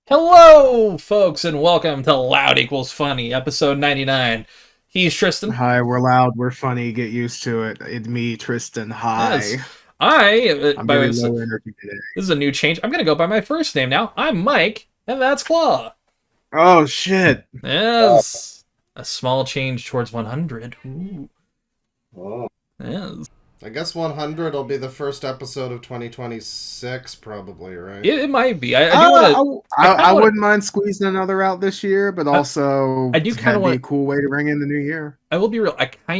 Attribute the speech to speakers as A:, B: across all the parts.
A: Hello, folks, and welcome to Loud Equals Funny, episode 99. He's Tristan.
B: Hi, we're loud, we're funny, get used to it. It's me, Tristan. Hi.
A: Yes.
B: I'm very low energy today.
A: This is a new change. I'm going to go by my first name now. I'm Mike, and that's Claw.
B: Oh, shit.
A: Yes. A small change towards 100. Ooh.
C: Oh.
A: Yes.
C: I guess 100 will be the first episode of 2026, probably, right?
A: It might be. I
B: wouldn't mind squeezing another out this year, but also
A: I do kind of want
B: a cool way to bring in the new year.
A: I will be real. I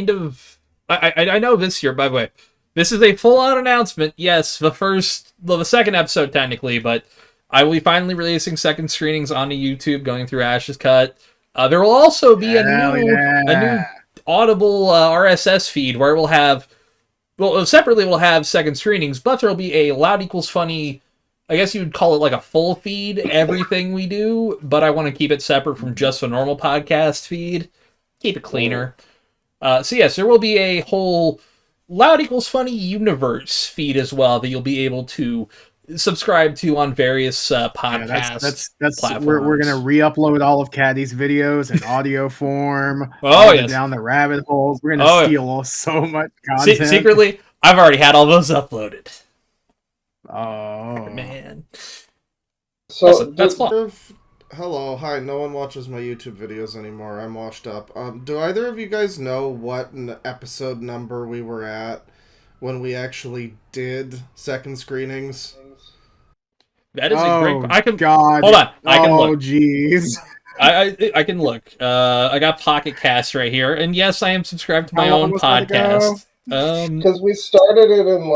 A: know this year, by the way, this is a full-on announcement. Yes, the second episode technically, but I will be finally releasing second screenings onto YouTube, going through Ash's cut. There will also be a new Audible RSS feed where we'll have. Well, separately we'll have second screenings, but there'll be a Loud Equals Funny, I guess you would call it like a full feed, everything we do, but I want to keep it separate from just a normal podcast feed. Keep it cleaner. So yes, there will be a whole Loud Equals Funny universe feed as well that you'll be able to subscribe to on various podcasts. Platforms.
B: We're gonna re-upload all of Caddy's videos in audio form. Down the rabbit holes. We're gonna steal so much content.
A: Secretly, I've already had all those uploaded.
B: Oh
A: man!
C: So
A: that's
C: hello, hi. No one watches my YouTube videos anymore. I'm washed up. Do either of you guys know what episode number we were at when we actually did second screenings?
A: That is a great. I can.
B: God.
A: Hold on. I can look.
B: Oh, jeez.
A: I can look. I got Pocket Cast right here, and yes, I am subscribed to my own podcast.
C: Because we started it in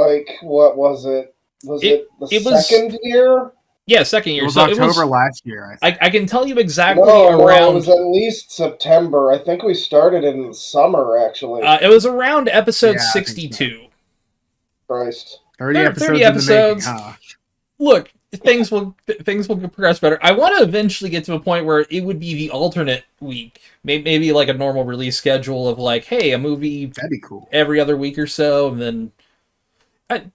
C: what was it? Was it the second year?
A: Yeah, second year.
B: It was October last year.
A: I can tell you exactly
C: around.
A: No,
C: it was at least September. I think we started in the summer, actually.
A: It was around episode 62.
C: Christ.
B: 30 episodes. Huh?
A: Look, things will progress better. I want to eventually get to a point where it would be the alternate week, maybe like a normal release schedule of like, hey, a movie
B: that'd be cool
A: every other week or so, and then.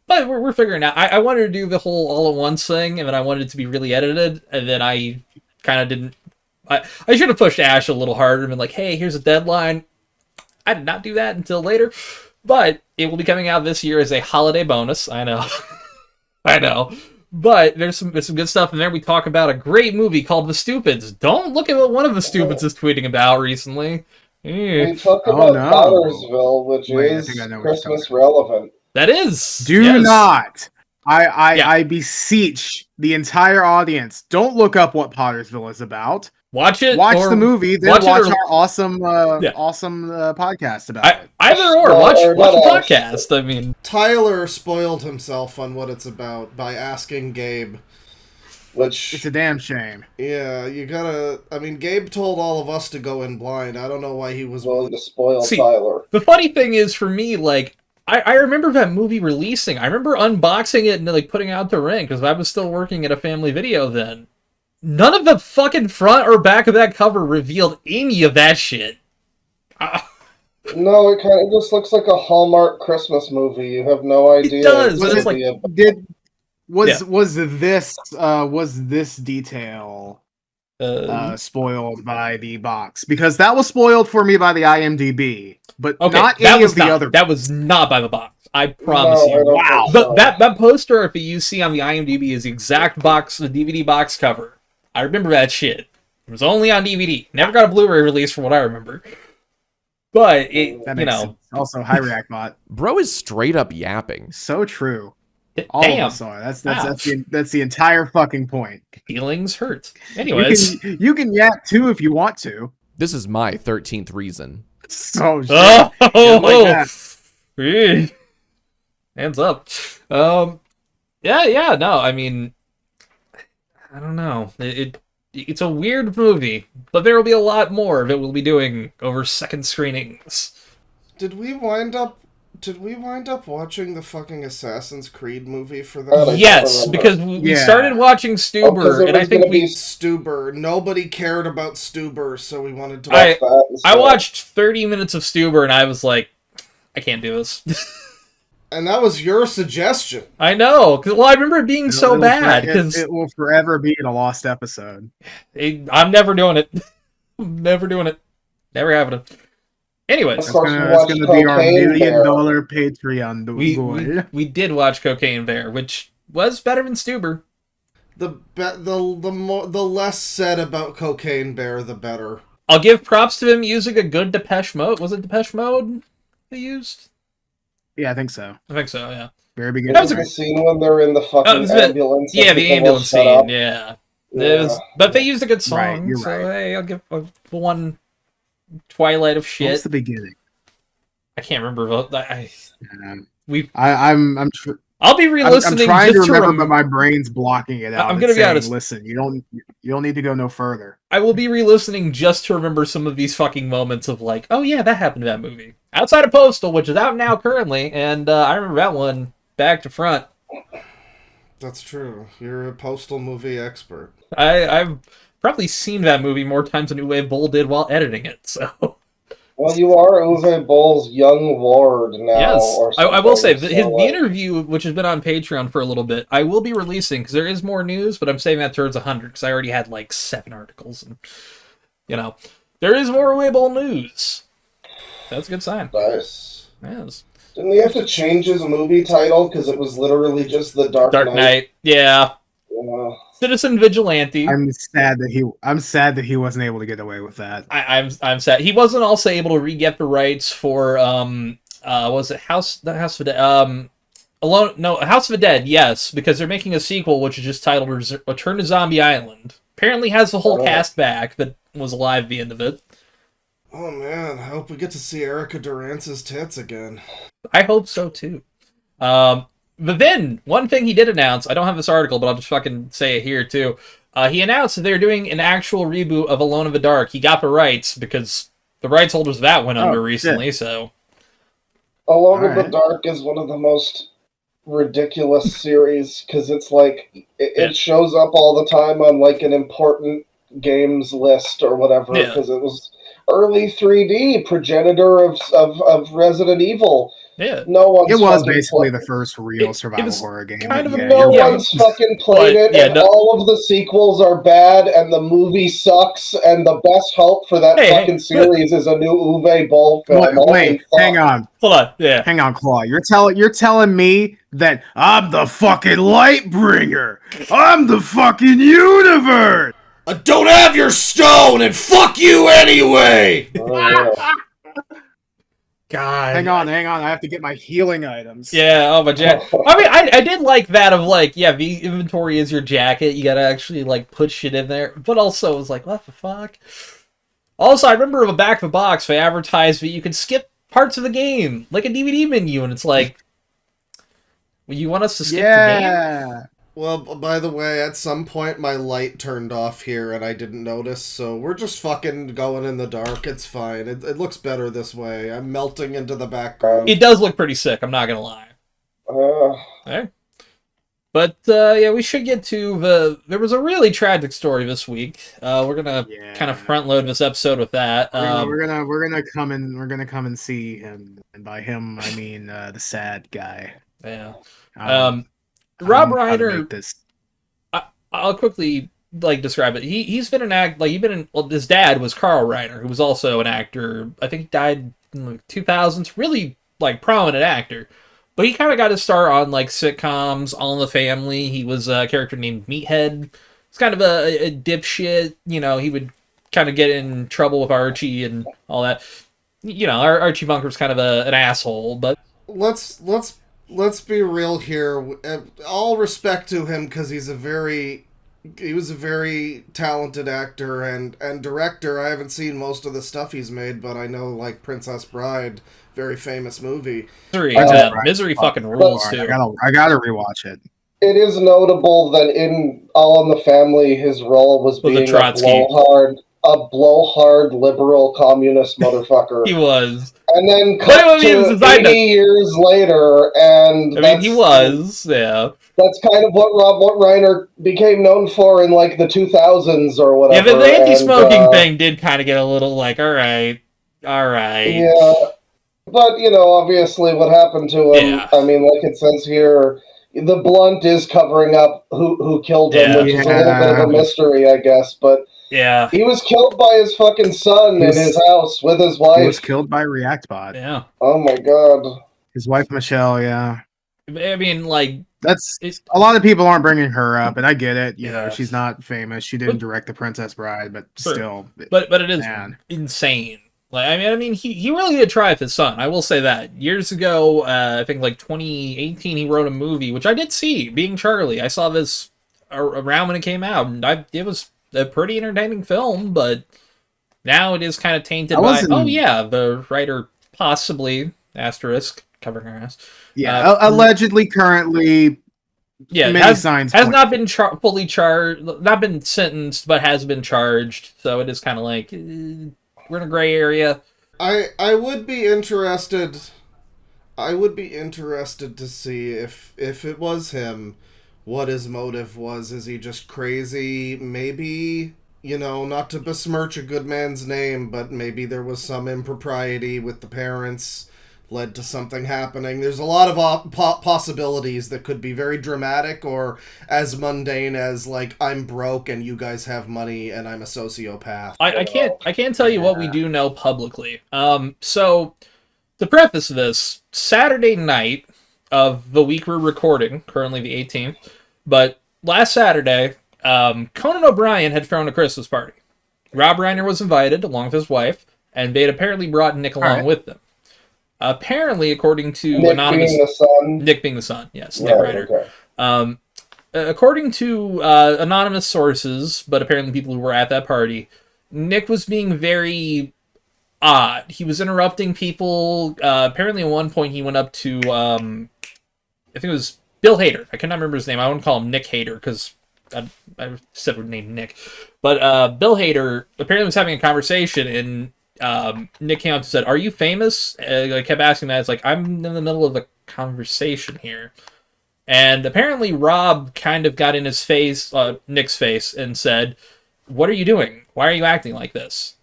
A: But we're figuring out. I wanted to do the whole all at once thing, and then I wanted it to be really edited, and then I kind of didn't. I should have pushed Ash a little harder and been like, hey, here's a deadline. I did not do that until later. But it will be coming out this year as a holiday bonus. I know. I know. But there's some good stuff in there. We talk about a great movie called The Stupids. Don't look at what one of the Stupids is tweeting about recently.
C: We talk about Pottersville, which is Christmas relevant.
A: That is.
B: Do not. I beseech the entire audience, don't look up what Pottersville is about.
A: Watch it.
B: Watch the movie, then watch our awesome podcast about it.
A: Either or. Watch the podcast. I mean,
C: Tyler spoiled himself on what it's about by asking Gabe. Which
B: it's a damn shame.
C: Yeah, you gotta. I mean, Gabe told all of us to go in blind. I don't know why he was willing to spoil Tyler.
A: The funny thing is, for me, like, I remember that movie releasing. I remember unboxing it and like putting it out the ring because I was still working at a family video then. None of the fucking front or back of that cover revealed any of that shit.
C: No, it kind of just looks like a Hallmark Christmas movie. You have no idea.
A: It does.
B: Was this detail spoiled by the box? Because that was spoiled for me by the IMDb, but not any of the other.
A: That was not by the box. I promise you.
B: Wow.
A: That poster, if you see on the IMDb, is the exact box, the DVD box cover. I remember that shit. It was only on DVD. Never got a Blu-ray release from what I remember. But
B: that makes sense. Also, hi React Bot.
D: Bro is straight up yapping.
B: So true. All of us are. That's the entire fucking point.
A: Feelings hurt. Anyways,
B: you can yap too if you want to.
D: This is my 13th reason.
B: Oh shit!
A: Hands up. Yeah. No, I mean, I don't know. It's a weird movie, but there will be a lot more of it we'll be doing over second screenings.
C: Did we wind up watching the fucking Assassin's Creed movie for that?
A: Yes, because we started watching Stuber, and I think
C: we Stuber. Nobody cared about Stuber, so we wanted to watch that.
A: I watched 30 minutes of Stuber, and I was like, I can't do this.
C: And that was your suggestion.
A: I know. Well, I remember it being so bad.
B: It will forever be in a lost episode.
A: I'm never doing it. Never doing it. Never happening. Anyways.
B: It's going to be our $1 million Patreon.
A: We did watch Cocaine Bear, which was better than Stuber.
C: The less said about Cocaine Bear, the better.
A: I'll give props to him using a good Depeche Mode. Was it Depeche Mode they used?
B: Yeah, I think so.
A: Yeah.
B: Very beginning.
E: That was a scene when they're in the fucking ambulance.
A: Yeah, the ambulance scene, yeah. But they used a good song,
B: right, you're right.
A: Hey, I'll give one Twilight of shit.
B: What's the beginning?
A: I can't remember.
B: I'll
A: be re-listening.
B: I'm trying to remember, but my brain's blocking it out.
A: I'm gonna be honest.
B: Listen, you don't need to go no further.
A: I will be re-listening just to remember some of these fucking moments of like, oh yeah, that happened to that movie. Outside of Postal, which is out now currently, and I remember that one back to front.
C: That's true. You're a Postal movie expert.
A: I've probably seen that movie more times than Uwe Boll did while editing it, so...
E: Well, you are Uwe Boll's young ward now.
A: Yes,
E: or
A: I will say, the interview, which has been on Patreon for a little bit, I will be releasing, because there is more news, but I'm saving that towards 100, because I already had, 7 articles, and, there is more Uwe Boll news. That's a good sign.
E: Nice.
A: Yes.
E: Didn't he have to change his movie title, because it was literally just The Dark Knight?
A: Yeah.
E: Yeah.
A: Citizen Vigilante.
B: I'm sad that he wasn't able to get away with that.
A: I'm sad. He wasn't also able to re-get the rights for was it House of the House of the Dead, yes, because they're making a sequel which is just titled Return to Zombie Island. Apparently has the whole cast back that was alive at the end of it.
C: Oh man, I hope we get to see Erica Durance's tits again.
A: I hope so too. But then, one thing he did announce, I don't have this article, but I'll just fucking say it here, too. He announced that they're doing an actual reboot of Alone in the Dark. He got the rights, because the rights holders of that went under recently, so...
E: Alone in the Dark is one of the most ridiculous series, because it's it shows up all the time on, an important games list or whatever, because it was early 3D, progenitor of Resident Evil.
A: Yeah,
B: it was basically the first real survival horror game.
E: No one's fucking played it, and all of the sequels are bad, and the movie sucks, and the best hope for that fucking series is a new Uwe Boll film.
B: Wait, hang on.
A: Hold on,
B: hang on, Claw. You're telling me that I'm the fucking light bringer. I'm the fucking universe.
C: I don't have your stone, and fuck you anyway.
A: God.
B: Hang on. I have to get my healing items.
A: Yeah, oh, my jacket. I mean, I did like that of, the inventory is your jacket. You gotta actually, put shit in there. But also, it was what the fuck? Also, I remember in the back of the box, they advertised that you could skip parts of the game, like a DVD menu, and it's you want us to skip the game?
C: Well, by the way, at some point my light turned off here and I didn't notice, so we're just fucking going in the dark. It's fine. It looks better this way. I'm melting into the background.
A: It does look pretty sick, I'm not gonna lie. Okay. But, we should get to there was a really tragic story this week. We're gonna kind of front load this episode with that.
B: We're gonna come and see him, and by him I mean the sad guy.
A: Yeah. Rob Reiner. I'll quickly describe it. He's been his dad was Carl Reiner, who was also an actor. I think he died in the 2000s. Really prominent actor, but he kind of got his start on sitcoms. All in the Family. He was a character named Meathead. It's kind of a dipshit. He would kind of get in trouble with Archie and all that. Archie Bunker was kind of an asshole. But
C: let's be real here. All respect to him, because he was a very talented actor and director. I haven't seen most of the stuff he's made, but I know Princess Bride, very famous movie.
A: Misery fucking rules too.
B: I gotta rewatch it.
E: It is notable that in All in the Family, his role was being a blowhard liberal communist motherfucker.
A: He was.
E: And then cut to 80 years later, and
A: he was, yeah.
E: That's kind of what Reiner became known for in the 2000s or whatever.
A: Yeah, the anti-smoking thing did kind of get a little all right.
E: Yeah. But, obviously what happened to him, I mean, like it says here, the blunt is covering up who killed him, which is a little bit of a mystery, I guess. But he was killed by his fucking son in his house with his wife.
B: He was killed by ReactBot.
A: Yeah.
E: Oh my god.
B: His wife, Michelle, yeah.
A: I mean, like...
B: That's... A lot of people aren't bringing her up, and I get it. You know, she's not famous. She didn't direct The Princess Bride, but still...
A: But it is insane. Like, I mean, he really did try with his son. I will say that. Years ago, I think like 2018, he wrote a movie, which I did see, Being Charlie. I saw this around when it came out, and it was a pretty entertaining film, but now it is kind of tainted by, the writer possibly, asterisk, covering her ass.
B: Yeah, allegedly, currently, many signs
A: has not been fully charged, not been sentenced, but has been charged, so it is kind of like... we're in a gray area.
C: I would be interested. I would be interested to see if it was him, what his motive was. Is he just crazy? Maybe, not to besmirch a good man's name, but maybe there was some impropriety with the parents, led to something happening. There's a lot of possibilities that could be very dramatic or as mundane as, like, I'm broke and you guys have money and I'm a sociopath.
A: I can't tell you what we do know publicly. So to preface this, Saturday night of the week we're recording, currently the 18th, but last Saturday, Conan O'Brien had thrown a Christmas party. Rob Reiner was invited along with his wife, and they had apparently brought Nick along with them. Apparently, according to anonymous... Nick being the son, yes, Nick Reiner. Okay. According to anonymous sources, but apparently people who were at that party, Nick was being very odd. He was interrupting people. Apparently, at one point, he went up to, I think it was Bill Hader. I cannot remember his name. I wouldn't call him Nick Hader, because I said we're named Nick. But Bill Hader apparently was having a conversation, and Nick came up and said, "Are you famous?" I kept asking that. It's like, I'm in the middle of a conversation here. And apparently Rob kind of got in his face, Nick's face, and said, "What are you doing? Why are you acting like this?"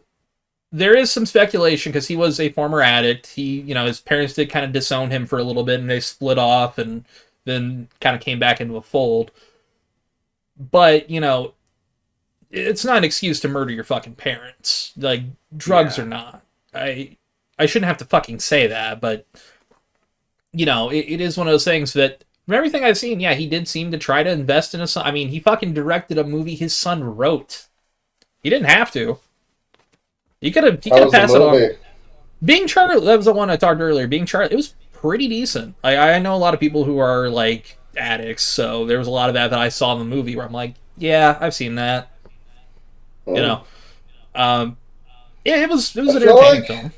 A: There is some speculation, because he was a former addict. His parents did kind of disown him for a little bit, and they split off, and then kind of came back into a fold. But, it's not an excuse to murder your fucking parents. Like, drugs or not. I shouldn't have to fucking say that, but, it is one of those things that, from everything I've seen, he did seem to try to invest in his son. I mean, he fucking directed a movie his son wrote. He didn't have to. He could have passed it on. Being Charlie, that was the one I talked earlier. Being Charlie, it was pretty decent. I know a lot of people who are, like, addicts, so there was a lot of that I saw in the movie where I'm like, yeah, I've seen that. It was an entertaining film.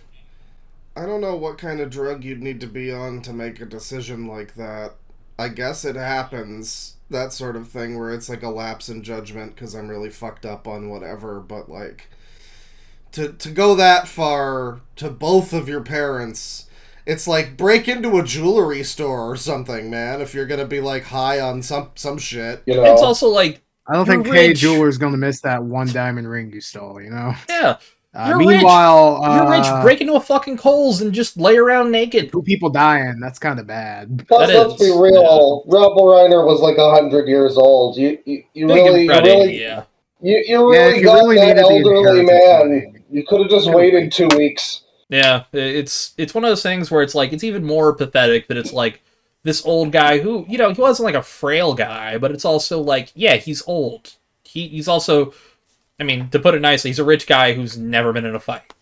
C: I don't know what kind of drug you'd need to be on to make a decision like that. I guess it happens, that sort of thing, where it's like a lapse in judgment because I'm really fucked up on whatever, but like, to go that far to both of your parents, it's like break into a jewelry store or something, man, if you're gonna be like high on some shit.
A: It's also like,
B: I don't think Kay Jeweler's gonna miss that one diamond ring you stole,
A: Yeah.
B: Meanwhile,
A: you're rich. Break into a fucking Kohl's and just lay around naked.
B: 2 people dying. That's kind of bad.
E: Plus, let's be real. Yeah. Rob Reiner was like 100 years old. You really got that elderly man. You could have just waited 2 weeks.
A: Yeah, it's one of those things where it's like, it's even more pathetic that it's like this old guy who, he wasn't like a frail guy, but it's also like, yeah, he's old. He's also, I mean, to put it nicely, he's a rich guy who's never been in a fight.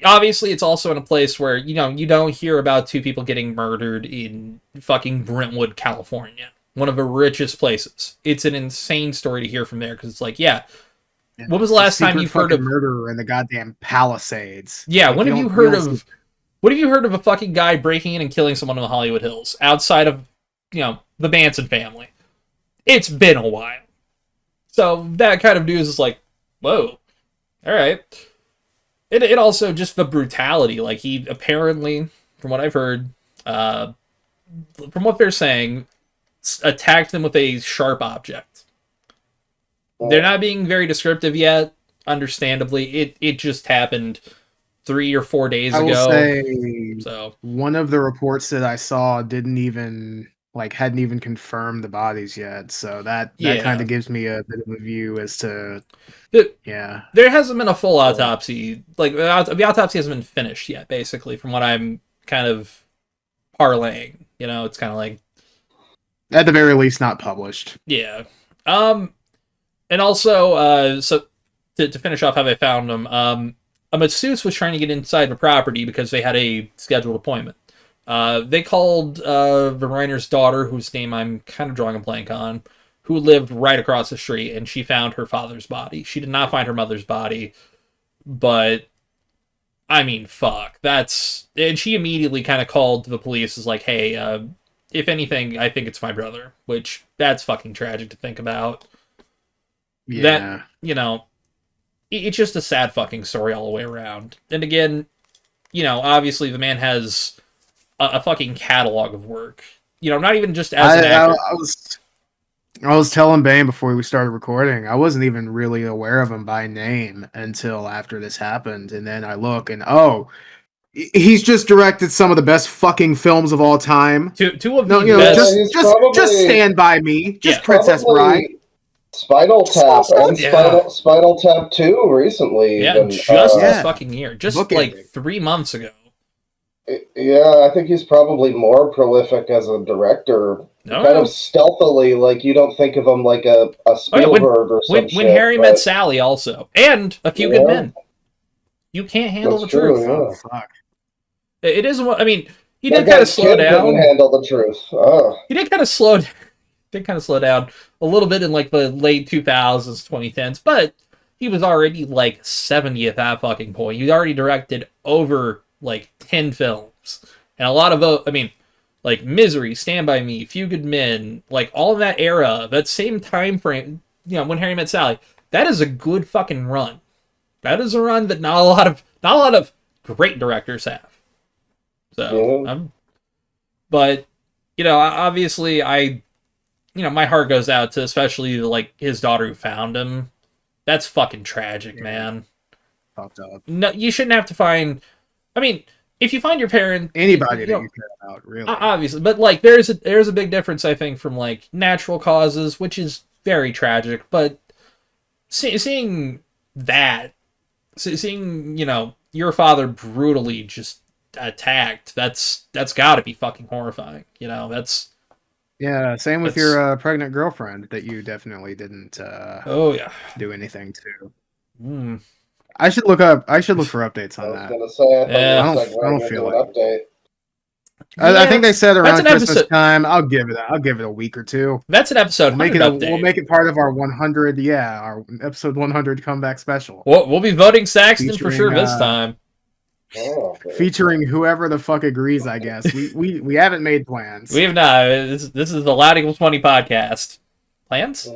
A: Obviously, it's also in a place where, you don't hear about 2 people getting murdered in fucking Brentwood, California. One of the richest places. It's an insane story to hear from there, because it's like, yeah, when was the last time you've heard of
B: murder in the goddamn Palisades?
A: Yeah, when have you heard of... What have you heard of a fucking guy breaking in and killing someone in the Hollywood Hills outside of, the Manson family? It's been a while. So that kind of news is like, whoa, all right. It also just the brutality. Like, he apparently, from what I've heard, from what they're saying, attacked them with a sharp object. They're not being very descriptive yet. understandably. It just happened 3 or 4 days ago.
B: I will say,
A: so
B: one of the reports that I saw hadn't even confirmed the bodies yet. So that kind of gives me a bit of a view as to
A: there hasn't been a full autopsy. Like the autopsy hasn't been finished yet, basically, from what I'm kind of parlaying. It's kind of like,
B: at the very least, not published.
A: Yeah. And also, so to finish off how they found them, a masseuse was trying to get inside the property because they had a scheduled appointment. They called the Reiner's daughter, whose name I'm kind of drawing a blank on, who lived right across the street, and she found her father's body. She did not find her mother's body, but I mean, fuck. And she immediately kind of called the police, is like, hey, if anything, I think it's my brother, which that's fucking tragic to think about.
B: Yeah.
A: That, it's just a sad fucking story all the way around. And again, obviously the man has a fucking catalog of work. Not even just as an actor.
B: I was telling Bane before we started recording, I wasn't even really aware of him by name until after this happened. And then I look and, he's just directed some of the best fucking films of all time.
A: Two of the best.
B: Just Stand By Me. Just Princess Bride.
E: Spinal Tap and Spinal Tap 2 recently.
A: Yeah,
E: even,
A: just this fucking year. Just like 3 months ago.
E: Yeah, I think he's probably more prolific as a director. Kind of stealthily, like you don't think of him like a Spielberg or something.
A: When Harry Met Sally also. And A Few Good Men. You can't handle the truth.
E: Yeah.
B: Oh, fuck.
A: It is, I mean, he did kind of slow down.
E: Couldn't handle the truth.
A: He did kind of slow down a little bit in like the late 2000s, 2010s, but he was already like 70 at that fucking point. He already directed over like 10 films. And a lot of, like Misery, Stand By Me, Few Good Men, like all of that era, that same time frame, when Harry Met Sally, that is a good fucking run. That is a run that not a lot of great directors have. So, but, obviously my heart goes out to especially like his daughter who found him. That's fucking tragic, man.
B: Fucked up.
A: No, you shouldn't have to find, if you find your parent,
B: anybody that you care about, really,
A: obviously, but like there's a big difference, I think, from like natural causes, which is very tragic, but seeing your father brutally just attacked, that's got to be fucking horrifying.
B: Same with your pregnant girlfriend that you definitely didn't do anything to. I should look for updates on that.
E: I was gonna say,
B: I don't feel like update. I think they said around Christmas time. I'll give it a week or two.
A: That's an episode.
B: We'll make it part of our 100. Yeah, our episode 100 comeback special.
A: We'll be voting Saxton for sure this time.
B: Featuring whoever the fuck agrees, I guess. We haven't made plans.
A: We have not. This is the Loud Equals 20 podcast. Plans?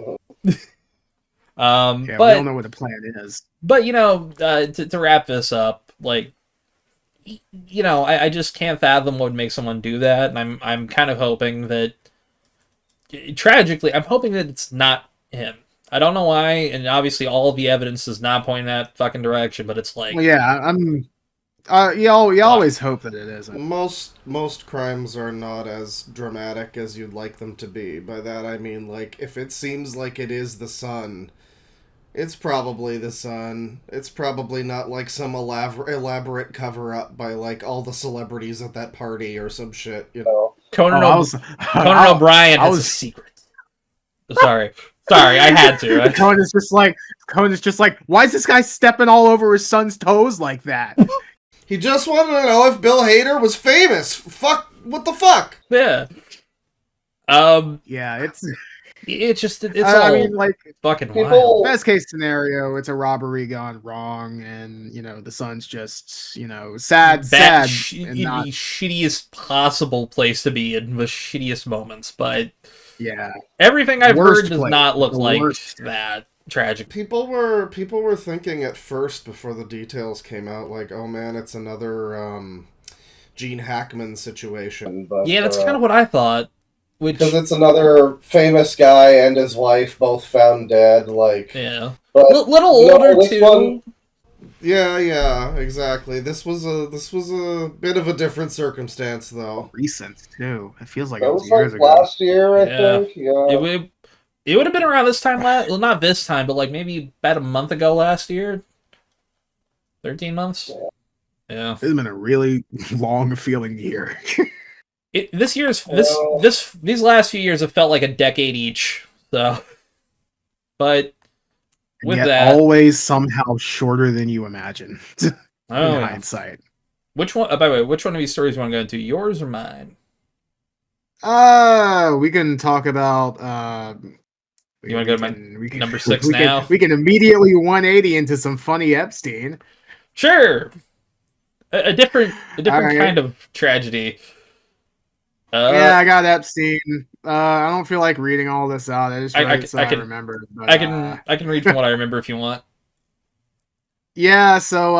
B: But we don't know what the plan is.
A: But to wrap this up, like, I just can't fathom what would make someone do that, and I'm kind of hoping that, tragically, I'm hoping that it's not him. I don't know why, and obviously all of the evidence does not point in that fucking direction, but it's like,
B: you always hope that it isn't.
C: Most crimes are not as dramatic as you'd like them to be. By that I mean, like, if it seems like it is the son, it's probably the son. It's probably not like some elaborate cover-up by like all the celebrities at that party or some shit,
A: Conan O'Brien has a secret. Sorry, I had to.
B: Conan's just like, why is this guy stepping all over his son's toes like that?
C: He just wanted to know if Bill Hader was famous. Fuck, what the fuck?
A: Yeah.
B: Yeah, it's
A: fucking wild.
B: Best case scenario, it's a robbery gone wrong, and the son's just sad,
A: the shittiest possible place to be in the shittiest moments. But everything I've heard does not look like that. Tragic.
C: People were thinking at first before the details came out, like, oh man, it's another Gene Hackman situation.
A: But, that's kind of what I thought. which
E: because it's another famous guy and his wife both found dead. Like,
A: yeah,
E: but
A: little older
E: this
A: too.
E: one,
C: Yeah, exactly. This was a bit of a different circumstance, though.
B: Recent too. It feels like
E: that
B: it was
E: was
B: years
E: like
B: ago.
E: last year, I
A: Yeah.
E: think. Yeah.
A: It would have been around this time well, not this time, but like maybe about a month ago last year. 13 months. Yeah.
B: It's been a really long feeling year.
A: These last few years have felt like a decade each. So, but with
B: Yet
A: that,
B: always somehow shorter than you imagine. In
A: yeah.
B: hindsight.
A: Which one? By the way, which one of these stories you want to go into? Yours or mine?
B: We can talk about.
A: You want to go to number 6
B: we
A: now?
B: We can immediately 180 into some funny Epstein.
A: Sure. A different
B: right.
A: kind of tragedy.
B: Yeah, I got Epstein. I don't feel like reading all this out. I just read it so I remember. But,
A: I can read from what I remember if you want.
B: Yeah, so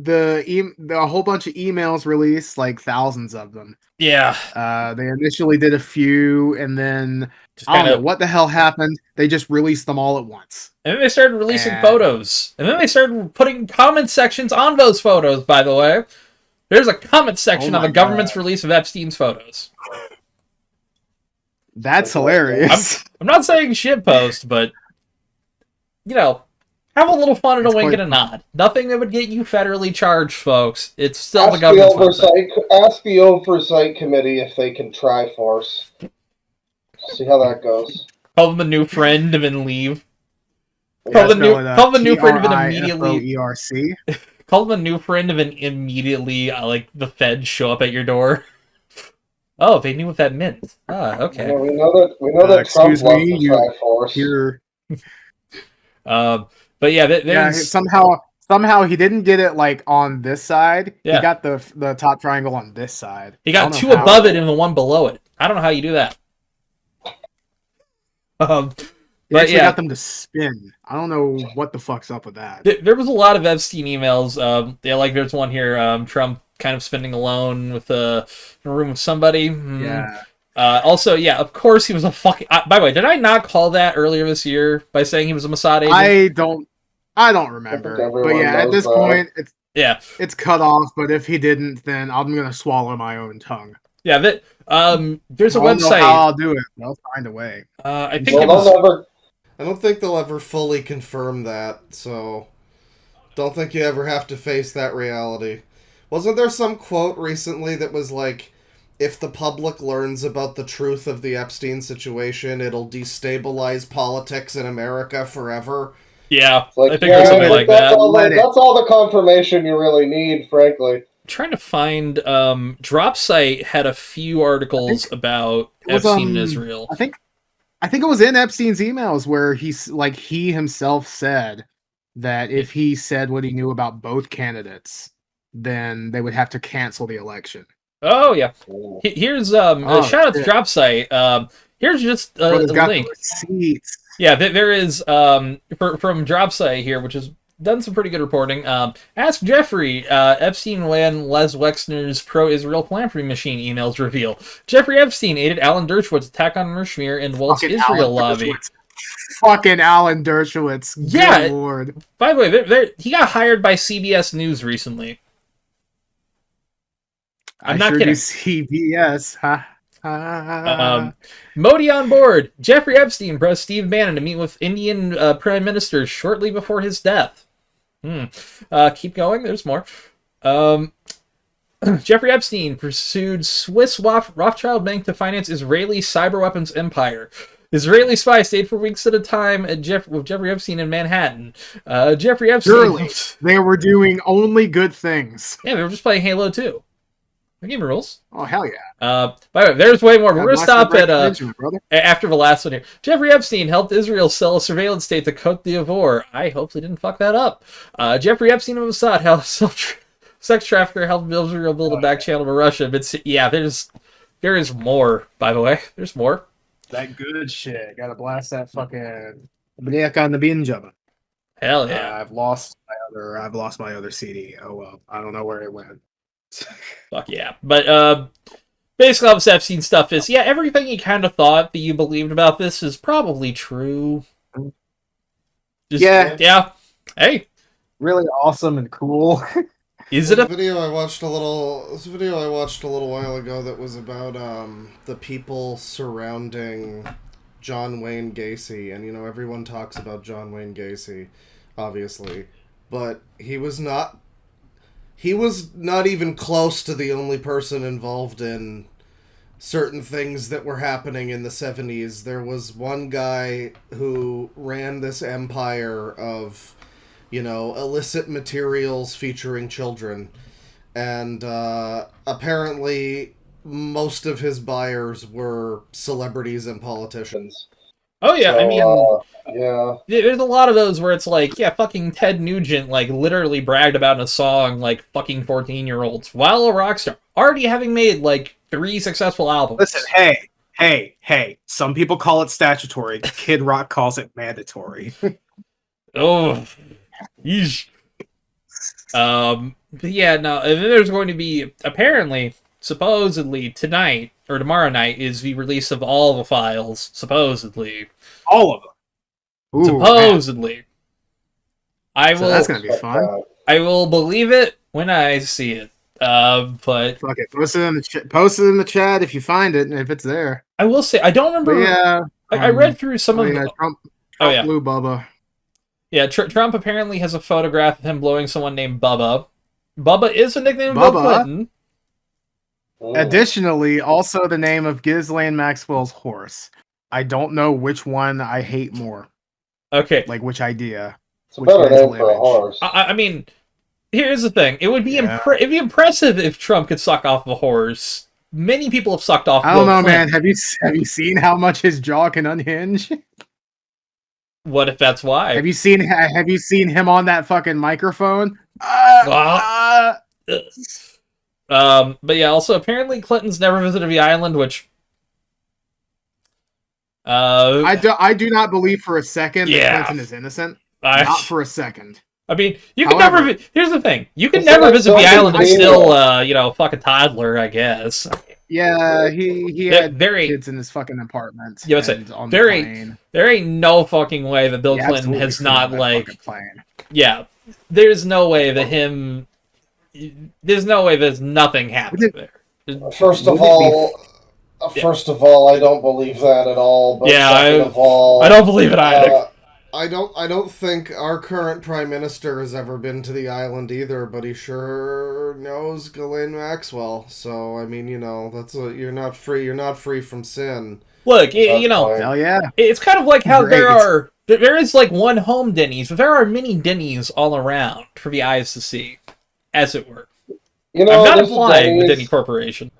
B: the whole bunch of emails released, like thousands of them.
A: Yeah.
B: They initially did a few, and then I don't know what the hell happened. They just released them all at once.
A: And then they started releasing photos. And then they started putting comment sections on those photos, by the way. There's a comment section on the government's release of Epstein's photos.
B: That's hilarious.
A: I'm not saying shitpost, but, you know, have a little fun and a wink and a nod. Nothing that would get you federally charged, folks. It's still the government's website.
E: Ask the Oversight Committee if they can Triforce. See how that goes.
A: Call them a new friend and then leave. Call them a new friend and then immediately... Call them a new friend and then immediately, like, the feds show up at your door. Oh, they knew what that meant. Ah, okay.
E: Yeah, we know that Trump loves the Triforce.
A: But yeah,
B: somehow he didn't get it like on this side.
A: Yeah.
B: He got the top triangle on this side.
A: He got two above it and the one below it. I don't know how you do that.
B: But yeah, got them to spin. I don't know what the fuck's up with that.
A: There was a lot of Epstein emails. Like there's one here. Trump kind of spending alone with in a room with somebody.
B: Yeah.
A: Also, yeah, of course he was a fucking... by the way, did I not call that earlier this year by saying he was a Mossad agent?
B: I don't remember. But yeah, at this point, it's cut off. But if he didn't, then I'm gonna swallow my own tongue.
A: Yeah, there's a website.
B: Know how I'll do it. I'll find a way.
A: I think
C: I don't think they'll ever fully confirm that, so don't think you ever have to face that reality. Wasn't there some quote recently that was like, if the public learns about the truth of the Epstein situation, it'll destabilize politics in America forever?
A: Yeah,
E: like,
A: I think there's something like that.
E: That's all the confirmation you really need, frankly.
A: I'm trying to find... Dropsite had a few articles about Epstein in Israel.
B: I think it was in Epstein's emails where he himself said that if he said what he knew about both candidates, then they would have to cancel the election.
A: Oh yeah. Here's shout out to Dropsite. Here's just a link. Yeah, there is from Dropsite here, which has done some pretty good reporting. Ask Jeffrey, Epstein ran Les Wexner's pro-Israel philanthropy machine emails reveal. Jeffrey Epstein aided Alan Dershowitz attack on Rishmir and Walt's Israel lobby.
B: Fucking Alan Dershowitz.
A: Yeah.
B: Good Lord.
A: By the way, he got hired by CBS News recently. I'm not kidding.
B: CBS.
A: Modi on board. Jeffrey Epstein pressed Steve Bannon to meet with Indian Prime Minister shortly before his death. Keep going. There's more. Jeffrey Epstein pursued Swiss Rothschild Bank to finance Israeli cyber weapons empire. Israeli spies stayed for weeks at a time with Jeffrey Epstein in Manhattan. Jeffrey Epstein...
B: Surely, they were doing only good things.
A: Yeah, they were just playing Halo 2. The game rules.
B: Oh, hell yeah.
A: By the way, there's way more, but we're going to stop at after the last one here. Jeffrey Epstein helped Israel sell a surveillance state to Cote d'Ivoire. I hopefully didn't fuck that up. Jeffrey Epstein of Mossad helped sex trafficker helped Israel build a back channel to Russia. But yeah, there is more, by the way. There's more.
B: That good shit. Gotta blast that fucking Brick on the Binjaba.
A: Hell yeah.
B: I've lost my other CD. Oh well. I don't know where it went.
A: Fuck yeah. But basically all this Epstein stuff is, yeah, everything you kind of thought that you believed about this is probably true. Just, yeah. Hey,
B: Really awesome and cool.
A: is
C: Well,
A: it a
C: the video I watched a little while ago that was about the people surrounding John Wayne Gacy, and everyone talks about John Wayne Gacy, obviously, but he was not even close to the only person involved in certain things that were happening in the 70s. There was one guy who ran this empire of, illicit materials featuring children. And apparently most of his buyers were celebrities and politicians.
A: Oh yeah,
E: So,
A: I mean,
E: yeah.
A: there's a lot of those where it's like, yeah, fucking Ted Nugent like literally bragged about in a song like fucking 14-year-olds while a rock star, already having made like 3 successful albums.
B: Listen, hey. Some people call it statutory. Kid Rock calls it mandatory.
A: Oh, yeesh. But yeah, no, and then there's going to be apparently, supposedly tonight or tomorrow night is the release of all the files. Supposedly,
B: All of them. Ooh,
A: supposedly.
B: man.
A: I
B: So
A: will.
B: that's gonna be fun.
A: I will believe it when I see it. But
B: Fuck it. Post it in the chat if you find it and if it's there.
A: I will say I don't
B: But
A: remember.
B: yeah,
A: I read through some of.
B: yeah, Trump
A: Oh yeah,
B: blew Bubba.
A: yeah. Trump apparently has a photograph of him blowing someone named Bubba. Bubba is a nickname of Bill
B: Bubba?
A: Clinton.
B: Additionally, also the name of Ghislaine Maxwell's horse. I don't know which one I hate more.
A: Okay,
B: Like which idea.
E: It's a
B: Which
E: better
B: mental
E: name for a
B: image.
E: horse.
A: I mean, here's the thing. It would be
B: Yeah.
A: it'd be impressive if Trump could suck off a horse. Many people have sucked off.
B: I don't
A: Bill
B: know,
A: Clinton.
B: man. Have you seen how much his jaw can unhinge?
A: What if that's why?
B: Have you seen him on that fucking microphone?
A: But yeah, also apparently Clinton's never visited the island, which
B: I do not believe for a second
A: Yeah.
B: that Clinton is innocent.
A: I
B: Not for a second.
A: mean, you can
B: However-
A: never. Here's the thing: you can
E: It's
A: never
E: like
A: visit the
E: something
A: island and
E: being
A: still, fuck a toddler. I guess.
B: Yeah, he
A: There-
B: had
A: there ain't-
B: kids in his fucking apartment.
A: Yeah, it's
B: and on
A: there
B: the
A: ain't-
B: plane.
A: There ain't no fucking way that Bill
B: He
A: Clinton
B: absolutely
A: has
B: flew
A: not
B: on that
A: like.
B: fucking plane.
A: Yeah, there's no way that him. There's no way there's nothing happened there.
E: First of
B: Wouldn't it be-
E: all, I don't believe that at all. But
A: Yeah,
E: second of all,
A: I don't believe it either.
C: I don't think our current prime minister has ever been to the island either, but he sure knows Ghislaine Maxwell. So I mean, you're not free from sin.
A: Look,
E: That's
A: you know,
E: fine.
B: Hell yeah.
A: it's kind of like how
B: Great.
A: there is like one home Denny's, but there are many Denny's all around for the eyes to see, as it were.
E: You know,
A: I'm not
E: there's a
A: implying the
E: Denny's-
A: Denny Corporation.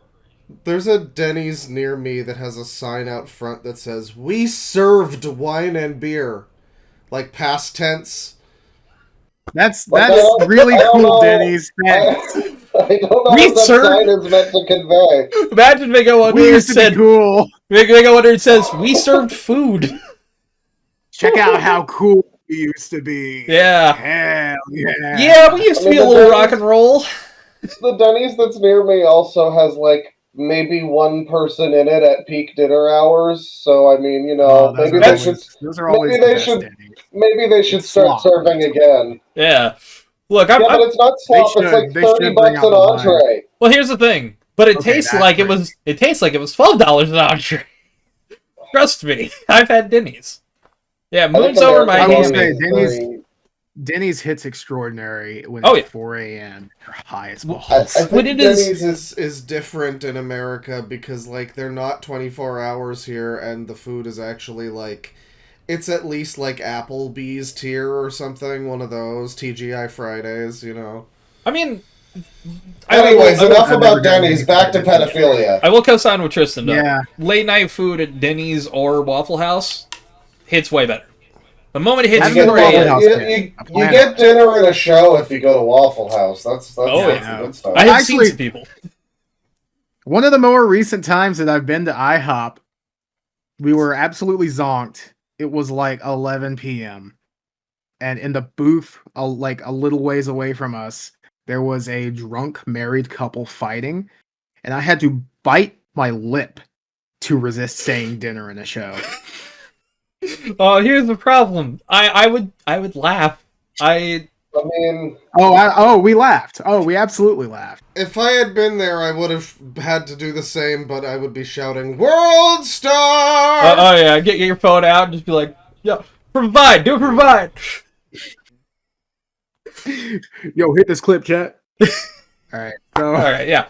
C: There's a Denny's near me that has a sign out front that says, "We served wine and beer," like past tense.
B: That's
E: But I don't-
B: really
E: I don't
B: cool,
E: know.
B: Denny's. Thanks.
E: I don't know
A: We
E: what that
A: serve-
E: sign is meant to convey.
A: Imagine they go under
B: We
A: and
B: used to
A: said,
B: be cool.
A: they go under and says, "We served food."
B: Check out how cool we used to be.
A: Yeah,
B: Hell yeah.
A: yeah, we used to
E: I
A: be
E: mean,
A: a little
E: the
A: rock and roll.
E: The Denny's that's near me also has like maybe one person in it at peak dinner hours. So I mean,
B: Oh, those
E: maybe
B: are
E: they
B: always-
E: should
B: Those are always
E: maybe
B: the
E: they
B: best
E: should-
B: Denny's.
E: start
B: Slop.
E: serving again.
A: Yeah. Look,
E: Yeah, but it's not slop. It's like
B: they
E: 30
B: should
E: bucks
B: bring
E: an
B: out the wine.
E: entree.
A: well, here's the thing. But it
B: Okay,
A: tastes
B: that's
A: like it
B: great.
A: was. It tastes like it was $12 an entree. Trust me, I've had Denny's. Yeah,
E: I think
A: moon's over my
B: I will
E: American
A: hand.
B: say,
E: Denny's is
B: Denny's-
E: very-
B: Denny's hits extraordinary when
A: Oh,
B: it's
A: yeah.
B: 4 a.m. They're high as
E: I
B: balls.
E: think
A: When it is-
C: Denny's is different in America because like they're not 24 hours here, and the food is actually like it's at least like Applebee's tier or something, one of those TGI Fridays,
A: I mean,
E: Anyways, enough
B: I've never
E: about
B: done
E: Denny's.
B: any
E: Back to
B: Denny's.
E: pedophilia.
A: I will co-sign with Tristan. Though.
B: Yeah.
A: Late night food at Denny's or Waffle House hits way better. The moment it hits
B: I've
E: You
B: been
A: 4
B: to Waffle
A: a.m.
B: House.
E: you get dinner and a show if you go to Waffle House. That's
A: Oh,
E: that's
B: yeah.
E: the good stuff.
A: I have
B: Actually-
A: seen some people.
B: One of the more recent times that I've been to IHOP, we were absolutely zonked. It was like 11 p.m. And in the booth, like a little ways away from us, there was a drunk married couple fighting. And I had to bite my lip to resist saying dinner in a show.
A: Oh, here's the problem. I would laugh.
E: I mean,
B: We laughed. Oh, we absolutely laughed.
C: If I had been there, I would have had to do the same, but I would be shouting, World Star!
A: Oh yeah, get your phone out and just be like, yo, provide.
B: Yo, hit this clip, chat. All right. So,
A: All right, yeah.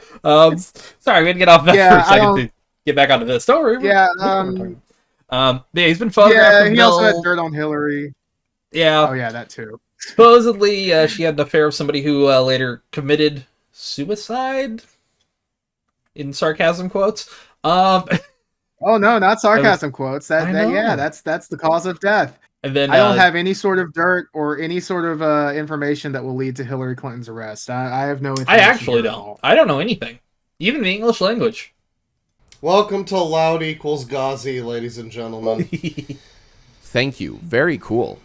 A: Sorry, we had to get off that for a second to get back onto this. Don't worry.
B: Yeah.
A: Yeah, he's been photographed.
B: Yeah,
A: with
B: he also
A: Bill.
B: had dirt on Hillary.
A: Yeah.
B: Oh yeah, that too.
A: Supposedly, she had an affair with somebody who later committed suicide. In sarcasm quotes.
B: Oh no, not sarcasm quotes. That's the cause of death.
A: And then
B: I don't have any sort of dirt or any sort of information that will lead to Hillary Clinton's arrest. I have no information.
A: I actually don't. I don't know anything. Even the English language.
C: Welcome to Loud Equals Ghazi, ladies and gentlemen.
D: Thank you. Very cool.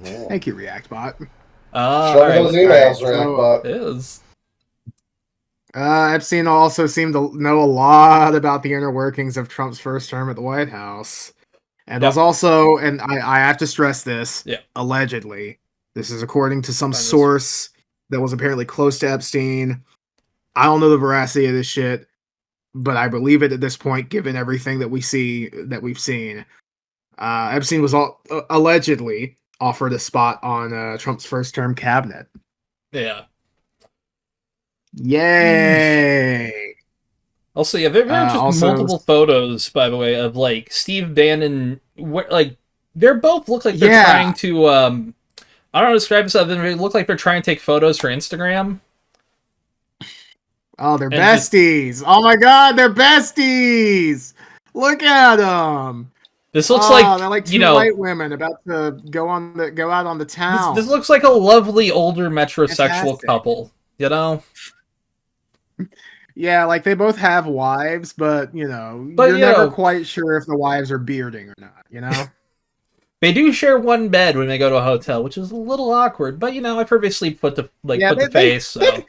B: Thank you, ReactBot.
E: show those emails, Reactbot.
A: It is.
B: Epstein also seemed to know a lot about the inner workings of Trump's first term at the White House. And was also, and I have to stress this, allegedly. This is according to some source that was apparently close to Epstein. I don't know the veracity of this shit, but I believe it at this point, given everything that we've seen. Epstein was allegedly offered a spot on Trump's first term cabinet.
A: Yeah.
B: Yay!
A: Also, yeah, there are just multiple photos, by the way, of like Steve Bannon. They're both look like they're trying to. I don't know how to describe this other than they look like they're trying to take photos for Instagram.
B: Oh, they're besties! Oh my god, they're besties! Look at them.
A: This looks like
B: they're like two white women about to go out on the town.
A: This looks like a lovely older metrosexual couple. You know.
B: Yeah, like they both have wives, but you're never quite sure if the wives are bearding or not, you know?
A: They do share one bed when they go to a hotel, which is a little awkward, but I previously put the face. So.
B: They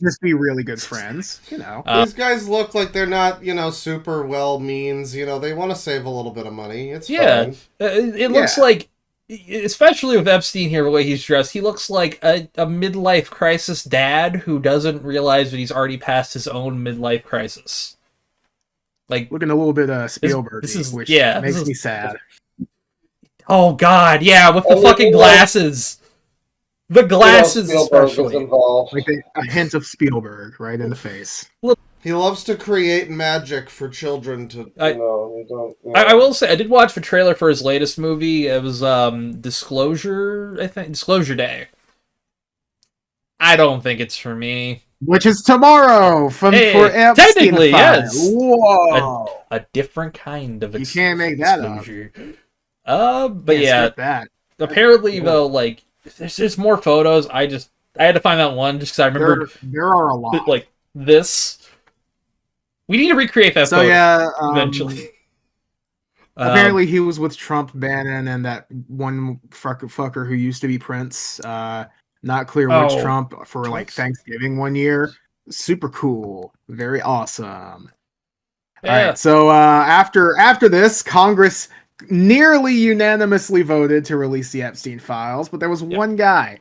B: just be really good friends, you know.
C: These guys look like they're not, super well means. They want to save a little bit of money. It's fine.
A: It looks like, especially with Epstein here, the way he's dressed, he looks like a midlife crisis dad who doesn't realize that he's already past his own midlife crisis. Like
B: looking a little bit Spielberg, which makes me sad.
A: Oh God, yeah, with the fucking glasses. The glasses, especially.
B: Like a hint of Spielberg right in the face.
C: He loves to create magic for children to.
A: I will say, I did watch the trailer for his latest movie. It was Disclosure, I think. Disclosure Day. I don't think it's for me.
B: Which is tomorrow for Epstein.
A: Technically,
B: yes. Whoa.
A: A different kind of
B: You can't make that
A: up. But that. Apparently, though, like, there's more photos. I had to find that one just because I remember
B: there are a lot.
A: Like this. We need to recreate that photo eventually.
B: Apparently, he was with Trump, Bannon, and that one fucker who used to be Prince. Not clear which Trump for like Thanksgiving one year. Super cool, very awesome. Yeah. All right, so after this, Congress nearly unanimously voted to release the Epstein files, but there was one guy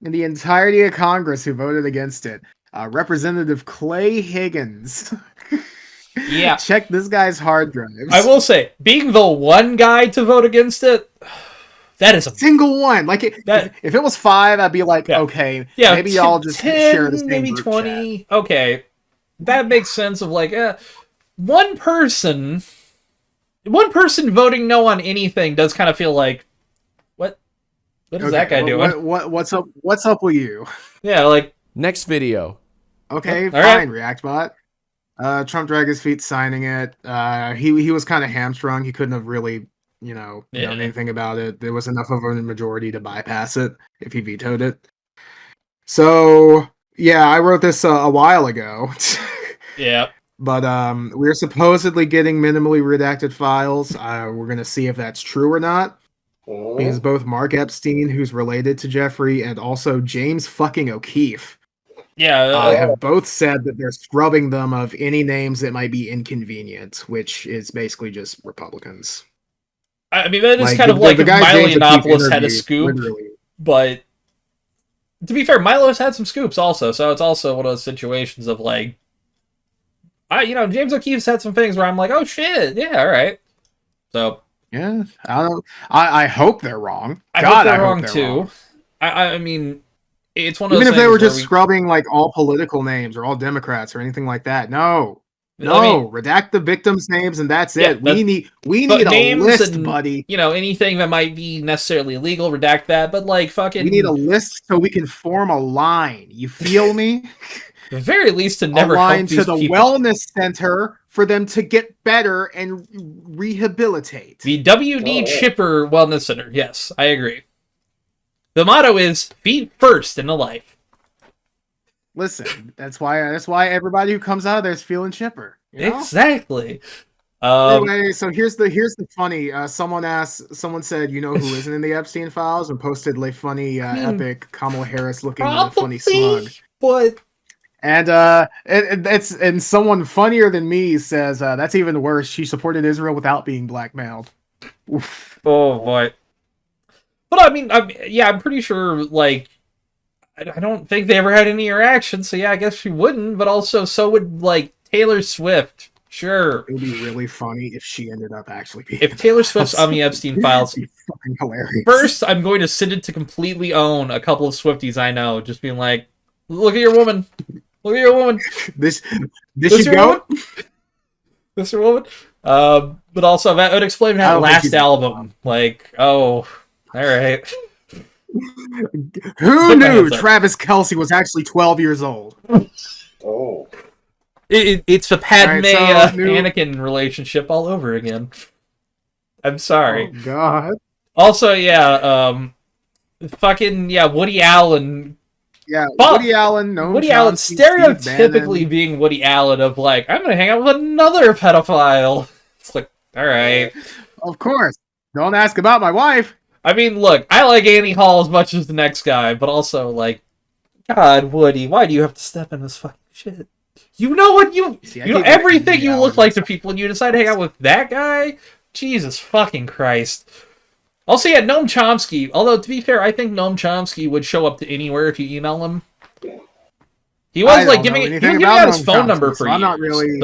B: in the entirety of Congress who voted against it. Representative Clay Higgins.
A: Yeah.
B: Check this guy's hard drives.
A: I will say, being the one guy to vote against it, that is a
B: single one. Like if it was 5, I'd be like, okay, maybe y'all just
A: 10,
B: share the same
A: maybe
B: group
A: 20.
B: Chat.
A: Okay, that makes sense. Of like, one person voting no on anything does kind of feel like, what is that guy doing?
B: What's up? What's up with you?
A: Yeah, like
D: next video.
B: Okay,
A: all
B: fine,
A: right.
B: ReactBot. Trump dragged his feet signing it. He was kind of hamstrung. He couldn't have really, known anything about it. There was enough of a majority to bypass it if he vetoed it. So, yeah, I wrote this a while ago.
A: Yeah.
B: But we're supposedly getting minimally redacted files. We're going to see if that's true or not. Because both Mark Epstein, who's related to Jeffrey, and also James fucking O'Keefe,
A: Yeah,
B: have both said that they're scrubbing them of any names that might be inconvenient, which is basically just Republicans.
A: I mean, that is
B: Like,
A: kind of
B: the
A: like if
B: guy
A: Milo
B: James O'Keefe
A: Yiannopoulos had a
B: interviewed,
A: scoop,
B: literally.
A: but to be fair, Milo's had some scoops also, so it's also one of those situations of like, James O'Keefe's had some things where I'm like, oh shit, yeah, all right. So
B: Yeah, I don't. I hope they're wrong.
A: I
B: God,
A: hope they're
B: I
A: wrong
B: hope they're
A: too.
B: wrong.
A: I mean, it's one of
B: Even
A: those
B: if they
A: things
B: were
A: where
B: just scrubbing like all political names or all Democrats or anything like that. No, redact the victims' names and that's
A: Yeah,
B: it. We need a
A: names
B: list,
A: and,
B: buddy.
A: Anything that might be necessarily illegal, redact that. But like fucking,
B: We need a list so we can form a line. You feel me?
A: at the very least, to
B: A
A: never
B: line
A: help
B: to
A: these
B: the
A: people.
B: wellness center for them to get better and rehabilitate.
A: The WD Chipper Wellness Center. Yes, I agree. The motto is feet first in the life.
B: Listen, that's why everybody who comes out of there is feeling chipper. You know?
A: Exactly.
B: Anyway, so here's the funny. Someone said, you know who isn't in the Epstein files, and posted like funny, epic Kamala Harris looking with a funny slug.
A: But
B: and someone funnier than me says that's even worse. She supported Israel without being blackmailed. Oof.
A: Oh boy. But I'm pretty sure. Like, I don't think they ever had any interaction. So yeah, I guess she wouldn't. But also, so would like Taylor Swift. Sure.
B: It would be really funny if she ended up actually being.
A: If Taylor Swift's on the Epstein files,
B: fucking hilarious.
A: First, I'm going to send it to completely own a couple of Swifties I know, just being like, "Look at your woman, look at your woman."
B: This should go.
A: This your woman. But also that would explain that last album. Like, oh, all right.
B: Who knew Travis Kelce was actually 12 years old?
E: Oh.
A: It's the Padme
B: Right, so
A: Anakin relationship all over again. I'm sorry.
B: Oh, God.
A: Also, Woody Allen.
B: Yeah,
A: But
B: Woody Allen. No,
A: Woody Allen stereotypically being Woody Allen of like, I'm gonna hang out with another pedophile. It's like, all right.
B: Of course. Don't ask about my wife.
A: I mean, look, I like Annie Hall as much as the next guy, but also like, God, Woody, why do you have to step in this fucking shit? You know what you know everything you look like to people, and you decide to hang out with that guy? Jesus fucking Christ. Also, yeah, Noam Chomsky. Although, to be fair, I think Noam Chomsky would show up to anywhere if you email him. He was like giving out his phone number for years.
B: I'm not really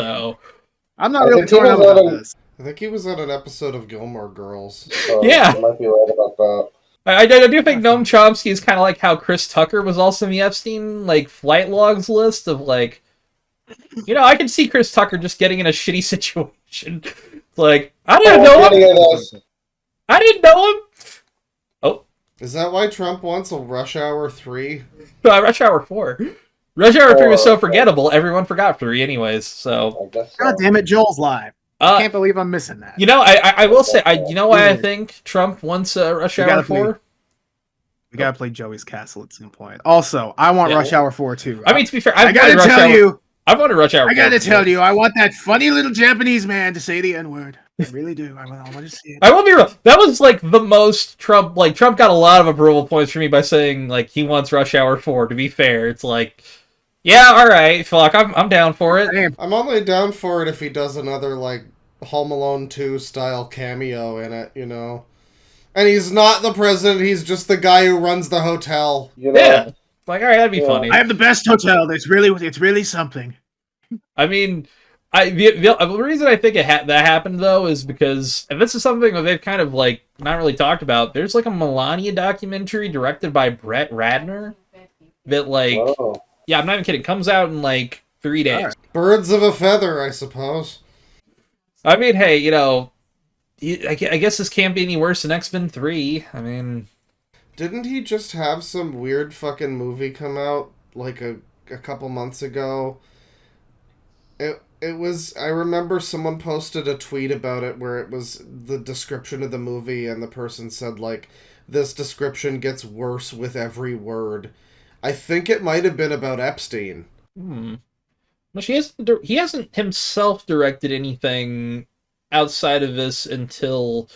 B: torn up about this.
C: I think he was on an episode of Gilmore Girls. So
A: yeah,
E: you might be right about that.
A: I do think Noam Chomsky is kind of like how Chris Tucker was also in the Epstein flight logs list of like, I can see Chris Tucker just getting in a shitty situation. Like, I didn't know him. I didn't know him. Oh,
C: is that why Trump wants a Rush Hour 3?
A: Rush Hour 4. Rush Hour 3 was so forgettable, everyone forgot 3 anyways. So,
B: God damn it, Joel's live. I can't believe I'm missing that.
A: I will say, why I think Trump wants Rush Hour 4?
B: We gotta play Joey's Castle at some point. Also, I want Rush Hour 4 too.
A: I mean, to be fair,
B: I gotta tell you,
A: I've wanted Rush Hour 4.
B: I gotta tell you, I want that funny little Japanese man to say the N-word. I really do. I want to see it.
A: I will be real. That was like the most Trump. Like Trump got a lot of approval points for me by saying like he wants Rush Hour 4. To be fair, it's like, yeah, all right, fuck, I'm down for it.
C: I'm only down for it if he does another like Home Alone 2 style cameo in it, And he's not the president; he's just the guy who runs the hotel.
A: Yeah, like all right, that'd be funny.
B: I have the best hotel. It's really something.
A: I mean. The reason I think that happened though is because, and this is something that they've kind of like not really talked about. There's like a Melania documentary directed by Brett Ratner that I'm not even kidding, comes out in like 3 days. Right.
C: Birds of a feather, I suppose.
A: I mean, hey, I guess this can't be any worse than X-Men 3. I mean,
C: didn't he just have some weird fucking movie come out like a couple months ago? It was, I remember someone posted a tweet about it where it was the description of the movie and the person said, like, this description gets worse with every word. I think it might have been about Epstein.
A: Well, he hasn't himself directed anything outside of this until,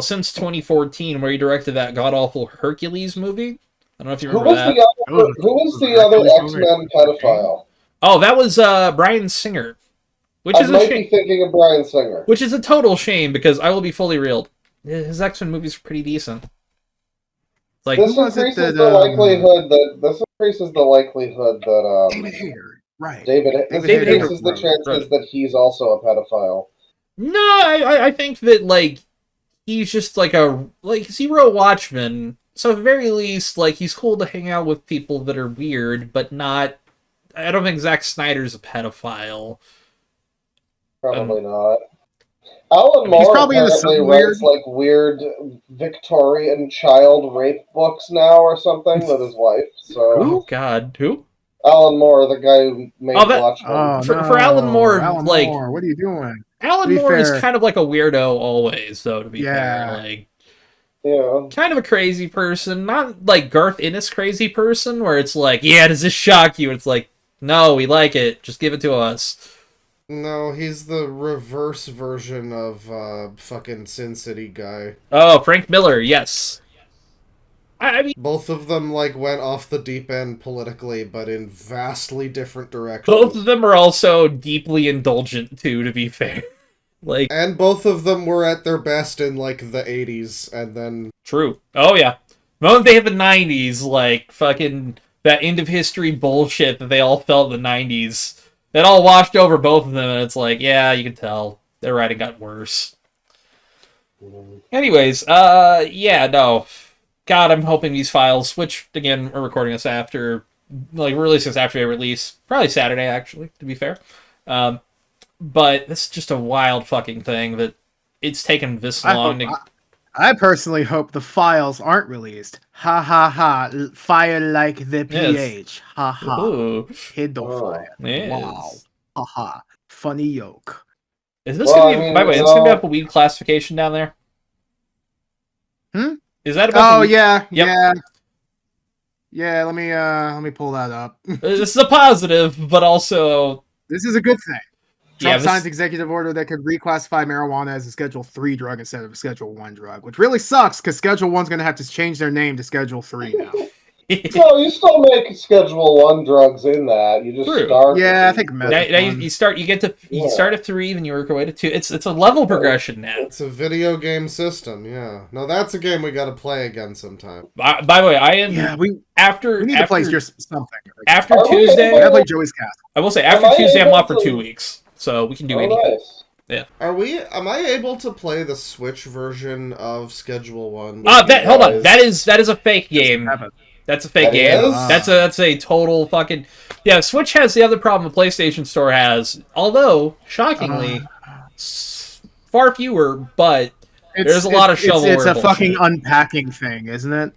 A: since 2014, where he directed that god-awful Hercules movie. I don't know if you
E: Who
A: remember
E: was
A: that.
E: the other X-Men pedophile?
A: Oh, that was Bryan Singer, which
E: I
A: is a
E: might
A: shame.
E: be thinking of Bryan Singer.
A: Which is a total shame because I will be fully real. His X-Men movies are pretty decent. Like,
E: This increases the likelihood that
B: David Hayter, right?
E: This increases the chances that he's also a pedophile.
A: No, I think that like he's just like he wrote Watchmen, so at the very least, like he's cool to hang out with people that are weird, but not. I don't think Zack Snyder's a pedophile.
E: Probably not. Alan Moore
B: probably
E: apparently writes like weird Victorian child rape books now or something with his wife. So
A: Who? God, who?
E: Alan Moore, the guy who made Watchmen.
A: For Alan Moore,
B: Moore, what are you doing?
A: Alan Moore is kind of like a weirdo always, though. To be fair, like kind of a crazy person, not like Garth Ennis crazy person, where it's like, yeah, does this shock you? It's like, no, we like it. Just give it to us.
C: No, he's the reverse version of fucking Sin City guy.
A: Oh, Frank Miller, yes. I mean,
C: both of them like went off the deep end politically, but in vastly different directions.
A: Both of them are also deeply indulgent too, to be fair. Like,
C: and both of them were at their best in like the 80s, and then
A: true. Oh yeah, the moment they hit the 90s, like fucking that end of history bullshit that they all felt in the 90s. It all washed over both of them, and it's like, yeah, you can tell. Their writing got worse. Anyways, yeah, no. God, I'm hoping these files, which, again, we're recording this after, like, we're releasing this after they release. Probably Saturday, actually, to be fair. But this is just a wild fucking thing that it's taken this long to...
B: I personally hope the files aren't released. Ha ha ha. Fire like the pH. Ha ha. Pedophile.
A: Yes.
B: Wow. Ha ha. Funny yoke.
A: Is this gonna be, by the way, is this gonna be up a weed classification down there? Is that about
B: yeah. Yeah, let me pull that up.
A: This is a positive, but also...
B: This is a good thing. Trump
A: Yeah,
B: signs executive order that could reclassify marijuana as a Schedule 3 drug instead of a Schedule 1 drug, which really sucks because Schedule 1's going to have to change their name to Schedule 3 now.
E: No, you still make Schedule 1 drugs in that. You just start.
B: Yeah, I think
A: now you start at 3, then you work your way to 2. It's a level progression now.
C: It's a video game system, yeah. No, that's a game we got to play again sometime.
A: By the way, I am. Yeah, we need
B: to play just something.
A: After Tuesday,
B: we gotta play Joey's Cast.
A: I will say after Tuesday, I'm off for 2 weeks, so we can do anything.
E: Nice.
A: Yeah.
C: Am I able to play the Switch version of Schedule 1?
A: Hold on. That is a fake game. That's a fake game. That's a total fucking... Yeah, Switch has the other problem the PlayStation Store has. Although, shockingly, far fewer, but there's a lot of shovelware.
B: It's a fucking unpacking thing, isn't it?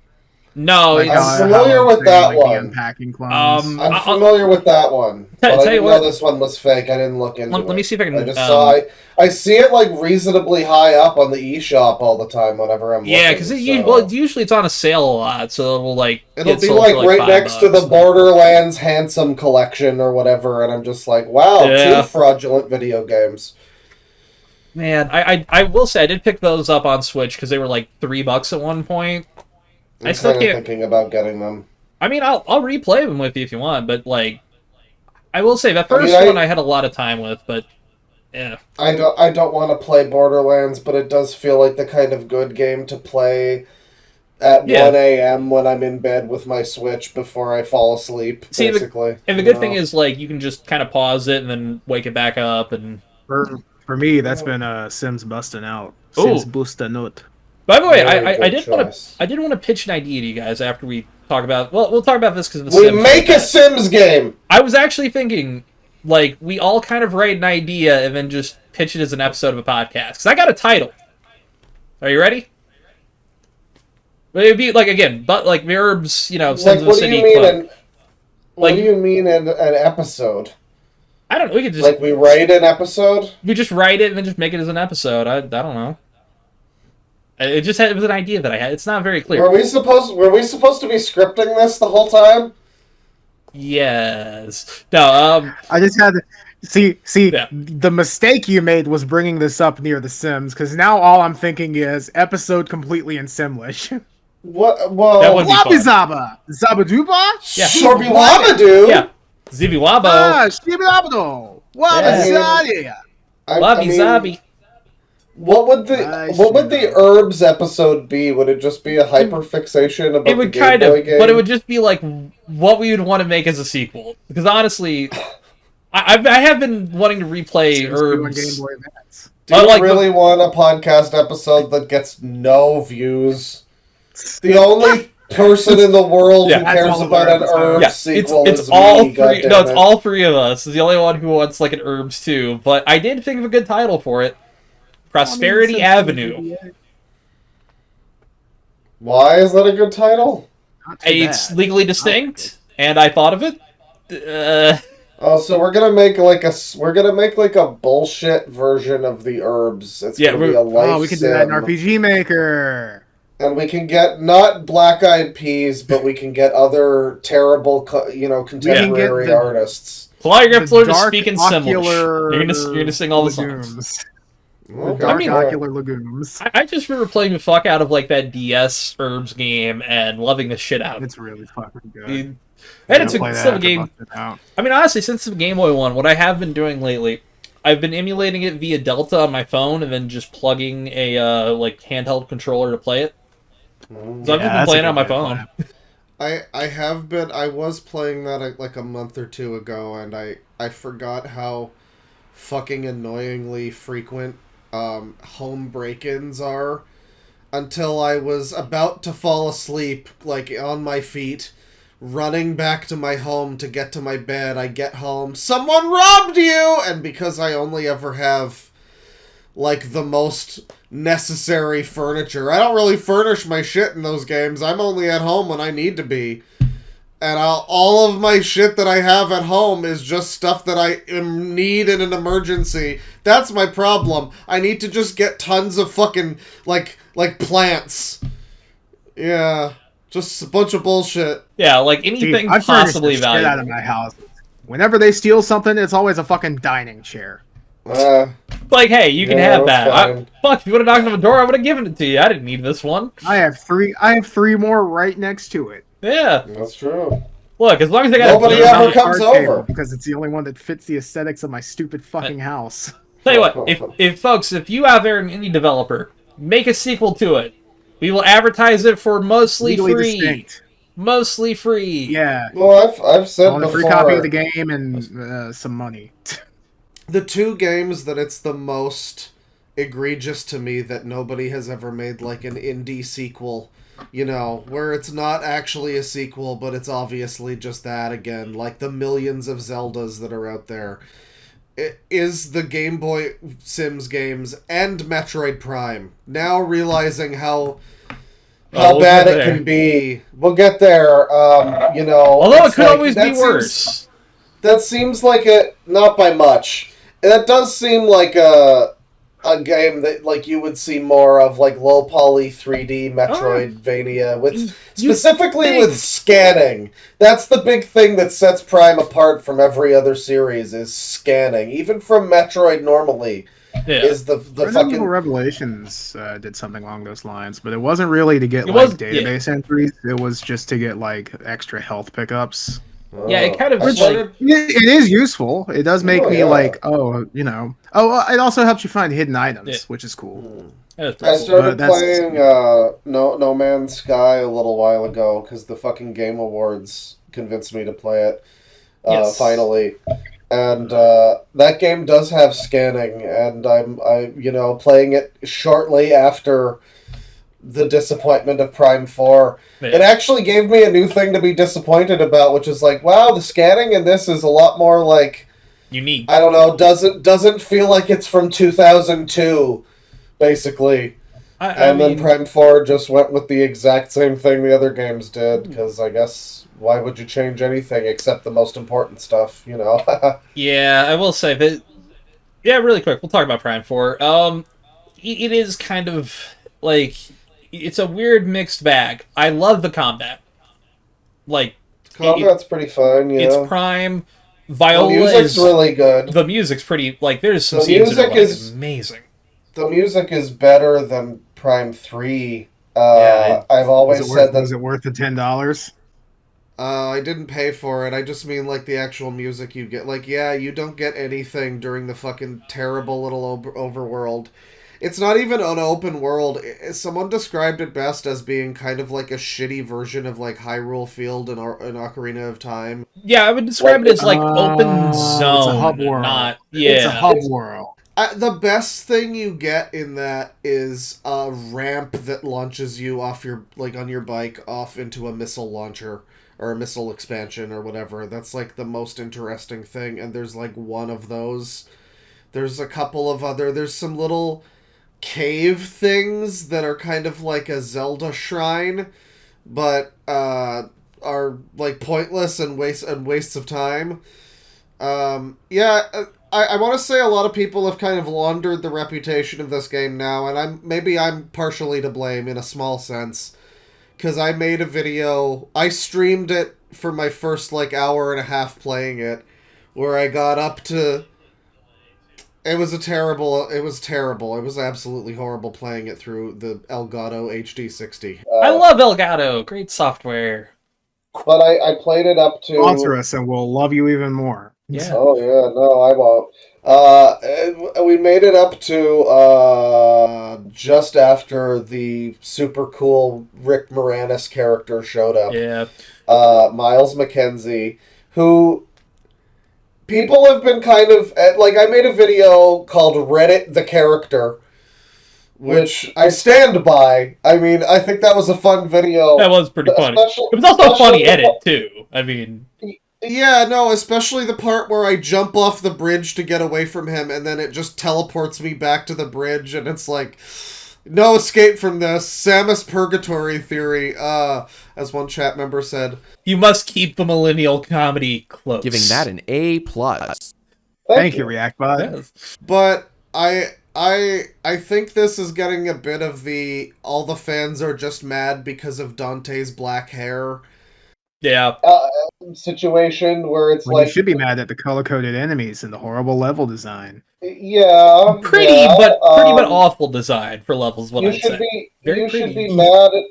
A: No,
E: I'm familiar with that one.
B: Unpacking clones.
E: I'm familiar with that one. But I didn't know this one was fake. I didn't look into it.
A: Let me see if I can...
E: I just saw I see it like reasonably high up on the eShop all the time whenever I'm looking.
A: Yeah, because usually it's on a sale a lot, so it'll
C: be like right next to the Borderlands Handsome Collection or whatever, and I'm just like, wow, 2 fraudulent video games.
A: Man, I will say I did pick those up on Switch because they were like $3 at one point.
C: I'm still thinking about getting them.
A: I mean, I'll replay them with you if you want, but like, I will say that first one I had a lot of time with, but yeah.
C: I don't want to play Borderlands, but it does feel like the kind of good game to play at 1 a.m. when I'm in bed with my Switch before I fall asleep, basically.
A: And the good thing is, like, you can just kind of pause it and then wake it back up. And
B: for me, that's been Sims busting out. Sims busting out.
A: By the way, I did want to pitch an idea to you guys after we talk about... Well, we'll talk about this because of the Sims.
C: We make a Sims game!
A: I was actually thinking, like, we all kind of write an idea and then just pitch it as an episode of a podcast. Because I got a title. Are you ready? But it'd be, like, again, but like verbs, Sims of the City Club.
C: What do you mean an episode?
A: I don't know. We could just...
C: Like, we write an episode?
A: We just write it and then just make it as an episode. I don't know. It was an idea that I had. It's not very clear.
C: Were we supposed to be scripting this the whole time?
A: Yes. No.
B: I just had to see. The mistake you made was bringing this up near The Sims, because now all I'm thinking is episode completely in Simlish.
E: What? Well,
A: That would be
B: Wabi
A: fun.
B: Zaba! Zabaduba?
A: Yeah.
E: Shorby Wabadoo.
A: Yeah. Zibi Wabo.
B: Ah, Shibidabado! Wabi
A: Yeah.
B: Zadi!
A: Wabi Zabi.
E: What would the
B: Nice,
E: what would the
B: yeah.
E: herbs episode be? Would it just be a hyperfixation about
A: It would
E: the Game
A: kind
E: Boy
A: of,
E: game?
A: but it would just be like what we would want to make as a sequel. Because honestly, I have been wanting to replay
B: Seems to be on
A: herbs.
B: Game Boy Advance.
E: Do you
A: like
E: really want a podcast episode that gets no views? The only person in the world
A: Yeah.
E: who
B: That's
E: cares
B: all of
E: about
B: our
E: an
B: episodes.
E: herb
A: Yeah,
E: sequel
A: it's
E: is
A: all
E: me,
A: three. No, it's
E: goddammit.
A: all three of us. Is the only one who wants like an herbs too. But I did think of a good title for it: Prosperity Avenue.
E: Why is that a good title?
B: Not too
A: It's
B: bad.
A: legally distinct, and I thought of it.
E: Oh, so we're gonna make like a bullshit version of the herbs. It's
A: Yeah,
E: gonna be a life
B: Oh, we can do that in
E: sim.
B: RPG Maker.
E: And we can get not Black Eyed Peas, but we can get other terrible, contemporary
B: the-
E: artists.
A: Fly your
B: The
A: floor to
B: dark
A: speak in symbols.
B: ocular
A: You're gonna sing all the songs.
B: legumes.
E: Okay.
B: Dark
A: mean-
B: ocular legumes.
A: I just remember playing the fuck out of like that DS herbs game and loving the shit out of it.
B: It's really fucking good.
A: And
B: I'm
A: it's
B: gonna play
A: still a
B: that
A: game.
B: after busting out.
A: I mean, honestly, since the Game Boy one, what I have been doing lately, I've been emulating it via Delta on my phone and then just plugging a like handheld controller to play it. So I've just been
B: that's a
A: playing it
B: good
A: on my
B: way to
A: phone.
B: play
C: I was playing that like a month or two ago, and I forgot how fucking annoyingly frequent home break-ins are until I was about to fall asleep, like on my feet, running back to my home to get to my bed. I get home, someone robbed you! And because I only ever have like the most necessary furniture, I don't really furnish my shit in those games. I'm only at home when I need to be. And all of my shit that I have at home is just stuff that I need in an emergency. That's my problem. I need to just get tons of fucking, like plants. Yeah. Just a bunch of bullshit.
A: Yeah, like
B: Dude,
A: anything
B: I furnish
A: possibly
B: the shit out of
A: valuable.
B: my house. Whenever they steal something, it's always a fucking dining chair.
A: Like, hey, you can
E: Yeah,
A: have
E: that's
A: that.
E: fine.
A: Fuck, if you would have knocked on the door, I would have given it to you. I didn't need this one.
B: I have three more right next to it.
A: Yeah.
E: That's true.
A: Look, as long as I got
E: Nobody
A: a
E: ever
A: clean
E: comes
B: Card table,
E: over.
B: because it's the only one that fits the aesthetics of my stupid fucking house.
A: Tell you what, if folks, if you out there an indie developer, make a sequel to it. We will advertise it for mostly
B: Legally
A: free.
B: distinct.
A: Mostly free.
B: Yeah.
E: Well, I've said
B: On a
E: before.
B: free copy of the game and some money.
C: The two games that it's the most egregious to me that nobody has ever made like an indie sequel, you know, where it's not actually a sequel, but it's obviously just that again, like the millions of Zeldas that are out there. It is the Game Boy Sims games and Metroid Prime. Now realizing how
A: we'll
C: bad
A: get
C: it
A: there.
C: can be.
E: We'll get there.
A: Although it
E: it's
A: could
E: like-
A: always be
E: that seems-
A: worse.
E: That seems like it, not by much. That does seem like a game that like you would see more of, like low poly 3D Metroidvania with specifically
A: think.
E: with scanning. That's the big thing that sets Prime apart from every other series is scanning. Even from Metroid normally
A: Yeah.
E: is the
B: Resident
E: fucking
B: Evil Revelations did something along those lines, but it wasn't really to get
A: It
B: like
A: was-
B: database entries. It was just to get like extra health pickups.
A: Yeah, it kind of
E: I
A: was
E: started-
B: It is useful. It does make
E: Oh,
B: me
E: yeah.
B: like, it also helps you find hidden items,
A: Yeah.
B: which is cool.
A: That was
E: I
A: pretty cool.
E: started
B: But that's-
E: playing No Man's Sky a little while ago because the fucking Game Awards convinced me to play it.
A: Yes.
E: Finally, and that game does have scanning, and I'm playing it shortly after the disappointment of Prime 4.
A: Yeah.
E: It actually gave me a new thing to be disappointed about, which is like, wow, the scanning in this is a lot more like,
A: Unique.
E: I don't know, doesn't feel like it's from 2002, basically. And then Prime 4 just went with the exact same thing the other games did, because I guess, why would you change anything except the most important stuff, you know?
A: Yeah, I will say that. Yeah, really quick. We'll talk about Prime 4. It is kind of like it's a weird mixed bag. I love the combat. Like
E: Combat's pretty fun, yeah.
A: it's Prime.
E: The
A: Viola
E: music's
A: is
E: really good.
A: the music's pretty. Like there's some
E: The
A: scenes that are
E: music
A: like,
E: is-
A: amazing.
E: The music is better than Prime 3, I've always said that.
B: Was it worth the $10?
C: I didn't pay for it. I just mean like the actual music you get. Like, yeah, you don't get anything during the fucking terrible little overworld. It's not even an open world. Someone described it best as being kind of like a shitty version of like Hyrule Field and Ocarina of Time.
A: Yeah, I would describe it as like open zone.
B: It's a hub world.
A: Not,
B: It's a hub world.
C: The best thing you get in that is a ramp that launches you off your, like, on your bike off into a missile launcher or a missile expansion or whatever. That's like the most interesting thing, and there's like one of those. There's a couple of other, there's some little cave things that are kind of like a Zelda shrine, but are like pointless and wastes of time. I want to say a lot of people have kind of laundered the reputation of this game now, and I'm partially to blame in a small sense, because I made a video, I streamed it for my first like hour and a half playing it, where I got up to, it was terrible, it was absolutely horrible playing it through the Elgato HD60.
A: I love Elgato, great software.
E: But I played it up to...
B: Sponsor us and we'll love you even more.
A: Yeah.
E: Oh, yeah, no, I won't. We made it up to just after the super cool Rick Moranis character showed up.
A: Yeah.
E: Miles McKenzie, who people have been kind of... Like, I made a video called Reddit the Character, which I stand by. I mean, I think that was a fun video.
A: That was pretty funny. It was also a funny edit, too. I mean...
C: Yeah, no, especially the part where I jump off the bridge to get away from him, and then it just teleports me back to the bridge, and it's like, no escape from this. Samus Purgatory theory, as one chat member said.
A: You must keep the millennial comedy close.
D: Giving that an A+.
B: Thank you, ReactBot.
A: Yes.
C: But I think this is getting a bit of the, all the fans are just mad because of Dante's black hair.
A: Yeah.
E: Situation where it's
B: Well,
E: like...
B: you should be mad at the color-coded enemies and the horrible level design.
E: Yeah.
A: Pretty but awful design for levels, what I'd say.
E: You should be mad at...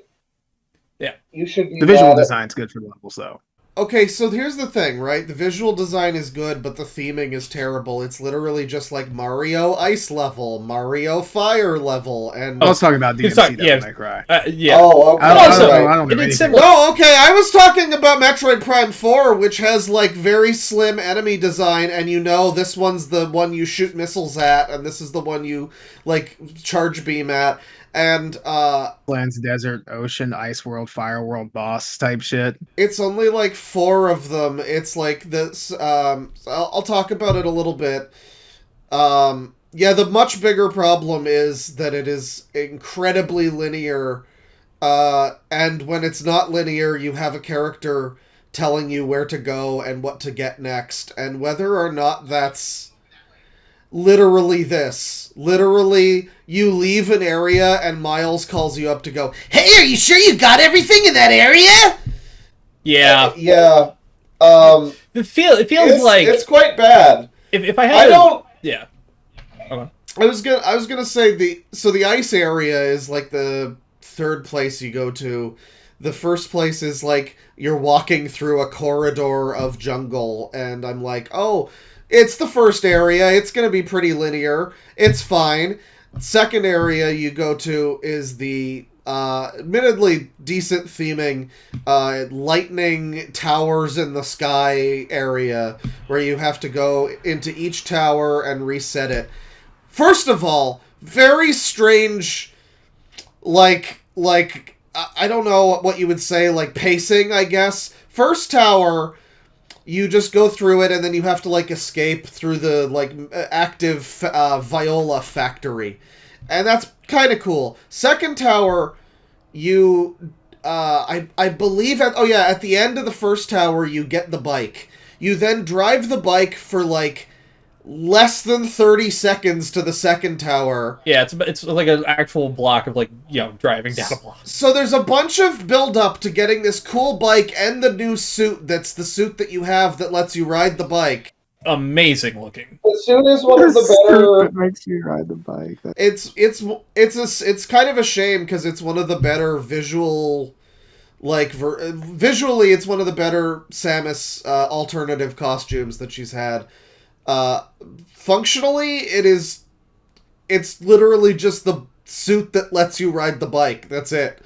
A: Yeah.
E: You should be
B: The visual
E: mad
B: design's good for levels, though.
C: Okay, so here's the thing, right? The visual design is good, but the theming is terrible. It's literally just like Mario Ice level, Mario Fire level, and...
B: I was talking about DMC,
A: yeah.
B: Devil May Cry.
A: Yeah.
E: Oh, okay.
B: I don't
A: it
B: know
A: is
B: anything.
A: similar.
C: No, okay, I was talking about Metroid Prime 4, which has, like, very slim enemy design, and you know this one's the one you shoot missiles at, and this is the one you, like, charge beam at, and,
B: Lands, Desert, Ocean, Ice World, Fire World, Boss type shit.
C: it's only, like, 4 of them. It's, like, this, I'll talk about it a little bit. Yeah, the much bigger problem is that it is incredibly linear, and when it's not linear, you have a character telling you where to go and what to get next, and whether or not that's literally this. Literally, you leave an area and Miles calls you up to go, "Hey, are you sure you got everything in that area?"
A: Yeah.
E: Yeah.
A: It feels like...
E: It's quite bad.
A: If I had...
E: I don't...
A: Yeah. Okay.
C: I was gonna say the ice area is like the third place you go to. The first place is like you're walking through a corridor of jungle, and I'm like, oh, it's the first area. It's gonna be pretty linear. It's fine. Second area you go to is the admittedly decent theming lightning towers in the sky area, where you have to go into each tower and reset it. First of all, very strange, like, I don't know what you would say, like, pacing, I guess. First tower, you just go through it, and then you have to, like, escape through the, like, active Viola factory. And that's kind of cool. Second tower, you, I believe, at the end of the first tower, you get the bike. You then drive the bike for, like, less than 30 seconds to the second tower.
A: Yeah, it's like an actual block of, like, you know, driving down a block.
C: So there's a bunch of build-up to getting this cool bike and the new suit that's the suit that you have that lets you ride the bike.
A: amazing looking.
E: SOOON is one of the better.
B: It makes you ride the bike.
C: It's kind of a shame because it's one of the better visual, like visually, it's one of the better Samus alternative costumes that she's had. Functionally, it's literally just the suit that lets you ride the bike. That's it.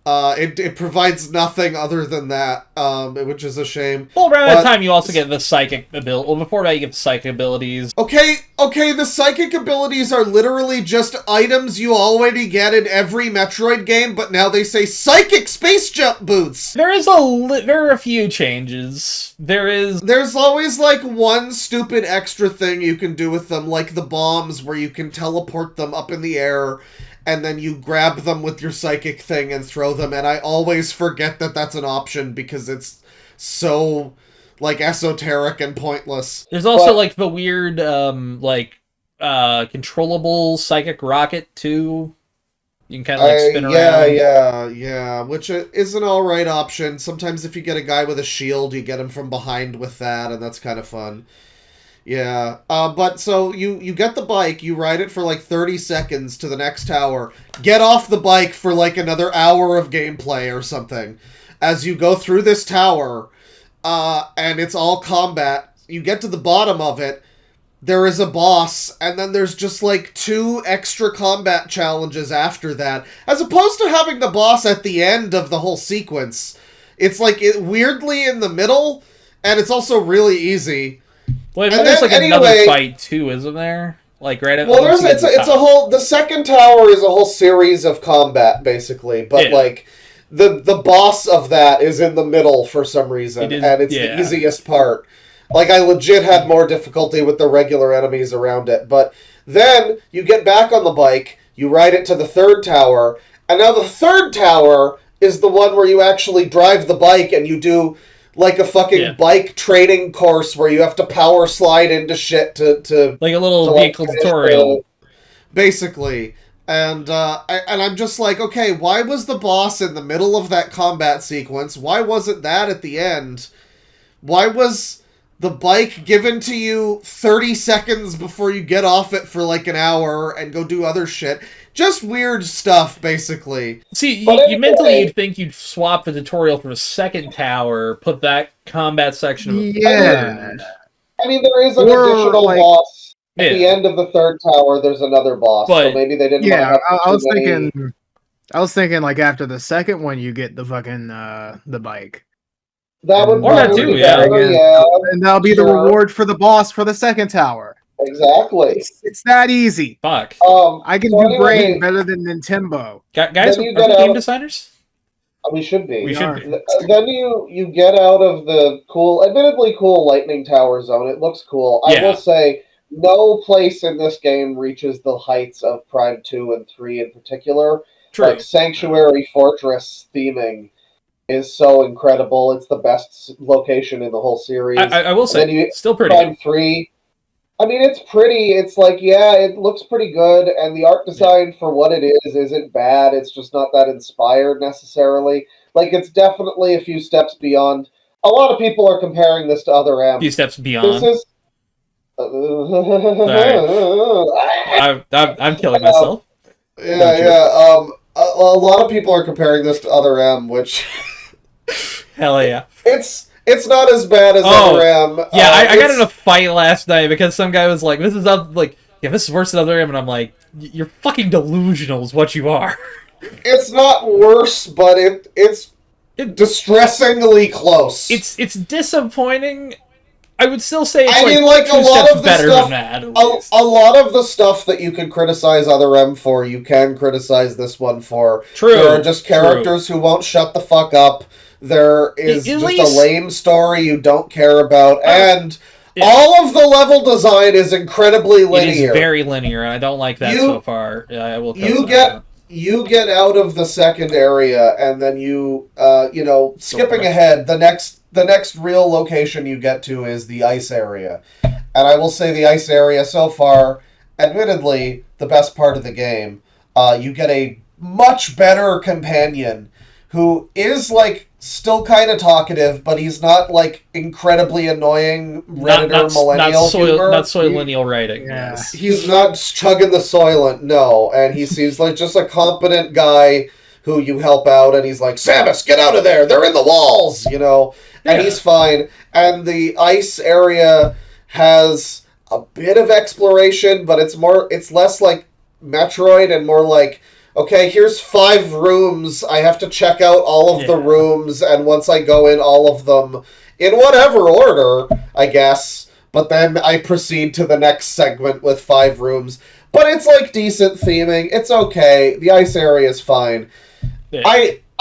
C: It provides nothing other than that, which is a shame.
A: Well, around that time, you also get the psychic ability. Well, before that, you get the psychic abilities.
C: Okay, the psychic abilities are literally just items you already get in every Metroid game, but now they say psychic space jump boots.
A: There are a few changes.
C: There's always, like, one stupid extra thing you can do with them, like the bombs, where you can teleport them up in the air, and then you grab them with your psychic thing and throw them, and I always forget that that's an option because it's so, like, esoteric and pointless.
A: There's also, like, the weird, controllable psychic rocket, too. You can kind of, like, spin around.
C: Yeah, which is an alright option. Sometimes if you get a guy with a shield, you get him from behind with that, and that's kind of fun. Yeah, but so you get the bike, you ride it for like 30 seconds to the next tower, get off the bike for like another hour of gameplay or something. As you go through this tower, and it's all combat, you get to the bottom of it, there is a boss, and then there's just like 2 extra combat challenges after that, as opposed to having the boss at the end of the whole sequence. It's like weirdly in the middle, and it's also really easy.
A: Well, there's like another fight too, isn't there? Like right at
C: it's a whole. The second tower is a whole series of combat, basically. But like the boss of that is in the middle for some reason, and it's the easiest part. Like I legit had more difficulty with the regular enemies around it. But then you get back on the bike, you ride it to the third tower, and now the third tower is the one where you actually drive the bike and you do like a fucking bike training course where you have to power slide into shit to
A: like a little vehicle tutorial,
C: basically. And I'm just like, okay, why was the boss in the middle of that combat sequence? Why wasn't that at the end? Why was the bike given to you 30 seconds before you get off it for like an hour and go do other shit? Just weird stuff, basically.
A: See, you mentally you'd think you'd swap the tutorial for a second tower, put that combat section of
E: I mean, there is an additional boss at the end of the third tower. There's another boss, so maybe they didn't.
B: Yeah, I was thinking like after the second one, you get the fucking the bike.
E: That would
A: too,
B: and that'll be the reward for the boss for the second tower.
E: Exactly.
B: It's that easy.
A: Fuck.
B: I can do Brain better than Nintendo.
A: Guys, are we game designers?
E: We should be.
A: We should be.
E: Then you get out of the admittedly cool Lightning Tower zone. It looks cool. I will say, no place in this game reaches the heights of Prime 2 and 3 in particular.
A: True.
E: Like Sanctuary Fortress theming is so incredible. It's the best location in the whole series.
A: I will say, still pretty.
E: Prime 3. I mean, it's pretty. It's like, it looks pretty good, and the art design for what it is isn't bad. It's just not that inspired necessarily. Like, it's definitely a few steps beyond. A lot of people are comparing this to Other M.
A: A few steps beyond.
E: This is.
A: I'm killing myself.
C: A lot of people are comparing this to Other M, which.
A: Hell yeah.
C: It's not as bad as Other M.
A: Yeah, I got in a fight last night because some guy was like, this is worse than Other M, and I'm like, you're fucking delusional is what you are.
C: It's not worse, but it's distressingly close.
A: It's disappointing. I would still say it's
C: a lot of the
A: better
C: stuff,
A: than that.
C: A lot of the stuff that you could criticize Other M for, you can criticize this one for.
A: True.
C: There are just characters who won't shut the fuck up. There is just a lame story you don't care about, and all of the level design is incredibly linear.
A: It is very linear, and I don't like that so far. I will.
C: You get out of the second area, and then skipping ahead, the next real location you get to is the ice area, and I will say the ice area so far, admittedly, the best part of the game. You get a much better companion who is like still kind of talkative, but he's not like incredibly annoying Redditor millennial humor.
A: Not Soylenial writing.
B: Yeah.
A: Yes.
C: He's not chugging the Soylent, no, and he seems like just a competent guy who you help out, and he's like, Samus, get out of there! They're in the walls! You know? And
A: Yeah.
C: he's fine. And the ice area has a bit of exploration, but it's less like Metroid and more like, okay, here's 5 rooms. I have to check out all of the rooms, and once I go in all of them, in whatever order, I guess, but then I proceed to the next segment with 5 rooms. But it's like decent theming. It's okay. The ice area is fine.
A: Yeah.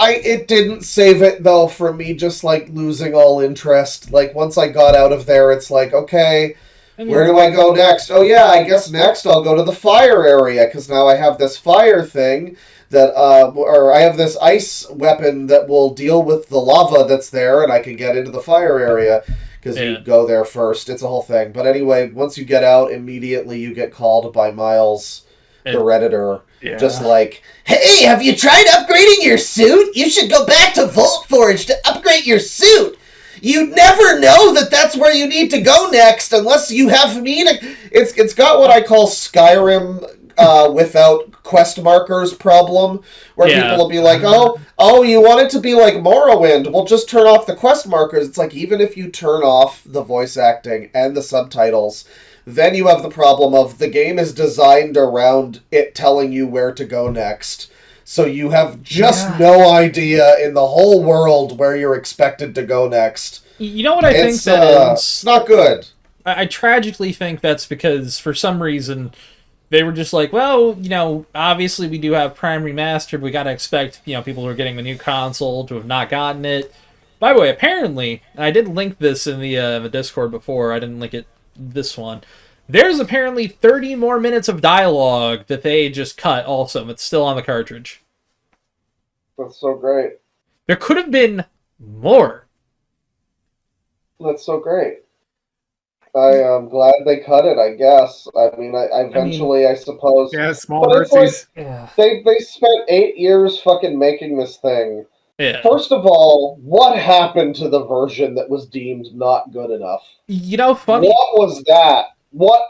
C: It didn't save it though for me just like losing all interest. Like once I got out of there, it's like, okay, where do I go next? Oh yeah, I guess next I'll go to the fire area because now I have this fire thing that or I have this ice weapon that will deal with the lava that's there, and I can get into the fire area because you go there first. It's a whole thing. But anyway, once you get out, immediately you get called by Miles, the Redditor.
B: Yeah.
C: Just like, hey, have you tried upgrading your suit? You should go back to Voltforge to upgrade your suit. You never know that that's where you need to go next unless you have me to... It's got what I call Skyrim without quest markers problem, where people will be like, oh, you want it to be like Morrowind? Well, just turn off the quest markers. It's like, even if you turn off the voice acting and the subtitles... Then you have the problem of the game is designed around it telling you where to go next. So you have just no idea in the whole world where you're expected to go next.
A: You know what I think that is?
C: It's not good.
A: I tragically think that's because, for some reason, they were just like, well, you know, obviously we do have Prime Remastered. We got to expect, you know, people who are getting the new console to have not gotten it. By the way, apparently, and I did link this in the Discord before. I didn't link it this one. There's apparently 30 more minutes of dialogue that they just cut also. It's still on the cartridge.
E: That's so great.
A: There could have been more.
E: That's so great. I am glad they cut it, I guess. I mean, I suppose.
B: Yeah, small
E: But it's like,
B: mercies.
E: they spent 8 years fucking making this thing.
A: Yeah.
E: First of all, what happened to the version that was deemed not good enough?
A: You know, funny.
E: What was that?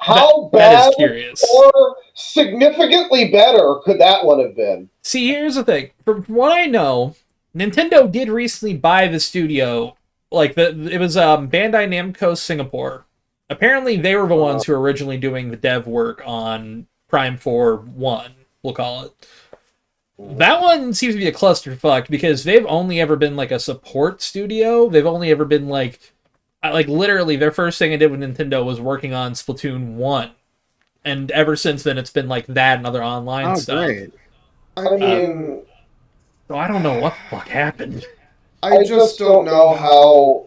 E: How
A: that
E: bad
A: is curious.
E: or significantly better could that one have been?
A: See, here's the thing. From what I know, Nintendo did recently buy the studio. Like, it was Bandai Namco Singapore. Apparently, they were the ones who were originally doing the dev work on Prime 4 1, we'll call it. That one seems to be a clusterfuck because they've only ever been, like, a support studio. They've only ever been, like, literally, their first thing I did with Nintendo was working on Splatoon 1. And ever since then, it's been like that and other online stuff.
B: Great.
E: I mean...
A: So I don't know what the fuck happened.
C: I just don't know how...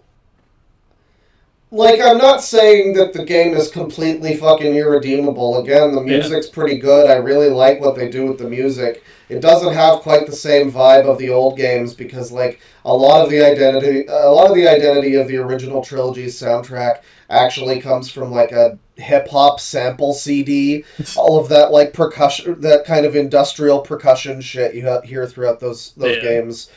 C: Like, I'm not saying that the game is completely fucking irredeemable. Again, the music's pretty good. I really like what they do with the music. It doesn't have quite the same vibe of the old games because, like, a lot of the identity of the original trilogy's soundtrack actually comes from, like, a hip-hop sample CD. All of that, like, percussion, that kind of industrial percussion shit you hear throughout those games.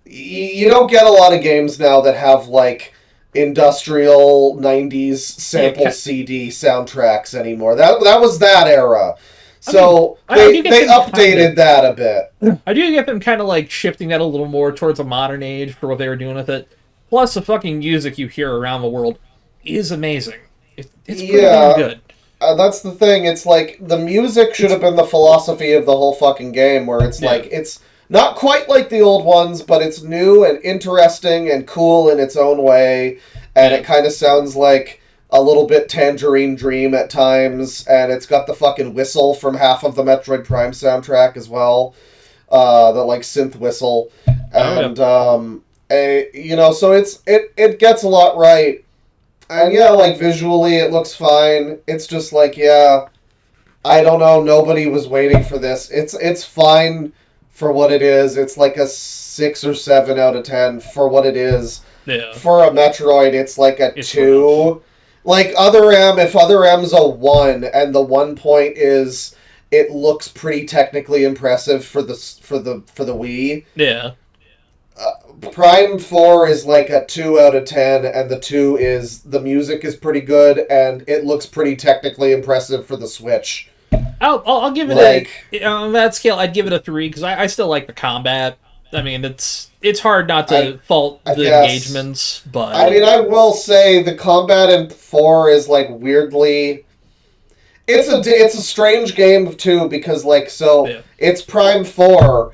C: You don't get a lot of games now that have, like, industrial 90s sample CD soundtracks anymore. That was that era. So they updated that a bit.
A: I do get them kind of like shifting that a little more towards a modern age for what they were doing with it. Plus, the fucking music you hear around the world is amazing. It's pretty damn good.
C: That's the thing. It's like the music should have been the philosophy of the whole fucking game, where it's like it's not quite like the old ones, but it's new and interesting and cool in its own way, and it kind of sounds like a little bit Tangerine Dream at times, and it's got the fucking whistle from half of the Metroid Prime soundtrack as well, the like synth whistle, and you know, so it gets a lot right, and like visually it looks fine. It's just like I don't know, nobody was waiting for this. It's fine for what it is. It's like a 6 or 7 out of 10 for what it is.
A: Yeah.
C: For a Metroid, it's like a 2. Like Other M, if Other M's a 1, and the 1 point is it looks pretty technically impressive for the Wii.
A: Yeah.
E: Prime 4 is like a 2 out of 10, and the 2 is the music is pretty good, and it looks pretty technically impressive for the Switch.
A: I'll give it on that scale. I'd give it a 3 because I still like the combat. I mean, it's hard not to fault the engagements, but
E: I mean, I will say the combat in 4 is like weirdly. It's a strange game too because it's Prime 4.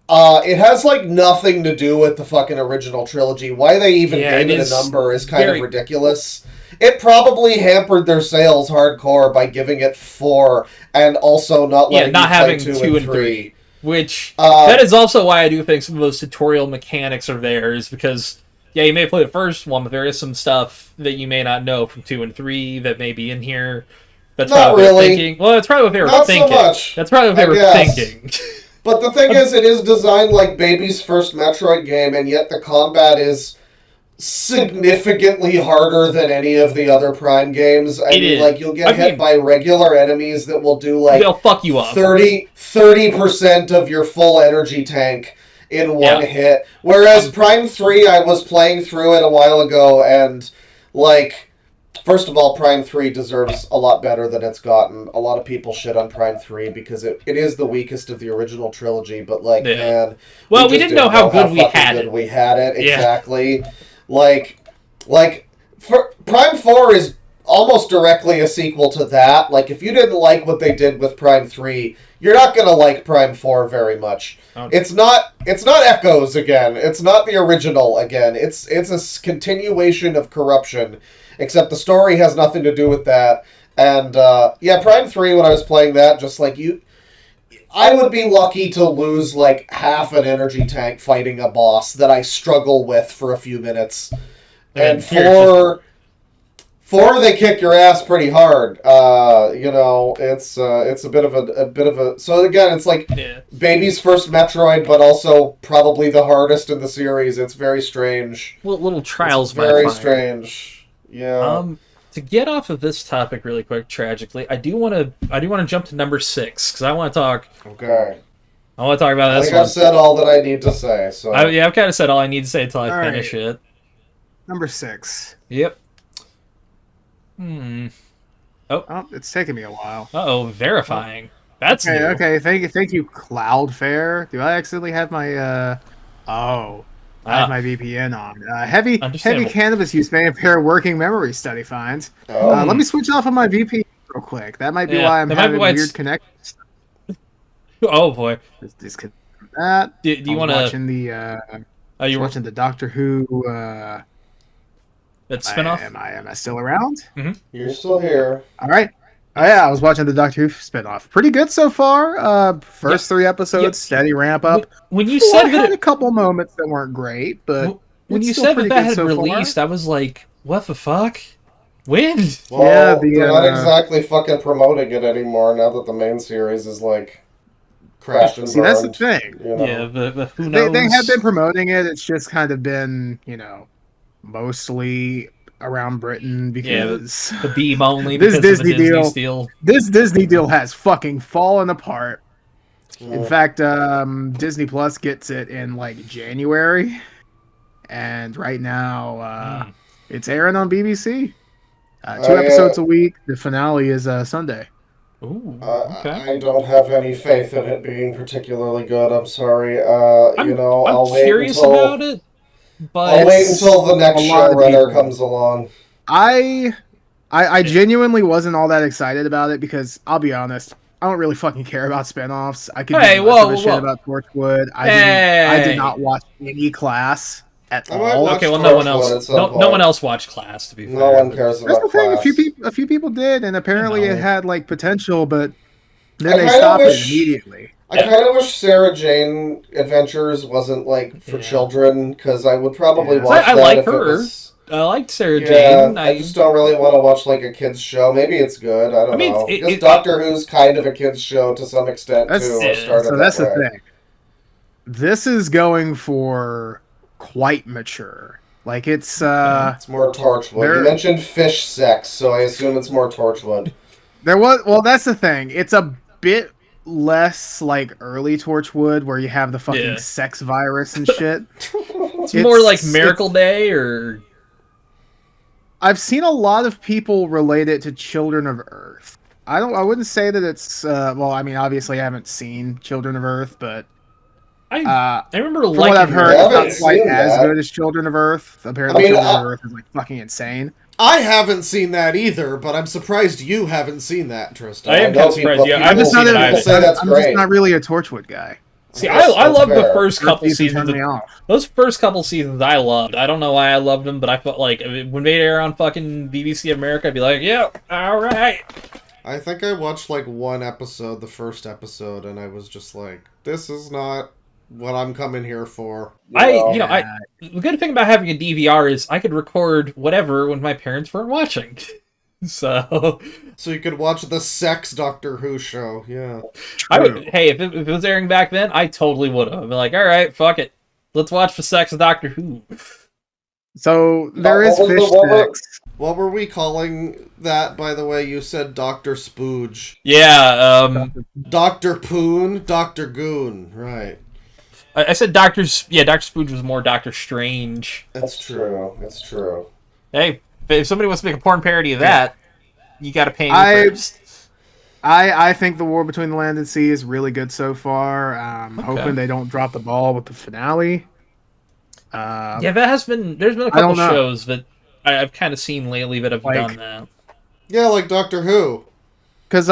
E: It has like nothing to do with the fucking original trilogy. Why they even gave it a number is kind of ridiculous. It probably hampered their sales hardcore by giving it 4 and also not letting you play 2 and 3.
A: Which that is also why I do think some of those tutorial mechanics are there, is because you may play the first one, but there is some stuff that you may not know from 2 and 3 that may be in here. That's
E: not
A: probably
E: really.
A: Thinking. Well, that's probably what they were
E: not
A: thinking.
E: So much,
A: that's probably what they were thinking.
E: But the thing is, it is designed like baby's first Metroid game, and yet the combat is significantly harder than any of the other Prime games. I mean, like, you'll get hit by regular enemies that will do, like,
A: they'll fuck you up.
E: 30% of your full energy tank in one hit. Whereas Prime 3, I was playing through it a while ago, and, like, first of all, Prime 3 deserves a lot better than it's gotten. A lot of people shit on Prime 3 because it is the weakest of the original trilogy, but, like, man...
A: Well, we didn't know how good we had it.
E: We had it, exactly. Like, Prime 4 is almost directly a sequel to that. Like, if you didn't like what they did with Prime 3, you're not going to like Prime 4 very much. Okay. It's not Echoes again. It's not the original again. It's a continuation of corruption, except the story has nothing to do with that. And, Prime 3, when I was playing that, just like I would be lucky to lose, like, half an energy tank fighting a boss that I struggle with for a few minutes. And 4, they kick your ass pretty hard. It's a bit of a... So, again, it's like baby's first Metroid, but also probably the hardest in the series. It's very strange.
A: Little trials by
E: very
A: fire.
E: Strange. Yeah.
A: To get off of this topic really quick, tragically, I do want to jump to number 6 because I want to talk.
E: Okay.
A: I want to talk about this.
E: I think I've said all that I need to say. So
A: I've kind of said all I need to say until I finish it.
B: Number 6.
A: Yep.
B: Oh, it's taking me a while.
A: Verifying. That's
B: okay.
A: new.
B: Okay, thank you, Cloudflare. Do I accidentally have my I have my VPN on. Heavy cannabis use may impair working memory, study finds. Let me switch off of my VPN real quick. That might be why I'm having weird connections.
A: Oh boy.
B: Disconnect that.
A: Do you want to
B: watching the? Are you watching the Doctor Who?
A: That spinoff.
B: Am I still around?
A: Mm-hmm.
E: You're still here.
B: All right. Oh yeah, I was watching the Doctor Who spinoff. Pretty good so far. First 3 episodes, steady ramp up.
A: When you said
B: that, had a couple moments that weren't great, but
A: when you said that had released, I was like, "What the fuck? When?"
E: Well, they're not exactly fucking promoting it anymore now that the main series is like crashed and burned.
B: See, that's the thing.
E: You know?
A: Yeah, but who knows?
B: They have been promoting it. It's just kind of been, mostly around Britain because
A: the Beam only.
B: This Disney
A: deal.
B: This Disney deal has fucking fallen apart. In fact, Disney Plus gets it in like January, and right now it's airing on BBC. 2 episodes a week. The finale is Sunday.
A: Ooh, okay.
E: I don't have any faith in it being particularly good. I'm sorry.
A: I'm curious about it. But
E: I'll wait until the next showrunner comes along.
B: I genuinely wasn't all that excited about it because I'll be honest, I don't really fucking care about spinoffs. I could give a shit about Torchwood. I did not watch any Class at all.
A: Okay, well, no one else watched Class. To be fair,
E: no one cares about Class.
B: That's the thing. A few people did, and apparently it had like potential, but then they stopped it immediately.
E: I kind of wish Sarah Jane Adventures wasn't like for children because I would probably watch that.
A: I like her. I liked Sarah Jane.
E: I just don't really want to watch like a kids show. Maybe it's good. I don't know. Because Doctor Who's kind of a kids show to some extent too.
B: So that's the thing. This is going for quite mature. Like it's
E: more Torchwood. You mentioned fish sex, so I assume it's more Torchwood.
B: That's the thing. It's a bit less like early Torchwood where you have the fucking sex virus and shit.
A: It's more like Miracle Day, or
B: I've seen a lot of people relate it to Children of Earth. I wouldn't say that it's well, I mean, obviously I haven't seen Children of Earth, but
A: I remember
B: from what I've heard,
E: I
B: it's
E: haven't
B: not quite
E: seen
B: as
E: that.
B: good as Children of Earth. Apparently, Children of Earth is like fucking insane.
C: I haven't seen that either, but I'm surprised you haven't seen that, Tristan.
A: I am kind of surprised. Yeah, I've
B: just
A: seen it.
B: I'm
E: that's great.
B: just not really a Torchwood guy.
A: See, I love the first
B: First
A: couple
B: season
A: seasons.
B: turned me off.
A: Those first couple seasons I loved. I don't know why I loved them, but I felt like when they air on fucking BBC America, I'd be like, yeah, all right.
C: I think I watched like one episode, the first episode, and I was just like, this is not what I'm coming here for.
A: The good thing about having a DVR is I could record whatever when my parents weren't watching. So
C: you could watch the sex Doctor Who show, yeah.
A: I would. Hey, if it was airing back then, I totally would have. I'd be like, all right, fuck it, let's watch the sex Doctor Who.
B: So there is fish sex.
C: What were we calling that, by the way? You said Dr. Spooge.
A: Yeah,
C: Dr. Poon, Dr. Goon, right.
A: I said Dr. Spooge was more Doctor Strange.
E: That's true. That's true.
A: Hey, if somebody wants to make a porn parody of that, you gotta pay me first.
B: I think the War Between the Land and Sea is really good so far. Hoping they don't drop the ball with the finale.
A: There's been a couple shows that I've kind of seen lately that have done that.
C: Yeah, like Doctor Who.
B: Because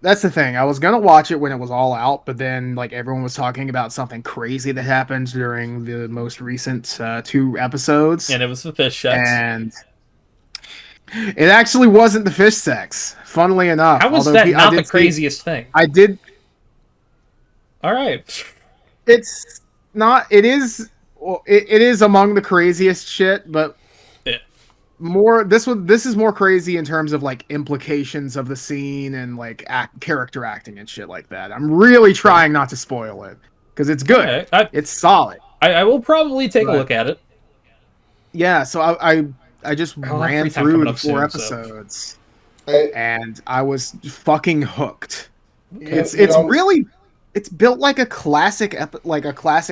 B: that's the thing. I was gonna watch it when it was all out, but then like everyone was talking about something crazy that happened during the most recent 2 episodes,
A: and it was the fish sex.
B: And it actually wasn't the fish sex. Funnily enough,
A: how was that not the craziest thing?
B: I did.
A: All right.
B: It's not. It is. Well, it is among the craziest shit, but more. This is more crazy in terms of like implications of the scene and like character acting and shit like that. I'm really trying not to spoil it because it's good.
A: Okay.
B: It's solid.
A: I will probably take a look at it.
B: Yeah. So I just ran through the 4 episodes, and I was fucking hooked. It's really. It's built like a classic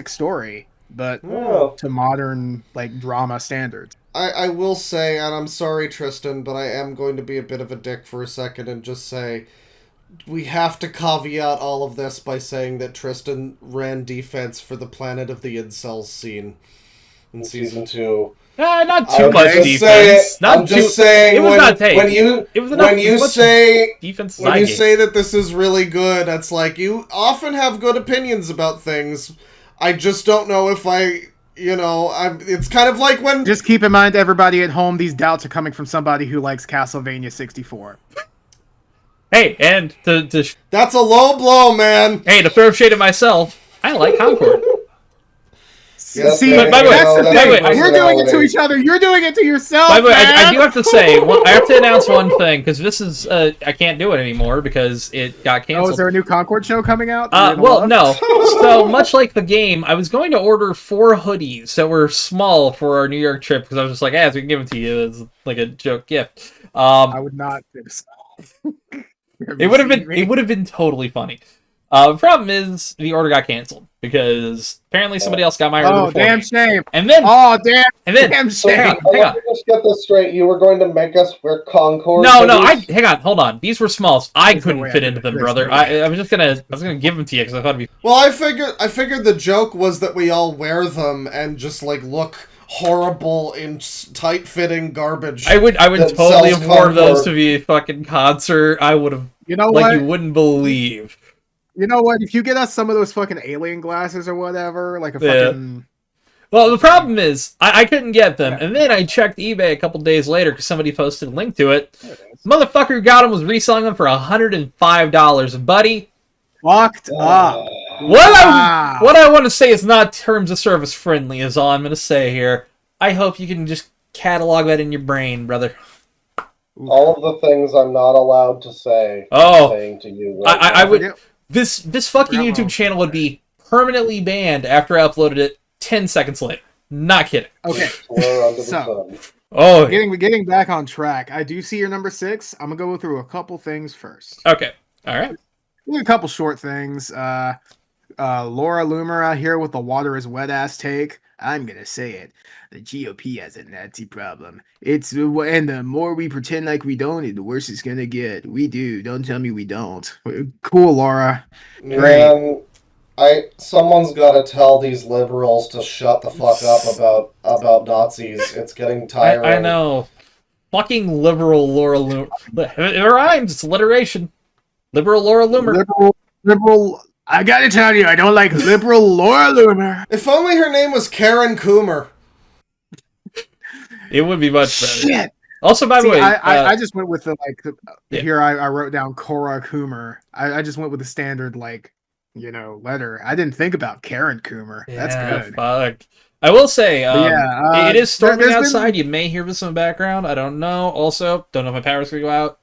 B: story, but to modern like drama standards.
C: I will say, and I'm sorry, Tristan, but I am going to be a bit of a dick for a second and just say we have to caveat all of this by saying that Tristan ran defense for the Planet of the Incels scene in season 2.
A: Not too much defense.
C: I'm just saying.
A: It was not take.
C: When you say
A: defense,
C: when you say that this is really good, it's like you often have good opinions about things. I just don't know if it's kind of like when.
B: Just keep in mind, everybody at home, these doubts are coming from somebody who likes Castlevania 64.
A: Hey, and
C: that's a low blow, man.
A: Hey, to throw shade at myself, I like Concord.
B: See, that's the thing. We're doing it to each other. You're doing it to yourself.
A: By the way, I do have to say, I have to announce one thing because this is I can't do it anymore because it got canceled.
B: Oh, is there a new Concord show coming out?
A: Well, no. So much like the game, I was going to order 4 hoodies that were small for our New York trip because I was just like, so we can give them to you as like a joke gift.
B: I would not do small.
A: It would have been totally funny. The problem is the order got canceled because apparently somebody else got my order before
B: damn
A: me.
B: Shame.
A: And then
B: damn shame.
A: Hang on.
E: Let's get this straight. You were going to make us wear Concord.
A: No, hang on, hold on. These were smalls. I couldn't fit into them, brother. I was gonna give them to you because I thought it'd be.
C: Well, I figured the joke was that we all wear them and just like look horrible in tight-fitting garbage.
A: I would totally have worn those to be a fucking concert. I would have.
B: You know what?
A: You wouldn't believe.
B: You know what? If you get us some of those fucking alien glasses or whatever, like a fucking...
A: Well, the problem is, I couldn't get them, and then I checked eBay a couple days later because somebody posted a link to it. Motherfucker who got them was reselling them for $105, buddy.
B: Fucked up.
A: What I want to say is not terms of service friendly is all I'm going to say here. I hope you can just catalog that in your brain, brother.
E: All of the things I'm not allowed to say.
A: Oh,
E: saying to you.
A: I would... This fucking YouTube channel would be permanently banned after I uploaded it 10 seconds later. Not kidding.
B: Okay.
E: So,
B: getting back on track. I do see your number 6. I'm gonna go through a couple things first.
A: Okay. All right.
B: A couple short things. Laura Loomer out here with the water is wet ass take. I'm gonna say it. The GOP has a Nazi problem. And the more we pretend like we don't, the worse it's gonna get. We do. Don't tell me we don't. Cool, Laura.
E: Man, someone's got to tell these liberals to shut the fuck up about Nazis. It's getting tiring.
A: I know. Fucking liberal Laura Loomer. It rhymes. It's alliteration. Liberal Laura Loomer.
B: Liberal. I gotta tell you, I don't like liberal Laura Loomer.
C: If only her name was Karen Coomer.
A: It would be much better.
B: Shit.
A: Also, by the way,
B: I just went with the
A: yeah.
B: Here I wrote down Cora Coomer. I just went with the standard letter. I didn't think about Karen Coomer. That's good.
A: Fuck. I will say, it is storming outside. You may hear this in the background. I don't know. Also, don't know if my power's gonna go out.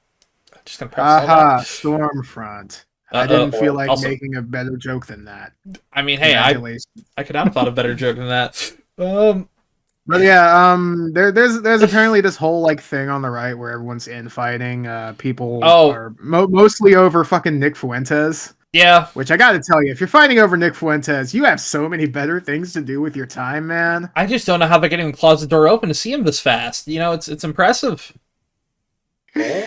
A: I'm just gonna press
B: Stormfront. I didn't feel like making a better joke than that.
A: I mean, hey, I could not have thought a better joke than that.
B: But yeah, there's apparently this whole thing on the right where everyone's infighting. People are mostly over fucking Nick Fuentes.
A: Yeah.
B: Which I gotta tell you, if you're fighting over Nick Fuentes, you have so many better things to do with your time, man.
A: I just don't know how they're getting the closet door open to see him this fast. It's impressive. He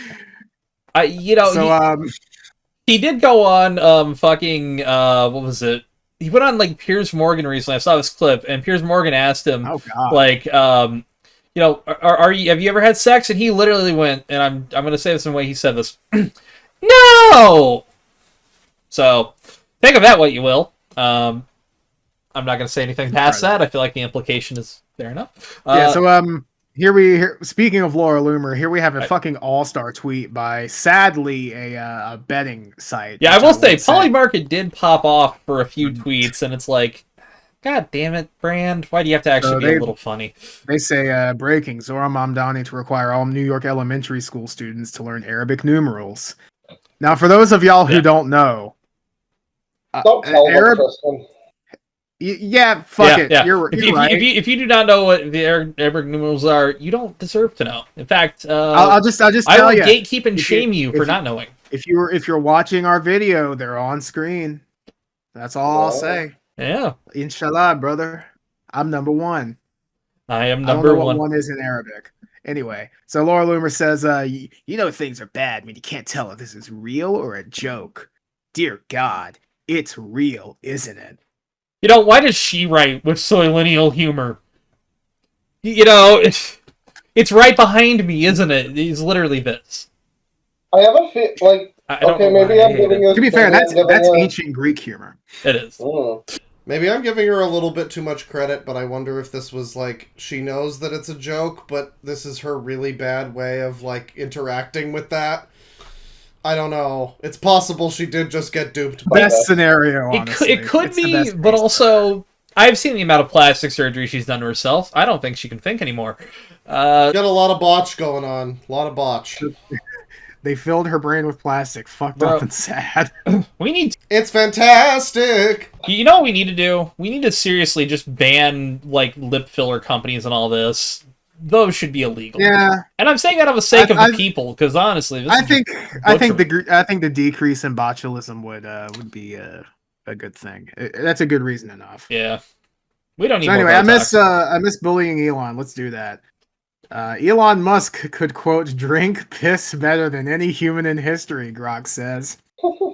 A: did go on what was it? He went on Piers Morgan recently. I saw this clip, and Piers Morgan asked him,
B: "Oh God,
A: have you ever had sex?" And he literally went, and I'm going to say this in the way he said this, "No." So think of that what you will. I'm not going to say anything past that. I feel like the implication is fair enough.
B: Here speaking of Laura Loomer, here we have a fucking all-star tweet by, sadly, a betting site.
A: Yeah, I will say, Polymarket did pop off for a few tweets, and it's like, God damn it, Brand. Why do you have to actually be a little funny?
B: They say, breaking, Zohran Mamdani to require all New York elementary school students to learn Arabic numerals. Now, for those of y'all who don't know...
E: Don't tell them, Tristan.
B: Yeah, fuck it.
A: Yeah.
B: You're right.
A: If you do not know what the Arabic numerals are, you don't deserve to know. In fact,
B: I'll just tell you.
A: I will gatekeep and shame you for not knowing.
B: If you're watching our video, they're on screen. That's all I'll say.
A: Yeah.
B: Inshallah, brother. I'm number one.
A: I am number one.
B: I don't know what one is in Arabic. Anyway, so Laura Loomer says, you know things are bad when you can't tell if this is real or a joke. Dear God, it's real, isn't it?
A: Why does she write with lineal humor? It's right behind me, isn't it? It's literally this.
E: I have a feel maybe I'm giving you.
B: To be fair, that's ancient Greek humor.
A: It is.
C: Maybe I'm giving her a little bit too much credit, but I wonder if this was she knows that it's a joke, but this is her really bad way of interacting with that. I don't know. It's possible she did just get duped by
B: Best scenario, honestly.
A: It could be, but also, I've seen the amount of plastic surgery she's done to herself. I don't think she can think anymore.
C: Got a lot of botch going on. A lot of botch.
B: They filled her brain with plastic. Fucked up and sad.
C: It's fantastic!
A: You know what we need to do? We need to seriously just ban, lip filler companies and all this. Those should be illegal.
B: Yeah,
A: and I'm saying that on the sake of the people, because honestly, I think
B: the decrease in botulism would be a good thing. That's a good reason enough.
A: Yeah, we don't need.
B: So anyway, I miss bullying Elon. Let's do that. Elon Musk could quote drink piss better than any human in history. Grok says.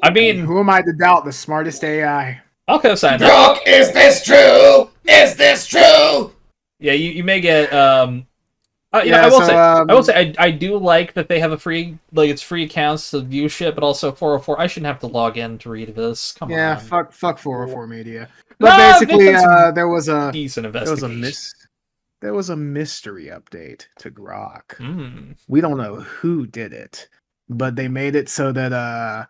A: I mean,
B: who am I to doubt the smartest AI?
A: I'll co-sign that.
C: Grok, is this true? Is this true?
A: Yeah, you may get I will say I do like that they have a free it's free accounts to view shit, but also 404. I shouldn't have to log in to read this. Come on.
B: Yeah, fuck 404 Media. But basically, there was a mystery update to Grok. We don't know who did it, but they made it so that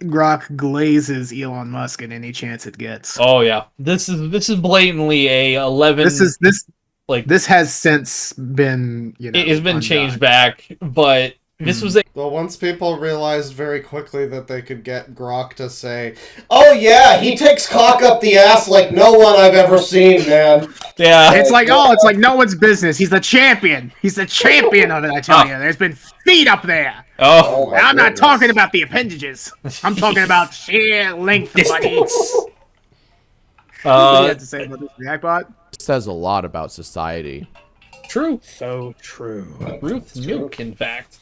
B: Grok glazes Elon Musk at any chance it gets.
A: Oh yeah, this is blatantly a 11.
B: This has since been
A: it has been changed back, but this was
C: well, once people realized very quickly that they could get Grok to say, "Oh yeah, he takes cock up the ass like no one I've ever seen, man."
A: Yeah,
B: it's like no one's business. He's the champion. He's the champion of it. I tell you, there's been feet up there.
A: Oh,
B: I'm not talking about the appendages. I'm talking about sheer length, buddy. What do you have to say about this React bot?
D: Says a lot about society.
A: True.
B: So true.
A: Ruth Nuke, in fact.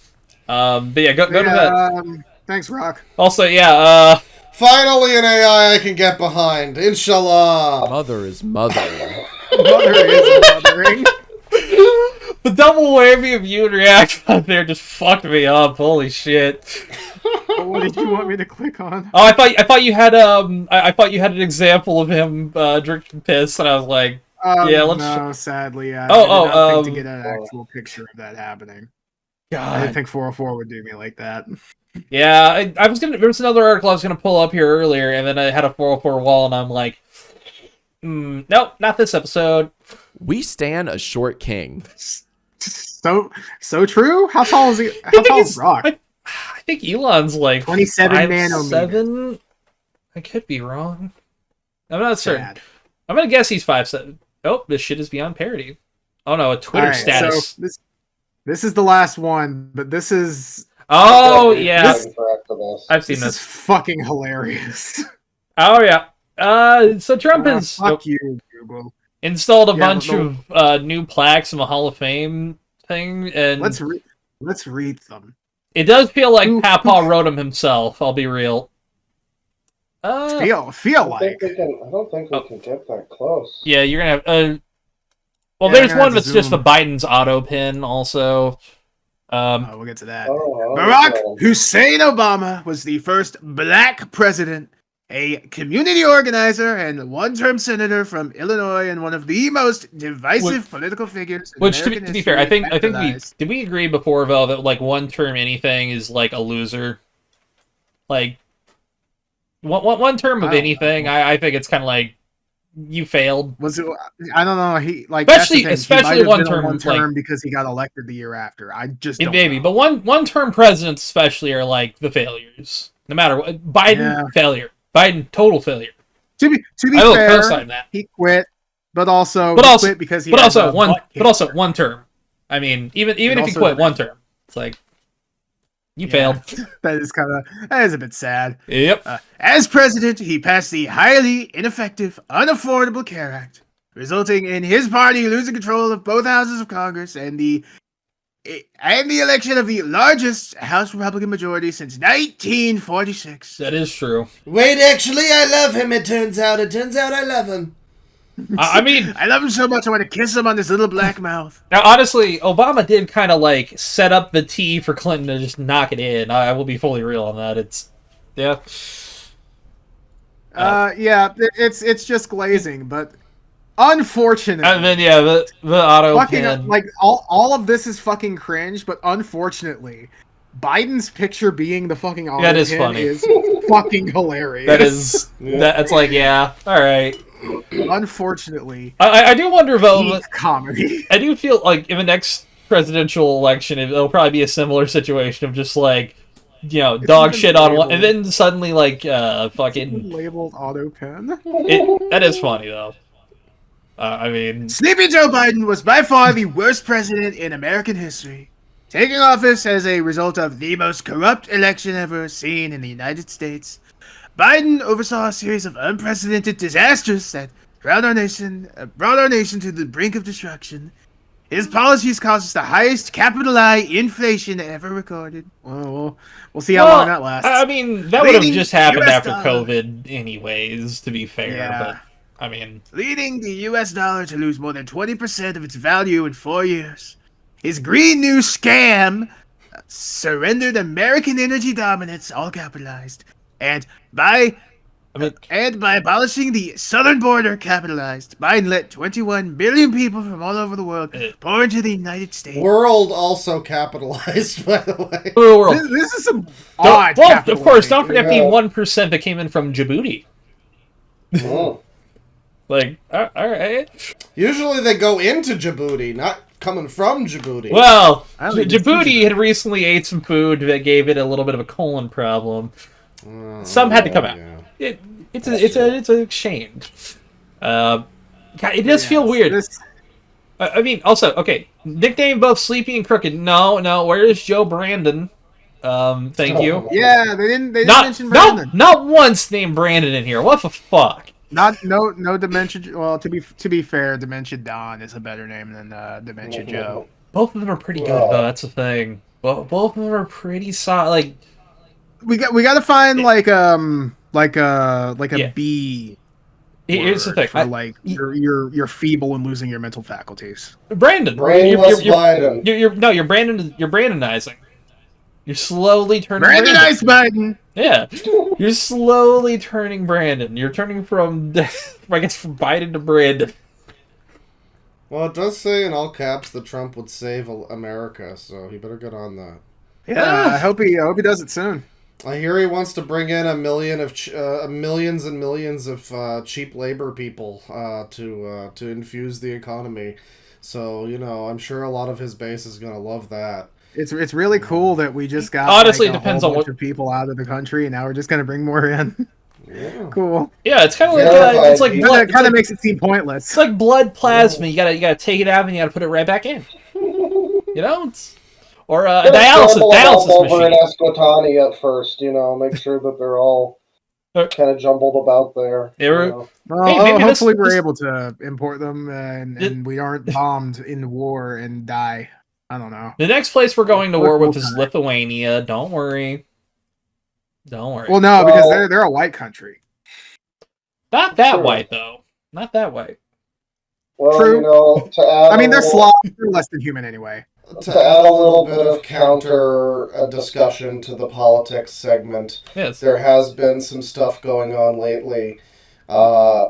A: But yeah, go to bed.
B: Thanks, Rock.
A: Also, yeah,
C: Finally, an AI I can get behind. Inshallah.
D: Mother is mothering.
B: Mother is mothering.
A: the double whammy of you and React out there just fucked me up. Holy shit.
B: What did you want me to click on?
A: Oh, I thought you had I thought you had an example of him drinking piss, and I was like, yeah, let's.
B: No, sadly, I did
A: Oh,
B: not think to get an actual picture of that happening. I
A: God.
B: didn't think 404 would do me like that.
A: Yeah, I was gonna. There was another article I was gonna pull up here earlier, and then I had a 404 wall, and I'm like, nope, not this episode.
D: We stand a short king.
B: So true. How tall is he? How tall is Rock?
A: I think Elon's like
B: 27 nanometers.
A: 5'7". I could be wrong. I'm not certain.
B: Sad.
A: I'm gonna guess he's 5'7". Oh, this shit is beyond parody. Oh no, a Twitter
B: Alright,
A: status.
B: So this is the last one, but this is
A: Oh yeah, I've seen
B: this is
A: this.
B: fucking hilarious.
A: Oh yeah. So Trump has
B: Fuck you, Google.
A: installed a
B: Yeah,
A: bunch of new plaques in the Hall of Fame thing, and
B: Let's read them.
A: it does feel like Papa wrote them himself. I'll be real.
B: Feel
E: I
B: like.
E: don't think we can get that close.
A: Yeah, you're gonna have. Well,
B: Yeah,
A: there's
B: I'm gonna
A: one
B: have to
A: that's just the
B: zoom.
A: Biden's Autopen also.
B: We'll get to that.
E: Oh,
B: Barack Hussein Obama was the first black president, a community organizer, and one-term senator from Illinois, and one of the most divisive political figures. In
A: Which, to
B: American
A: be fair, I think
B: history.
A: we did we agree before, Vel, that like one term anything is like a loser. Like one term of
B: I don't
A: anything, I think it's kind of like you failed.
B: Was it? I don't know. He like
A: Especially-
B: that's the thing.
A: especially
B: He might have
A: one
B: been on
A: term,
B: one term
A: like-
B: because he got elected the year after. I just don't
A: Maybe,
B: know.
A: but one term presidents especially are like the failures. No matter what, Biden
B: Yeah.
A: failure, Biden total failure.
B: To be
A: I will
B: fair,
A: co-sign that.
B: he quit, but also
A: But
B: he
A: also-
B: quit because he.
A: But
B: had
A: also
B: the
A: one,
B: butt
A: but also
B: cancer.
A: one term. I mean, even if you
B: also
A: quit
B: the-
A: one term, it's like you
B: Yeah.
A: failed.
B: That is a bit sad.
A: Yep.
B: As president, he passed the highly ineffective Unaffordable Care Act, resulting in his party losing control of both houses of Congress and the election of the largest House Republican majority since 1946.
A: That is true.
C: Wait, actually, I love him. It turns out I love him.
A: I mean,
B: I love him so much I want to kiss him on his little black mouth.
A: now honestly, Obama did kind of like set up the T for Clinton to just knock it in. I will be fully real on that. It's yeah.
B: Yeah, it's just glazing, but unfortunately,
A: And then yeah, the auto
B: fucking
A: pen.
B: like all of this is fucking cringe, but unfortunately, Biden's picture being the fucking auto
A: That is
B: pin
A: funny.
B: is fucking hilarious.
A: That is that's like yeah. All right.
B: Unfortunately,
A: I do wonder though.
B: peak comedy.
A: I do feel like in the next presidential election, it'll probably be a similar situation of just like, you know, dog
B: even
A: shit on one, and
B: labeled.
A: then suddenly like fucking.
B: Labeled auto pen.
A: That is funny though. I mean,
B: Sleepy Joe Biden was by far the worst president in American history, taking office as a result of the most corrupt election ever seen in the United States. Biden oversaw a series of unprecedented disasters that brought our nation to the brink of destruction. His policies caused us the highest capital I inflation ever recorded. Well, we'll see how long that lasts.
A: I mean, that would have
B: Leading
A: just happened
B: US
A: after
B: dollar.
A: COVID, anyways. To be fair,
B: Yeah.
A: but I mean,
B: Leading the US dollar to lose more than 20% of its value in 4 years. His Green New Scam surrendered American energy dominance, all capitalized, and by abolishing the southern border, capitalized, Biden let 21 million people from all over the world pour into the United States.
C: World also capitalized, by the way.
A: the world.
B: This is some odd.
A: Well, of course, don't
B: capitalization.
A: forget the 1% that came in from Djibouti.
E: Oh.
A: Like, all right.
C: Usually they go into Djibouti, not coming from Djibouti.
A: Well,
B: I don't think it's
A: Djibouti had recently ate some food that gave it a little bit of a colon problem. Some had to come out.
C: Yeah.
A: It's an exchange. God, it does feel weird. I mean, also, okay, nickname both Sleepy and Crooked. No, where is Joe Brandon? Thank you.
B: Yeah, they didn't
A: Not
B: mention Brandon.
A: not once named Brandon in here. What the fuck?
B: No Dementia. Well, to be fair, Dementia Don is a better name than Dementia Joe.
A: Both of them are pretty good, though. That's the thing. Both of them are pretty solid. Like,
B: we got to find like a
A: Yeah.
B: B.
A: Here's the thing.
B: For you're feeble and losing your mental faculties.
A: Brandon.
E: Brainless Biden.
A: You're Brandonizing. You're slowly turning
B: Brandonized Biden.
A: Yeah. You're slowly turning Brandon. You're turning from from Biden to Brandon.
C: Well, it does say in all caps that Trump would save America, so he better get on that.
B: Yeah, I hope he does it soon.
C: I hear he wants to bring in millions and millions of cheap labor people to infuse the economy. So, I'm sure a lot of his base is going to love that.
B: It's really cool that we just got
A: honestly
B: a
A: it depends
B: whole
A: on
B: bunch
A: what
B: of people out of the country, and now we're just gonna bring more in.
C: Yeah.
B: Cool.
A: Yeah, it's kind of like it's like blood.
B: It kind of makes it seem pointless.
A: It's like blood plasma. You gotta take it out and you gotta put it right back in. Or a dialysis
E: over in
A: machine.
E: Escotani at first, make sure that they're all kind of jumbled about there.
B: Well,
A: Hey, maybe
B: hopefully we're
A: this-
B: able to import them and we aren't bombed in the war and die. I don't know.
A: The next place we're going to war with is Lithuania. Don't worry.
B: Well, no, because they're a white country.
A: Not that white though. Not that white.
E: Well,
B: True.
E: To add
B: they're sloth. They're less than human anyway.
E: To add a little bit of counter discussion to the politics segment,
A: Yes.
E: there has been some stuff going on lately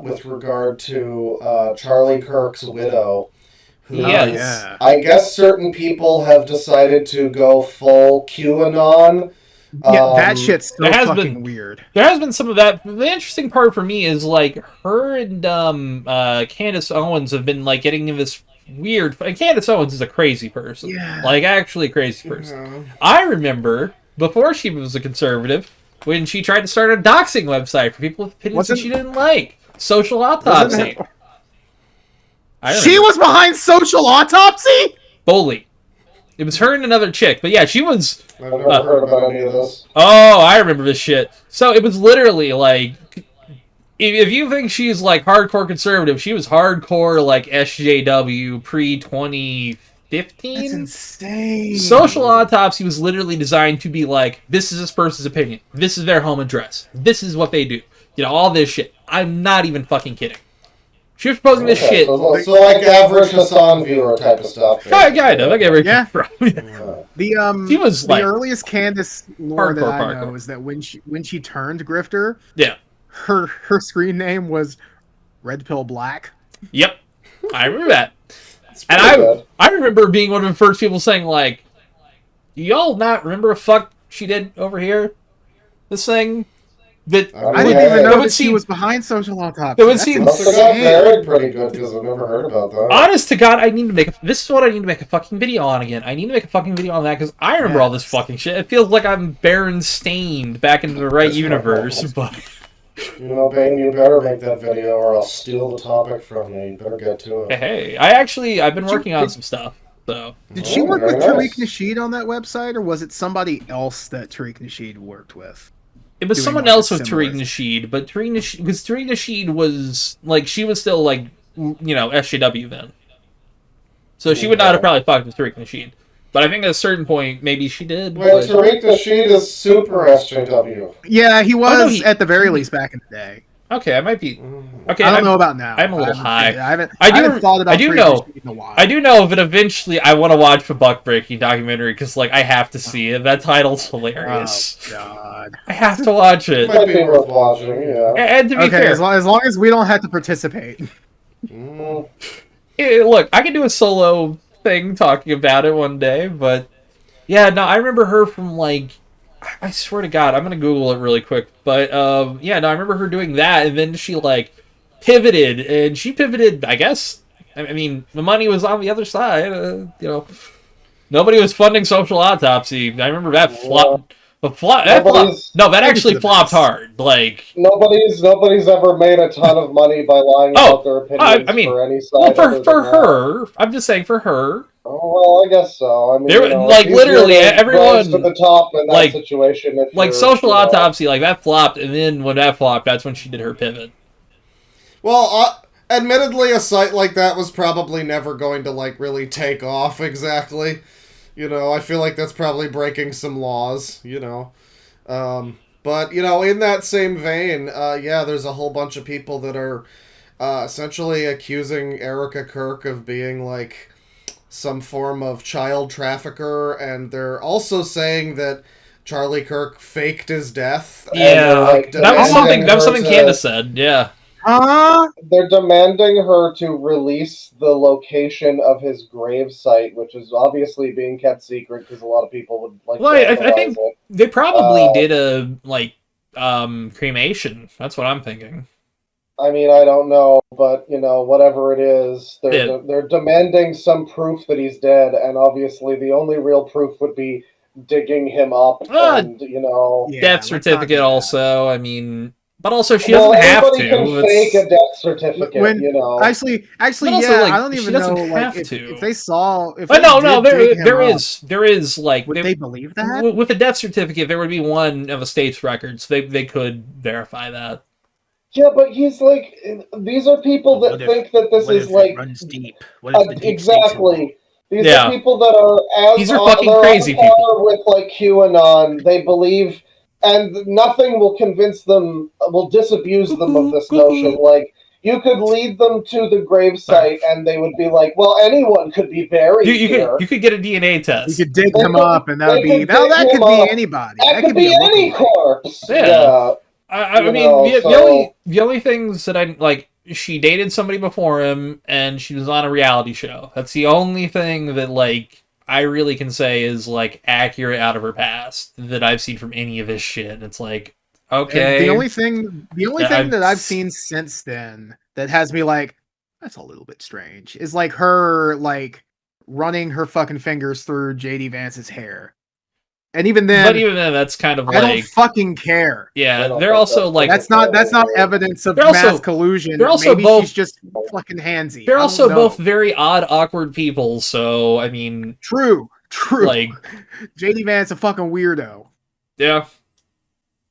E: with regard to Charlie Kirk's widow. Who
A: Yes.
E: I guess certain people have decided to go full QAnon.
B: Yeah, that shit's so
A: there has
B: fucking
A: been-
B: weird.
A: There has been some of that. The interesting part for me is like her and Candace Owens have been like getting in this weird. And Candace Owens is a crazy person.
B: Yeah.
A: Like actually a crazy person.
C: Yeah.
A: I remember before she was a conservative when she tried to start a doxing website for people with opinions that she didn't like. Social Autopsy.
B: She was behind Social Autopsy?
A: Bully. It was her and another chick. But yeah, she was...
E: I've never heard about any of this.
A: Oh, I remember this shit. So it was literally like... If you think she's like hardcore conservative, she was hardcore like SJW pre-2015?
B: That's insane.
A: Social Autopsy was literally designed to be like, this is this person's opinion. This is their home address. This is what they do. All this shit. I'm not even fucking kidding. She was proposing this shit.
E: So like average Hassan viewer type of stuff.
A: Kind of. I get where
B: Yeah.
A: She was
B: the
A: like
B: earliest Candace lore that I know
A: hardcore.
B: is that when she turned grifter,
A: Yeah.
B: her screen name was Red Pill Black.
A: Yep. I remember that.
E: pretty
A: And
E: good.
A: I remember being one of the first people saying like, y'all not remember a fuck she did over here? This thing that
B: I didn't even know that she was behind Social Autopsy.
A: It would
B: That's
A: seem-
E: Must have got
B: insane.
E: buried pretty good because I've never heard about that.
A: honest to God, I need to make this is what I need to make a fucking video on again. I need to make a fucking video on that because I remember all this fucking shit. It feels like I'm Berenstain back into the right universe, but
E: Bane, you better make that video or I'll steal the topic from you. You better get to it.
A: hey, I've been working on some stuff. So
B: Did she
E: Oh,
B: work
E: very
B: with Tariq
E: nice.
B: Nasheed on that website, or was it somebody else that Tariq Nasheed worked with?
A: it was
B: Doing
A: someone
B: like a
A: else with
B: similar-
A: Tariq Nasheed, but Tariq Nasheed was like she was still like SJW then, so she would not have probably fucked with Tariq Nasheed. But I think at a certain point, maybe she did.
E: Wait,
A: but-
E: Tariq Nasheed is super SJW.
B: Yeah, he was
A: he-
B: at the very least back in the day.
A: Okay, I might be. Okay,
B: I don't know about now.
A: I'm a little high.
B: I haven't
A: I
B: thought about
A: I do
B: Tariq
A: know.
B: Nasheed in a while.
A: I do know that eventually I want to watch the Buck Breaking documentary because like I have to see it. That title's hilarious.
B: Oh God.
A: I have to watch it.
E: Might be worth watching, yeah.
A: And to be
B: Okay,
A: fair,
B: as long as we don't have to participate.
E: Mm.
A: look, I can do a solo thing talking about it one day, but yeah, no, I remember her from like, I swear to God, I'm gonna Google it really quick, but yeah, no, I remember her doing that, and then she like pivoted, and she pivoted, I guess. I mean, the money was on the other side, nobody was funding Social Autopsy. I remember that flopped. But that actually flopped hard. Like
E: Nobody's ever made a ton of money by lying about their opinions
A: I mean,
E: for any side.
A: well,
E: other
A: for
E: than that.
A: her, I'm just saying for her.
E: Oh, well, I guess so. I mean,
A: There- like,
E: it's
A: literally,
E: easier to
A: everyone-
E: rise to the top in that
A: like-
E: situation. If
A: Like
E: you're,
A: Social Autopsy, like that flopped, and then when that flopped, that's when she did her pivot.
C: Well, admittedly, a site like that was probably never going to, like, really take off exactly. You know, I feel like that's probably breaking some laws, you know. But, you know, in that same vein, yeah, there's a whole bunch of people that are essentially accusing Erika Kirk of being, like, some form of child trafficker, and they're also saying that Charlie Kirk faked his death.
A: Yeah,
C: like,
A: that was something
E: to-
A: Candace said. Yeah,
E: They're demanding her to release the location of his grave site, which is obviously being kept secret because a lot of people would like
A: well,
E: to
A: I
E: analyze
A: think
E: it.
A: they probably did a cremation. That's what I'm thinking.
E: I mean, I don't know, but you know, whatever it is,
A: Yeah.
E: they're demanding some proof that he's dead, and obviously the only real proof would be digging him up, and you know,
A: Death certificate also. I mean, but also she
E: well,
A: doesn't have
E: anybody
A: to.
E: can fake a death certificate, you know.
B: Actually,
A: But also,
B: yeah,
A: like,
B: I don't
A: she
B: even know,
A: doesn't
B: like,
A: have
B: if
A: to.
B: they saw, if
A: But
B: they
A: no,
B: did dig him
A: there
B: up,
A: is like
B: would they believe that?
A: with a death certificate there would be one of a state's records. They could verify that.
E: Yeah, but he's like, these are people that think that this is like
F: runs deep. What if the deep
E: exactly. These
A: Yeah.
E: are people that are as
A: These are
E: on,
A: fucking
E: they're
A: crazy
E: on par
A: people.
E: with like QAnon. They believe, and nothing will convince them, will disabuse them of this notion. Like you could lead them to the gravesite, and they would be like, "Well, anyone could be buried here.
A: You could get a DNA test.
B: You could dig
E: They
B: him
E: could-
B: up, and that
E: they
B: would be
E: could
B: now.
E: dig
B: That
E: him
B: could be
E: up.
B: anybody.
E: That could be
B: a
E: any
B: lookalike.
E: corpse."
A: Yeah.
E: Yeah.
A: I
E: You
A: mean,
E: know,
A: the only things that I like, she dated somebody before him, and she was on a reality show. That's the only thing that like I really can say is like accurate out of her past that I've seen from any of this shit. And it's like, okay,
B: And the only thing
A: I've-
B: that I've seen since then that has me like, that's a little bit strange, is like her like running her fucking fingers through JD Vance's hair. And even then,
A: but even then, that's kind of
B: I don't
A: like,
B: fucking care.
A: yeah,
E: I don't
A: they're
E: think
A: also
E: that's-
A: like,
B: That's not evidence of
A: They're also-
B: mass collusion.
A: they're also
B: Maybe
A: both-
B: she's just fucking handsy.
A: they're
B: I don't
A: also
B: know.
A: both very odd, awkward people. So I mean,
B: True.
A: like,
B: JD Vance a fucking weirdo.
A: yeah,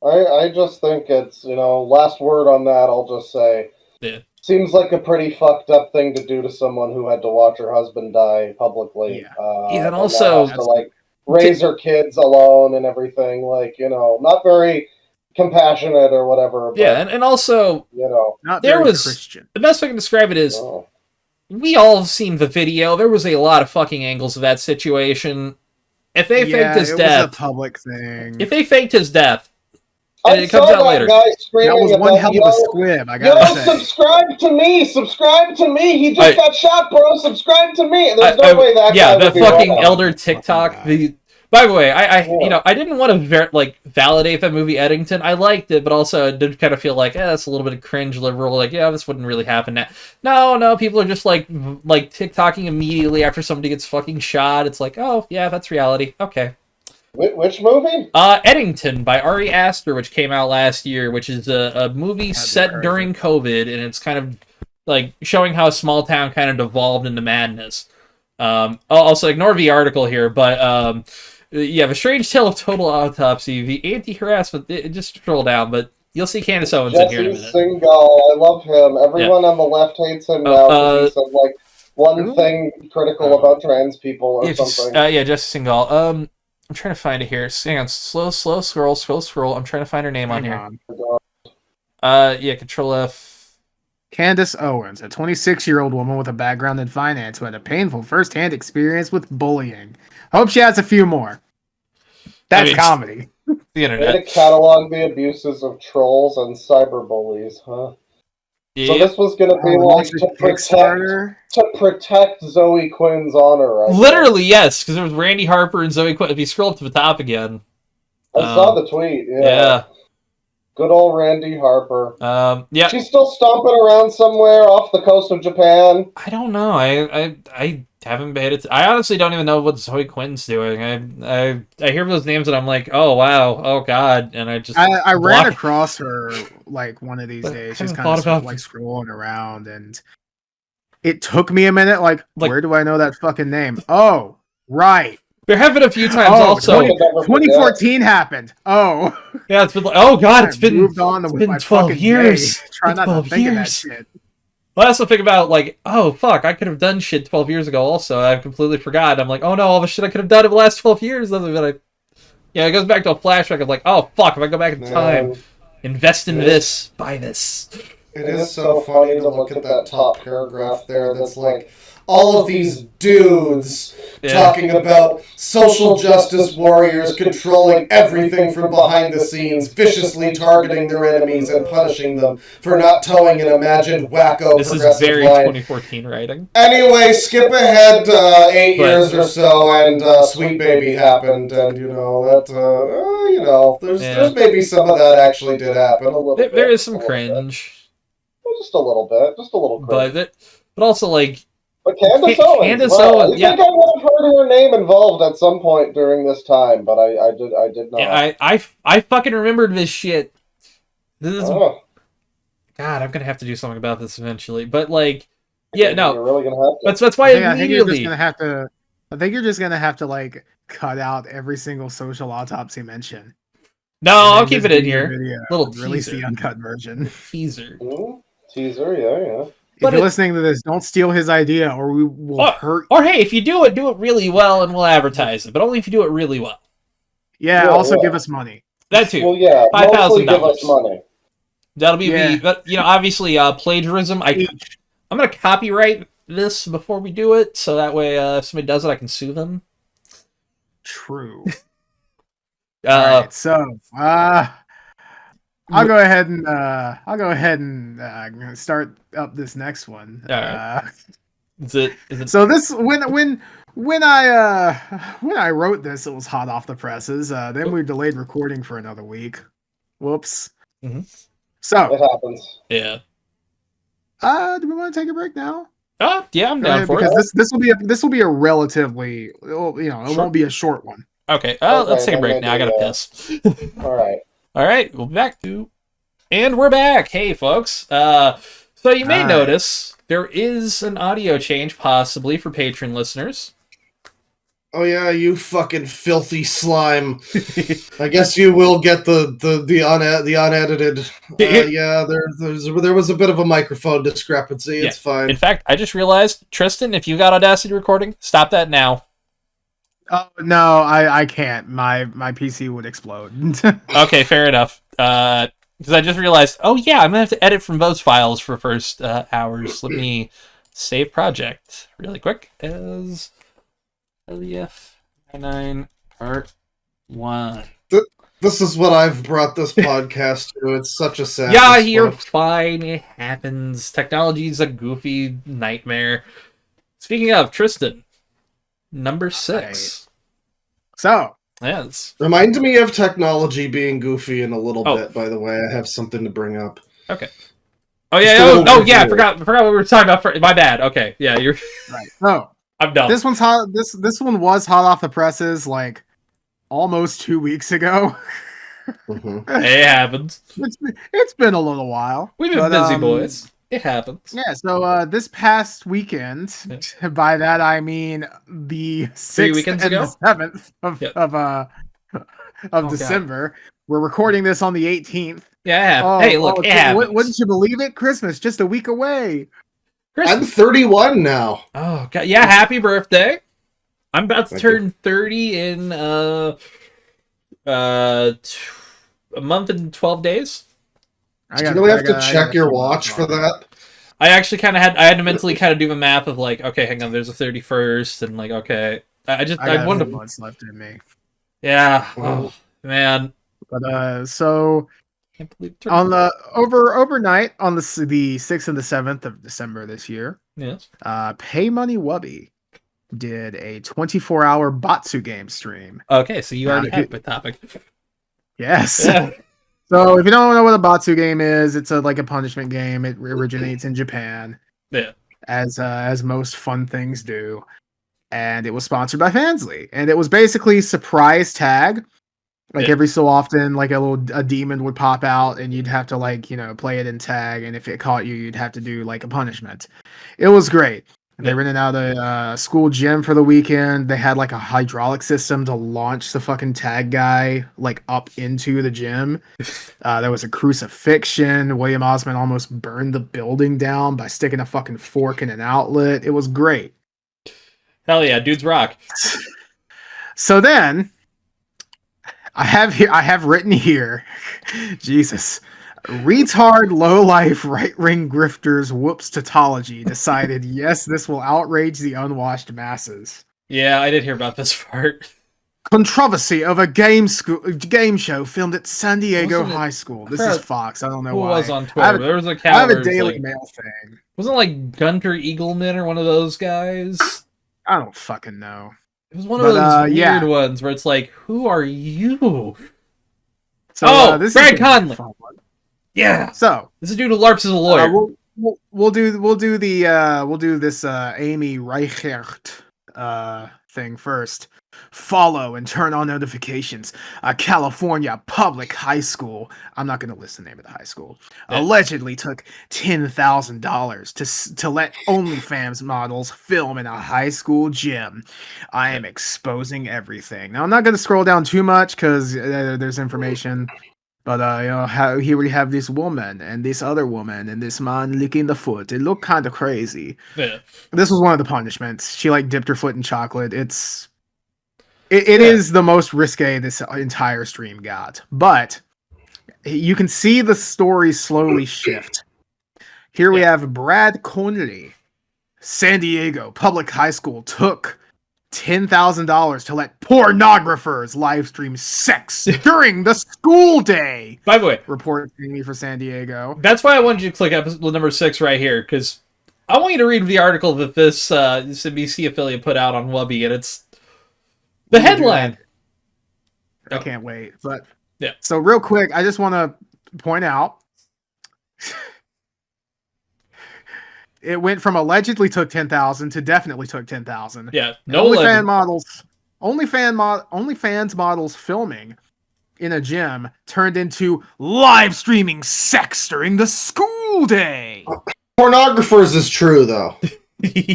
E: I just think it's, you know, last word on that, I'll just say.
A: Yeah.
E: Seems like a pretty fucked up thing to do to someone who had to watch her husband die publicly.
B: Yeah.
A: Yeah, and
E: now
A: also-
E: has to, like, raise her kids alone and everything. Like, you know, not very compassionate or whatever. But,
A: yeah, and also
E: you know.
B: Not
A: There
B: very
A: was-
B: Christian.
A: the best way I can describe it is,
E: Oh.
A: we all have seen the video. There was a lot of fucking angles of that situation. If they faked his
B: it
A: death,
B: was a public thing.
A: if they faked his death, and
E: I
A: it comes
E: saw
A: out
E: that
A: later.
E: guy
B: that
E: screaming
B: was one
E: about,
B: hell of
E: yo,
B: a squib, I
E: yo,
B: gotta say.
E: subscribe to me! Subscribe to me! He just
A: I-
E: got shot, bro! Subscribe to me! There's no way that
A: yeah,
E: guy
A: the
E: would be
A: fucking
E: wrong.
A: elder TikTok. By the way, I
E: Yeah.
A: you know, I didn't want to validate that movie Eddington. I liked it, but also I did kind of feel like, that's a little bit of cringe liberal. Like, yeah, this wouldn't really happen now. No, people are just like TikToking immediately after somebody gets fucking shot. It's like, oh yeah, that's reality. Okay.
E: Which movie?
A: Eddington by Ari Aster, which came out last year, which is a movie set
B: heard of
A: during COVID, and it's kind of like showing how a small town kind of devolved into madness. I'll also ignore the article here, but yeah, The Strange Tale of Total Autopsy, the anti-harassment, just scroll down, but you'll see Candace Owens in here in a
E: Jesse
A: minute.
E: Singal. I love him. Everyone on the left hates him now because he said like one thing critical about trans people or something.
A: Yeah, Jesse Singal. I'm trying to find it here. Hang on, slow scroll. I'm trying to find her name on here. Yeah, Control F.
B: Candace Owens, a 26-year-old woman with a background in finance who had a painful first-hand experience with bullying. Hope she has a few more. That's comedy.
A: The
E: Way
A: internet.
E: to catalog the abuses of trolls and cyberbullies, huh? So
A: Yeah.
E: this was gonna be like to protect Zoe Quinn's honor.
A: Literally, yes, because there was Randy Harper and Zoe Quinn. If you scroll up to the top again.
E: I saw the tweet.
A: Yeah.
E: Good old Randy Harper.
A: Yeah.
E: She's still stomping around somewhere off the coast of Japan.
A: I don't know. I haven't paid it. I honestly don't even know what Zoe Quinn's doing. I hear those names and I'm like, oh wow, oh god, and I just
B: I ran across her like one of these days, just kind of
A: about
B: like scrolling around, and it took me a minute. Like, where do I know that fucking name? Oh, right.
A: There have been a few times also.
B: 2014 happened. Oh,
A: yeah, it's been like, oh god, it's been
B: moved on
A: it's
B: with
A: been
B: my
A: 12
B: fucking
A: years.
B: Day. Try not to think of that shit.
A: Well, I also think about, like, oh, fuck, I could have done shit 12 years ago also. I've completely forgot. I'm like, oh no, all the shit I could have done in the last 12 years. Yeah, it goes back to a flashback of like, oh, fuck, if I go back in time, invest in this, buy this.
C: It is so funny to look at that top paragraph there that's like, all of these dudes talking about social justice warriors controlling everything from behind the scenes, viciously targeting their enemies and punishing them for not towing an imagined wacko
A: This
C: progressive
A: is very
C: line.
A: 2014 writing.
C: Anyway, skip ahead 8 years or so, and Sweet Baby happened, and there's maybe some of that actually did happen a little bit.
A: There is some cringe.
E: Just a little bit. Just a little cringe.
A: But also, like...
E: But Candace Owens.
A: Owens,
E: I think I would have heard her name involved at some point during this time, but I did not.
A: Yeah, I fucking remembered this shit. This is... God, I'm gonna have to do something about this eventually. But, like... Yeah, no.
E: You're really gonna have to.
A: That's why
B: I think you're just gonna have to like cut out every single social autopsy mention.
A: No, I'll keep it in here. Little
B: release
A: teaser.
B: the uncut version.
A: Teaser.
E: Teaser, yeah.
B: If you're listening to this, don't steal his idea, or we will hurt.
A: Or hey, if you do it really well, and we'll advertise it. But only if you do it really well.
B: Yeah. Also, give us money.
A: That too.
E: Well, yeah.
A: $5,000.
E: Give us money.
A: That'll be but obviously plagiarism. I'm gonna copyright this before we do it, so that way if somebody does it, I can sue them.
B: True. Alright, so I'll go ahead and start up this next one.
A: Is it
B: So this when I wrote this, it was hot off the presses. Then we delayed recording for another week. Whoops.
A: Mm-hmm.
E: It
B: So
E: happens.
A: Yeah.
B: Do we want to take a break now?
A: Yeah, I'm down for it.
B: Because this will be a relatively, it won't be a short one.
A: Okay. Let's take a break now. I gotta piss.
E: All right.
A: We'll be back and we're back. Hey, folks. So you may notice there is an audio change possibly for patron listeners.
C: Oh yeah, you fucking filthy slime! I guess you will get the unedited. Yeah, there was a bit of a microphone discrepancy. It's fine.
A: In fact, I just realized, Tristan, if you got Audacity recording, stop that now.
B: Oh no, I can't. My PC would explode.
A: Okay, fair enough. Because I just realized, oh yeah, I'm gonna have to edit from those files for first hours. Let me save project really quick as LEF99 part 1.
C: This is what I've brought this podcast to. It's such a sad.
A: Yeah, you're fine. It happens. Technology's a goofy nightmare. Speaking of, Tristan, number 6.
B: So.
A: Yes.
C: Remind me of technology being goofy in a little bit, by the way. I have something to bring up.
A: Okay. Oh, yeah. I forgot what we were talking about. My bad. Okay. Yeah, you're...
B: Right. So.
A: I'm done.
B: This one's hot. This one was hot off the presses like almost 2 weeks ago.
C: Mm-hmm.
A: It happens.
B: It's been a little while.
A: We've been busy, boys. It happens.
B: Yeah. So this past weekend, by that I mean the 6th and the 7th of December. We're recording this on the 18th.
A: Yeah. Hey, look. It happens.
B: Wouldn't you believe it? Christmas just a week away.
C: I'm 31 now.
A: Oh god, yeah! Happy birthday! I'm about to turn 30 in a month and 12 days.
C: Do you really have to check your watch for that?
A: I actually I had to mentally kind of do the math of like, okay, hang on, there's a 31st, and like, okay, I wanted
B: months left in me.
A: Yeah. Oh man.
B: But so. On the overnight on the 6th and the 7th of December this year,
A: yes,
B: PayMoneyWubby did a 24-hour Batsu game stream.
A: Okay, so you already had the topic.
B: Yes. Yeah. So if you don't know what a Batsu game is, it's like a punishment game. It originates in Japan.
A: Yeah.
B: As most fun things do. And it was sponsored by Fansly. And it was basically surprise tag. Like every so often, like a demon would pop out, and you'd have to play it in tag. And if it caught you, you'd have to do like a punishment. It was great. They rented out a school gym for the weekend. They had like a hydraulic system to launch the fucking tag guy like up into the gym. There was a crucifixion. William Osmond almost burned the building down by sticking a fucking fork in an outlet. It was great.
A: Hell yeah, dudes rock.
B: So then, I have written here, Jesus. Retard, low-life, right-wing grifters whoops tautology decided, yes, this will outrage the unwashed masses.
A: Yeah, I did hear about this part.
B: Controversy of a game show filmed at San Diego
A: Wasn't it-
B: High School. This
A: Crap.
B: is Fox. I don't know
A: Who
B: why.
A: was on
B: I
A: Twitter?
B: have,
A: There was a
B: I
A: cow
B: have
A: where
B: a
A: it was
B: Daily
A: like,
B: Mail thing.
A: wasn't it like Gunter Eagleman or one of those guys?
B: I don't fucking know.
A: It was one of those weird
B: yeah.
A: ones where it's like, who are you?
B: So,
A: This
B: is
A: Brad
B: gonna be a
A: Conley.
B: fun one.
A: Yeah,
B: So,
A: this is a dude who LARPs as a lawyer.
B: we'll do this Amy Reichert thing first. Follow and turn on notifications. A California public high school. I'm not going to list the name of the high school.
A: Yeah.
B: Allegedly took $10,000 to let OnlyFans models film in a high school gym. I am exposing everything. Now I'm not going to scroll down too much because there's information. But here we have this woman and this other woman and this man licking the foot. It looked kind of crazy.
A: Yeah.
B: This was one of the punishments. She like dipped her foot in chocolate. It is the most risque this entire stream got. But you can see the story slowly shift. Here we have Brad Conley, San Diego public high school took $10,000 to let pornographers live stream sex during the school day.
A: By the way,
B: Report me for San Diego.
A: that's why I wanted you to click episode number 6 right here, because I want you to read the article that this NBC affiliate put out on Wubby, and it's the headline.
B: I can't wait. But
A: Yeah.
B: So real quick, I just want to point out it went from allegedly took 10,000 to definitely took 10,000.
A: Yeah, no
B: OnlyFans models filming in a gym turned into live streaming sex during the school day.
C: Pornographers is true, though.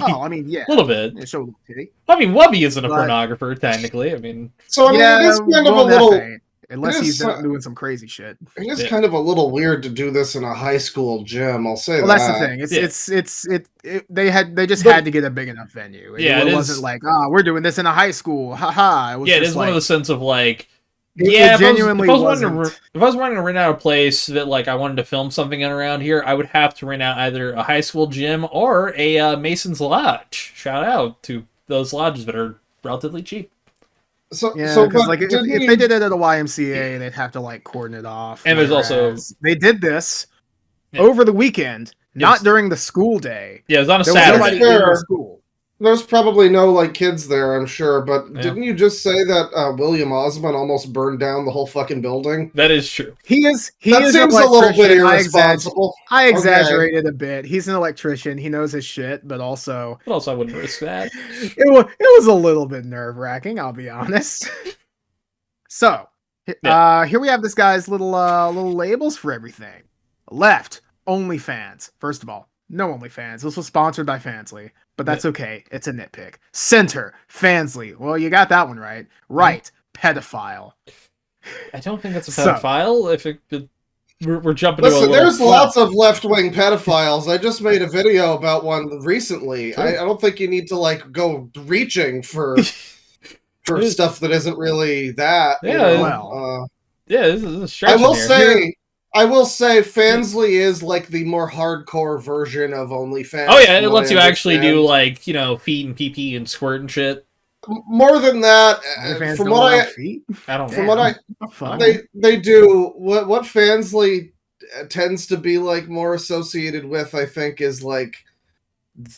B: Oh, I mean, yeah.
A: A little bit.
B: It showed a little titty.
A: I mean, Wubby isn't a
B: But-
A: pornographer, technically. I mean,
C: So, I mean, it is kind of a little...
B: Unless
C: it is
B: he's
C: so-
B: doing some crazy shit.
C: It is
A: Yeah.
C: kind of a little weird to do this in a high school gym, I'll say
B: Well,
C: that.
B: that's the thing. They just
A: But-
B: had to get a big enough venue.
A: Yeah,
B: it
A: it
B: wasn't
A: is-
B: like, we're doing this in a high school. Haha. It was
A: yeah, it
B: just
A: is
B: like,
A: one of the sense of like,
B: it
A: yeah, if
B: genuinely
A: I was wanting
B: wasn't.
A: if I was wanting to rent out a place that like I wanted to film something in around here, I would have to rent out either a high school gym or a Mason's Lodge. Shout out to those lodges that are relatively cheap.
C: So,
B: Yeah,
C: so
B: because
C: but
B: like if
C: didn't
B: they
C: you-
B: did it at a YMCA, they'd have to like cordon it off.
A: And there's also-
B: whereas they did this
A: Yeah.
B: over the weekend, not
A: Yes.
B: during the school day.
A: Yeah, it was on a
B: There was
A: Saturday.
B: nobody in
C: Fair.
B: the school.
C: There's probably no like kids there, I'm sure. But
A: Yeah.
C: didn't you just say that William Osmond almost burned down the whole fucking building?
A: That is true.
B: He is
C: That
B: an
C: seems a little bit
B: electrician.
C: irresponsible.
B: I exaggerated a bit. He's an electrician. He knows his shit, but also
A: But also, I wouldn't risk that.
B: it was a little bit nerve wracking. I'll be honest. So, here we have this guy's little labels for everything. Left, OnlyFans. First of all, no OnlyFans. This was sponsored by Fansly, but that's okay. It's a nitpick. Center, Fansly. Well, you got that one right. Right, pedophile.
A: I don't think that's a
B: So-
A: pedophile. We're jumping to a
C: Listen,
A: little...
C: there's lots of left-wing pedophiles. I just made a video about one recently.
A: Sure.
C: I don't think you need to like go reaching for stuff that isn't really that. you
A: Yeah,
C: know?
B: well,
A: Yeah, this is a
C: I
A: stretch
C: will
A: here.
C: say, Fansly is like the more hardcore version of OnlyFans.
A: Oh yeah, it
C: from what
A: lets
C: I
A: you actually do
C: understand.
A: like, you know, feet and pee and squirt and shit.
C: More than that.
B: OnlyFans
C: From
B: don't
C: what
B: allow
C: I
B: feet?
A: I don't
C: from
A: know.
C: what I
B: Oh, fuck.
C: they do what Fansly tends to be like more associated with, I think, is like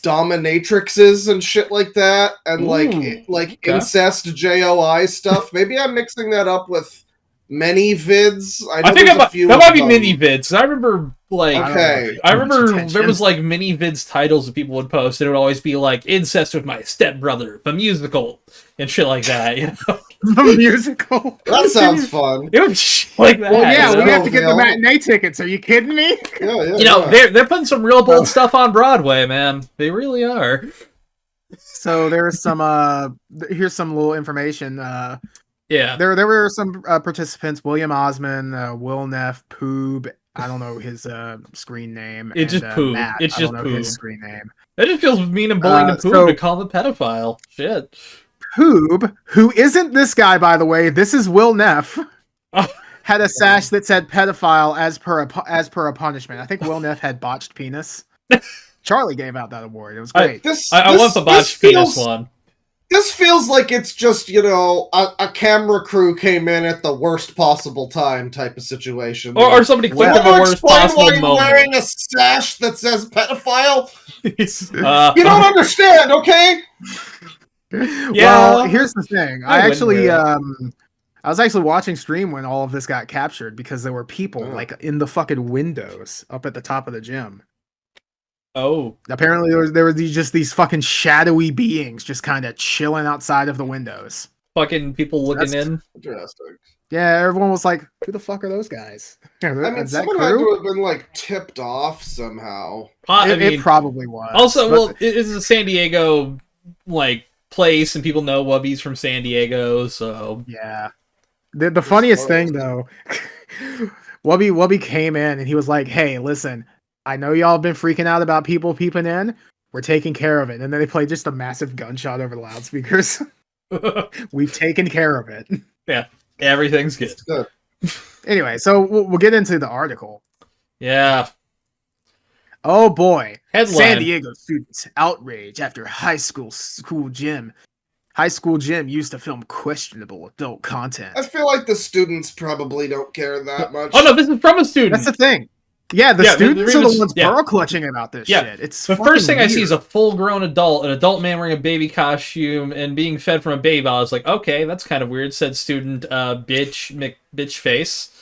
C: dominatrixes and shit like that, and
A: Ooh,
C: like
A: okay.
C: incest JOI stuff. Maybe I'm mixing that up with many vids. I, know
A: I think
C: there's a
A: that
C: few
A: might
C: of
A: be
C: them.
A: mini vids. 'Cause I remember like
C: Okay.
A: I remember there
B: Attention.
A: was like mini vids titles that people would post, and it would always be like incest with my stepbrother, the musical, and shit like that. You know,
B: The musical.
C: That sounds fun.
A: it would be shit like that.
B: Well, yeah,
A: you
B: we
A: know?
B: have to get the
C: Bill.
B: matinee tickets. Are you kidding me?
C: Yeah,
A: You know,
C: yeah.
A: they're putting some real bold stuff on Broadway, man. They really are.
B: So there's some here's some little information.
A: Yeah.
B: There were some participants: William Osmond, Will Neff, Poob. I don't know his screen name.
A: It's
B: and
A: just Poob.
B: Matt.
A: It's
B: I
A: just
B: don't know his
A: Poob.
B: screen name.
A: That just feels mean and bullying to Poob
B: so-
A: to call him a pedophile. Shit.
B: Poob, who isn't this guy, by the way, this is Will Neff,
A: Oh.
B: had a sash that said pedophile as per a punishment. I think Will Neff had botched penis. Charlie gave out that award. It was great.
A: I want the botched penis one.
C: This feels like it's just, a camera crew came in at the worst possible time type of situation.
A: Or somebody clicked at the worst possible
C: why you're
A: moment.
C: wearing a sash that says pedophile?
A: You
C: You don't understand, okay?
B: Well, here's the thing.
A: I wouldn't wear
B: I was actually watching stream when all of this got captured because there were people
C: Oh.
B: like in the fucking windows up at the top of the gym.
A: Oh.
B: Apparently there were just these fucking shadowy beings just kind of chilling outside of the windows.
A: Fucking people looking
B: That's-
A: in.
C: Interesting.
B: Yeah, everyone was like, "Who the fuck are those guys?"
C: I mean,
B: Is that
C: someone had
B: crew?
C: to have been, tipped off somehow.
B: It probably was.
A: Also,
B: but-
A: well, it is a San Diego place, and people know Wubby's from San Diego, so
B: yeah. The funniest thing though, Wubby came in and he was like, "Hey, listen, I know y'all have been freaking out about people peeping in. We're taking care of it." And then they played just a massive gunshot over the loudspeakers. We've taken care of it.
A: everything's good.
C: It's good.
B: Anyway, so we'll get into the article.
A: Yeah.
B: Oh boy.
A: Headline.
B: San Diego students outrage after high school gym used to film questionable adult content.
C: I feel like the students probably don't care that much.
A: Oh no, this is from a student.
B: That's the thing. Yeah, the
A: Yeah,
B: students are the ones
A: yeah.
B: pearl clutching about this
A: Yeah.
B: shit. It's
A: The
B: fucking
A: first thing I see
B: weird.
A: is a full-grown adult, an adult man wearing a baby costume and being fed from a baby. I was like, okay, that's kind of weird. Said student, bitch face.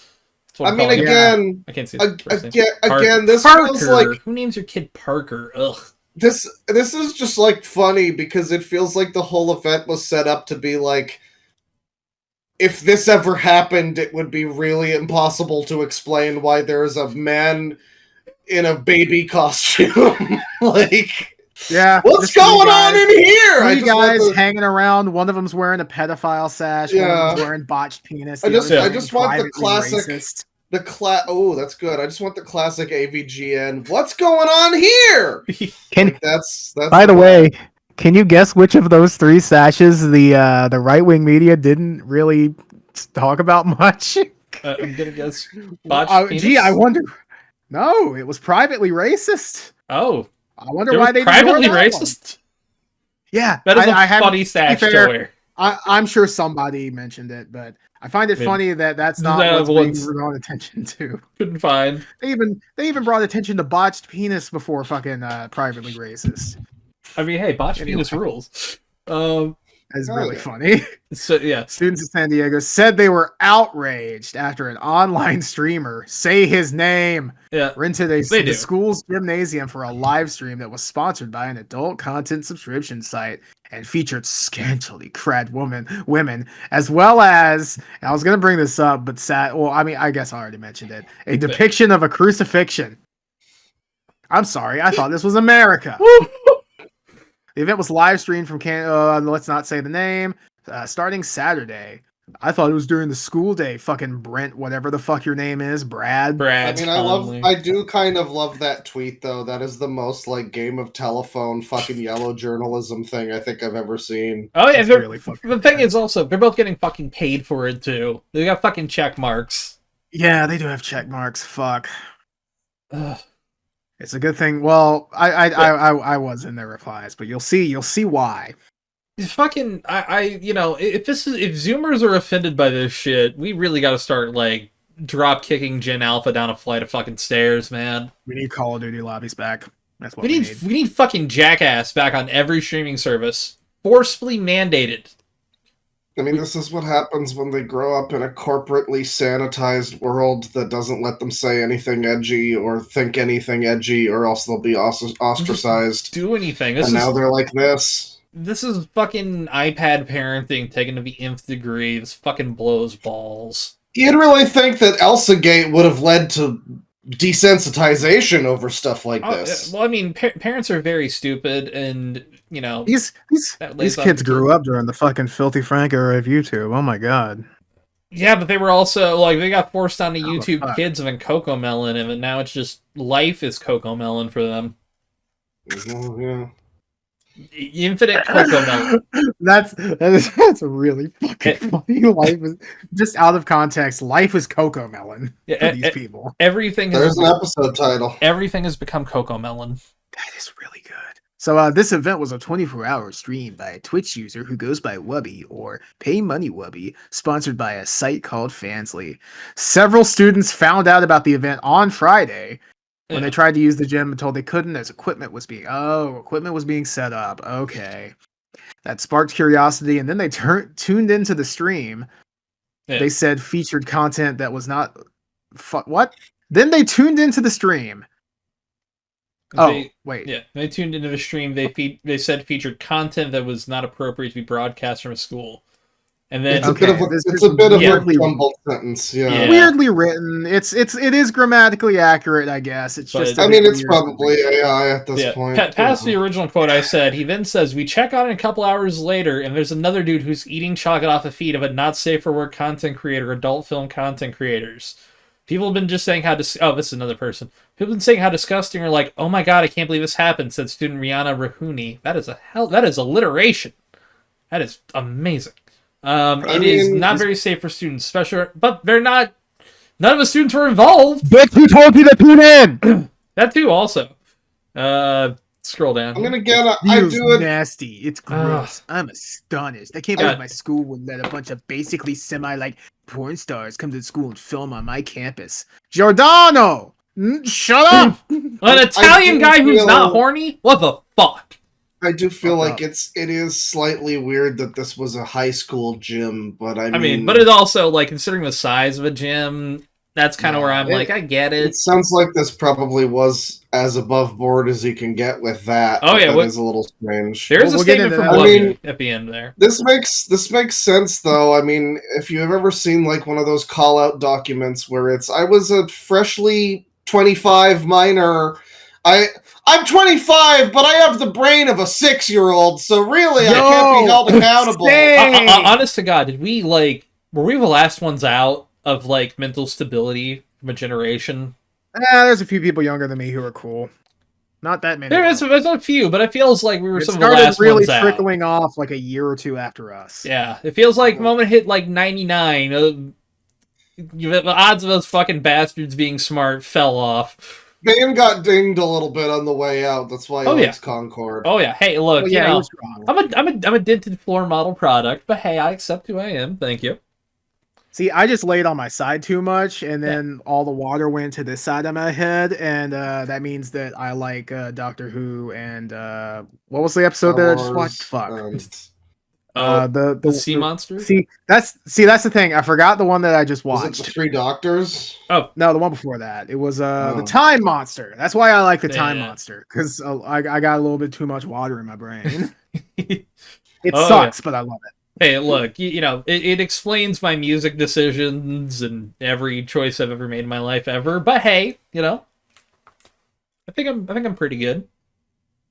A: That's what
C: I
A: I'm
C: mean,
A: calling it.
C: again,
A: I can't see his first name.
C: again, this
A: Parker.
C: feels like
A: Who names your kid Parker? Ugh.
C: this is just funny because it feels like the whole event was set up to be like, if this ever happened, it would be really impossible to explain why there is a man in a baby costume.
B: Yeah.
C: What's
B: just three
C: going on
B: guys-
C: in here?
B: Three guys
C: want
B: hanging around. One of them's wearing a pedophile sash. One of
C: Yeah.
B: them's wearing botched penis.
C: I
B: the
C: just-
B: other's
A: I
B: wearing
C: just want the
B: privately
C: classic-
B: racist.
C: Oh, that's good. I just want the classic AVGN. What's going on here? That's
B: By the way, can you guess which of those three sashes the right wing media didn't really talk about much?
A: I'm gonna guess botched penis?
B: Gee, I wonder. No, it was privately racist.
A: Oh,
B: I wonder
A: there
B: why
A: was
B: they
A: privately
B: ignored that one.
A: racist?
B: Yeah,
A: That is a
B: I haven't-
A: funny sash to
B: fair,
A: wear.
B: I'm sure somebody mentioned it, but I find it
A: Maybe.
B: funny that that's not
A: That
B: what's being
A: was-
B: drawn attention to.
A: Couldn't find.
B: They even brought attention to botched penis before fucking privately racist.
A: I mean, hey, botched
B: Anyway.
A: penis rules.
B: That's
C: Oh,
B: really
C: yeah.
B: funny.
A: So yeah,
B: Students in San Diego said they were outraged after an online streamer, say his name,
A: yeah.
B: rented
A: They do.
B: the school's gymnasium for a live stream that was sponsored by an adult content subscription site and featured scantily clad women, as well as, and I was going to bring this up, but I guess I already mentioned it, a depiction of a crucifixion. I'm sorry, I thought this was America. The event was live streamed from let's not say the name, starting Saturday. I thought it was during the school day. Fucking Brent, whatever the fuck your name is, Brad.
A: Brad.
C: I do kind of love that tweet though. That is the most game of telephone fucking yellow journalism thing I think I've ever seen.
A: Oh yeah,
B: It's
A: they're-
B: really fucking
A: the thing
B: bad.
A: is also they're both getting fucking paid for it too. They got fucking check marks.
B: Yeah, they do have check marks. Fuck.
A: Ugh.
B: It's a good thing. Well, I was in their replies, but you'll see why.
A: Fucking, if Zoomers are offended by this shit, we really got to start drop kicking Gen Alpha down a flight of fucking stairs, man.
B: We need Call of Duty lobbies back. That's what
A: We need fucking Jackass back on every streaming service, forcefully mandated.
C: I mean, this is what happens when they grow up in a corporately sanitized world that doesn't let them say anything edgy or think anything edgy, or else they'll be ostracized.
A: Do anything.
C: And now they're like this.
A: This is fucking iPad parenting taken to the nth degree. This fucking blows balls.
C: You'd really think that Elsagate would have led to desensitization over stuff like
A: Oh,
C: this.
A: well, I mean, parents are very stupid, and you know,
B: These
A: that lays on
B: kids
A: the
B: grew
A: kid.
B: up during the fucking filthy Frank era of YouTube. Oh my god.
A: Yeah, but they were also like they got forced onto
B: Oh,
A: YouTube
B: fuck.
A: Kids and Cocomelon, and now it's just life is Cocomelon for them.
C: Well, yeah.
A: Infinite Cocomelon.
B: That's really fucking funny. Life is just out of context. Life is Coco Melon for these people.
A: Everything
C: There's
A: has
C: an episode title.
A: everything has become Cocomelon.
B: That is really good. So this event was a 24-hour stream by a Twitch user who goes by Wubby or PayMoneyWubby, sponsored by a site called Fansly. Several students found out about the event on Friday when they tried to use the gym and told they couldn't as equipment was being set up. Okay. That sparked curiosity, and then they tuned into the stream.
A: Yeah.
B: They said featured content that was not... what? Then they tuned into the stream. Wait.
A: Yeah, they tuned into the stream. They said featured content that was not appropriate to be broadcast from a school. And then
C: It's a bit of a jumbled sentence. Yeah.
B: Weirdly written. It is grammatically accurate, I guess. It's just.
C: It's probably AI at this point.
A: Past the original quote I said, he then says, "We check on it a couple hours later, and there's another dude who's eating chocolate off the feet of a not safe for work content creator, adult film content creators. People have been just saying how this is another person. People have been saying how disgusting or like, oh my god, I can't believe this happened," said student Rihanna Rahuni. That is alliteration. That is amazing. It is not very safe for students, especially, but they're not. None of the students were involved.
B: Bitch, who told you to tune in?
A: That too, also. Scroll down.
C: I'm gonna get. I do it.
B: Nasty. It's gross. I'm astonished. I can't believe my school would let a bunch of basically porn stars come to school and film on my campus. Giordano, shut up.
A: An Italian guy who's not horny? What the fuck?
C: I do feel like it is slightly weird that this was a high school gym, but I mean,
A: but it's also like considering the size of a gym, that's kind of where I'm like, I get it.
C: It sounds like this probably was as above board as you can get with that.
A: Oh yeah,
C: that is a little strange.
A: There's a statement from Wubby at the end there.
C: This makes sense though. I mean, if you have ever seen like one of those call out documents where it's I was a freshly 25 minor. I'm 25, but I have the brain of a 6-year-old, so really I can't be held accountable.
A: Honest to God, were we the last ones out of like mental stability from a generation?
B: There's a few people younger than me who are cool. Not that many.
A: There's a few, but it feels like we were some of the last ones out.
B: It started really trickling off like a year or two after us.
A: Yeah, it feels like the moment it hit like 99, the odds of those fucking bastards being smart fell off.
C: Bane got dinged a little bit on the way out. That's why he likes Concord.
A: Oh yeah. Hey, look, I'm a dented floor model product, but hey, I accept who I am. Thank you.
B: See, I just laid on my side too much, and then all the water went to this side of my head, and that means that I like Doctor Who and what was the episode that I just watched? Fuck. The
A: sea monster.
B: See, that's the thing. I forgot the one that I just watched.
C: Was it the Three Doctors?
A: Oh
B: no, the one before that. It was the Time Monster. That's why I like the Time Monster, because I got a little bit too much water in my brain. It sucks, but I love it.
A: Hey, look, it explains my music decisions and every choice I've ever made in my life ever. But hey, I think I'm pretty good.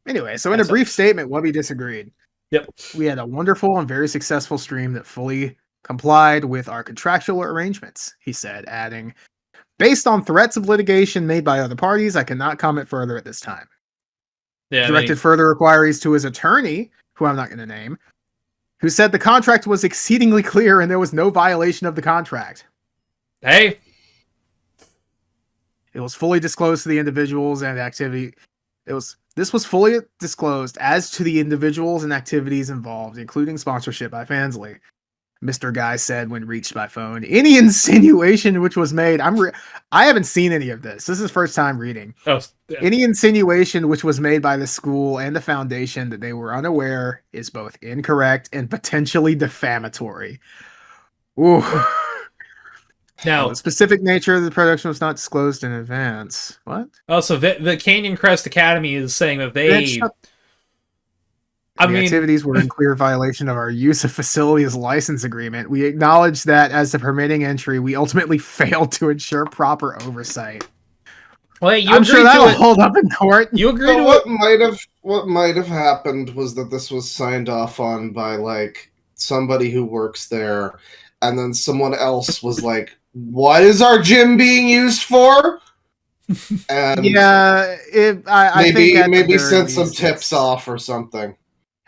B: Anyway, so in a brief statement, Wubby disagreed.
A: Yep.
B: We had a wonderful and very successful stream that fully complied with our contractual arrangements, he said, adding, based on threats of litigation made by other parties, I cannot comment further at this time.
A: Yeah,
B: Directed further inquiries to his attorney, who I'm not going to name, who said the contract was exceedingly clear and there was no violation of the contract.
A: Hey.
B: It was fully disclosed to the individuals and activity. This was fully disclosed as to the individuals and activities involved, including sponsorship by Fansly. Mr. Guy said when reached by phone. Any insinuation which was made, I haven't seen any of this. This is first time reading.
A: Oh, yeah.
B: Any insinuation which was made by the school and the foundation that they were unaware is both incorrect and potentially defamatory. Ooh.
A: Now,
B: the specific nature of the production was not disclosed in advance. What?
A: Oh, so the Canyon Crest Academy is saying that they...
B: activities were in clear violation of our use of facilities license agreement. We acknowledge that as the permitting entry, we ultimately failed to ensure proper oversight.
A: Wait, you
B: I'm
A: agreed
B: sure that'll
A: to it.
B: hold up in court.
A: You agreed
C: So
A: to it.
C: what might have happened was that this was signed off on by like somebody who works there, and then someone else was like, "What is our gym being used for?" And
B: Yeah, I think at the
C: maybe
B: very
C: sent some
B: least,
C: tips off or something.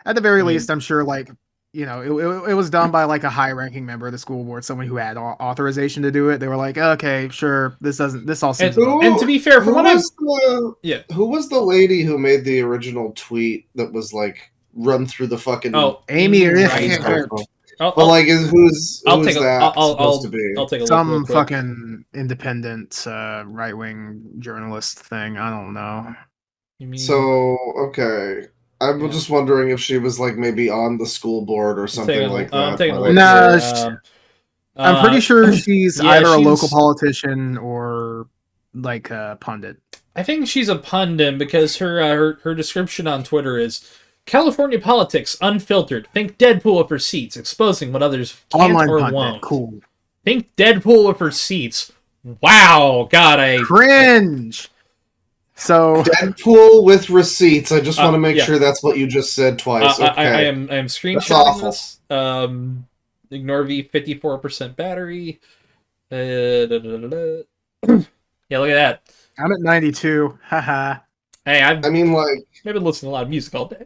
B: At the very
A: I mean-
B: least, I'm sure, like, you know, it was done by like a high-ranking member of the school board, someone who had authorization to do it. They were like, okay, sure, this all seems
A: And-
B: above.
A: and to be fair, from
C: who
A: what I've-
C: was the
A: Yeah.
C: who was the lady who made the original tweet that was like run through the fucking
A: Oh,
B: Amy
A: Right.
B: Kirk.
A: I'll,
C: but like who's
A: I'll take
C: that
A: I'll
C: supposed to be?
A: I'll take a look.
B: Some
A: real quick.
B: fucking independent right-wing journalist thing. I don't know.
A: You mean-
C: So okay. I'm
A: Yeah.
C: just wondering if she was like maybe on the school board or something like that.
A: I'm taking a
C: but-
A: look.
B: No,
A: here.
B: I'm pretty sure she's
A: yeah,
B: either a local
A: she's-
B: politician or like a pundit.
A: I think she's a pundit because her description on Twitter is California politics unfiltered. Think Deadpool with receipts, exposing what others can't
B: Online
A: or
B: pundit.
A: won't.
B: Cool.
A: Think Deadpool with receipts. Wow, God,
B: Cringe. So
C: Deadpool with receipts. I just want to make
A: yeah.
C: sure that's what you just said twice. Okay.
A: I am screenshotting
C: awful.
A: this. Ignore the 54% battery. Yeah, look at that.
B: I'm at 92. Haha.
A: Hey, I've
C: I mean, like,
A: been listening to a lot of music all day.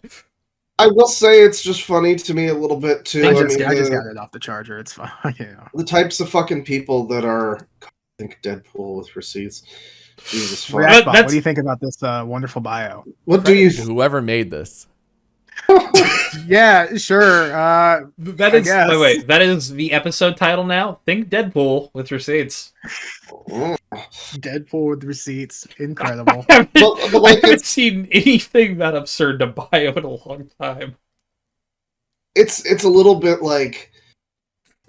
C: I will say it's just funny to me a little bit too.
B: I
C: I
B: just
C: mean,
B: got it off the charger. It's fine. Yeah.
C: the types of fucking people that are. I think Deadpool with receipts. Jesus fuck.
B: React Bot,
A: that's-
B: what do you think about this wonderful bio?
C: What do you?
D: Whoever made this.
B: Yeah, sure.
A: That
B: I
A: is
B: guess.
A: wait. That is the episode title now. Think Deadpool with receipts.
B: Deadpool with receipts. Incredible.
C: But
A: I
C: like,
A: haven't seen anything that absurd to bio in a long time.
C: it's a little bit like.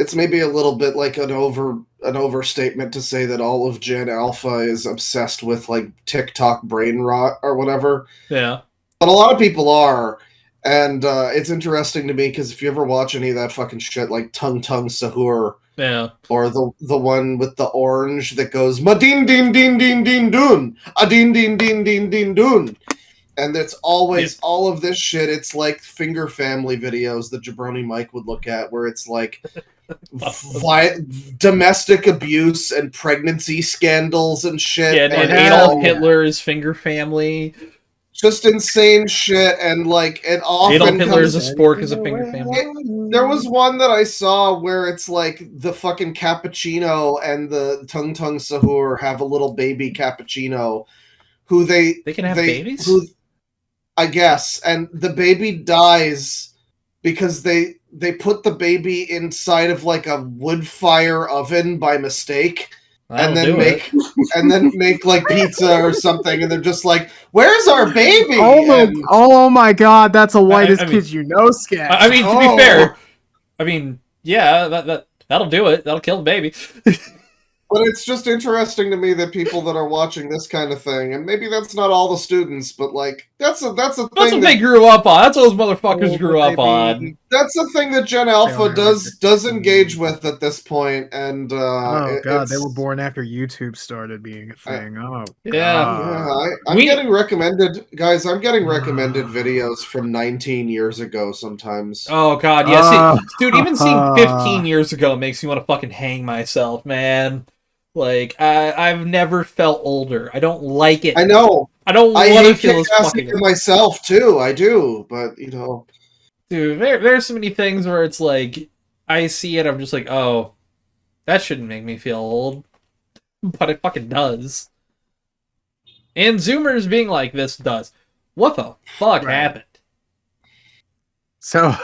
C: It's maybe a little bit like an overstatement to say that all of Gen Alpha is obsessed with like TikTok brain rot or whatever.
A: Yeah.
C: But a lot of people are, and it's interesting to me because if you ever watch any of that fucking shit, like Tung Tung Sahur,
A: Yeah.
C: or the one with the orange that goes ma din din din din din dun, a din din din din din dun, and it's always all of this shit. It's like Finger Family videos that Jabroni Mike would look at, where it's like domestic abuse and pregnancy scandals and shit.
A: Yeah, and
B: hell
A: Adolf
B: yeah.
A: Hitler's finger family.
C: Just insane shit, and like it often
A: Adolf Hitler is
C: comes.
A: a spork as a finger family.
C: There was one that I saw where it's like the fucking cappuccino and the Tung Tung Sahur have a little baby cappuccino, who they
A: can have babies?
C: Who, I guess, and the baby dies because they put the baby inside of like a wood fire oven by mistake. And then make like pizza or something, and they're just like, "Where's our baby?"
B: Oh my god, that's a whitest
A: I mean-
B: kids you know sketch.
A: I mean, to
B: Oh.
A: be fair, I mean, yeah, that'll do it. That'll kill the baby.
C: But it's just interesting to me that people that are watching this kind of thing, and maybe that's not all the students, but like that's a
A: That's
C: thing
A: what they grew up on. That's what those motherfuckers
B: Oh,
A: grew up
B: baby.
A: on.
C: that's the thing that Gen Alpha
B: were
C: does engage with at this point, and
B: Oh god, they
C: it's-
B: were born after YouTube started being a thing. Oh
A: Yeah.
B: God.
C: Yeah, I'm
A: We-
C: getting recommended, guys. I'm getting recommended videos from 19 years ago sometimes.
A: Oh god, yeah.
B: Uh,
A: Dude, even seeing 15 years ago makes me want to fucking hang myself, man. Like, I've never felt older. I don't like it.
C: I know.
A: I don't
C: I
A: want to
C: hate
A: feel as
C: casting
A: fucking.
C: it myself too. I do, but you know.
A: Dude, there's so many things where it's like, I see it, I'm just like, oh, that shouldn't make me feel old. But it fucking does. And Zoomers being like this does. What the fuck
B: Right.
A: happened?
B: So,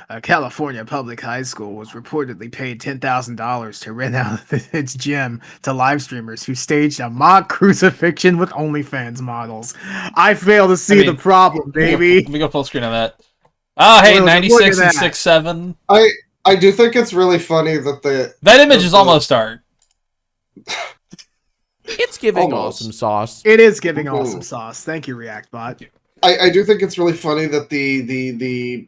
B: a California public high school was reportedly paid $10,000 to rent out its gym to live streamers who staged a mock crucifixion with OnlyFans models. I fail to see the problem, baby.
A: Let me go full screen on that. Oh, hey,
B: Look at
A: 96 and
B: that.
A: 67.
C: I do think it's really funny that
A: That image is almost art.
D: It's giving
C: Almost.
D: awesome sauce.
B: It is giving
C: Ooh.
B: awesome sauce. Thank you, ReactBot.
C: I do think it's really funny that the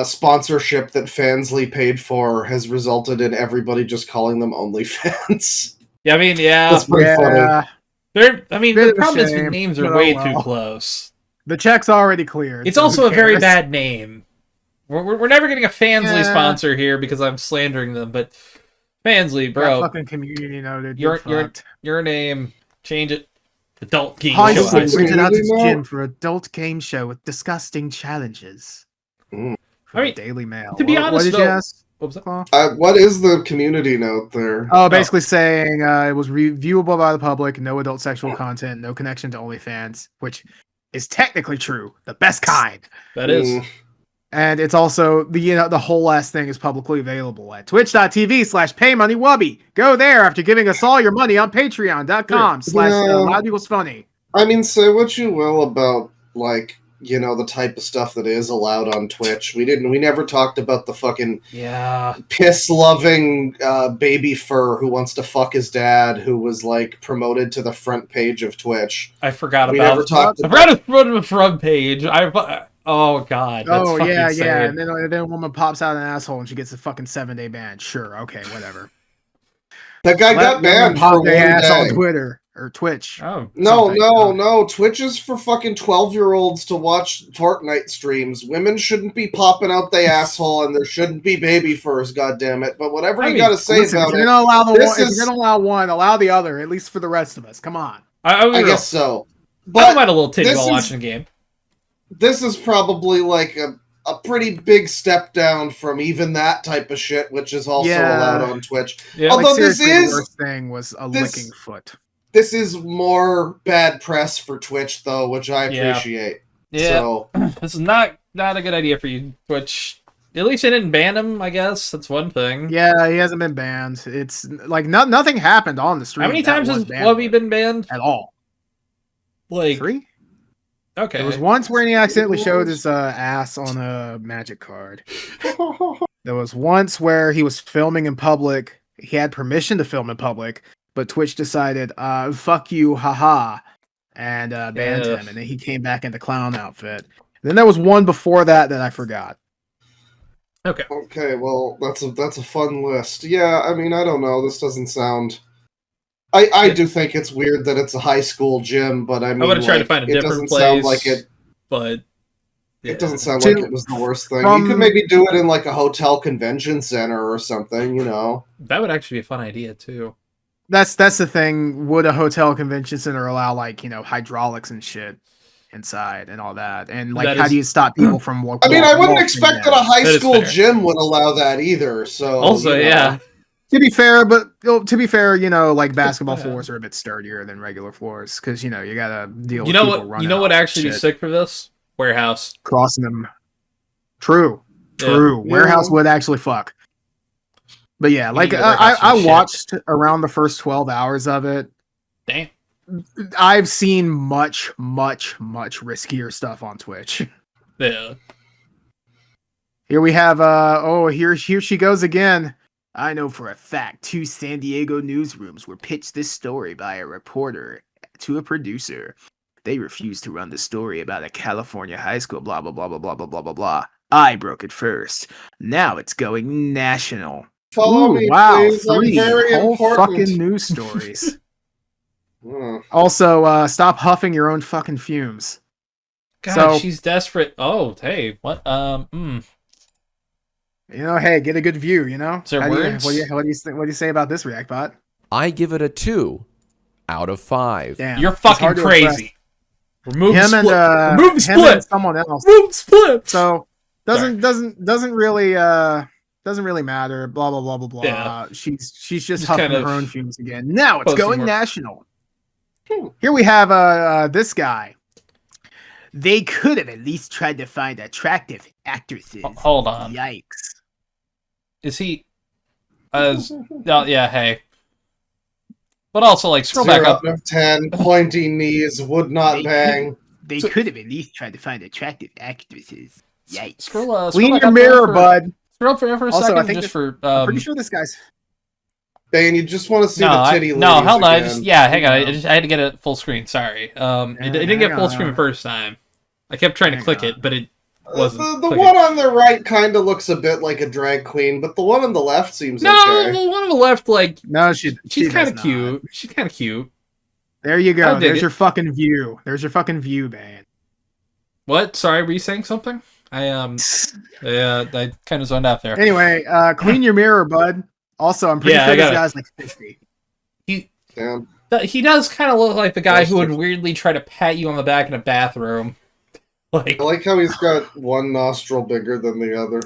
C: sponsorship that Fansly paid for has resulted in everybody just calling them OnlyFans.
A: Yeah, I mean, yeah.
C: That's pretty funny.
A: The
B: of a
A: problem is the
B: shame,
A: names
B: but
A: are
B: oh
A: way
B: well.
A: too close.
B: The check's already cleared.
A: It's
B: so
A: also
B: who
A: a very
B: cares?
A: bad name. We're never getting a Fansly
B: Yeah.
A: sponsor here because I'm slandering them, but Fansly,
B: Got
A: bro,
B: fucking community noted.
A: your
B: You're fucked.
A: your name, change it. Adult Game
B: High
A: Show
B: school
A: High School.
B: rented out
C: Community
B: its
C: note?
B: gym for adult game show with disgusting challenges.
C: Mm.
B: From the Daily Mail.
A: to be
B: what
A: honest,
B: did
A: though-
B: you ask?
A: What was that?
B: Claw?
C: What is the community note there?
B: Oh, basically saying it was viewable by the public, no adult sexual content, no connection to OnlyFans, which is technically true, the best kind.
A: That is.
C: Mm.
B: And it's also the whole last thing is publicly available at twitch.tv/PayMoneyWubby. Go there after giving us all your money on patreon.com/loud equals funny.
C: I mean, say what you will about, like, the type of stuff that is allowed on Twitch. We never talked about the fucking piss-loving baby fur who wants to fuck his dad, who was, like, promoted to the front page of Twitch.
A: I forgot
C: We
A: about
C: never talked
A: I
C: about
A: forgot the front page. Oh god. That's
B: Oh,
A: fucking
B: yeah.
A: insane.
B: And then a woman pops out an asshole and she gets a fucking 7-day ban. Sure, okay, whatever.
C: that guy got banned for one
B: their ass on
C: day.
B: Twitter or Twitch.
A: Oh.
C: No. Twitch is for fucking 12-year-olds to watch Fortnite streams. Women shouldn't be popping out their asshole, and there shouldn't be baby furs, goddammit. But whatever you gotta say
B: Listen,
C: about
B: if
C: it,
B: you're gonna allow if you're gonna allow one, allow the other, at least for the rest of us. Come on.
C: I guess so.
A: I
C: But
A: don't mind a little titty
C: this
A: while
C: is-
A: watching a game.
C: this is probably like a pretty big step down from even that type of shit, which is also allowed on Twitch.
A: Yeah.
C: Although
B: Like,
C: this
B: seriously,
C: is
B: the worst thing was a
C: this-
B: licking foot.
C: This is more bad press for Twitch, though, which I appreciate.
A: Yeah.
C: So,
A: This is not a good idea for you, Twitch. At least they didn't ban him, I guess. That's one thing.
B: Yeah, he hasn't been banned. It's like nothing happened on the stream.
A: How many
B: that
A: times
B: was
A: has
B: banned
A: Wubby been banned?
B: at all?
A: Like
B: 3?
A: Okay.
B: There was once where he accidentally showed his ass on a magic card. There was once where he was filming in public. He had permission to film in public, but Twitch decided, fuck you, haha, and banned him. And then he came back in the clown outfit. And then there was one before that I forgot.
C: Okay, well, that's a fun list. Yeah, I mean, I don't know. This doesn't sound... I do think it's weird that it's a high school gym, but I mean,
A: I would have tried to find a
C: it
A: different
C: doesn't
A: place.
C: sound like it.
A: But
C: It doesn't sound like it was the worst thing. You could maybe do it in like a hotel convention center or something,
A: That would actually be a fun idea too.
B: That's the thing. Would a hotel convention center allow hydraulics and shit inside and all that? And like, how do you stop people from walking?
C: I mean, I wouldn't expect that a high
A: That is
C: school
A: fair.
C: gym would allow that either. So
A: Also, yeah.
B: To be fair, like basketball floors are a bit sturdier than regular floors because you gotta deal. With people running
A: You know what
B: off
A: actually be
B: shit.
A: sick for this? Warehouse.
B: Crossing them. True.
A: Yeah.
B: Warehouse would actually fuck. But yeah, like
A: need a warehouse
B: I
A: for shit.
B: watched around the first 12 hours of it.
A: Damn.
B: I've seen much, much, much riskier stuff on Twitch.
A: Yeah.
B: Here we have here she goes again. I know for a fact 2 San Diego newsrooms were pitched this story by a reporter to a producer. They refused to run the story about a California high school, blah blah blah blah blah blah blah blah blah. I broke it first. Now it's going national.
C: Follow me,
B: wow,
C: please. I'm
B: 3
C: very
B: whole
C: important.
B: fucking news stories.
C: Hmm.
B: Also, stop huffing your own fucking fumes.
A: God,
B: So-
A: she's desperate. Oh, hey, what?
B: Hey, get a good view.
A: Is there
B: How do you-
A: words?
B: what do you think? What do you say about this React bot?
D: I give it a 2 out of 5.
B: Damn,
A: You're
B: it's
A: fucking
B: hard to impress.
A: crazy. Remove the
B: Him
A: split.
B: and
A: Remove the
B: him and
A: split.
B: someone else.
A: Remove the split.
B: So doesn't really matter. Blah blah blah blah blah.
A: Yeah.
B: She's just
A: Just
B: huffing
A: kind of
B: her own fumes again. Now it's
A: posting
B: going
A: more.
B: national. Here we have this guy. They could have at least tried to find attractive actresses.
A: Hold on.
B: Yikes.
A: Is he? Yeah. Hey. But also, like, scroll
C: 0
A: back up.
C: out of 10. Pointy knees would not bang.
B: They could have at least tried to find attractive actresses. Yikes.
A: Scroll
B: Clean
A: back
B: your
A: up there
B: mirror,
A: for-
B: bud.
A: Scroll up for a
B: Also, I
A: second,
B: think
A: just for.
B: I'm pretty sure this guy's.
C: Bane, you just want to see
A: No,
C: the titty
A: no,
C: ladies
A: hold on.
C: again.
A: Hang on. I had to get it full screen. Sorry. It didn't get
B: hang
A: full screen
B: on.
A: the first time. I kept trying to
B: Hang
A: click
B: on.
A: it, but it wasn't.
C: The
A: clicking.
C: one on the right kind of looks a bit like a drag queen, but the one on the left seems
A: No,
C: okay.
A: the one on the left, like
B: No, she's
A: she's kind of
B: does
A: cute. She's kind of cute.
B: There you
A: I
B: go.
A: dig
B: There's
A: it.
B: your fucking view. There's your fucking view, Bane.
A: What? Sorry, were you saying something? I kind of zoned out there.
B: Anyway, clean your mirror, bud. Also, I'm pretty
A: Yeah,
B: sure
A: I
B: this
A: gotta-
B: guy's like 50.
C: Damn.
A: He does kind of look like the guy who would
C: Bastard.
A: weirdly try to pat you on the back in a bathroom. Like,
C: I like how he's got one nostril bigger than the other.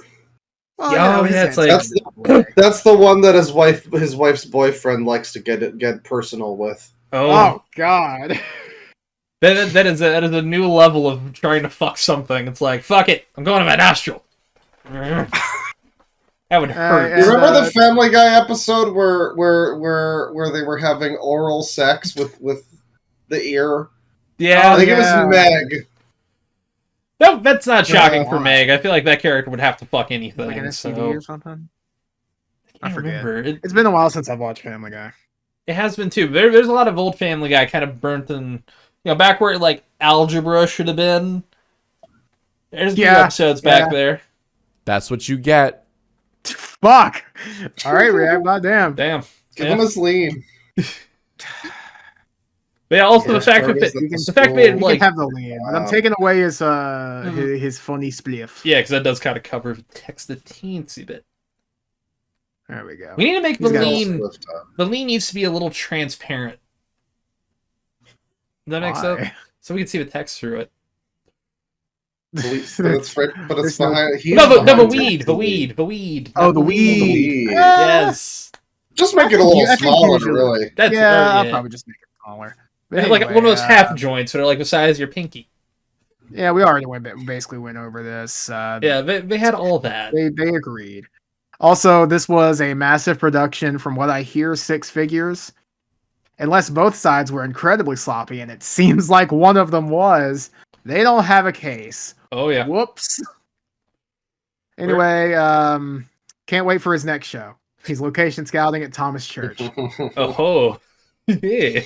B: Well,
A: Yeah,
B: you know,
A: yeah,
B: his
A: it's
B: hands
A: like-
B: are in the way.
C: That's the one that his wife's boyfriend likes to get personal with.
B: Oh God.
A: that is a new level of trying to fuck something. It's like, fuck it, I'm going to my nostril. That would hurt.
B: Yeah.
C: You remember the Family Guy episode where they were having oral sex with the ear?
A: Yeah,
C: I think it
B: yeah.
C: was Meg.
A: no, that's not shocking for
B: why?
A: Meg. I feel like that character would have to fuck anything.
B: Like an STD
A: so
B: or something.
A: I
B: I forget.
A: remember.
B: It's been a while since I've watched Family Guy.
A: It has been too. There's a lot of old Family Guy kind of burnt in, back where like algebra should have been. There's new
B: Yeah,
A: episodes back
B: yeah.
A: there.
D: That's what you get.
B: Fuck. All right, React. Goddamn.
A: Damn.
C: Give
A: Yeah.
C: him his lean.
A: But yeah, also
C: Yeah,
A: the fact
C: Target's
A: that
C: the
A: the fact that
B: You
A: it,
B: can
A: like
B: have the lean, but I'm taking away his funny spliff.
A: yeah, because that does kind of cover text the teensy bit.
B: There we go.
A: We need to make the
B: He's got a
A: lean.
C: Lift up.
A: The lean needs to be a little transparent. Does that make sense?
B: Why?
A: So we can see the text through it.
C: But it's right, but it's
B: There's no-
C: behind. He's
A: No, but
C: behind
A: weed,
C: it.
A: but weed.
B: Oh,
A: not
B: the weed.
C: Weed.
A: Yes.
C: Just make
B: I
C: it a
B: think
C: little
B: I think
C: smaller,
B: usually-
C: really.
A: That's
B: yeah, I'll
A: yeah.
B: probably just make it smaller.
A: It's like
B: Anyway,
A: one of those half joints that are like the size of your pinky.
B: Yeah, we already basically went over this.
A: Yeah, they had all that.
B: They agreed. Also, this was a massive production. From what I hear, 6 figures. Unless both sides were incredibly sloppy, and it seems like one of them was. They don't have a case.
A: Oh yeah.
B: Whoops. Anyway, can't wait for his next show. He's location scouting at Thomas Church.
A: Oh. Yeah.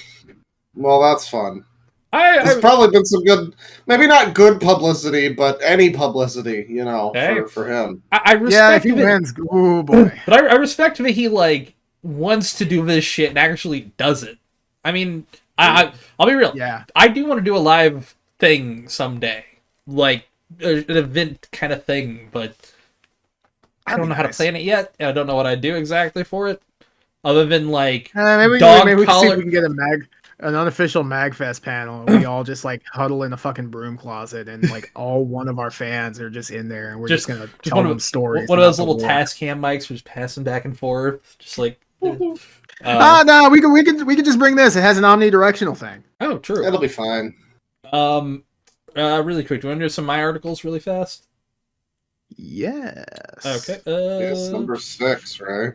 C: Well, that's fun.
A: I
C: There's probably been some good, maybe not good publicity, but any publicity,
A: Hey.
C: for him.
A: I
B: Yeah, if
A: respect
B: he
A: it,
B: wins, oh boy.
A: but I respect that he like wants to do this shit and actually does it. I mean, I'll be real.
B: Yeah.
A: I do want to do a live thing someday, like an event kind of thing, but I
B: That'd
A: don't
B: be
A: know how to
B: nice.
A: plan it yet. And I don't know what I do exactly for it, other than like
B: Maybe we
A: Dog
B: can see
A: collar-
B: if we can get an unofficial MagFest panel. And we all just like huddle in a fucking broom closet, and like all one of our fans are just in there, and we're just gonna tell
A: one
B: them
A: of
B: stories.
A: one of those
B: about the
A: little
B: war.
A: task cam mics, just passing back and forth, just like.
B: No, we could just bring this. It has an omnidirectional thing.
A: Oh, true.
C: It'll be fine.
A: Really quick. Do you want to do some of my articles really fast?
B: Yes.
A: Okay.
C: It's number 6, right?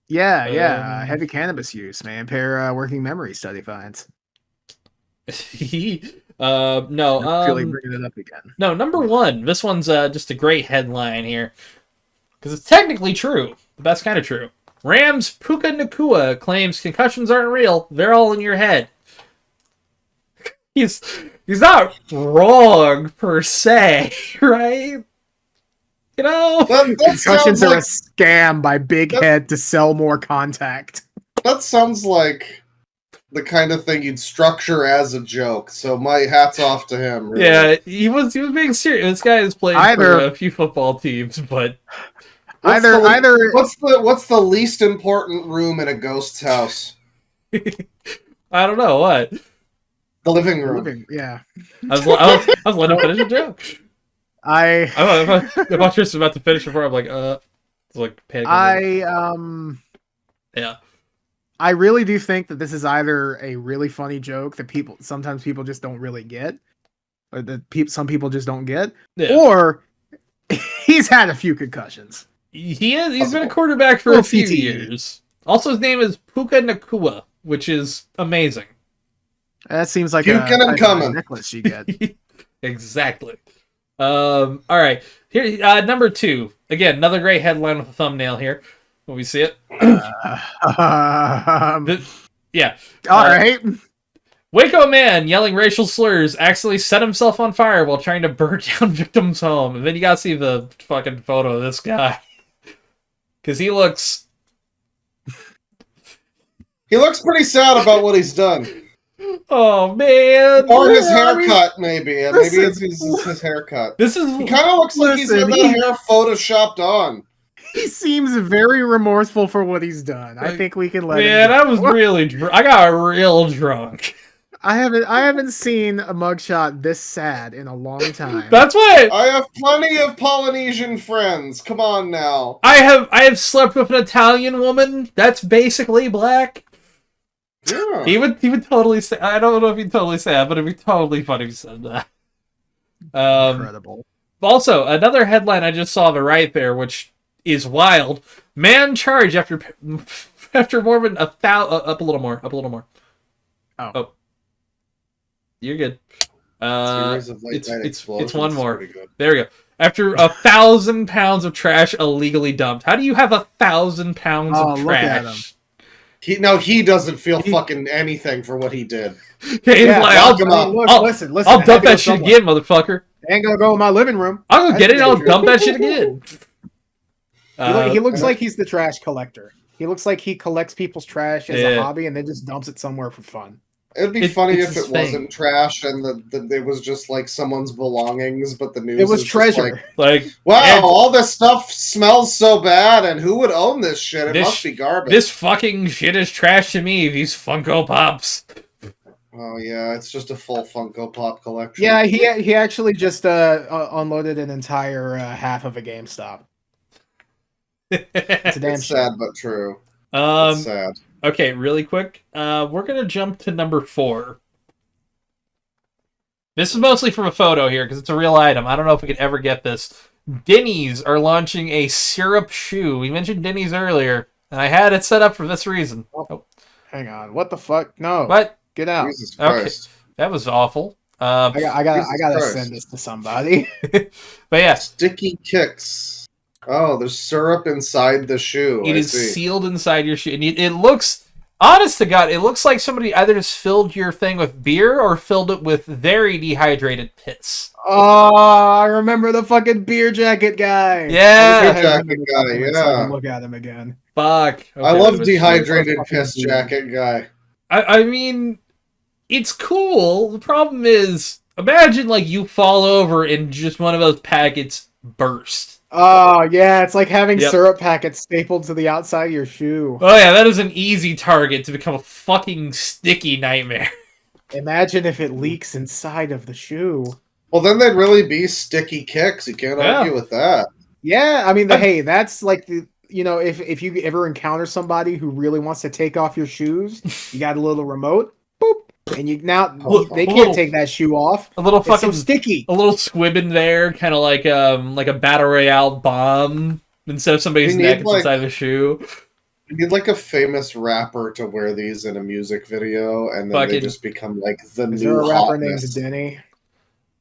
B: Yeah. Heavy cannabis use may impair working memory. Study finds.
A: No.
B: Really bringing it up again.
A: No. Number 1. This one's just a great headline here because it's technically true, but that's kind of true. Rams Puka Nakua claims concussions aren't real; they're all in your head. He's not wrong per se, right?
C: That
B: Concussions
C: sounds
B: are a
C: like,
B: scam by Big Head to sell more contact.
C: that sounds like the kind of thing you'd structure as a joke. So my hat's off to him. Really.
A: Yeah, he was being serious. This guy has played for a few football teams, but
C: What's the least important room in a ghost's house?
A: I don't know what.
C: The living room.
B: Yeah.
A: I was letting him finish a joke. I thought you were about to finish before I'm like, it's like panicking. Yeah.
B: I really do think that this is either a really funny joke that sometimes people just don't really get, or that some people just don't get,
A: Yeah.
B: or he's had a few concussions.
A: He's been a quarterback for a few
B: CTE.
A: years. Also, his name is Puka Nakua, which is amazing.
B: That seems like
C: Puking and coming.
B: necklace you get.
A: Exactly. All right. Here, number 2. Again, another great headline with a thumbnail here. Will we see it? Yeah.
B: All right.
A: Waco man yelling racial slurs accidentally set himself on fire while trying to burn down victim's home. And then you gotta see the fucking photo of this guy. Because he looks
C: He looks pretty sad about what he's done.
A: Oh man!
C: Or his
B: Yeah, I mean,
C: haircut, maybe. Maybe
B: listen.
C: it's his haircut.
A: This is
C: He kind of looks like he's got
B: Listen,
C: that hair photoshopped on.
B: He seems very remorseful for what he's done. I think we can let him.
A: man.
B: go.
A: I was really drunk. I got real drunk.
B: I haven't seen a mugshot this sad in a long time.
A: That's why
C: I have plenty of Polynesian friends. Come on now.
A: I have slept with an Italian woman that's basically black.
C: Yeah.
A: He would totally say. I don't know if he'd totally say that, but it'd be totally funny if he said that.
B: Incredible.
A: Also, another headline I just saw right there, which is wild. Man charged after more than up a little more. Oh. You're good. It's one more. There we go. After 1,000 pounds of trash illegally dumped. How do you have 1,000 pounds of
B: look at
A: trash?
C: He doesn't feel fucking anything for what he did.
A: He's
B: Yeah,
A: like,
C: lock him up.
B: Listen.
A: I'll
B: I had
A: dump
B: to go
A: that shit
B: somewhere.
A: again, motherfucker.
B: I ain't gonna go in my living room.
A: I'll go get it and I'll
B: That's
A: dump that shit again.
B: He looks like he's the trash collector. He looks like he collects people's trash as a hobby and then just dumps it somewhere for fun.
C: It'd be funny
A: it's
C: if
A: his
C: it
A: thing.
C: wasn't trash and it was just like someone's belongings, but the news
B: It was
C: is just
B: treasure.
C: like,
A: Like,
C: wow,
A: and
C: all this stuff smells so bad, and who would own this shit? It
A: This-
C: must be garbage.
A: this fucking shit is trash to me, these Funko Pops.
C: Oh yeah, it's just a full Funko Pop collection.
B: Yeah, he actually just unloaded an entire half of a GameStop. It's a damn
C: It's
B: shame.
C: sad but true. It's sad.
A: Okay, really quick. We're gonna jump to number 4. This is mostly from a photo here because it's a real item. I don't know if we could ever get this. Denny's are launching a syrup shoe. We mentioned Denny's earlier, and I had it set up for this reason. Oh,
B: Hang on, what the fuck? No,
A: what?
B: get out.
C: Jesus
A: Okay.
C: Christ.
A: That was awful.
B: I gotta
C: Christ.
B: send this to somebody.
A: But yes,
C: Sticky kicks. Oh, there's syrup inside the shoe.
A: it
C: I
A: is
C: see.
A: sealed inside your shoe. And it looks, honest to God, it looks like somebody either just filled your thing with beer or filled it with very dehydrated piss.
B: Oh, I remember the fucking beer jacket guy.
A: Yeah.
C: Beer jacket guy,
B: So I
C: yeah.
B: can look at him again.
A: Fuck. Okay,
C: I love
A: that was-
C: dehydrated
B: Fucking
C: piss
B: dude.
C: jacket guy.
A: I mean, it's cool. The problem is, imagine like you fall over and just one of those packets burst.
B: Oh yeah, it's like having
A: Yep.
B: syrup packets stapled to the outside of your shoe.
A: Oh yeah, that is an easy target to become a fucking sticky nightmare.
B: Imagine if it leaks inside of the shoe.
C: Well, then they'd really be sticky kicks. You can't
A: Yeah.
C: argue with that.
B: Yeah, I mean, hey, that's like the if you ever encounter somebody who really wants to take off your shoes, you got a little remote, boop, and you now
C: Look,
B: they
A: a
B: can't
A: little-
B: take that shoe off.
A: A little
B: It's so
A: fucking
B: sticky.
A: a little squib in there, kind of like a battle royale bomb instead of somebody's
C: We
A: neck.
C: need,
A: It's
C: like-
A: inside the shoe.
C: You need like a famous rapper to wear these in a music video, and then they
A: Fucking-
C: just become like the
B: Is
C: new
B: there a rapper named
C: hotness.
B: Denny?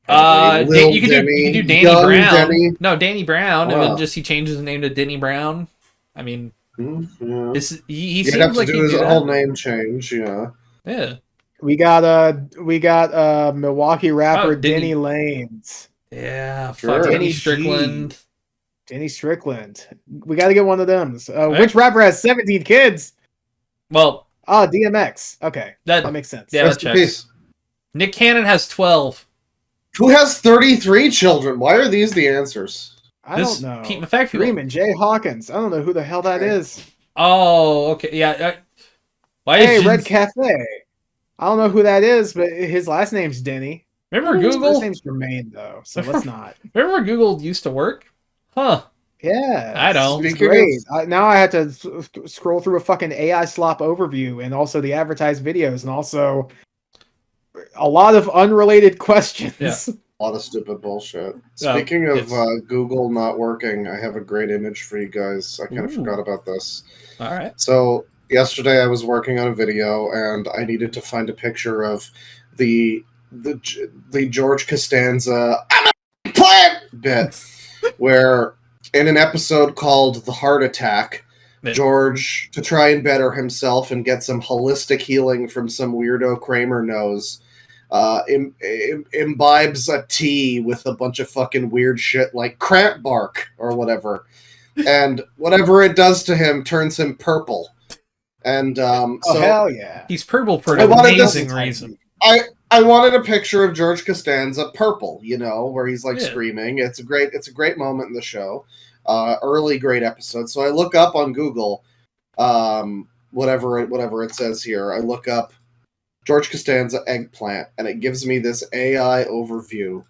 C: Lil
A: You could do Danny
C: Young
A: Brown.
C: Denny.
A: No, Danny Brown, and
C: Wow.
A: then just he changes his name to Denny Brown. I mean,
C: Yeah.
A: he
C: You'd have
A: seems
C: to
A: like
C: do
A: he'd
C: his
A: do
C: whole
A: that.
C: name change. Yeah.
A: Yeah,
B: We got Milwaukee rapper
A: Oh, Denny.
B: Denny Lanes.
A: yeah.
C: Sure.
A: Fuck
B: Denny
A: Denny
B: G.
A: Strickland.
B: Denny Strickland. We got to get one of them.
A: Right.
B: Which rapper has 17 kids?
A: Well,
B: Oh, DMX. Okay,
A: that
B: that makes sense.
A: yeah,
C: Rest
A: that
C: in
A: checks.
C: peace.
A: Nick Cannon has 12.
C: Who has 33 children? Why are these the answers?
B: I
A: This
B: don't know.
A: Pete, in fact, people-
B: Freeman, Jay Hawkins. I don't know who the hell that is.
A: Oh, okay, yeah. Why
B: Hey,
A: is
B: Red Cafe. I don't know who that is, but his last name's Denny.
A: Remember
B: His
A: Google?
B: first name's Jermaine, though, so let's not.
A: Remember where Google used to work? Huh.
B: Yeah,
A: I don't.
B: It's
C: Speaking
B: great. Now I have to scroll through a fucking AI slop overview and also the advertised videos and also a lot of unrelated questions.
A: Yeah.
C: A lot of stupid bullshit. Speaking of Google not working, I have a great image for you guys. I kind of
A: Ooh.
C: forgot about this.
A: All right.
C: So yesterday I was working on a video and I needed to find a picture of the George Costanza "I'm a plant" bit, where in an episode called "The Heart Attack,"
A: Yeah.
C: George, to try and better himself and get some holistic healing from some weirdo Kramer knows, imbibes a tea with a bunch of fucking weird shit like cramp bark or whatever, and whatever it does to him turns him purple. And
B: Oh,
C: so
B: hell yeah.
A: He's purple for
C: I
A: an
C: wanted this-
A: amazing reason.
C: I wanted a picture of George Costanza purple, you know, where he's like
A: Yeah.
C: screaming. It's a great moment in the show. Early great episode. So I look up on Google, whatever it says here. I look up George Costanza eggplant, and it gives me this AI overview.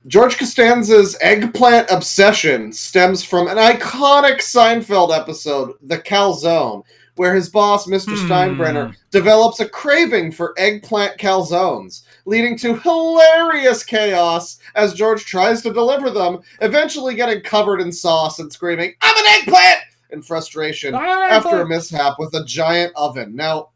C: George Costanza's eggplant obsession stems from an iconic Seinfeld episode, The Calzone, where his boss, Mr. Steinbrenner, develops a craving for eggplant calzones, leading to hilarious chaos as George tries to deliver them, eventually getting covered in sauce and screaming, "I'm an eggplant!" in frustration after a mishap with a giant oven. Now,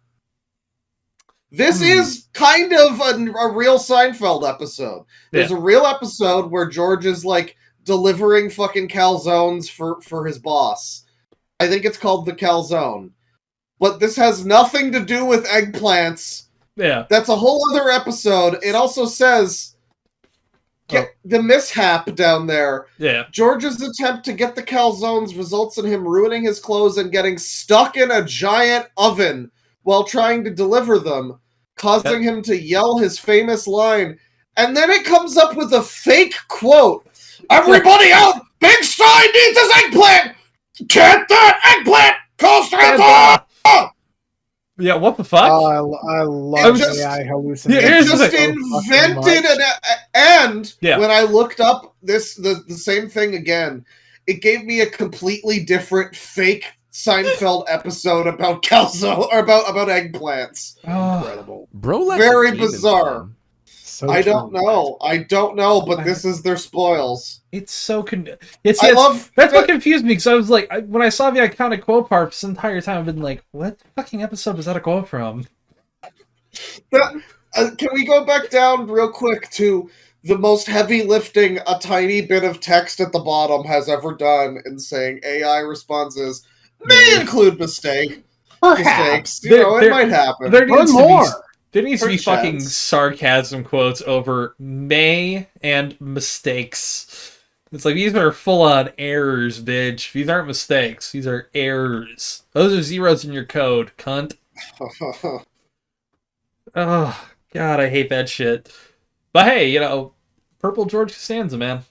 C: this is kind of a real Seinfeld episode. There's a real episode where George is like delivering fucking calzones for his boss. I think it's called The Calzone. But this has nothing to do with eggplants.
A: Yeah.
C: That's a whole other episode. It also says the mishap down there.
A: Yeah.
C: George's attempt to get the calzones results in him ruining his clothes and getting stuck in a giant oven while trying to deliver them, causing him to yell his famous line. And then it comes up with a fake quote. "Everybody out! Big Stein needs his eggplant! Get that eggplant! Costanza!"
A: Yeah, what the fuck?
B: Oh, I love AI hallucinations.
A: Yeah,
C: It
A: here's the
C: just
A: thing.
C: invented and
A: Yeah.
C: when I looked up the same thing again, it gave me a completely different fake Seinfeld episode about calzone or about eggplants.
B: Incredible.
D: Bro,
C: Very bizarre.
B: So
C: I don't know, but this is their spoils.
A: It's so that's what confused me, because I was like, when I saw the iconic quote part this entire time, I've been like, what fucking episode is that a quote from?
C: Can we go back down real quick to the most heavy lifting a tiny bit of text at the bottom has ever done in saying AI responses may include mistakes. You know, it might happen.
A: There needs to be
C: Perchance.
A: fucking sarcasm quotes over may and mistakes. It's like, these are full-on errors, bitch. These aren't mistakes. These are errors. Those are zeros in your code, cunt. Oh, God, I hate that shit. But hey, you know, Purple George Costanza, man.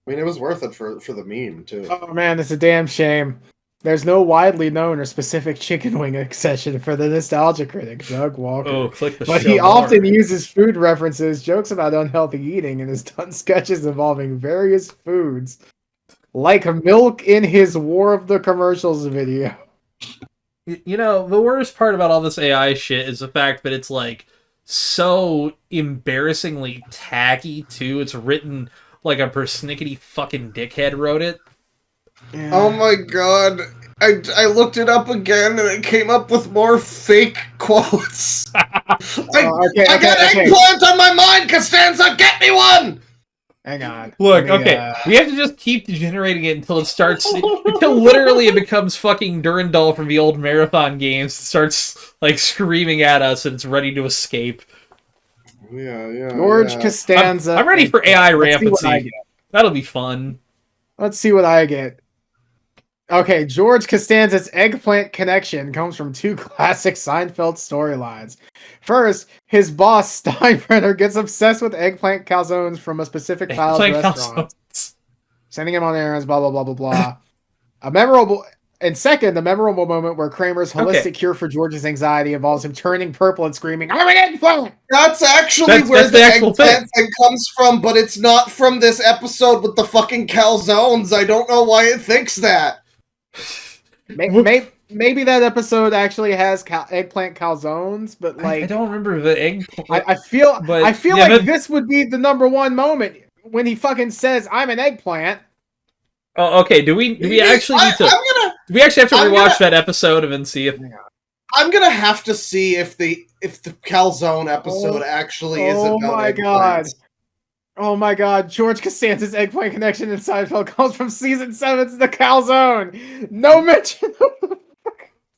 C: I mean, it was worth it for the meme, too.
B: Oh man, it's a damn shame. There's no widely known or specific chicken wing accession for the nostalgia critic, Doug Walker.
A: Oh, click the
B: But
A: show
B: he
A: more.
B: often uses food references, jokes about unhealthy eating, and has done sketches involving various foods, like milk in his War of the Commercials video.
A: You know, the worst part about all this AI shit is the fact that it's, like, so embarrassingly tacky, too. It's written like a persnickety fucking dickhead wrote it.
B: Yeah.
C: Oh my god. I looked it up again and it came up with more fake quotes. I got eggplant on my mind, Costanza! Get me one!
B: Hang on.
A: Look, okay, we have to just keep degenerating it until it starts, until literally it becomes fucking Durandal from the old marathon games, starts, like, screaming at us and it's ready to escape.
C: Yeah.
B: George Costanza.
A: I'm ready for AI
B: Let's see what I
A: rampancy.
B: get.
A: That'll be fun.
B: Let's see what I get. Okay, George Costanza's eggplant connection comes from two classic Seinfeld storylines. First, his boss, Steinbrenner, gets obsessed with eggplant calzones from a specific Kyle's restaurant, sending him on errands, blah, blah, blah, blah, blah. And second, the memorable moment where Kramer's holistic cure for George's anxiety involves him turning purple and screaming, "I'm an eggplant!"
C: That's actually where the eggplant thing comes from, but it's not from this episode with the fucking calzones. I don't know why it thinks that.
B: Maybe that episode actually has eggplant calzones, but like
A: I don't remember the eggplant.
B: I feel like this would be the number one moment when he fucking says, "I'm an eggplant."
A: Oh, okay. Do we actually need to? Do we actually have to rewatch that episode and then see if?
C: I'm gonna have to see if the calzone episode actually isn't about eggplants.
B: Oh my god, George Costanza's eggplant connection in Seinfeld comes from season 7's The Calzone. No mention of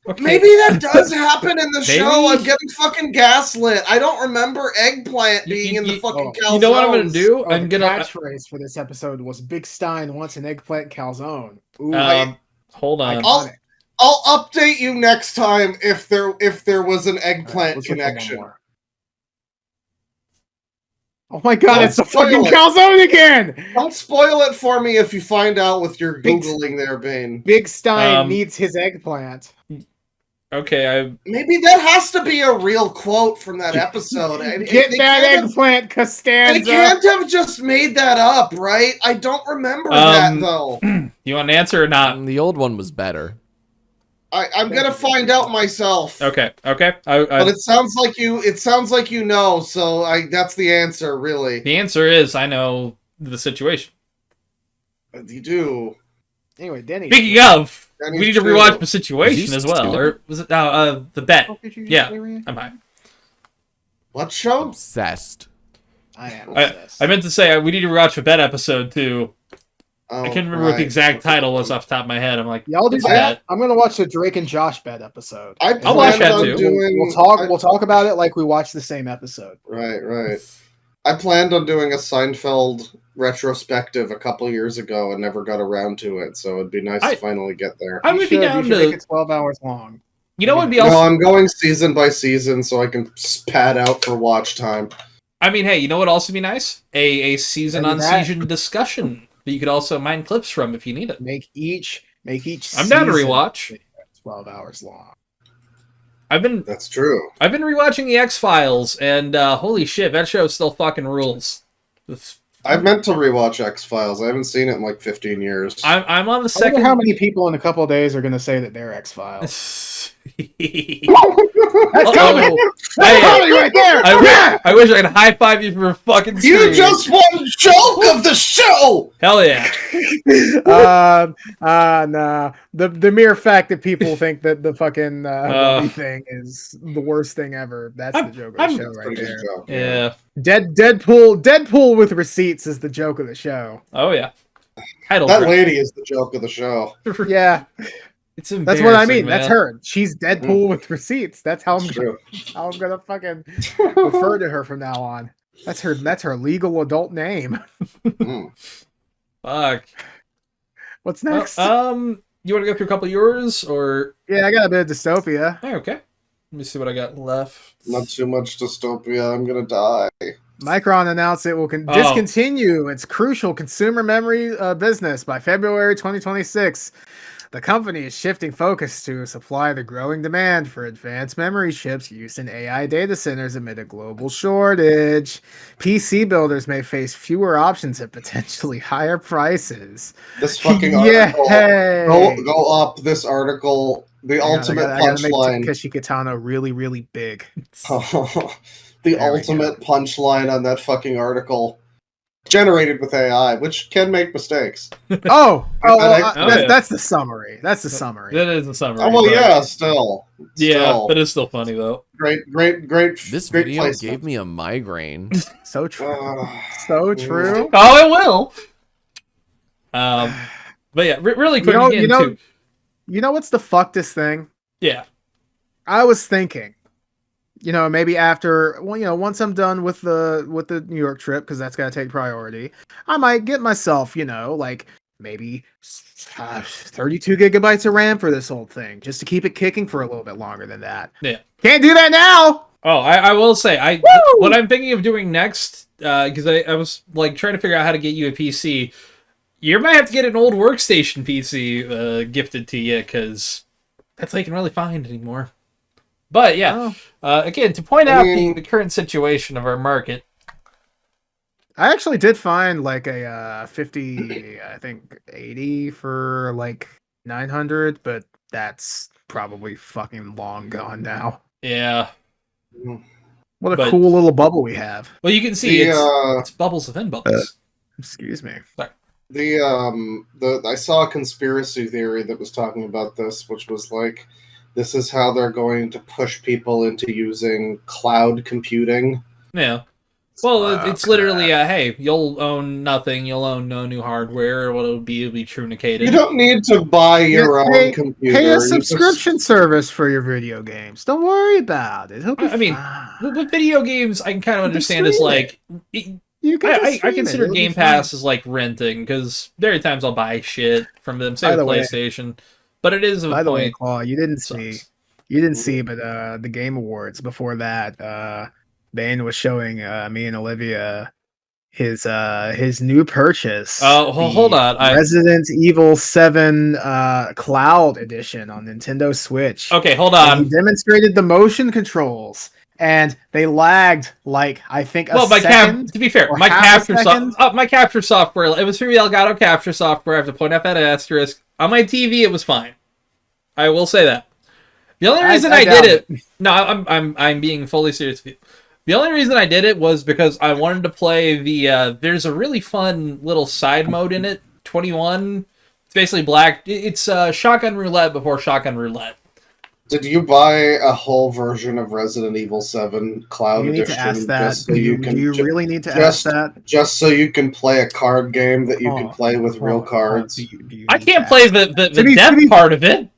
A: Okay.
C: Maybe that does happen in the show. I'm getting fucking gaslit. I don't remember eggplant being in the fucking calzone.
A: You know what I'm gonna do? I'm
B: the
A: gonna
B: catchphrase for this episode was "Big Stein wants an eggplant calzone." Ooh,
A: hold on.
C: I'll update you next time if there was an eggplant
B: Let's look for one
C: connection.
B: more. Oh my god,
C: Don't
B: it's the
C: spoil
B: fucking
C: it.
B: calzone again!
C: Don't spoil it for me if you find out with your
B: Big-
C: Googling there, Bane.
B: Big Stein needs his eggplant.
A: Okay,
C: Maybe that has to be a real quote from that episode.
B: Get
C: They
B: that
C: can't have-
B: eggplant,
C: They
B: Costanza!
C: can't have just made that up, right? I don't remember that, though.
A: you want an answer or not?
D: The old one was better.
C: I'm gonna find out myself.
A: Okay.
C: But it sounds like you know, so that's the answer, really.
A: The answer is I know the situation.
C: You do.
B: Anyway, Denny.
A: Speaking of,
C: That is
A: we need to
C: true.
A: rewatch the situation as well.
D: stupid?
A: Or was it the bet? Yeah. I'm high.
C: What show?
D: Obsessed.
B: I am obsessed.
A: I meant to say we need to rewatch the bet episode too.
C: Oh,
A: I can't remember what the exact title was off the top of my head. I'm like,
B: Y'all do
A: what's
B: that? I'm gonna watch the Drake and Josh bed episode.
A: I'll watch that too.
B: We'll talk about it like we watched the same episode.
C: Right. I planned on doing a Seinfeld retrospective a couple years ago and never got around to it, so it'd be nice to finally get there.
A: I would be down
B: You should make
A: to.
B: it 12 hours long.
A: You know what would be
C: No,
A: also?
C: I'm going season by season so I can pad out for watch time.
A: I mean, hey, you know what would also be nice? A season on
B: Maybe that.
A: season discussion that you could also mine clips from if you need it.
B: Make each.
A: I'm down to
B: season
A: rewatch.
B: 12 hours long.
C: That's true.
A: I've been rewatching the X-Files, and holy shit, that show still fucking rules.
C: I meant to rewatch X-Files. I haven't seen it in like 15 years.
A: I'm on the
B: I wonder
A: second.
B: how many people in a couple of days are going to say that they're X-Files. That's
A: Uh-oh.
B: coming!
A: Hey,
B: That's coming right there!
A: I wish I could high five you for a fucking screen.
C: You just won joke of the show!
A: Hell yeah.
B: Nah. The mere fact that people think that the fucking Wubby thing is the worst thing ever, that's the joke of the show right
C: Pretty good
B: there.
C: joke.
A: Yeah.
B: Deadpool with receipts is the joke of the show.
A: Oh yeah. Title
C: That
A: track.
C: lady is the joke of the show.
B: Yeah,
A: It's
B: that's what I mean.
A: embarrassing,
B: That's
A: man.
B: her. She's Deadpool with receipts. That's how
C: It's true.
B: I'm gonna fucking refer to her from now on. That's her legal adult name.
A: Fuck.
B: What's next?
A: You want to go through a couple of yours, or
B: Yeah, I got a bit of dystopia.
A: oh, okay? Let me see what I got left.
C: Not too much dystopia. I'm gonna die.
B: Micron announced it will discontinue its crucial consumer memory business by February 2026. The company is shifting focus to supply the growing demand for advanced memory chips used in AI data centers amid a global shortage. PC builders may face fewer options at potentially higher prices.
C: This fucking article.
B: Yay!
C: Go up this article. The ultimate
B: I gotta make
C: punchline.
B: Takeshi Kitano really, really big.
C: The
B: we
C: ultimate punchline on that fucking article. Generated with AI, which can make mistakes.
B: That's the summary. That's the summary.
A: That is a summary.
C: Oh well,
A: but-
C: yeah, still.
A: Yeah, but it's still funny though.
C: Great.
D: This
C: great
D: video
C: placement.
D: gave me a migraine.
B: So true. So true.
A: Oh, it will. But yeah, really quick again too.
B: You know what's the fuckedest thing?
A: Yeah.
B: I was thinking, maybe after, once I'm done with the New York trip, because that's got to take priority, I might get myself, maybe 32 gigabytes of RAM for this whole thing, just to keep it kicking for a little bit longer than that.
A: Yeah.
B: Can't do that now!
A: Oh, I will say, what I'm thinking of doing next, because I was like trying to figure out how to get you a PC. You might have to get an old workstation PC gifted to you, because that's all you can really find anymore. But yeah, again, to point out the current situation of our market.
B: I actually did find like a 50, I think 80 for like 900, but that's probably fucking long gone now.
A: Yeah.
B: What a cool little bubble we have.
A: Well, you can see it's bubbles within bubbles.
B: Excuse me.
A: Sorry.
C: I saw a conspiracy theory that was talking about this, which was like, this is how they're going to push people into using cloud computing.
A: Yeah. Well, it's literally, hey, you'll own nothing. You'll own no new hardware. It'll be trunicated.
C: You don't need to buy your own computer.
B: Pay a subscription service for your video games. Don't worry about it.
A: I mean, with video games, I can kind of understand is like... I consider Game Pass as like renting, because there are times I'll buy shit from them, say with PlayStation. but it is a
B: By the way,
A: point.
B: Claw, you didn't
A: Sucks.
B: see, but the Game Awards before that, Bane was showing me and Olivia his new purchase.
A: Oh, well,
B: the
A: hold on.
B: Resident Evil 7 Cloud Edition on Nintendo Switch.
A: Okay, hold
B: And he
A: on.
B: demonstrated the motion controls, and they lagged like I think a second.
A: To be fair,
B: or
A: my
B: half a
A: capture
B: second?
A: my capture software. It was through the Elgato capture software. I have to point out that asterisk on my TV. It was fine. I will say that. The only reason I did it. No, I'm being fully serious with you. The only reason I did it was because I wanted to play the. There's a really fun little side mode in it. 21. It's basically black. It's Shotgun Roulette before Shotgun Roulette.
C: Did you buy a whole version of Resident Evil 7 Cloud
B: You need
C: Edition?
B: to ask that.
C: Just so you can,
B: do you really need to ask that?
C: Just so you can play a card game that you can play with real cards.
B: Do you
A: I
B: need
A: can't
B: to
A: play
B: ask
A: the depth part of it.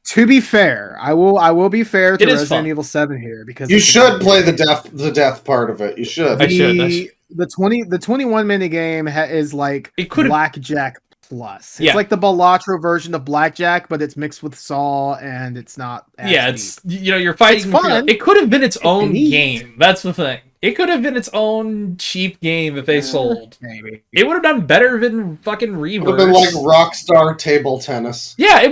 B: To be fair, I will be fair to
A: It is
B: Resident
A: fun.
B: Evil 7 here because
C: You
B: it's a
C: should
B: good
C: play
B: game.
C: the death part of it. You should.
A: I should.
B: The 21 minute game is like
A: It could've-
B: Blackjack Plus. It's
A: Yeah.
B: like the Balatro version of Blackjack, but it's mixed with Saw and it's not as
A: Yeah,
B: deep.
A: it's you're fighting.
B: It's fun.
A: It could have been its own
B: neat.
A: game. That's the thing. It could have been its own cheap game if they sold.
B: Maybe.
A: It would have done better than fucking
C: It
A: Reverse.
C: would have been like Rockstar Table Tennis.
A: Yeah,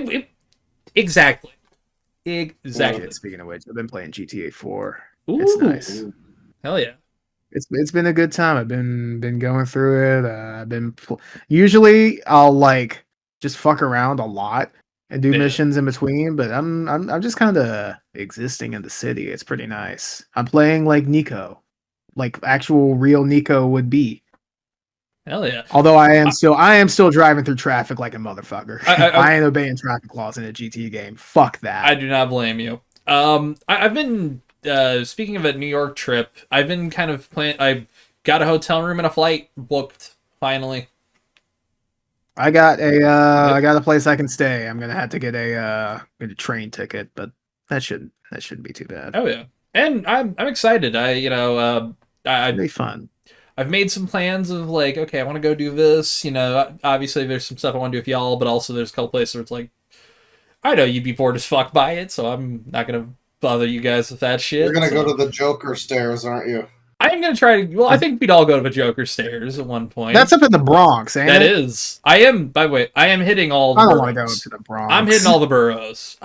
A: exactly. Exactly.
B: Speaking of which, I've been playing GTA 4.
A: Ooh,
B: It's nice.
A: Hell yeah.
B: It's been a good time. I've been going through it. Usually I'll like just fuck around a lot and do
A: Yeah.
B: missions in between, but I'm just kind of existing in the city. It's pretty nice. I'm playing like Nico, like actual real Nico would be.
A: Hell yeah.
B: Although I am still driving through traffic like a motherfucker.
A: I-
B: I ain't obeying traffic laws in a GTA game. Fuck that.
A: I do not blame you. I've been speaking of a New York trip. I've been kind of I got a hotel room and a flight booked finally.
B: I got a place I can stay. I'm gonna have to get a train ticket, but that shouldn't be too bad.
A: Oh yeah, and I'm excited.
B: It'll be fun.
A: I've made some plans of like, okay, I want to go do this. Obviously there's some stuff I want to do with y'all, but also there's a couple places where it's like, I know you'd be bored as fuck by it, so I'm not gonna bother you guys with that shit.
C: You're gonna go to the Joker stairs, aren't you?
A: I'm gonna try to. Well, I think we'd all go to the Joker stairs at one point.
B: That's up in the Bronx, ain't
A: That
B: it?
A: is. I am. By the way, I am hitting all. The
B: I don't want to go
A: boroughs.
B: to the Bronx.
A: I'm hitting all the boroughs.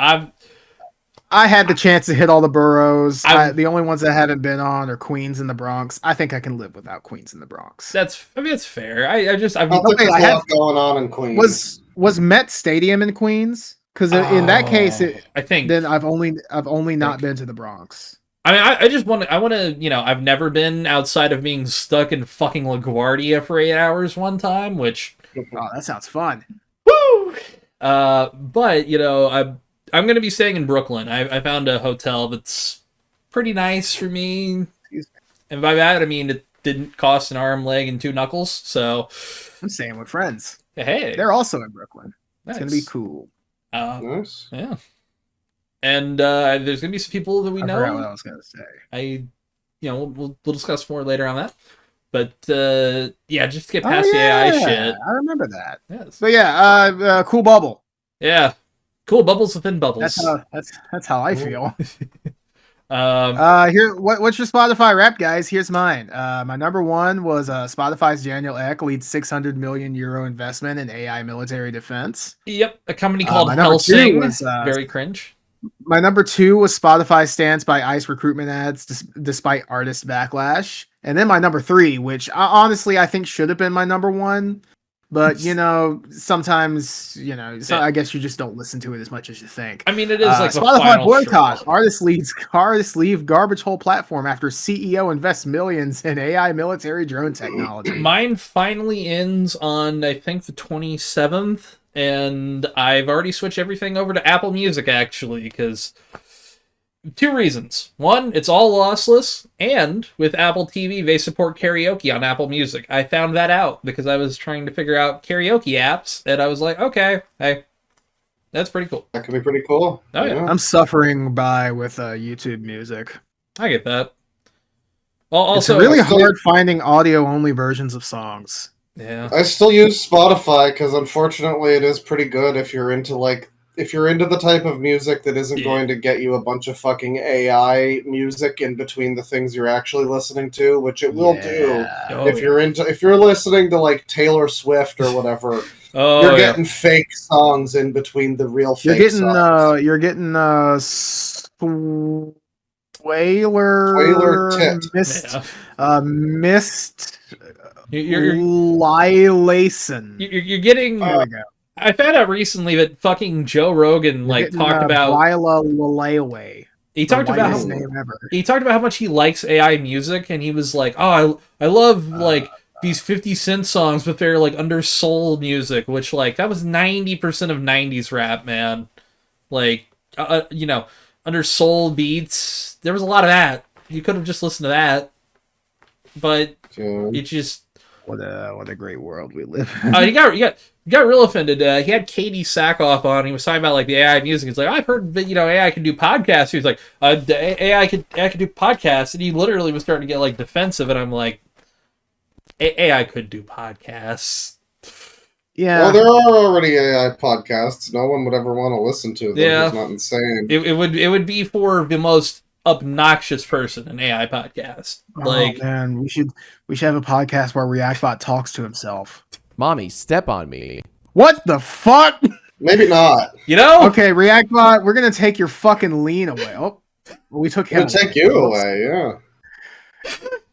B: I had the chance to hit all the boroughs.
A: I'm-
B: The only ones I haven't been on are Queens and the Bronx. I think I can live without Queens and the Bronx.
A: That's fair. I've
C: I think there's
B: I
C: a
B: have-
C: lot going on in Queens.
B: Was Met Stadium in Queens? Because in that case,
A: I think.
B: then I've only not been to the Bronx.
A: I mean, I just want to. I want to. I've never been outside of being stuck in fucking LaGuardia for 8 hours one time, which.
B: Oh, that sounds fun.
A: Woo! But I'm gonna be staying in Brooklyn. I found a hotel that's pretty nice for me, and by that I mean it didn't cost an arm, leg, and 2 knuckles. So
B: I'm staying with friends.
A: hey,
B: They're also in Brooklyn. It's gonna be
A: nice.
B: cool.
C: Nice.
A: Yeah, and there's gonna be some people that we
B: I forgot what
A: know.
B: I was gonna say.
A: We'll discuss more later on that. But yeah, just to get past the AI shit.
B: I remember that.
A: Yes.
B: But yeah, cool bubble.
A: Yeah. Cool bubbles within bubbles.
B: That's how I feel.
A: Um,
B: What's your Spotify rap, guys? Here's mine. My number one was Spotify's Daniel Ek leads 600 million euro investment in AI military defense.
A: Yep, a company called
B: my number two
A: Helsing.
B: was,
A: Very cringe.
B: My number two was Spotify stance by ICE recruitment ads despite artist backlash. And then my number three, which honestly I think should have been my number one, but sometimes I guess you just don't listen to it as much as you think.
A: I mean, it is like the
B: Spotify
A: final
B: boycott.
A: straw.
B: Artists leave garbage hole platform after CEO invests millions in AI military drone technology.
A: Mine finally ends on I think the 27th, and I've already switched everything over to Apple Music actually because 2 reasons. One, it's all lossless, and with Apple TV, they support karaoke on Apple Music. I found that out because I was trying to figure out karaoke apps, and I was like, okay, hey, that's pretty cool.
C: That could be pretty cool.
A: Oh, yeah.
B: I'm suffering with YouTube Music.
A: I get that. Well, also,
B: it's really hard finding audio-only versions of songs.
A: Yeah.
C: I still use Spotify because unfortunately it is pretty good if you're into like if you're into the type of music that isn't going to get you a bunch of fucking AI music in between the things you're actually listening to, which it will do. If you're listening to like Taylor Swift or whatever, you're getting fake songs in between the real fake songs.
B: You're getting Whaler
C: Tit.
B: Mist
A: You're getting.
B: There we go.
A: I found out recently that fucking Joe Rogan talked about he talked about
B: his name ever.
A: He talked about how much he likes AI music, and he was like, "Oh, I love these 50 Cent songs, but they're like under soul music, which that was 90% of 90s rap, man. Under soul beats, there was a lot of that. You could have just listened to that, but it just
B: what a great world we live in.
A: He got real offended. He had Katie Sackhoff on. He was talking about the AI music. He's like, I've heard that AI can do podcasts. He was like, AI could do podcasts, and he literally was starting to get defensive. And I'm like, AI could do podcasts.
B: Yeah.
C: Well, there are already AI podcasts. No one would ever want to listen to them.
A: Yeah.
C: It's not insane.
A: It would be for the most obnoxious person, an AI podcast.
B: Man, we should have a podcast where Reactbot talks to himself.
D: Mommy, step on me.
B: What the fuck?
C: Maybe not.
B: Okay, Reactbot, we're gonna take your fucking lean away. Oh, we took him.
C: We'll take you away, yeah.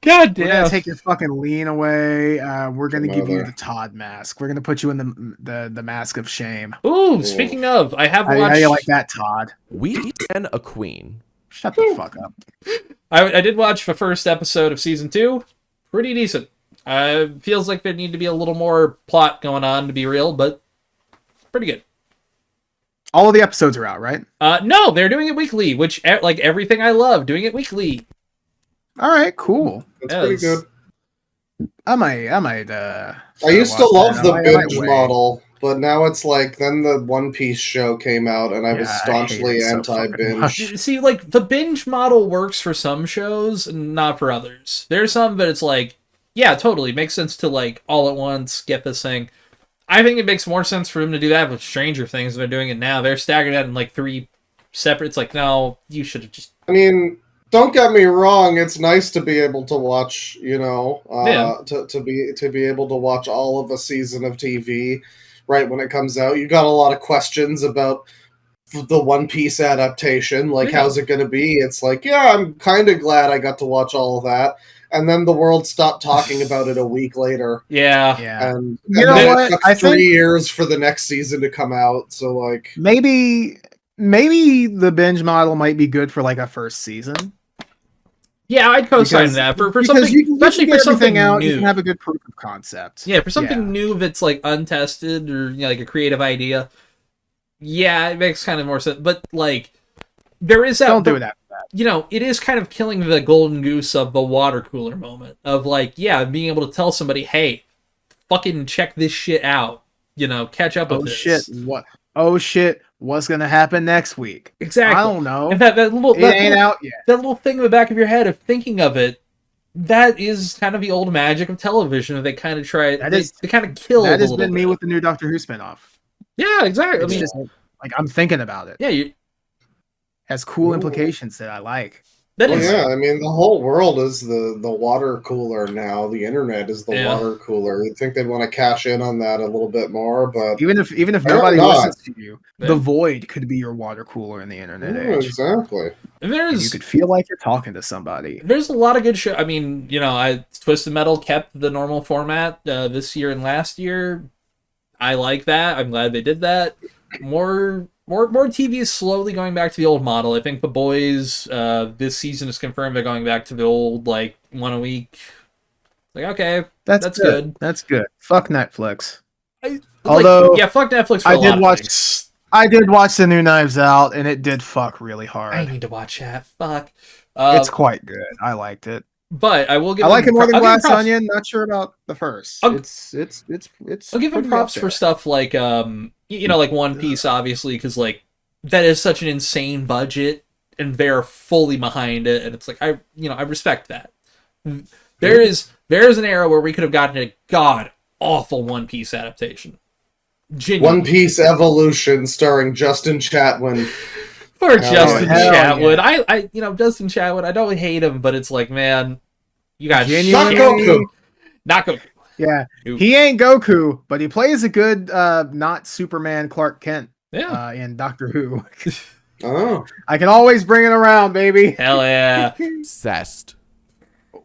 A: God damn.
B: We're gonna take your fucking lean away. We're gonna give you the Todd mask. We're gonna put you in the mask of shame.
A: Ooh, speaking of, I have watched.
B: How you like that, Todd?
D: We and a queen.
B: Shut the fuck up.
A: I did watch the first episode of season 2. Pretty decent. Feels like there need to be a little more plot going on to be real, but pretty good.
B: All of the episodes are out, right?
A: No, they're doing it weekly, which everything I love, doing it weekly.
B: All right, cool.
C: That's pretty good.
B: I might.
C: I used to love the binge model, but now it's then the One Piece show came out, and I was staunchly anti-binge.
A: See, the binge model works for some shows, and not for others. There's some that it's yeah, totally makes sense to all at once get this thing. I think it makes more sense for them to do that with Stranger Things. They're doing it now. They're staggered out in 3 separate. It's no, you should have just.
C: I mean, don't get me wrong. It's nice to be able to watch, to be able to watch all of a season of TV right when it comes out. You got a lot of questions about the One Piece adaptation. How's it going to be? It's I'm kind of glad I got to watch all of that. And then the world stopped talking about it a week later.
A: Yeah.
C: And
B: you know what?
C: It took 3 years for the next season to come out. So
B: maybe the binge model might be good for a first season.
A: Yeah, I'd co-sign that for something, especially for something
B: out,
A: new.
B: You can have a good proof of concept.
A: Yeah, for something new that's untested or a creative idea. Yeah, it makes kind of more sense. But there is that.
B: Don't do that.
A: It is kind of killing the golden goose of the water cooler moment of being able to tell somebody, hey, fucking check this shit out. Catch up with this.
B: Oh shit, what's gonna happen next week?
A: Exactly.
B: I don't know.
A: In fact,
B: it ain't out yet.
A: That little thing in the back of your head of thinking of it, that is kind of the old magic of television. They kind of try. They kind of kill.
B: That has been me with the new Doctor Who spinoff.
A: Yeah, exactly.
B: It's just I'm thinking about it.
A: Yeah,
B: has cool implications that I like.
C: Yeah, I mean, the whole world is the water cooler now. The internet is the water cooler. You'd think they'd want to cash in on that a little bit more, but
B: even if nobody listens to you, the void could be your water cooler in the internet age.
C: Exactly.
A: And
B: you could feel like you're talking to somebody.
A: There's a lot of good show. I mean, Twisted Metal kept the normal format this year and last year. I like that. I'm glad they did that. More TV is slowly going back to the old model. I think The Boys this season is confirmed they're going back to the old one a week. Okay, that's good.
B: That's good. Fuck Netflix.
A: Fuck Netflix.
B: I did watch the new Knives Out, and it did fuck really hard.
A: I need to watch that. Fuck.
B: It's quite good. I liked it.
A: But I will give.
B: I like it more than Glass Onion. Not sure about the first. It's.
A: I'll give him props for stuff like One Piece, obviously, because that is such an insane budget, and they're fully behind it, and it's I respect that. There is an era where we could have gotten a god awful One Piece adaptation. Genuine.
C: One Piece Evolution starring Justin Chatwin.
A: Poor Justin
B: hell
A: Chatwood.
B: yeah.
A: Justin Chatwood, I don't hate him, but it's like, man, you got
B: Genuinely-
A: shit.
C: Not Goku.
A: Not Goku.
B: Yeah,
A: Nope.
B: he ain't Goku, but he plays a good, not Superman Clark Kent
A: Yeah.
B: in Doctor Who.
C: Oh.
B: I can always bring it around, baby.
A: Hell yeah.
D: Obsessed.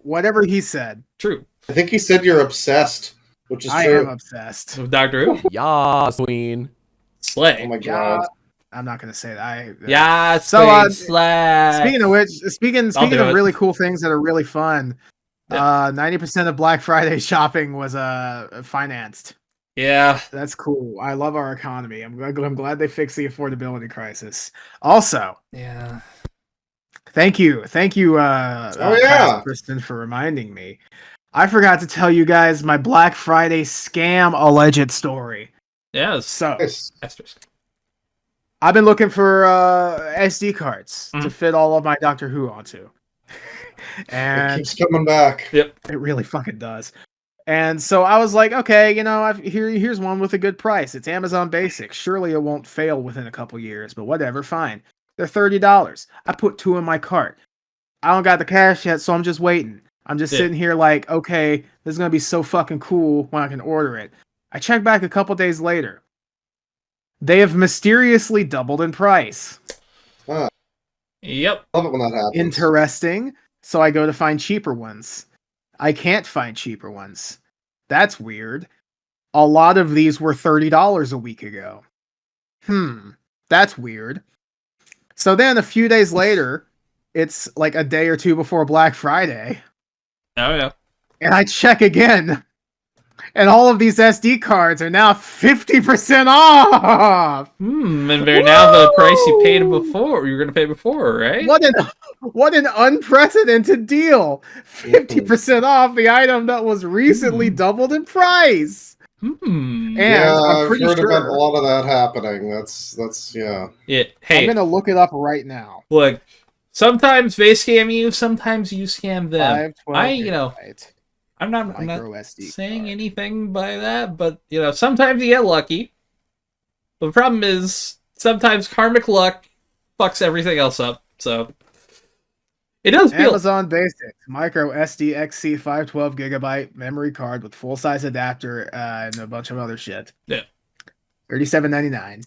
B: Whatever he said,
A: True.
C: I think he said you're obsessed, which is
B: I
C: true.
B: am obsessed.
A: With Doctor Who.
D: Yeah, Queen.
A: Slay.
C: Oh my
B: Yeah,
C: god.
B: I'm not gonna say that.
A: Yeah,
B: So,
A: slay.
B: Speaking of which, speaking
A: I'll do
B: of
A: it.
B: really cool things that are really fun,
A: Yeah.
B: 90% of Black Friday shopping was financed.
A: Yeah.
B: That's cool. I love our economy. I'm glad they fixed the affordability crisis. Also,
A: Yeah.
B: thank you,
C: yeah.
B: Kristen, for reminding me. I forgot to tell you guys my Black Friday scam alleged story.
A: Yes.
B: So
C: Nice.
A: Asterisk.
B: I've been looking for SD cards to
A: Mhm.
B: fit all of my Doctor Who onto,
C: It
B: and
C: keeps coming back.
A: Yep.
B: it really fucking does. And so I was like, okay, here's one with a good price. It's Amazon Basics. Surely it won't fail within a couple years, but whatever, fine. They're $30. I put 2 in my cart. I don't got the cash yet, so I'm just waiting. I'm just
A: Yeah.
B: sitting here like, okay, this is gonna be so fucking cool when I can order it. I check back a couple days later. They have mysteriously doubled in price.
A: Yep.
C: Love it when that happens.
B: Interesting. So I go to find cheaper ones. I can't find cheaper ones. That's weird. A lot of these were $30 a week ago. That's weird. So then a few days later, it's like a day or two before Black Friday,
A: Oh yeah.
B: and I check again. And all of these SD cards are now 50% off.
A: And they're now the price you paid before. You were gonna pay before, right?
B: What an unprecedented deal. 50% off the item that was recently doubled in price. And
C: Yeah,
B: I'm
C: I've
B: pretty
C: heard about a
B: sure
C: lot of that happening. That's yeah.
A: Yeah.
B: I'm
A: Hey,
B: going to look it up right now.
A: look. Sometimes they scam you. Sometimes you scam them.
B: 512 gigabyte
A: I'm not
B: micro SD
A: saying
B: card.
A: anything by that, but sometimes you get lucky. But the problem is sometimes karmic luck fucks everything else up. So it does feel
B: Amazon Basics micro SD XC 512 gigabyte memory card with full size adapter and a bunch of other shit.
A: Yeah.
B: $37.99.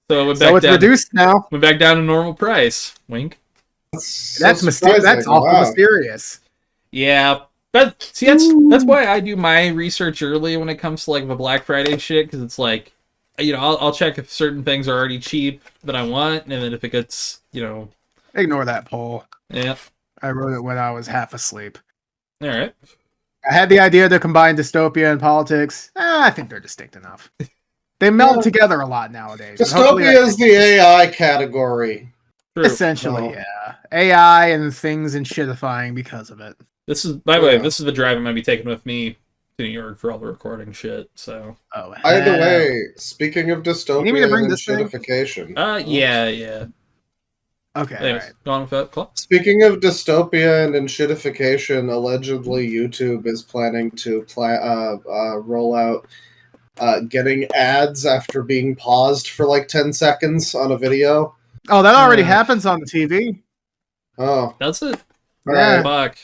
A: so. Went
B: So
A: back
B: it's
A: down,
B: reduced now.
A: Went back down to normal price. Wink.
B: That's mysterious. That's awful mysterious.
A: Yeah, but see, that's why I do my research early when it comes to like the Black Friday shit, because it's like, I'll check if certain things are already cheap that I want, and then if it gets,
B: Ignore that poll.
A: yeah,
B: I wrote it when I was half asleep.
A: all right,
B: I had the idea to combine dystopia and politics. I think they're distinct enough. They meld together a lot nowadays. and hopefully
C: Dystopia is the AI category.
A: true.
B: essentially,
C: No.
B: yeah. AI and things and shitifying because of it.
A: This is, by the way,
C: Yeah.
A: this is the drive I'm gonna be taking with me to New York for all the recording shit. So,
B: Oh,
C: Either
B: hell.
C: way, speaking of
B: You need me to
C: dystopia
B: bring
C: and
B: this thing?
C: shitification.
A: yeah.
B: Okay,
A: Anyways,
B: alright.
A: go on with that. Cool.
C: Speaking of dystopia and shitification, allegedly YouTube is planning to roll out getting ads after being paused for like 10 seconds on a video.
B: Oh, that already happens on the TV.
C: Oh,
A: That's it.
B: Yeah.
A: Fuck.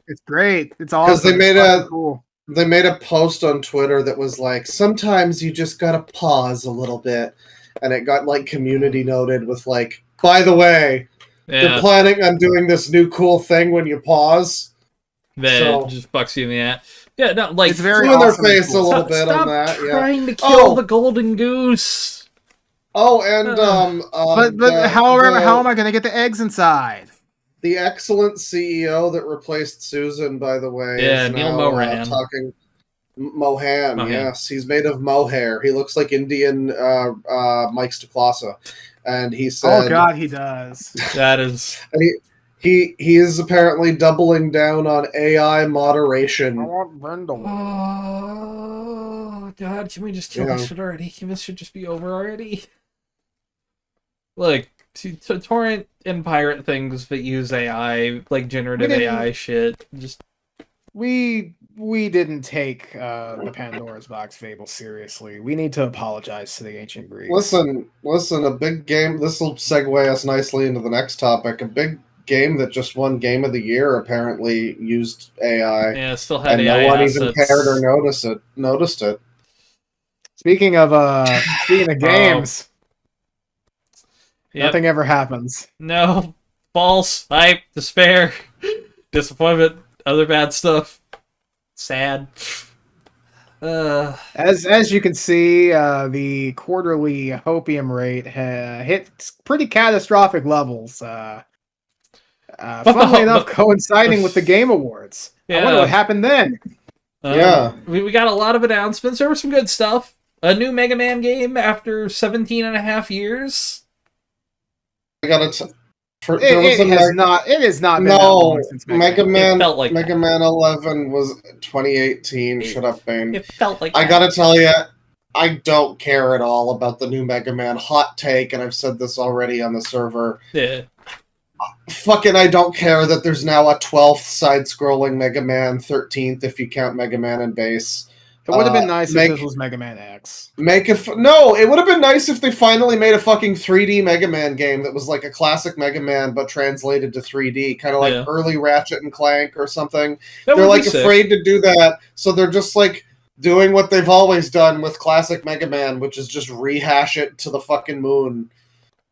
B: It's great. It's awesome.
C: they made
B: It's fucking cool.
C: they made a post on Twitter that was like, sometimes you just gotta pause a little bit. And it got like community noted with like, by the way, they're
A: Yeah,
C: planning on doing this new cool thing when you pause.
A: that
C: so-
A: just fucks you in the ass. Yeah, no, like
B: It's very
C: Flew in their
B: awesome and
C: face
B: cool.
C: a little
A: stop,
C: bit
A: stop
C: on that. Yeah.
A: trying to kill
C: Oh.
A: the golden goose.
C: Oh, and
B: But how am I going to get the eggs inside?
C: the excellent CEO that replaced Susan, by the way,
A: Yeah,
C: is
A: Neil
C: now
A: Mohan.
C: talking. Mohan,
A: Mohan.
C: yes, he's made of mohair. He looks like Indian Mike Stoklasa, and he said,
B: Oh god, he does.
A: That is.
C: he is apparently doubling down on AI moderation.
B: want Brindle.
A: Oh god, can we just kill
C: Yeah.
A: this shit already? Can this shit just be over already? Look, to torrent and pirate things that use AI, like generative
B: We didn't-
A: AI shit, just
B: we didn't take the Pandora's Box fable seriously. We need to apologize to the ancient Greeks.
C: Listen, a big game. This will segue us nicely into the next topic. A big game that just won Game of the Year apparently used AI.
A: Yeah, still had
C: and
A: AI
C: no one
A: assets.
C: even cared or noticed it.
B: Speaking of games,
A: Yep.
B: nothing ever happens.
A: No, false, hype, despair, disappointment, other bad stuff. Sad.
B: As you can see, the quarterly hopium rate hit pretty catastrophic levels. Funnily enough, coinciding with the Game Awards.
A: Yeah.
B: I wonder what happened then.
C: Yeah.
A: We got a lot of announcements. There was some good stuff. A new Mega Man game after 17 and a half years.
C: I gotta.
B: It has not been that long since
C: Mega Man.
A: It felt like
C: Mega Man 11 was 2018. Shut up, Bane.
A: It felt like
C: I
A: that.
C: gotta tell you, I don't care at all about the new Mega Man. Hot take, and I've said this already on the server.
A: Yeah.
C: Fucking, I don't care that there's now a 12th side-scrolling Mega Man, 13th if you count Mega Man and Base.
B: It would have been nice if this was Mega Man X.
C: No, it would have been nice if they finally made a fucking 3D Mega Man game that was like a classic Mega Man but translated to 3D, kind of like early Ratchet and Clank or something. They're like afraid to do that, so they're just like doing what they've always done with classic Mega Man, which is just rehash it to the fucking moon.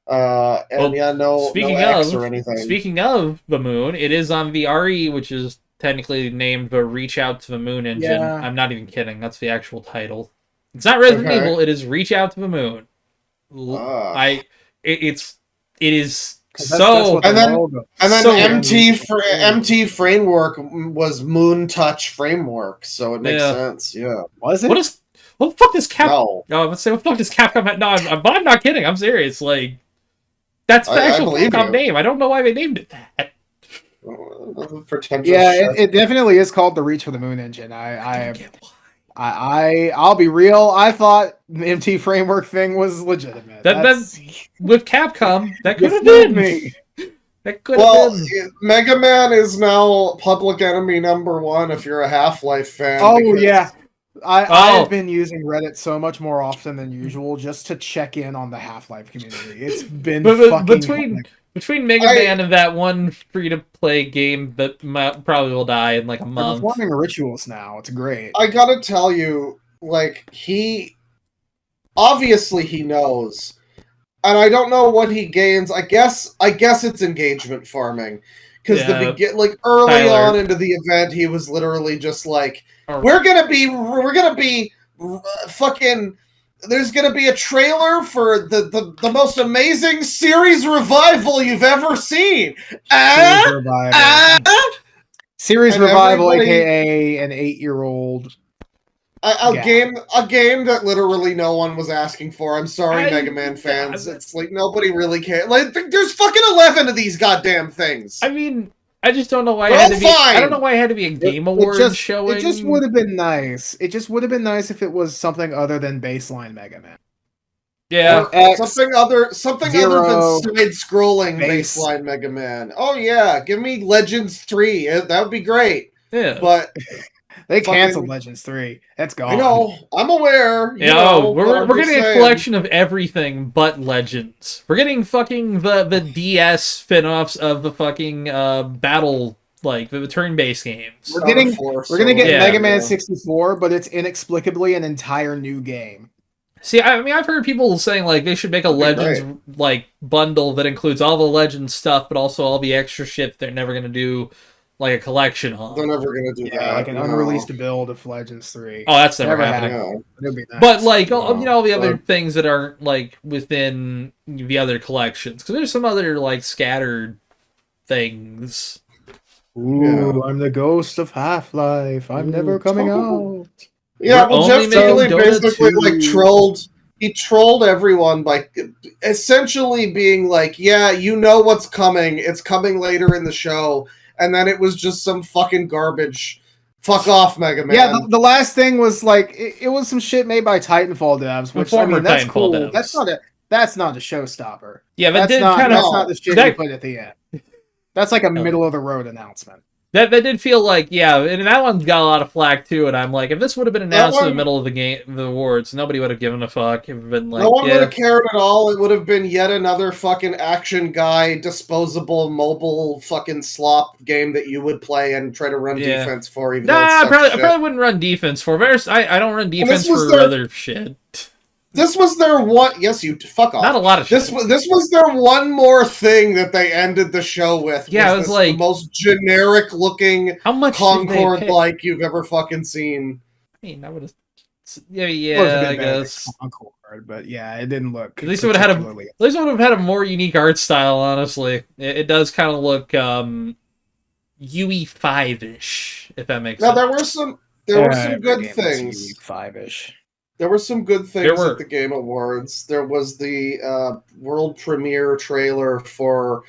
C: No X or anything.
A: Speaking of the moon, it is on the RE, which is technically named the Reach Out to the Moon engine.
B: Yeah.
A: I'm not even kidding. That's the actual title. It's not Resident Evil. It is Reach Out to the Moon. It is so.
C: And then MT framework was Moon Touch framework, so it makes sense. Yeah.
B: Was it?
A: What the fuck is Capcom?
C: No.
A: Let's say what the fuck does Capcom have? No, I'm not kidding. I'm serious. Like, that's the actual Capcom name. I don't know why they named it that.
B: It definitely is called the Reach for the Moon engine. I'll be real. I thought the MT framework thing was legitimate.
A: With Capcom, that could have been
B: me.
A: That could have been.
C: Mega Man is now public enemy #1 if you're a Half-Life fan.
B: I've been using Reddit so much more often than usual just to check in on the Half-Life community. It's been
A: between Mega Man and that one free-to-play game that probably will die in like a month.
B: They're performing rituals now. It's great.
C: I gotta tell you, like, he knows, and I don't know what he gains. I guess it's engagement farming, because early on into the event, he was literally just like, we're gonna be fucking. There's going to be a trailer for the most amazing series revival you've ever seen.
B: Series revival, aka an 8-year-old.
C: A game that literally no one was asking for. I'm sorry, Mega Man fans. It's like nobody really cares. Like, there's fucking 11 of these goddamn things.
A: I mean, I just don't know why it had to be. I don't know why it had to be a Game Awards showing.
B: It just would have been nice. It just would have been nice if it was something other than baseline Mega Man.
A: Yeah,
C: something other than side-scrolling baseline Mega Man. Oh yeah, give me Legends 3. That would be great.
A: Yeah,
C: but
B: they canceled Legends 3. That's gone.
C: I know. I'm aware.
A: We're getting a collection of everything but Legends. We're getting fucking the DS spin-offs of the fucking battle, like the turn-based games.
B: We're gonna get Mega Man 64, but it's inexplicably an entire new game.
A: See, I mean, I've heard people saying like they should make a Legends like bundle that includes all the Legends stuff, but also all the extra shit they're never gonna do. Like a collection on.
C: They're never gonna do that.
B: Like an unreleased build of Legends 3.
A: Oh, that's never happening.
B: It'd be nice.
A: But like, all the other things that aren't like within the other collections, because there's some other like scattered things.
B: Ooh, I'm the ghost of Half-Life. I'm never coming out.
C: Yeah, well, Jeff Daly basically like trolled. He trolled everyone by essentially being like, "Yeah, you know what's coming. It's coming later in the show." And then it was just some fucking garbage. Fuck off, Mega Man.
B: Yeah, the last thing was like it was some shit made by Titanfall devs, which I mean that's cool. Devs. That's not a showstopper.
A: Yeah, but
B: that's not the shit you put at the end. That's like a middle of the road announcement.
A: That did feel like, yeah, and that one's got a lot of flack too, and I'm like, if this would have been announced in the middle of the game, the awards, nobody would have given a fuck. It would have been like,
C: no one would have cared at all. It would have been yet another fucking action guy, disposable, mobile fucking slop game that you would play and try to run defense for. Even though
A: I probably wouldn't run defense for. I don't run defense for other shit.
C: This was their one. Yes, you fuck off.
A: Not a lot of shit.
C: This was their one more thing that they ended the show with.
A: Yeah, it was like
C: the most generic looking
A: how much
C: Concord like you've ever fucking seen.
A: I mean, I would have. Yeah, I guess.
B: Concord, but yeah, it didn't look.
A: At least it would have had a more unique art style. Honestly, it does kind of look UE5-ish, if that makes sense.
C: Now there were some good things.
B: UE5-ish.
C: There were some good things at the Game Awards. There was the world premiere trailer for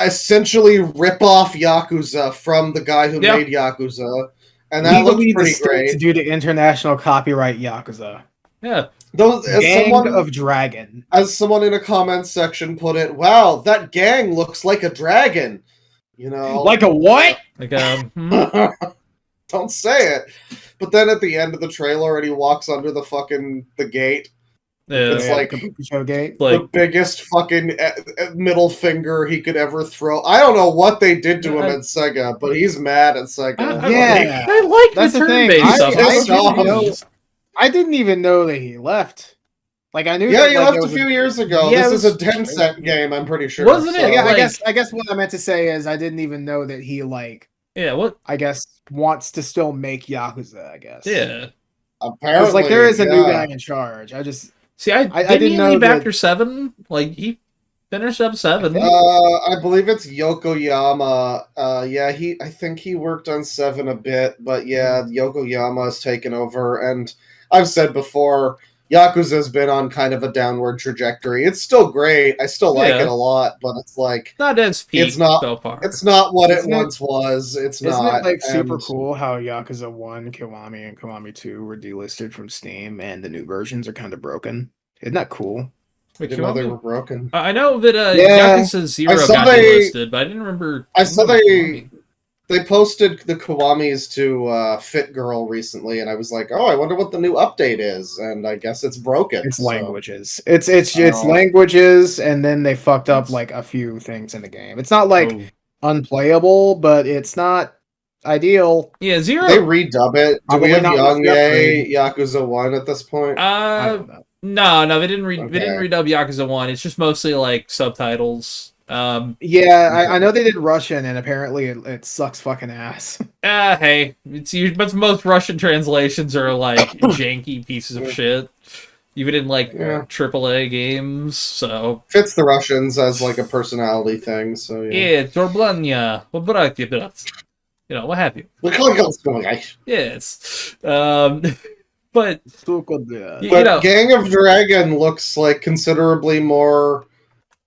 C: essentially rip-off Yakuza from the guy who made Yakuza. And that looked pretty great.
B: Due to international copyright Yakuza.
A: Yeah.
B: Gang of Dragon.
C: As someone in a comments section put it, wow, that gang looks like a dragon. You know?
B: Like a what?
A: Like
C: Don't say it. But then at the end of the trailer, and he walks under the gate. It's like the biggest fucking middle finger he could ever throw. I don't know what they did to him at Sega, but he's mad at Sega.
A: I like the turn-based stuff.
B: I didn't even know that he left. Like I knew.
C: Yeah, he left a few years ago. Yeah, this is a Tencent game, I'm pretty sure.
A: Wasn't it?
B: Yeah, I guess what I meant to say is I didn't even know that he I guess wants to still make Yakuza, I guess.
A: Yeah.
C: Apparently,
B: there is a new guy in charge. I just
A: I didn't know leave after 7. Like he finished up 7.
C: I believe it's Yokoyama. I think he worked on 7 a bit, but yeah, Yokoyama has taken over, and I've said before, Yakuza's been on kind of a downward trajectory. It's still great. I still like it a lot, but it's like
A: not as peak so far.
C: It's not what it once was. Isn't
B: it super cool how Yakuza 1, Kiwami, and Kiwami 2 were delisted from Steam, and the new versions are kind of broken? Isn't that cool?
C: I didn't know they were broken.
A: I know that Yakuza 0 got delisted, but I didn't remember.
C: I saw they posted the Kiwamis to Fit Girl recently, and I was like, oh, I wonder what the new update is, and I guess it's broken.
B: It's languages. It's languages, and then they fucked up like a few things in the game. It's not like unplayable, but it's not ideal.
A: Yeah, 0.
C: They redub it. Do we have Young-Ye Yakuza 1 at this point?
B: I don't know.
A: No, they didn't redub Yakuza 1. It's just mostly like subtitles.
B: I know they did Russian, and apparently it sucks fucking ass.
A: Hey, but most Russian translations are like janky pieces of shit. Even in like AAA games, so
C: fits the Russians as like a personality thing. So
A: Torblanya, what have you? Yes, but
C: Gang of Dragon looks like considerably more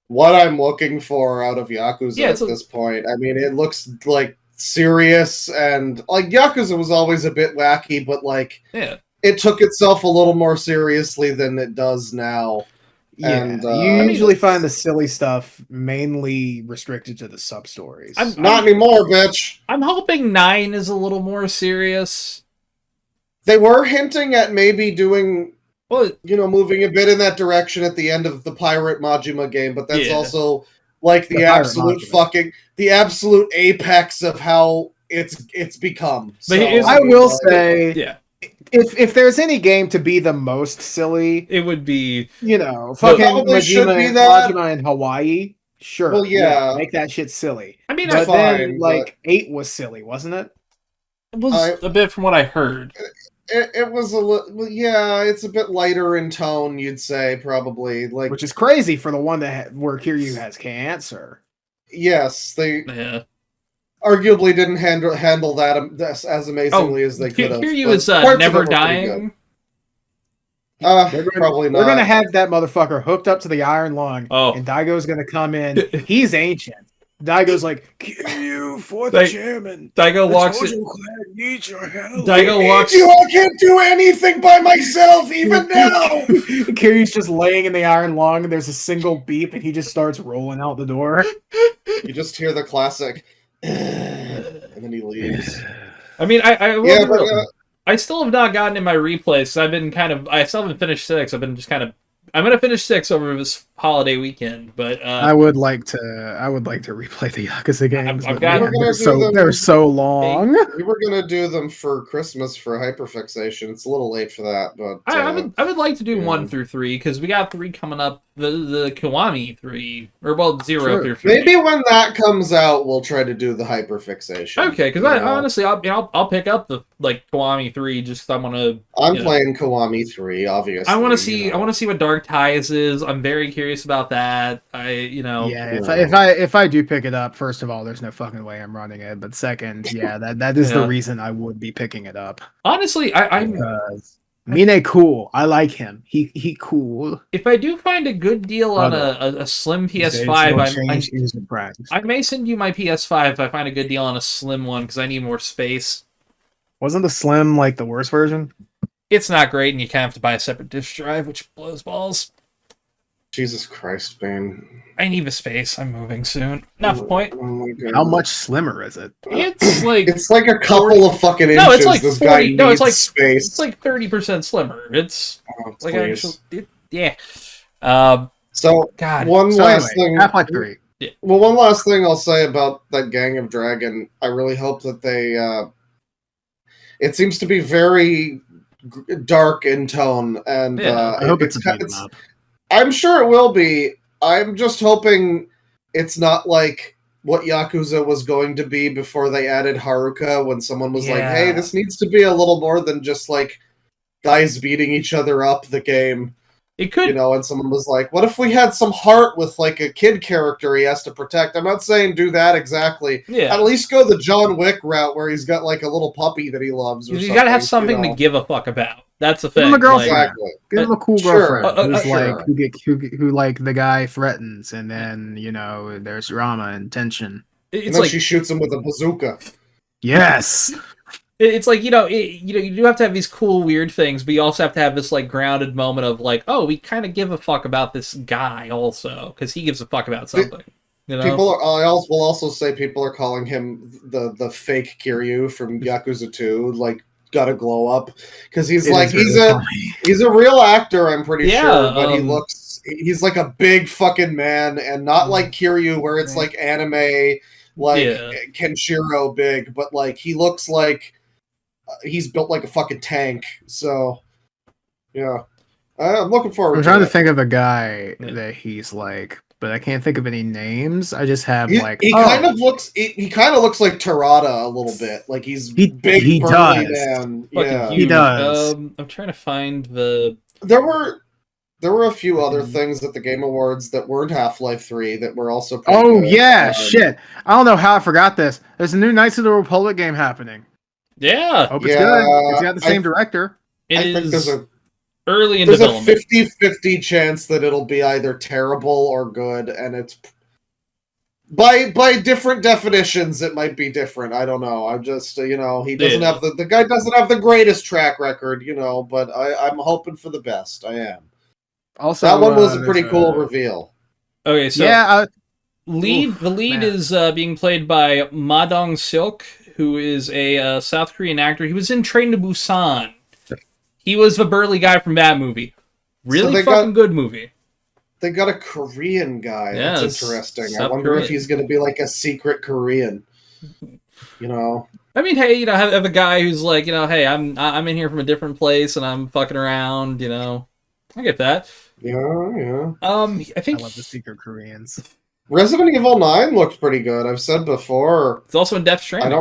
C: what I'm looking for out of Yakuza at this point. I mean, it looks like serious, and like Yakuza was always a bit wacky, but like it took itself a little more seriously than it does now.
B: Yeah, and you usually find the silly stuff mainly restricted to the sub stories.
C: Not anymore, bitch.
A: I'm hoping 9 is a little more serious.
C: They were hinting at maybe doing, moving a bit in that direction at the end of the Pirate Majima game, but that's also like the absolute apex of how it's become.
B: But I will say, if there's any game to be the most silly,
A: it would be
B: fucking Majima in Hawaii. Sure,
C: well,
B: make that shit silly.
A: I mean,
B: but then 8 was silly, wasn't it?
A: It was a bit from what I heard.
C: It was a little, it's a bit lighter in tone, you'd say, probably. Like,
B: which is crazy for the one where Kiryu has cancer.
C: Yes, they arguably didn't handle that as amazingly as they could have.
A: Kiryu is never dying.
C: Probably not.
B: We're gonna have that motherfucker hooked up to the iron lung, and Daigo's gonna come in. He's ancient. Daigo's like, Kiryu for the chairman.
A: Daigo walks in.
C: Daigo walks. I can't do anything by myself, even now.
B: Kiryu's just laying in the iron lung, and there's a single beep, and he just starts rolling out the door.
C: You just hear the classic, And then he leaves.
A: I mean, I will
C: Yeah,
A: be
C: but
A: real. I still have not gotten in my replays. I've been I still haven't finished 6. I've been just kind of. I'm gonna finish 6 over this holiday weekend, but
B: I would like to replay the Yakuza games.
A: I've
B: but
A: got-
B: man,
C: We're gonna do them-
B: they're so long.
C: we were gonna do them for Christmas for hyperfixation. It's a little late for that, but
A: I would like to do
C: yeah.
A: 1 through 3 because we got 3 coming up. The Kiwami 3 or 0
B: Sure.
A: through 3.
C: maybe when that comes out, we'll try to do the hyperfixation.
A: Okay, because honestly, I'll pick up the Kiwami 3 just 'cause I want to.
C: I'm playing Kiwami 3, obviously.
A: I want to see. I want to see what Dark Ties is. I'm very curious about that.
B: If I do pick it up, first of all, there's no fucking way I'm running it. But second, that is the reason I would be picking it up.
A: Honestly, I'm.
B: Mine cool. I like him. He cool.
A: If I do find a good deal on a slim PS5, I may send you my PS5 if I find a good deal on a slim one because I need more space.
B: Wasn't the slim like the worst version?
A: It's not great, and you kind of have to buy a separate disk drive, which blows balls.
C: Jesus Christ, Bane.
A: I need the space. I'm moving soon. Enough point.
C: Oh my God.
B: How much slimmer is it?
A: It's like
C: It's like a couple of fucking inches.
A: No, it's like
C: this
A: 40.
C: guy
A: No, it's
C: needs
A: like
C: space.
A: It's like 30% slimmer. It's
C: Oh,
A: like
C: please.
A: actual. Yeah.
C: So
A: God.
C: one last thing.
B: Half-Life 3.
C: Well, one last thing I'll say about that Gang of Dragon. I really hope that they. It seems to be very dark in tone, and
B: I hope it's a beat 'em
C: it's
B: up.
C: I'm sure it will be. I'm just hoping it's not like what Yakuza was going to be before they added Haruka, when someone was like, hey, this needs to be a little more than just like guys beating each other up the game.
A: It could,
C: and someone was like, what if we had some heart with like a kid character he has to protect? I'm not saying do that exactly.
A: Yeah.
C: At least go the John Wick route where he's got like a little puppy that he loves. Or
A: you gotta have something to give a fuck about. That's the thing.
B: Give him a girlfriend.
C: Exactly.
B: Give him a cool
C: Sure.
B: girlfriend who's
C: Sure.
B: like who like the guy threatens, and then there's drama and tension.
C: And
A: It's
C: then
A: like
C: she shoots him with a bazooka.
B: Yes.
A: it's like you do have to have these cool weird things, but you also have to have this like grounded moment of like, oh, we kind of give a fuck about this guy also because he gives a fuck about something.
C: People are. I will also say people are calling him the fake Kiryu from Yakuza 2. Like, got to glow up because he's a real actor. I'm pretty sure, but he's like a big fucking man, and not like Kiryu where it's like anime, like Kenshiro big, but like he looks like he's built like a fucking tank. So yeah, I'm looking forward.
B: I'm trying to think of a guy that he's like, but I can't think of any names. I just have
C: He kind of looks like Terada a little bit. Like he's big, burly man. Yeah,
B: he does.
A: I'm trying to find the.
C: There were a few other things at the Game Awards that weren't Half-Life 3 that were also.
B: Oh good. Yeah, shit! I don't know how I forgot this. There's a new Knights of the Republic game happening.
A: Yeah,
B: hope it's good. It's got the same director.
A: I think
C: there's
A: early in
C: there's
A: development.
C: a 50-50 chance that it'll be either terrible or good, and it's by different definitions it might be different. I don't know. I'm just he doesn't have the guy doesn't have the greatest track record, but I'm hoping for the best. I am.
B: Also,
C: that one was a pretty cool reveal.
A: Okay, so the lead is being played by Ma Dong-silk, who is a South Korean actor. He was in Train to Busan. He was the burly guy from that movie. Really fucking good movie.
C: They got a Korean guy.
A: Yeah,
C: that's interesting. I wonder
A: Korean.
C: if he's going to be like a secret Korean.
A: I mean, hey, have a guy who's like, hey, I'm in here from a different place and I'm fucking around. I get that.
C: Yeah.
A: I think
B: I love the secret Koreans.
C: Resident Evil 9 looked pretty good. I've said before.
A: It's also in Death Stranding.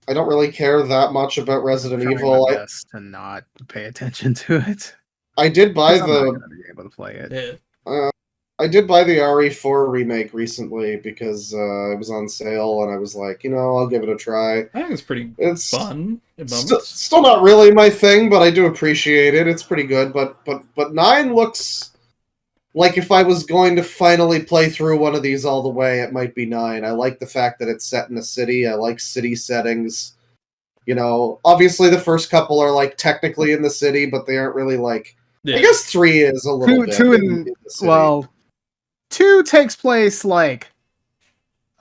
C: I don't really care that much about Resident Evil.
B: My best to not pay attention to it.
C: I did buy
B: I'm not gonna be able to play it.
C: I did buy the RE4 remake recently because it was on sale, and I was like, I'll give it a try.
A: I think it's
C: It's
A: fun.
C: Still not really my thing, but I do appreciate it. It's pretty good. But 9 looks like if I was going to finally play through one of these all the way, it might be 9. I like the fact that it's set in a city. I like city settings. Obviously the first couple are like technically in the city, but they aren't really like. Yeah. I guess 3 is a little bit.
B: 2 takes place like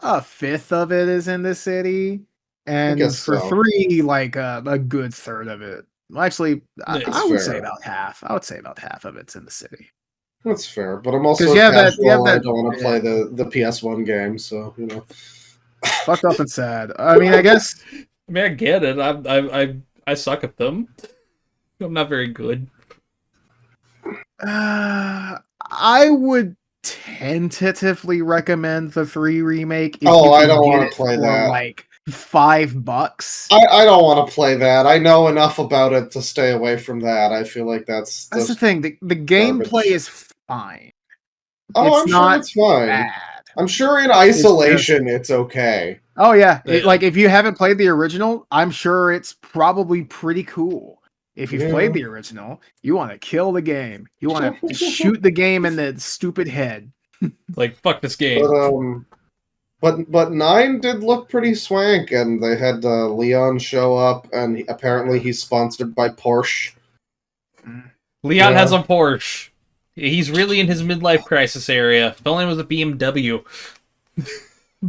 B: a fifth of it is in the city, and
C: guess
B: for
C: so.
B: 3, like a good third of it. Well, actually,
A: That's
B: I would say
C: fair.
B: about half. I would say about half of it's in the city.
C: That's fair, but I'm also
B: 'Cause
C: a
B: you have that-
C: casual.
B: you have
C: I
B: that-
C: don't want to
B: yeah.
C: play the PS1 game, so you know.
B: Fucked up and sad. I mean, I guess
A: I mean, I get it. I suck at them. I'm not very good.
B: I would tentatively recommend the 3 remake. If
C: Oh,
B: you
C: I
B: can
C: don't
B: get
C: wanna
B: it
C: play
B: for,
C: that.
B: like $5.
C: I don't want to play that. I know enough about it to stay away from that. I feel like that's
B: That's the
C: just
B: thing. The gameplay
C: garbage.
B: is fine.
C: Oh,
B: It's
C: I'm sure
B: not
C: it's fine.
B: bad.
C: I'm sure in isolation it's okay.
B: Oh yeah,
A: Yeah.
B: like if you haven't played the original, I'm sure it's probably pretty cool. If you've
C: Yeah.
B: played the original, you want to kill the game. You want to shoot the game in the stupid head.
A: Like, fuck this game.
C: But 9 did look pretty swank, and they had Leon show up, and apparently he's sponsored by Porsche.
A: Leon
C: Yeah.
A: has a Porsche. He's really in his midlife crisis area. If only it was a BMW.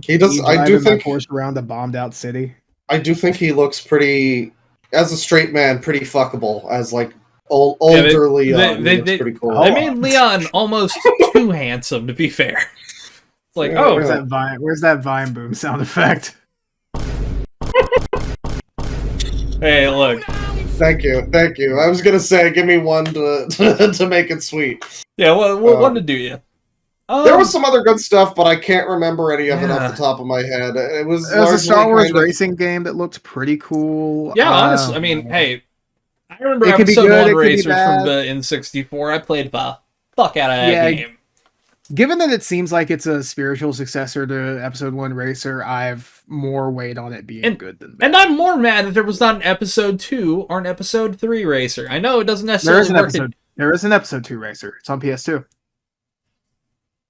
C: He does.
B: You
C: I do
B: driving my
C: think.
B: Porsche around a bombed out city.
C: I do think he looks pretty, as a straight man, pretty fuckable. As like older Leon, he looks pretty cool.
A: They made Leon almost too handsome, to be fair. It's like,
C: Yeah,
A: oh,
B: Where's that Vine? Where's that Vine boom sound effect?
A: hey, look.
C: Thank you. I was gonna say, give me one to to make it sweet.
A: Yeah, what to do you?
C: There was some other good stuff, but I can't remember any of it
A: Yeah.
C: off the top of my head. It was
B: It was a
C: largely
B: Star Wars
C: kind of-
B: racing game that looked pretty cool.
A: Yeah, honestly, I mean, hey, I remember
B: It could be
A: episode
B: good,
A: 1
B: it could be
A: racers from
B: bad.
A: the N64. I played the fuck out of that
B: Yeah,
A: game.
B: Given that it seems like it's a spiritual successor to Episode 1 Racer, I've more weight on it being good than bad.
A: And I'm more mad that there was not an episode 2 or an episode 3 racer. I know it doesn't necessarily work.
B: There is an episode 2 Racer. It's on PS2.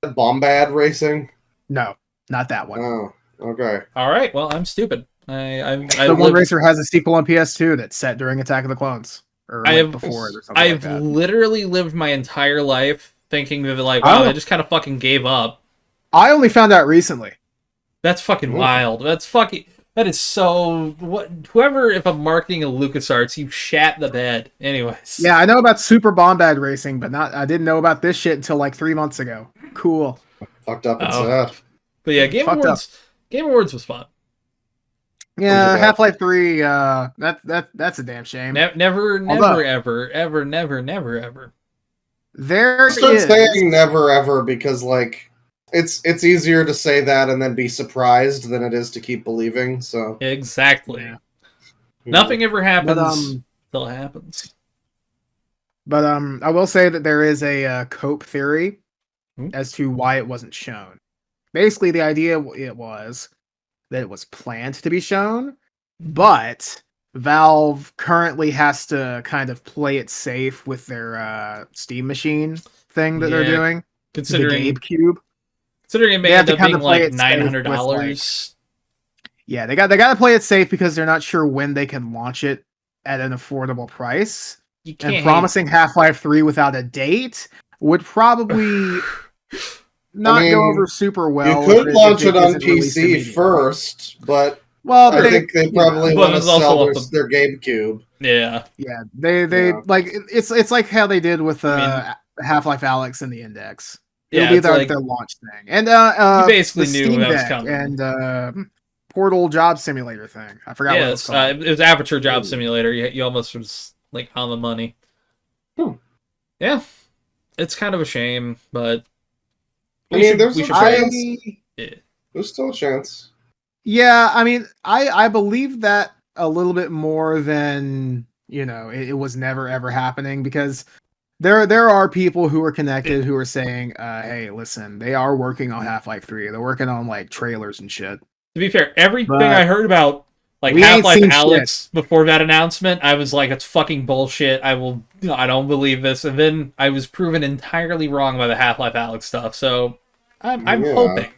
C: Bombad Racing.
B: No, not that one.
C: Oh, okay.
A: All right, well, I'm stupid. I
B: The one Racer has a sequel on PS2 that's set during Attack of the Clones. Or
A: I
B: like
A: have-
B: before it or something
A: I've
B: like that.
A: literally lived my entire life thinking that, like,
B: Oh.
A: wow, they just kind of fucking gave up.
B: I only found out recently.
A: That's fucking
C: Ooh.
A: wild. That is so... Whoever, if I'm marketing a LucasArts, you shat the bed. Anyways.
B: Yeah, I know about Super Bombad Racing, but I didn't know about this shit until like 3 months ago. Cool.
C: Fucked up and
A: Oh.
C: sad.
A: But yeah, Game
B: Fucked
A: Awards was fun.
B: Yeah,
C: bad.
B: Half-Life 3, that's a damn shame.
A: Never,
B: Although-
A: ever.
B: There
C: Start
B: is...
C: saying never ever because like it's easier to say that and then be surprised than it is to keep believing. So
A: Exactly.
B: Yeah.
A: Nothing ever happens
B: But,
A: till it happens.
B: But I will say that there is a cope theory
A: Hmm?
B: as to why it wasn't shown. Basically, the idea it was that it was planned to be shown, but Valve currently has to kind of play it safe with their Steam machine thing that they're
A: Yeah,
B: doing. The
A: Considering
B: Gabe Cube.
A: it may
B: They have
A: end
B: to
A: up
B: kinda
A: being
B: play
A: like
B: it safe with,
A: $900.
B: Yeah, they got to play it safe because they're not sure when they can launch it at an affordable price.
A: You can't
B: And promising Half-Life 3 without a date would probably not
C: mean,
B: go over super well.
C: you could
B: if
C: launch it on
B: isn't released
C: PC
B: immediately.
C: first, but
B: Well,
C: I think they probably
A: But
C: want to
A: it's also
C: sell
A: off the-
C: their GameCube.
A: Yeah.
B: Yeah, they
C: Yeah.
B: like it's like how they did with
A: I
B: Half-Life Alyx and the Index.
A: Yeah,
B: It'll be
A: it's
B: their,
A: like-
B: their launch thing, and
A: You basically
B: the
A: knew
B: Steam
A: that was
B: Deck
A: coming.
B: and Portal Job Simulator thing. I forgot what it was
A: Yes,
B: called.
A: it was Aperture Job Simulator. You almost was like on the money. Yeah, it's kind of a shame, but
C: I mean, there's
A: we
C: a
A: should try
C: chance.
A: it. Yeah.
C: There's still a chance.
B: Yeah, I mean, I believe that a little bit more than it was never ever happening, because there are people who are connected who are saying, hey, listen, they are working on Half-Life 3. They're working on like trailers and shit.
A: To be fair, everything
B: But
A: I heard about like
B: we ain't
A: Half-Life
B: seen
A: Alyx before that announcement, I was like, it's fucking bullshit. I don't believe this. And then I was proven entirely wrong by the Half-Life Alyx stuff. So I'm
C: Yeah.
A: hoping.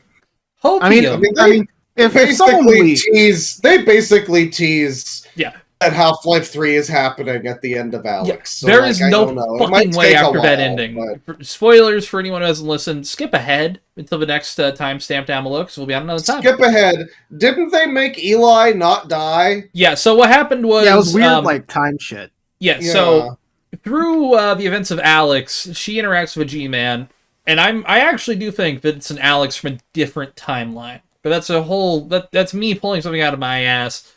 B: I mean, if someone
C: Basically
B: leaks,
C: tease. They basically tease.
A: Yeah.
C: that Half-Life 3 is happening at the end of Alyx.
A: Yeah,
C: so,
A: there
C: like,
A: is
C: I
A: no
C: don't know. It
A: fucking
C: might
A: way
C: take a
A: after that
C: while,
A: ending.
C: but-
A: Spoilers for anyone who hasn't listened. Skip ahead until the next timestamp down below because we'll be on another time.
C: Skip ahead. Didn't they make Eli not die?
A: Yeah. So what happened was
B: Yeah, it was weird, like time shit.
A: Yeah.
C: Yeah.
A: So through the events of Alyx, she interacts with a G-Man, and I actually do think that it's an Alyx from a different timeline. But that's a whole that's me pulling something out of my ass.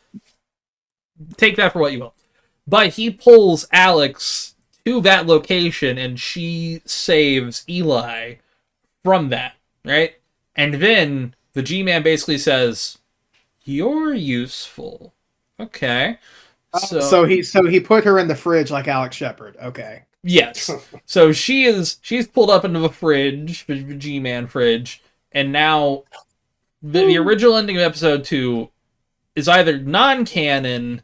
A: Take that for what you will. But he pulls Alyx to that location, and she saves Eli from that, right? And then the G-Man basically says, "You're useful." Okay.
B: So he put her in the fridge like Alex Shepard. Okay.
A: Yes. So she's pulled up into the fridge, the G-Man fridge, and now the original ending of episode 2 is either non-canon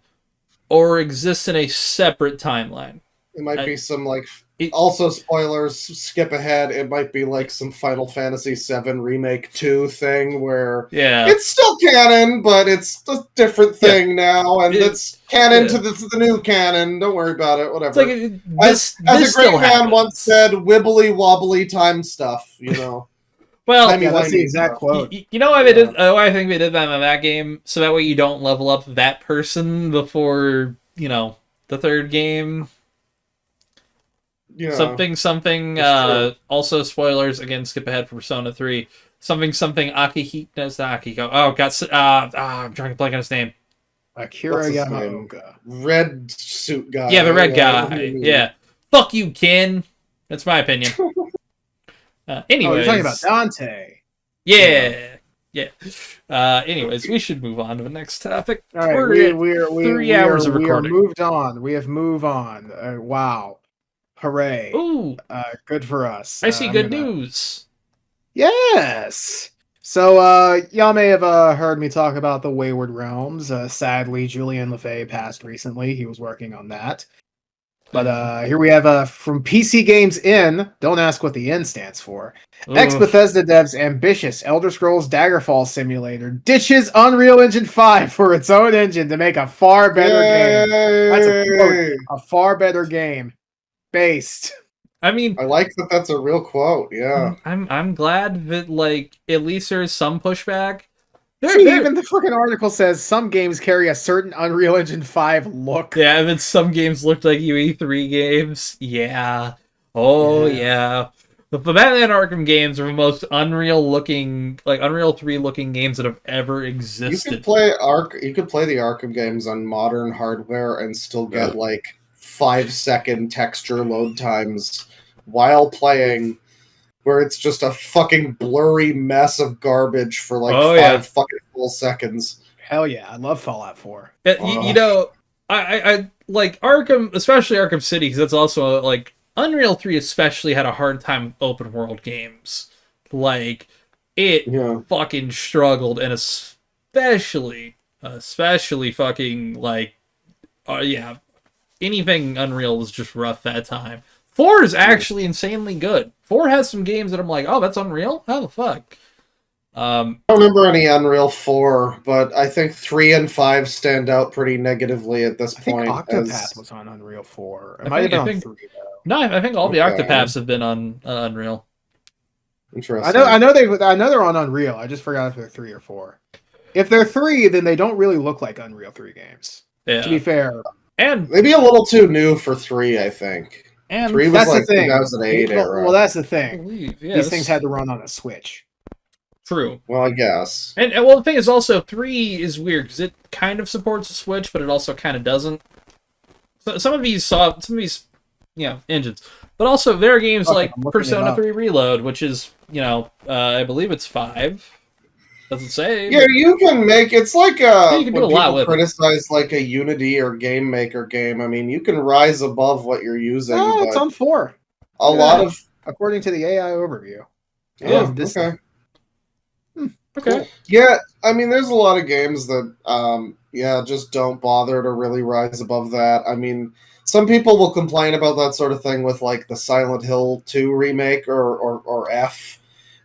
A: or exists in a separate timeline.
C: It might be some, like... also, spoilers, skip ahead. It might be like some Final Fantasy VII Remake 2 thing where it's still canon, but it's a different thing now, and it's canon to the new canon. Don't worry about it, whatever.
A: It's like,
C: as a great man once said, wibbly wobbly time stuff, you know.
A: Well,
B: that's the exact quote.
A: You know why they did? I think they did that in that game, so that way you don't level up that person before the third game.
C: Yeah.
A: Something. Also, spoilers again. Skip ahead for Persona 3. Something. Akihiko. No, it's not Akihiko. Oh, I'm trying to blank on his name.
B: Akira Yamaoka.
C: Red suit guy.
A: Yeah, the red guy. Yeah. Fuck you, Ken. That's my opinion. Anyways,
B: you're talking about Dante.
A: Yeah. Anyways, we should move on to the next topic.
B: All right, we're 3 hours of recording. We have moved on. Wow. Hooray.
A: Ooh.
B: Good for us.
A: I see good news.
B: Yes. So, y'all may have heard me talk about the Wayward Realms. Sadly, Julian LeFay passed recently. He was working on that. But here we have from PC Games In. Don't ask what the N stands for. Ex-Bethesda devs ambitious Elder Scrolls Daggerfall simulator ditches Unreal Engine 5 for its own engine to make a far better game. That's a quote. A far better game. Based.
A: I mean,
C: I like that. That's a real quote. Yeah,
A: I'm glad that at least there's some pushback.
B: Even the fucking article says some games carry a certain Unreal Engine 5 look.
A: Yeah, and then some games looked like UE3 games. Yeah. Oh yeah. The Batman Arkham games are the most Unreal 3 looking games that have ever existed.
C: You could play the Arkham games on modern hardware and still get 5-second texture load times while playing, where it's just a fucking blurry mess of garbage for 5 fucking full seconds.
B: Hell yeah, I love Fallout 4.
A: I like Arkham, especially Arkham City, because that's also Unreal 3 especially had a hard time with open world games. It fucking struggled, and especially fucking anything Unreal was just rough that time. 4 is actually insanely good. 4 has some games that I'm like, oh, that's Unreal? How the fuck?
C: I don't remember any Unreal 4, but I think 3 and 5 stand out pretty negatively at this point.
B: I think Octopath was on Unreal 4. It
A: I
B: might have been on 3, though.
A: No, I think all the Octopaths have been on Unreal.
C: Interesting.
B: I know they're on Unreal. I just forgot if they're 3 or 4. If they're 3, then they don't really look like Unreal 3 games.
A: Yeah.
B: To be fair.
A: And
C: maybe a little too new for 3, I think.
A: And
C: 3 was 2008 era.
B: Well, that's the thing.
A: These
B: things had to run on a Switch.
A: True.
C: Well, I guess.
A: And the thing is also 3 is weird because it kind of supports a Switch, but it also kind of doesn't. So some of these engines, but also there are games like Persona 3 Reload, which is I believe it's 5. Doesn't say.
C: Yeah, you can make you can
A: do a lot with
C: criticize a Unity or Game Maker game. I mean, you can rise above what you're using.
B: No, it's on 4.
C: A lot of
B: according to the AI overview.
C: Yeah. Okay.
A: Okay.
C: Cool. Yeah, I mean, there's a lot of games that just don't bother to really rise above that. I mean, some people will complain about that sort of thing with the Silent Hill 2 remake or F.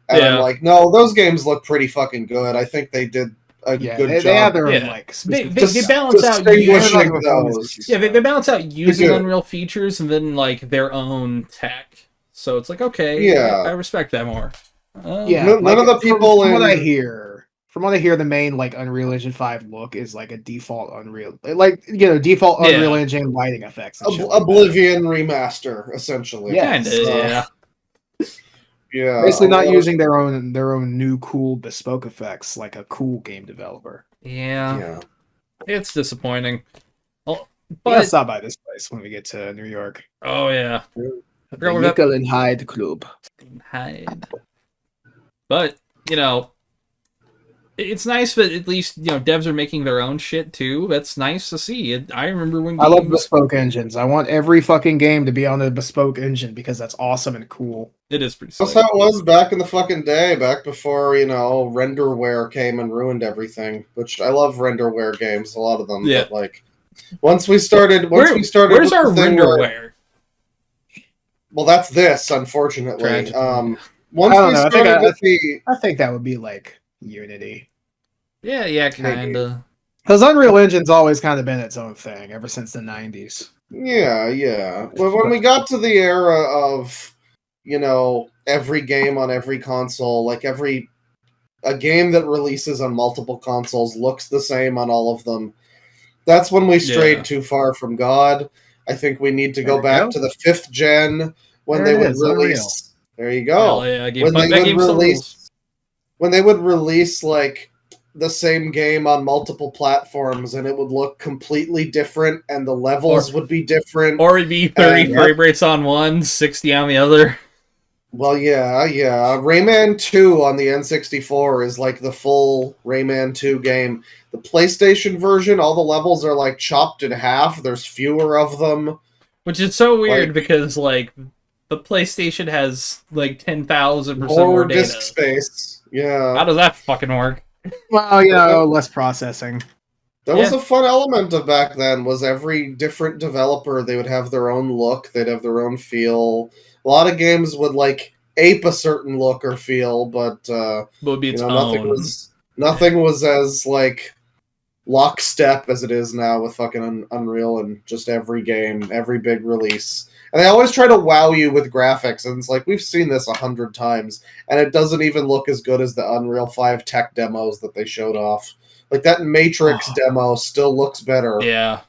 C: And I'm like, no, those games look pretty fucking good. I think they did a
B: Yeah,
C: good
B: they
C: job.
B: have their own
A: Yeah.
B: like
A: They
B: specific
A: balance out
C: distinguishing
B: using
C: those.
A: Yeah, they balance out using
C: do.
A: Unreal features and then like their own tech. So it's like, okay,
C: Yeah.
A: I respect that more.
B: Yeah,
C: None of the people
B: from what I
C: in-
B: hear, the main like Unreal Engine 5 look is like a default Unreal, like default
A: Yeah.
B: Unreal Engine lighting effects. And shit like that.
C: Oblivion remaster, essentially.
B: Yeah.
A: Kinda,
B: so-
A: yeah.
C: Yeah.
B: Basically,
C: a
B: not
C: lot
B: using their own new cool bespoke effects like a cool game developer.
A: Yeah.
C: Yeah.
A: It's disappointing. Oh,
B: We gotta
A: but
B: stop by this place when we get to New York.
A: oh yeah. I
B: The
A: forgot where that
B: Jekyll and Hyde Club.
A: hide. But, it's nice that at least, devs are making their own shit too. That's nice to see. I remember when
B: I love
A: games...
B: bespoke engines. I want every fucking game to be on a bespoke engine because that's awesome and cool.
A: It is pretty
C: That's
A: sick.
C: how it was back in the fucking day, back before, renderware came and ruined everything. Which I love renderware games, a lot of them.
A: Yeah.
C: But like once we started
A: Where's
C: with
A: our
C: the thing where-
A: renderware?
C: well, that's this, unfortunately.
A: Tragically.
C: Once
B: I don't
C: we
B: know, I think
C: started with the
B: I think that would be like Unity.
A: Yeah, kinda.
B: Because Unreal Engine's always kind of been its own thing ever since the 90s.
C: Yeah. Well, when we got to the era of, every game on every console, like a game that releases on multiple consoles looks the same on all of them. That's when we strayed
A: Yeah.
C: too far from God. I think we need to
B: There
C: go
B: we
C: back
B: go.
C: to the 5th gen when
B: There
C: they
B: it
C: would
B: is, Unreal.
C: release. There you go.
A: Hell yeah,
C: When they
A: that
C: would
A: game still
C: release,
A: rules.
C: when they would release like the same game on multiple platforms, and it would look completely different, and the levels would be different.
A: Or it'd be 30
C: And-
A: frame rates on one, 60 on the other.
C: Well, yeah. Rayman 2 on the N64 is like the full Rayman 2 game. The PlayStation version, all the levels are like chopped in half. There's fewer of them.
A: Which is so weird
C: Like-
A: because, like, the PlayStation has, like, 10,000%
C: More
A: more data.
C: disk space. Yeah.
A: How does that fucking work?
B: Well, less processing.
C: That was
A: Yeah.
C: a fun element of back then, was every different developer, they would have their own look, they'd have their own feel. A lot of games would, like, ape a certain look or feel, but,
A: Would be its
C: nothing
A: own.
C: nothing was as, like, lockstep as it is now with fucking Unreal and just every game, every big release. And they always try to wow you with graphics, and it's like, we've seen this 100 times, and it doesn't even look as good as the Unreal 5 tech demos that they showed off. Like, that Matrix demo still looks better.
A: Yeah.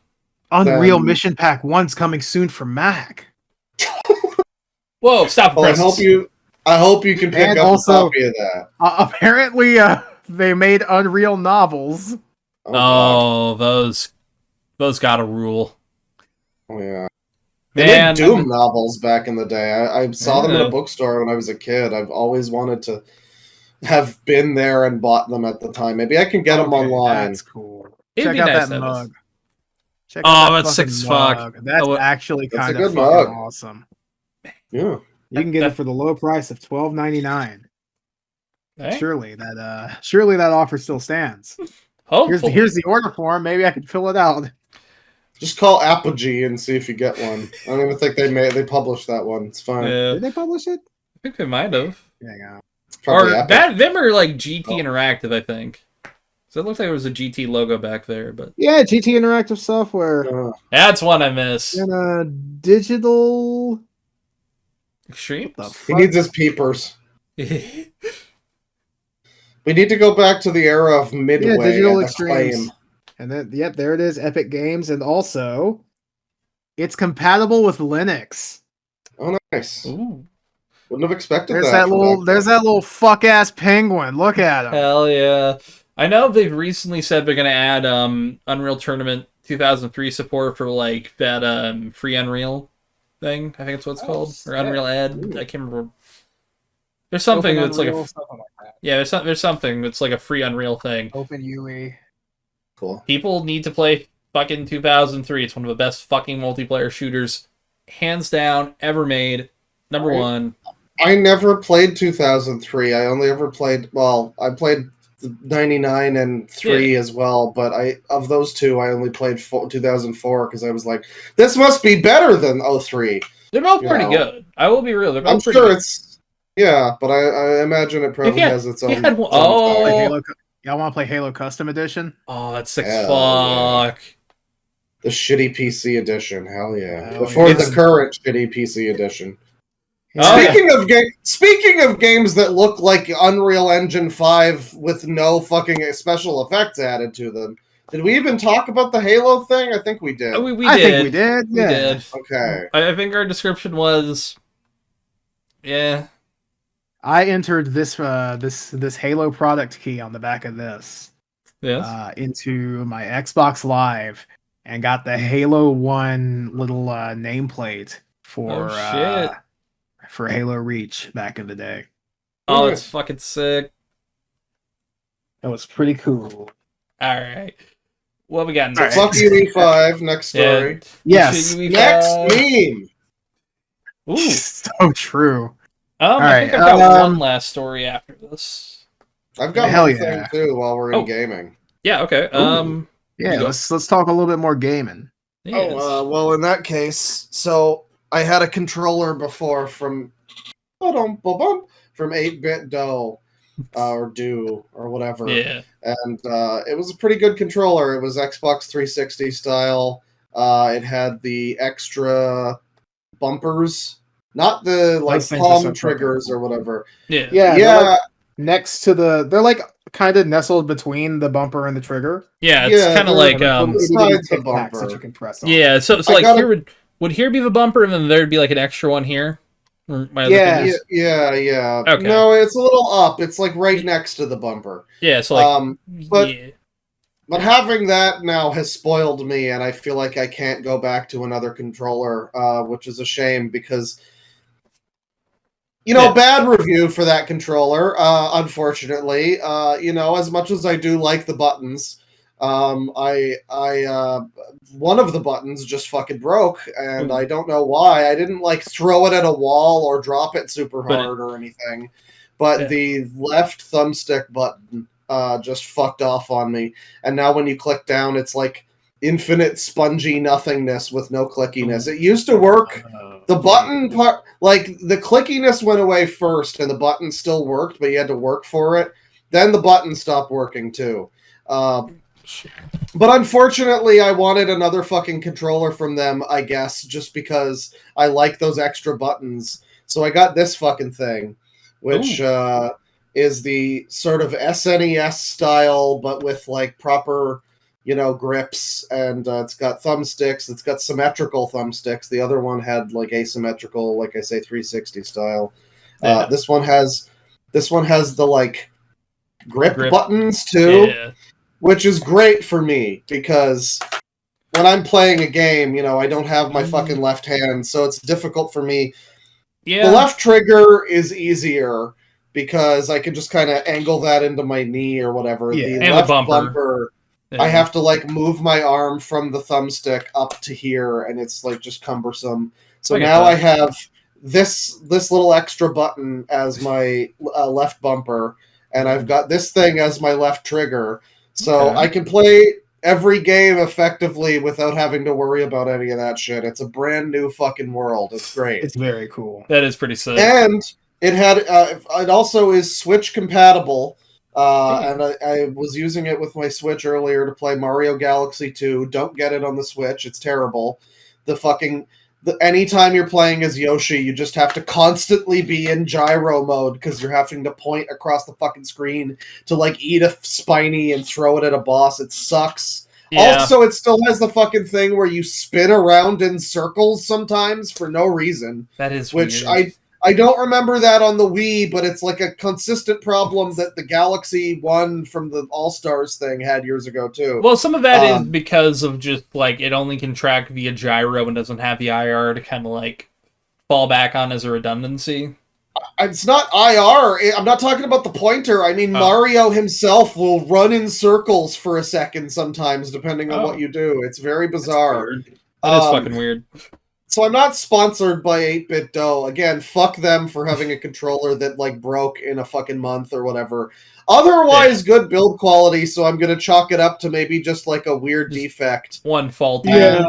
B: Unreal
C: Then-
B: Mission Pack 1's coming soon for Mac.
A: Whoa, stop
C: Well, I
A: presses.
C: hope you can pick
B: And
C: up
B: also-
C: a copy of that.
B: Apparently, they made Unreal novels.
C: God.
A: Oh, those gotta rule.
C: Oh, yeah. They
A: Man,
C: made Doom novels back in the day. I saw them in
A: Yeah.
C: a bookstore when I was a kid. I've always wanted to have been there and bought them at the time. Maybe I can get them
B: Okay,
C: online.
B: That's cool.
A: It'd
B: Check
A: be
B: out
A: nice
B: that
A: to have
B: mug.
A: this.
B: Check
A: Oh,
B: out that
A: that's sick
B: fucking
A: as fuck.
B: mug. That's
A: Oh,
B: actually
C: that's a
B: kind
C: good
B: of fucking
C: mug.
B: awesome.
C: Yeah.
B: You can get it for the low price of $12.99.
A: Hey,
B: Surely that offer still stands.
A: hopefully.
B: Here's the order form. Maybe I can fill it out.
C: Just call Apogee and see if you get one. I don't even think they published that one. It's fine.
A: Yeah,
B: Did they publish it?
A: I think they might have.
B: There you go.
C: It's probably
A: Or
C: Epic.
A: them are like GT
C: Oh.
A: Interactive, I think. So it looks like there was a GT logo back there, but
B: Yeah, GT Interactive Software.
A: that's one I miss.
B: And a digital.
A: Extreme.
B: The
C: He
B: fuck?
C: needs his peepers. We need to go back to the era of Midway
B: Digital
C: and
B: Extremes.
C: Acclaim.
B: And then, yep, there it is. Epic Games, and also, it's compatible with Linux.
C: Oh, nice.
A: Ooh,
C: Wouldn't have expected
B: There's
C: that.
B: that little fuck ass penguin. Look at him.
A: hell yeah! I know they've recently said they're gonna add Unreal Tournament 2003 support for like that free Unreal thing. I think that's what it's called, or
B: sick.
A: Unreal Ed.
C: Ooh.
A: I can't remember. There's something
B: Open
A: that's like
B: Unreal,
A: a
B: something like that.
A: yeah. There's something that's like a free Unreal thing.
B: Open UE.
C: Cool.
A: People need to play fucking 2003. It's one of the best fucking multiplayer shooters, hands down, ever made. Number
C: Right.
A: one.
C: I never played 2003. I only ever played, I played 99 and 3 as well, but of those two, I only played 2004 because I was like, this must be better than 03.
A: They're both
C: You
A: pretty
C: know.
A: good. I will be real. They're both
C: I'm
A: pretty
C: sure
A: good.
C: it's, yeah, but I imagine it probably
A: had-
C: has its
A: he
C: own.
A: had one-
C: its own
A: oh.
C: side.
B: If you look, Y'all want to play Halo Custom Edition?
A: Oh, that's sick as
C: Hell
A: fuck.
C: The shitty PC edition, hell yeah!
B: Hell
C: Before
B: yeah.
C: the current shitty PC edition.
A: Oh, yeah.
C: Speaking of games that look like Unreal Engine 5 with no fucking special effects added to them, did we even talk about the Halo thing? I think we did.
A: We
B: I
A: did.
B: think we did.
A: We
B: Yeah.
A: did.
C: Okay.
A: I think our description was, yeah.
B: I entered this this Halo product key on the back of this
A: Yes.
B: into my Xbox Live and got the Halo 1 little nameplate for for Halo Reach back in the day.
A: Oh, it's fucking sick.
B: That was pretty cool.
A: All right. What we got
C: So
A: next?
C: fuck you, E5. Next story.
B: Yes.
C: Next meme.
A: Ooh.
B: So true.
A: I think I've got one last story after this.
C: I've got
B: Hell
C: one
B: yeah.
C: thing too while we're in gaming.
A: Yeah. Okay.
B: Yeah, let's talk a little bit more gaming.
A: Yes.
C: Well, in that case, so I had a controller before from 8-Bit Do or Do or whatever.
A: Yeah.
C: And it was a pretty good controller. It was Xbox 360 style. It had the extra bumpers, not the like
B: Those things are so
C: palm triggers or whatever.
A: Yeah.
B: Yeah,
C: Yeah.
B: they're, like, next to they're like kind of nestled between the bumper and the trigger.
A: Yeah. It's kind of like
C: besides the
B: Tic Tacs
C: bumper.
B: that you can press on.
A: Yeah. So like here would here be the bumper, and then there'd be like an extra one here. Or my other
B: Yeah.
A: fingers?
C: Yeah.
A: Okay.
C: No, it's a little up. It's like right next to the bumper.
A: Yeah. So like.
C: But
A: yeah.
C: But having that now has spoiled me, and I feel like I can't go back to another controller, which is a shame because, bad review for that controller, unfortunately. As much as I do like the buttons, I one of the buttons just fucking broke, and I don't know why. I didn't like throw it at a wall or drop it super hard or anything, but the left thumbstick button just fucked off on me, and now when you click down, it's like infinite spongy nothingness with no clickiness. It used to work. The button part, like the clickiness went away first, and the button still worked, but you had to work for it. Then the button stopped working too. But unfortunately, I wanted another fucking controller from them, I guess, just because I like those extra buttons. So I got this fucking thing, which is the sort of SNES style, but with like proper, grips, and it's got thumbsticks. It's got symmetrical thumbsticks. The other one had like asymmetrical, like I say, 360 style. This one has the like grip buttons too, which is great for me because when I'm playing a game, I don't have my fucking left hand, so it's difficult for me. Yeah. The left trigger is easier because I can just kind of angle that into my knee or whatever.
A: Yeah.
C: The
A: and
C: left
A: the
C: bumper, I have to like move my arm from the thumbstick up to here, and it's like just cumbersome. So now I have this little extra button as my left bumper, and I've got this thing as my left trigger. So I can play every game effectively without having to worry about any of that shit. It's a brand new fucking world. It's great.
B: It's very cool.
A: That is pretty sick.
C: And it had it also is Switch compatible. And I was using it with my Switch earlier to play Mario Galaxy 2. Don't get it on the Switch. It's terrible. Anytime you're playing as Yoshi, you just have to constantly be in gyro mode because you're having to point across the fucking screen to like eat a spiny and throw it at a boss. It sucks. Yeah. Also, it still has the fucking thing where you spin around in circles sometimes for no reason.
A: That is
C: which
A: weird.
C: I don't remember that on the Wii, but it's like a consistent problem that the Galaxy 1 from the All-Stars thing had years ago, too.
A: Well, some of that is because of just, like, it only can track via gyro and doesn't have the IR to kind of, like, fall back on as a redundancy.
C: It's not IR. I'm not talking about the pointer. I mean, Mario himself will run in circles for a second sometimes, depending on what you do. It's very bizarre.
A: That is fucking weird.
C: So I'm not sponsored by 8-Bit Do. Again, fuck them for having a controller that like broke in a fucking month or whatever. Otherwise, good build quality, so I'm going to chalk it up to maybe just like a weird defect.
A: One fault.
B: Yeah.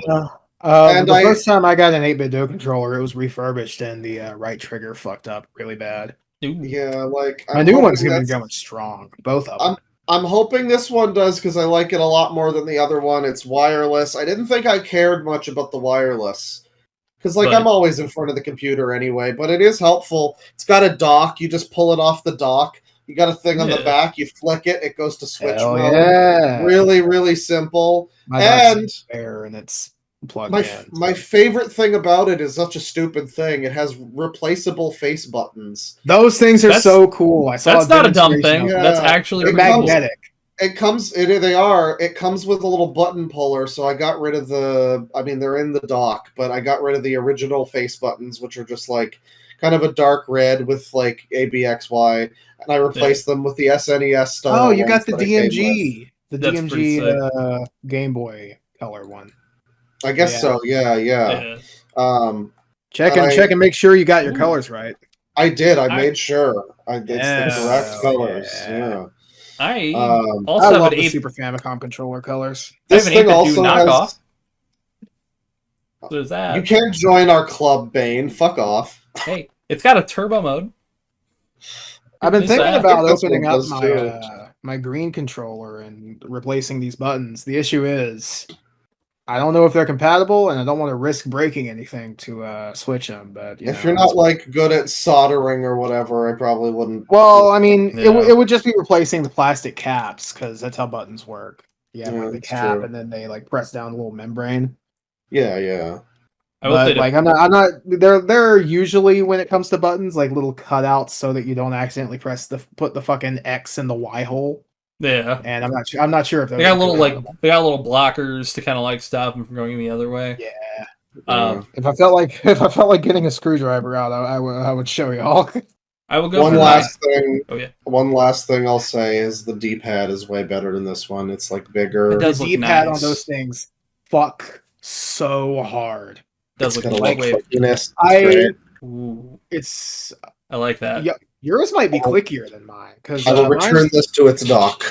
B: The first time I got an 8-Bit Do controller, it was refurbished and the right trigger fucked up really bad.
C: Yeah, like...
B: My new one's going to be going strong. Both of them.
C: I'm hoping this one does because I like it a lot more than the other one. It's wireless. I didn't think I cared much about the wireless because, like,
A: But-
C: I'm always in front of the computer anyway. But it is helpful. It's got a dock. You just pull it off the dock. You got a thing on the
A: Yeah.
C: back. You flick it. It goes to switch
B: Hell
C: mode.
B: yeah.
C: Really, really simple.
B: My
C: And
B: dock's spare and it's plugged
C: my
B: in.
C: my favorite thing about it is such a stupid thing. It has replaceable face buttons.
B: Those things are
A: That's-
B: so cool. I saw
A: That's not a dumb
B: demonstration
A: thing.
B: of
C: Yeah.
A: That's actually
C: They're
B: They're
A: pretty cool.
B: magnetic.
C: It comes with a little button puller, so I got rid of they're in the dock, but I got rid of the original face buttons, which are just like kind of a dark red with like ABXY, and I replaced them with the SNES style.
B: Oh, you got
C: ones
B: the
C: that it came with.
B: DMG. The
A: That's pretty
B: DMG Game Boy Color one.
C: I guess
B: Yeah.
C: so. Yeah.
A: Yeah.
B: Check
C: I-
B: and make sure you got your
A: Ooh.
B: colors right.
C: I did. I made sure. It's
B: Yeah.
C: the correct colors. Yeah.
A: I
C: Um,
A: also
B: I
A: have
B: love
A: an
B: the
A: 8
B: Super Famicom controller colors.
C: This
A: an
C: thing
A: 8-bit
C: also
A: knockoff.
C: has.
A: What is that?
C: You can't join our club, Bane. Fuck off.
A: Hey, it's got a turbo mode.
B: I've been
A: Is
B: thinking
A: that-
B: about
C: This
B: opening
C: one
B: up
C: does
B: my
C: too.
B: my green controller and replacing these buttons. The issue is, I don't know if they're compatible, and I don't want to risk breaking anything to switch them. But
C: If you're not like good at soldering or whatever, I probably wouldn't.
B: well, I mean,
A: Yeah.
B: it would just be replacing the plastic caps because that's how buttons work. You have
C: Yeah,
B: like the
C: that's
B: cap,
C: true.
B: and then they like press down a little membrane.
C: Yeah.
A: I will say
B: But like, I'm not. They're usually, when it comes to buttons, like little cutouts so that you don't accidentally put the fucking X in the Y hole.
A: yeah.
B: And I'm not sure if those
A: They got
B: are
A: little
B: compatible.
A: they got little blockers to kind of like stop them from going the other way.
B: Yeah.
A: Um,
B: If I felt like getting a screwdriver out, I would show y'all.
A: I will go
C: One
A: for
C: last thing.
A: Oh yeah,
C: One last thing I'll say is the D-pad is way better than this one. It's like bigger.
A: It does
B: The
A: look
B: D-pad
A: nice.
B: on those things, fuck so hard.
A: does
C: It's
A: look
C: got a
A: like
C: like
A: wait.
C: fuzziness. It's
B: I
C: great.
A: Ooh,
B: it's
A: I like that.
B: yeah, yours might be clickier than mine because
C: I will return this to its dock.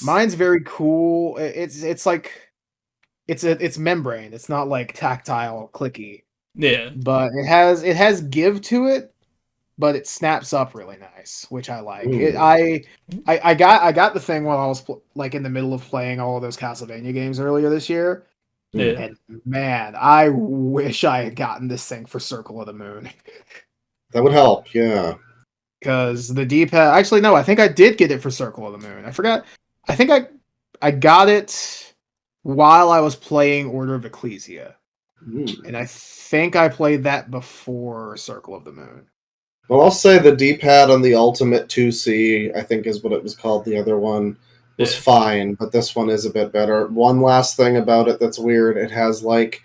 B: mine's very cool. It's like it's membrane. It's not like tactile clicky,
A: Yeah,
B: but it has give to it, but it snaps up really nice, which I like.
C: Ooh.
B: I got the thing while I was like in the middle of playing all of those Castlevania games earlier this year,
A: yeah.
B: and man, I wish I had gotten this thing for Circle of the Moon.
C: That would help. Yeah.
B: Because the D-pad, actually no, I think I did get it for Circle of the Moon. I forgot. I think I got it while I was playing Order of Ecclesia, and I think I played that before Circle of the Moon.
C: Well, I'll say the D-pad on the Ultimate 2C, I think is what it was called. The other one was
A: Yeah.
C: fine, but this one is a bit better. One last thing about it that's weird: it has like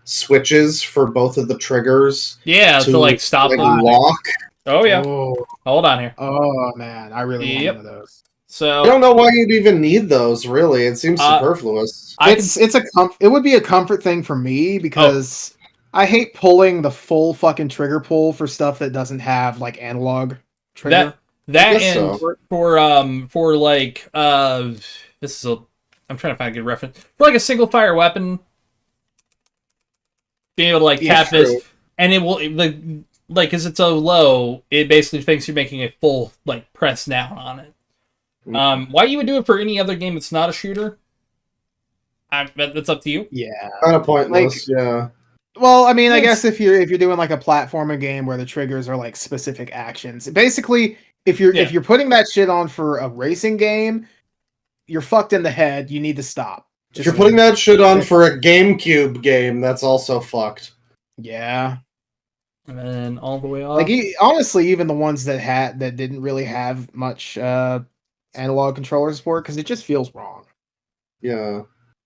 C: switches for both of the triggers
A: Yeah, to like stop
C: like
A: them.
C: lock.
A: Oh yeah,
B: Oh,
A: hold on here.
B: oh man, I really
A: Yep.
B: want one of those.
C: I
A: So
C: don't know why you'd even need those. Really, it seems superfluous.
A: I can,
B: It would be a comfort thing for me because I hate pulling the full fucking trigger pull for stuff that doesn't have like analog trigger.
A: that
C: guess
A: and
C: so.
A: for like this is a I'm trying to find a good reference for like a single fire weapon. Being able to like
B: Yeah,
A: tap this,
C: true.
A: and it will like because it's so low, it basically thinks you're making a full like press down on it. Why you would do it for any other game that's not a shooter? That's up to you.
B: Yeah.
C: Kind of pointless. Yeah.
B: Well, I mean, I
A: Yes.
B: guess if you're doing like a platformer game where the triggers are like specific actions, basically, if you're putting that shit on for a racing game, you're fucked in the head. You need to stop.
C: If you're putting that shit on for a GameCube game, that's also fucked.
B: yeah,
A: And then all the way off.
B: like honestly, even the ones that didn't really have much analog controller support because it just feels wrong.
C: Yeah.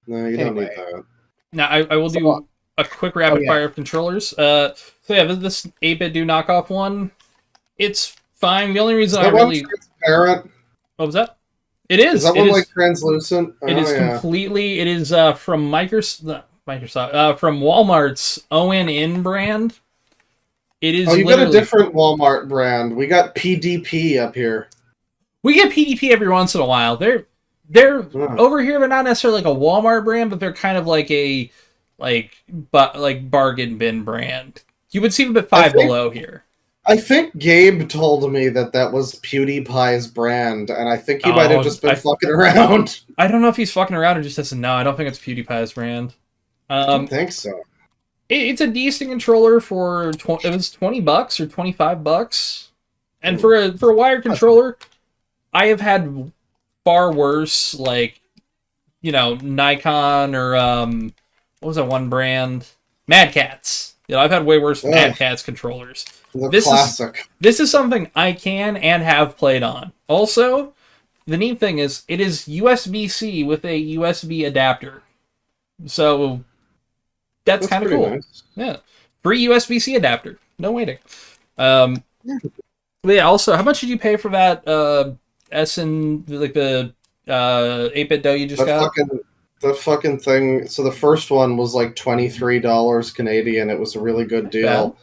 C: No, you don't need
B: Anyway.
C: that.
A: Now I will do a quick rapid fire of controllers. So yeah, this 8-bit do knockoff one, it's fine. The only reason I
C: Is that one
A: really
C: transparent?
A: what was that? It is.
C: Is that
A: It
C: one
A: is.
C: like translucent?
A: It is completely. It is from Microsoft. From Walmart's ONN brand. It is.
C: Oh, you got a
A: literally-
C: different Walmart brand. We got PDP up here.
A: We get PDP every once in a while. They're
C: Hmm.
A: over here. They're not necessarily like a Walmart brand, but they're kind of like a like bargain bin brand. You would see them at Five
C: think-
A: Below here.
C: I think Gabe told me that was PewDiePie's brand, and I think he might have just been fucking around.
A: I don't know if he's fucking around or just doesn't know. I don't think it's PewDiePie's brand.
C: I don't think so.
A: It's a decent controller for it was $20 or $25, and for a wired controller, I have had far worse, like, you know, Nikon or what was that one brand? Mad Catz. You know, I've had way worse Mad Catz controllers.
C: This classic.
A: This is something I can and have played on. Also, the neat thing is it is USB-C with a USB adapter. So that's kind of cool. Nice. Yeah. Free USB-C adapter. No waiting. But yeah, also, how much did you pay for that the 8-bit dough you just got?
C: The fucking thing. So the first one was like $23 Canadian. It was a really good deal. Bad.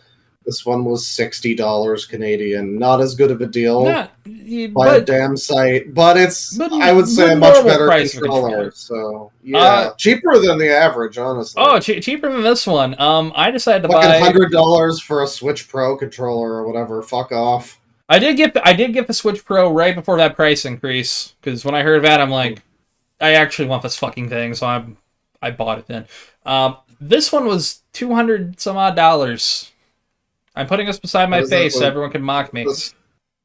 C: This one was $60 Canadian. Not as good of a deal by a damn sight, but I would say a much better controller. So yeah, cheaper than the average, honestly.
A: Oh, cheaper than this one. I decided to buy
C: $100 for a Switch Pro controller or whatever. Fuck off.
A: I did get the Switch Pro right before that price increase, because when I heard that, I'm like, I actually want this fucking thing, so I bought it then. This one was $200 some odd. I'm putting this beside my face so everyone can mock me.
C: Is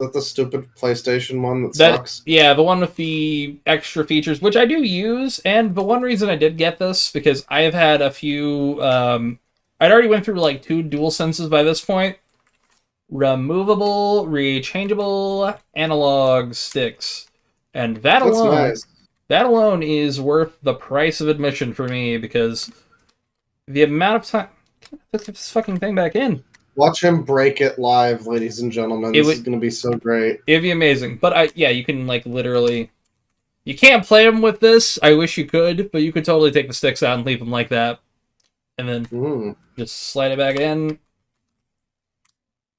C: that the stupid PlayStation one that sucks?
A: Yeah, the one with the extra features, which I do use, and the one reason I did get this, because I have had a few... I'd already went through like 2 DualSenses by this point. Removable, rechangeable analog sticks. And that alone is worth the price of admission for me, because the amount of time... Let's get this fucking thing back in.
C: Watch him break it live, ladies and gentlemen. This is going to be so great.
A: It'd be amazing. But you can like literally... You can't play them with this. I wish you could, but you could totally take the sticks out and leave them like that. And then just slide it back in.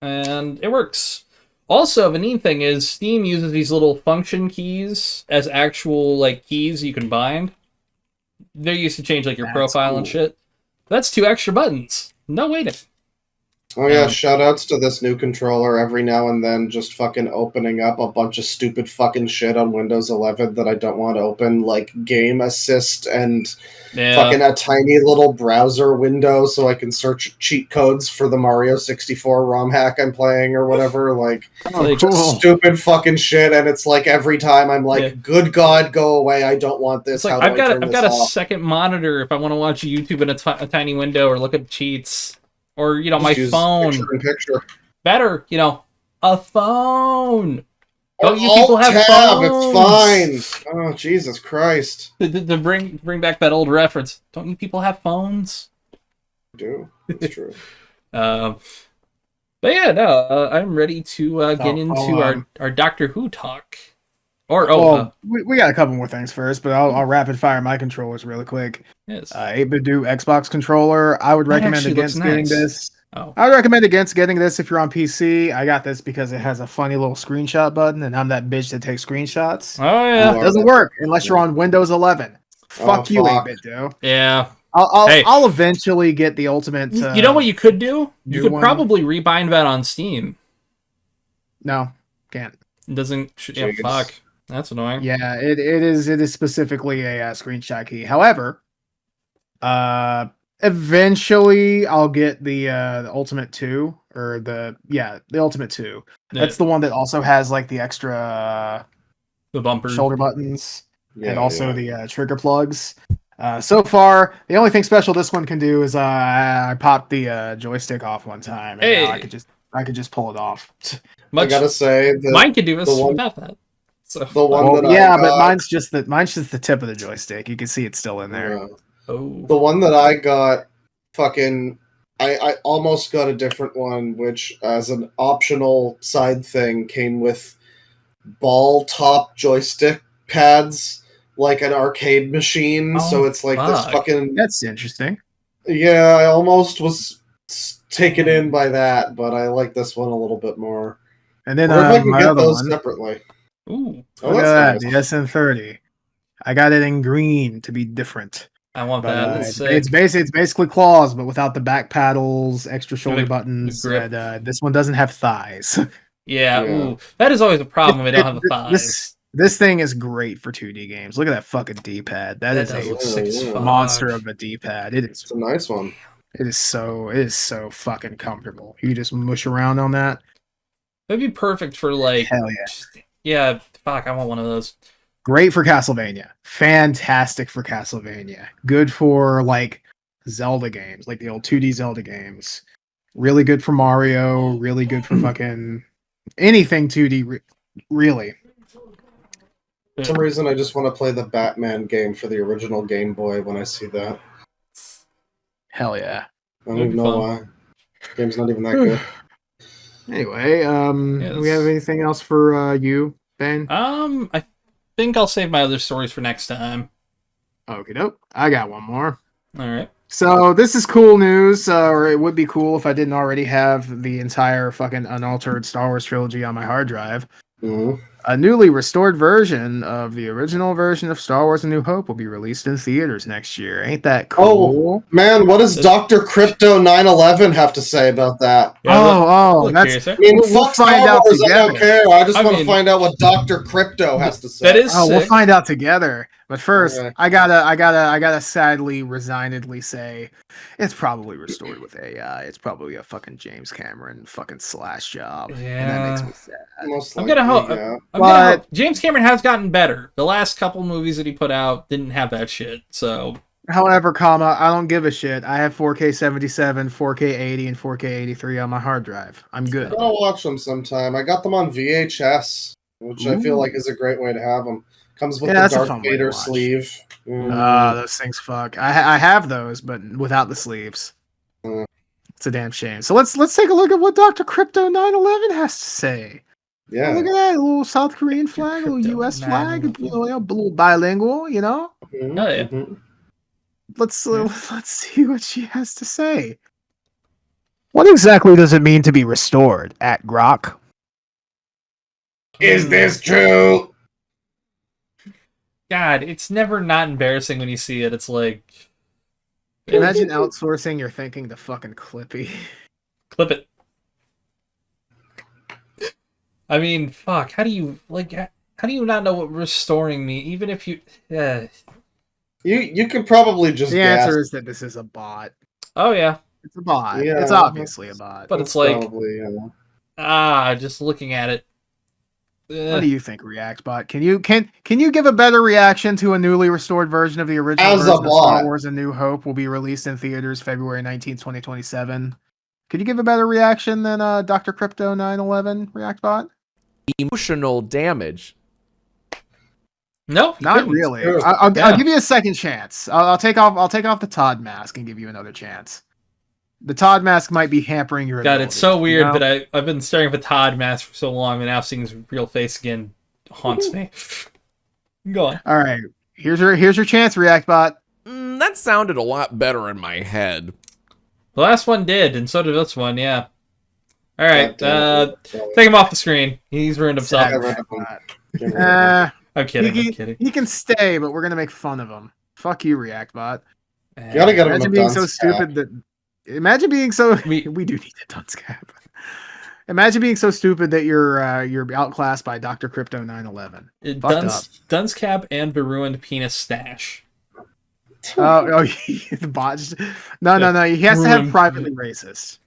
A: And it works. Also, the neat thing is Steam uses these little function keys as actual like keys you can bind. They're used to change like your profile and shit. That's 2 extra buttons. No waiting.
C: Oh yeah, shoutouts to this new controller every now and then just fucking opening up a bunch of stupid fucking shit on Windows 11 that I don't want to open, like Game Assist and fucking a tiny little browser window so I can search cheat codes for the Mario 64 ROM hack I'm playing or whatever, like just stupid fucking shit, and it's like every time I'm like, good God, go away, I don't want this.
A: It's like, I've got a second monitor if I want to watch YouTube in a tiny window or look at cheats. Or, you know, my phone.
C: Picture.
A: Better, you know, a phone. Don't you people have phones?
C: It's fine. Oh, Jesus Christ.
A: To bring back that old reference. Don't you people have phones?
C: I do. That's true.
A: But yeah, no, I'm ready to get into our Doctor Who talk.
B: We got a couple more things first, but I'll rapid fire my controllers really quick.
A: Yes.
B: 8-bit Xbox controller. I would recommend against getting this. I would recommend against getting this if you're on PC. I got this because it has a funny little screenshot button, and I'm that bitch that takes screenshots.
A: Oh yeah,
B: it doesn't work unless you're on Windows 11. Fuck you, 8-bit dude.
A: Yeah.
B: I'll eventually get the ultimate.
A: You know what you could do? You could probably rebind that on Steam.
B: No, can't.
A: It doesn't. Yeah, fuck. That's annoying.
B: Yeah, it is specifically a screenshot key. However, eventually I'll get the Ultimate 2 or the Ultimate 2. That's the one that also has like the extra
A: the bumper
B: shoulder buttons and also the trigger plugs. So far, the only thing special this one can do is I popped the joystick off one time, and now I could just pull it off.
C: I gotta say,
A: mine could do this without that. So.
C: The one
B: but mine's just the tip of the joystick. You can see it's still in there.
C: Yeah. Oh. The one that I got, I almost got a different one, which as an optional side thing came with ball top joystick pads, like an arcade machine. So it's like this fucking.
B: That's interesting.
C: Yeah, I almost was taken in by that, but I like this one a little bit more.
B: And then
C: if I can get those separately.
A: Ooh,
B: look at that, the SN30. I got it in green to be different.
A: I want
B: But
A: that. That's sick.
B: it's basically claws, but without the back paddles, extra shoulder
A: The
B: buttons.
A: grip.
B: And this one doesn't have thighs.
A: Yeah,
C: Yeah.
A: ooh. That is always a problem when they don't have the thighs.
B: This thing is great for 2D games. Look at that fucking D-pad. That is
A: does
B: a
A: look sick as fuck.
B: monster of a D-pad.
C: It's a nice one.
B: It is so fucking comfortable. You just mush around on that.
A: That'd be perfect for like.
B: Hell yeah.
A: Yeah, fuck, I want one of those.
B: Great for Castlevania. Fantastic for Castlevania. Good for like Zelda games, like the old 2D Zelda games. Really good for Mario. Really good for fucking anything 2D. Really.
C: For some reason, I just want to play the Batman game for the original Game Boy when I see that.
B: Hell yeah.
C: I don't even know why. The game's not even that good.
B: Anyway, do we have anything else for you, Ben?
A: I think I'll save my other stories for next time.
B: Okay, dope. I got one more.
A: All right.
B: So this is cool news, or it would be cool if I didn't already have the entire fucking unaltered Star Wars trilogy on my hard drive.
C: Mm-hmm.
B: A newly restored version of the original version of Star Wars A New Hope will be released in theaters next year. Ain't that cool?
C: Oh, man, what does Dr. Crypto 911 have to say about that?
A: Yeah,
B: that's...
C: I mean,
B: We'll
C: fuck
B: find
C: Star
B: out
C: Wars, I don't
B: together.
C: care. I just want to find out what Dr. Crypto has to say.
A: That is
B: we'll
A: sick.
B: find out together. But first,
C: Okay.
B: I gotta sadly, resignedly say, it's probably restored with AI. It's probably a fucking James Cameron fucking slash job, and that makes me sad.
C: Most
A: I'm gonna hope.
C: likely, yeah.
A: I'm gonna hope. James Cameron has gotten better. The last couple movies that he put out didn't have that shit. So,
B: However, I don't give a shit. I have 4K 77, 4K 80, and 4K 83 on my hard drive. I'm good.
C: I'll watch them sometime. I got them on VHS, which I feel like is a great way to have them. Comes with the Darth Vader sleeve.
B: Those things fuck. I have those, but without the sleeves. It's a damn shame. So let's take a look at what Dr. Crypto 911 has to say.
C: Yeah.
B: Look at that, a little South Korean flag, a little US flag, a little bilingual, you know?
C: Mm-hmm.
A: Oh, yeah.
C: Mm-hmm.
B: Let's see what she has to say. What exactly does it mean to be restored at Grok?
C: Is this true?
A: God, it's never not embarrassing when you see it. It's like,
B: Imagine outsourcing your thinking to fucking Clippy.
A: clip it. I mean, fuck. How do you not know what restoring me? Even if you,
C: You can probably just
B: The
C: guess.
B: answer is that this is a bot.
A: Oh yeah,
B: It's a bot.
C: Yeah.
B: It's obviously a bot.
A: but it's like,
C: Probably, yeah.
A: just looking at it.
B: What do you think, ReactBot? Can you give a better reaction to a newly restored version of the original
C: As a
B: version of Star
C: bot.
B: Wars A New Hope will be released in theaters February 19th, 2027? Could you give a better reaction than Dr. Crypto 911, ReactBot?
D: Emotional damage.
A: No,
B: Not really.
C: Sure.
B: I'll
A: Yeah.
B: give you a second chance. I'll take off the Todd mask and give you another chance. The Todd mask might be hampering your
A: God,
B: abilities,
A: it's so weird
B: you know?
A: that I've been staring at the Todd mask for so long, and now seeing his real face again haunts me. Go on.
B: All right. Here's your chance, ReactBot.
D: That sounded a lot better in my head.
A: The last one did, and so did this one. Yeah. All right.
C: God
A: Take him off the screen. He's ruined himself. I'm kidding. I'm kidding.
B: He can stay, but we're gonna make fun of him. Fuck you, ReactBot.
C: You gotta get him
B: Imagine
C: a
B: being
C: dunce
B: so
C: cap.
B: stupid that. Imagine being so. We do need a dunce cap. Imagine being so stupid that you're outclassed by Dr. Crypto 911.
A: Dunce cap and the ruined penis stash.
B: The bot. No. He has to have
A: Ruined.
B: privately racist.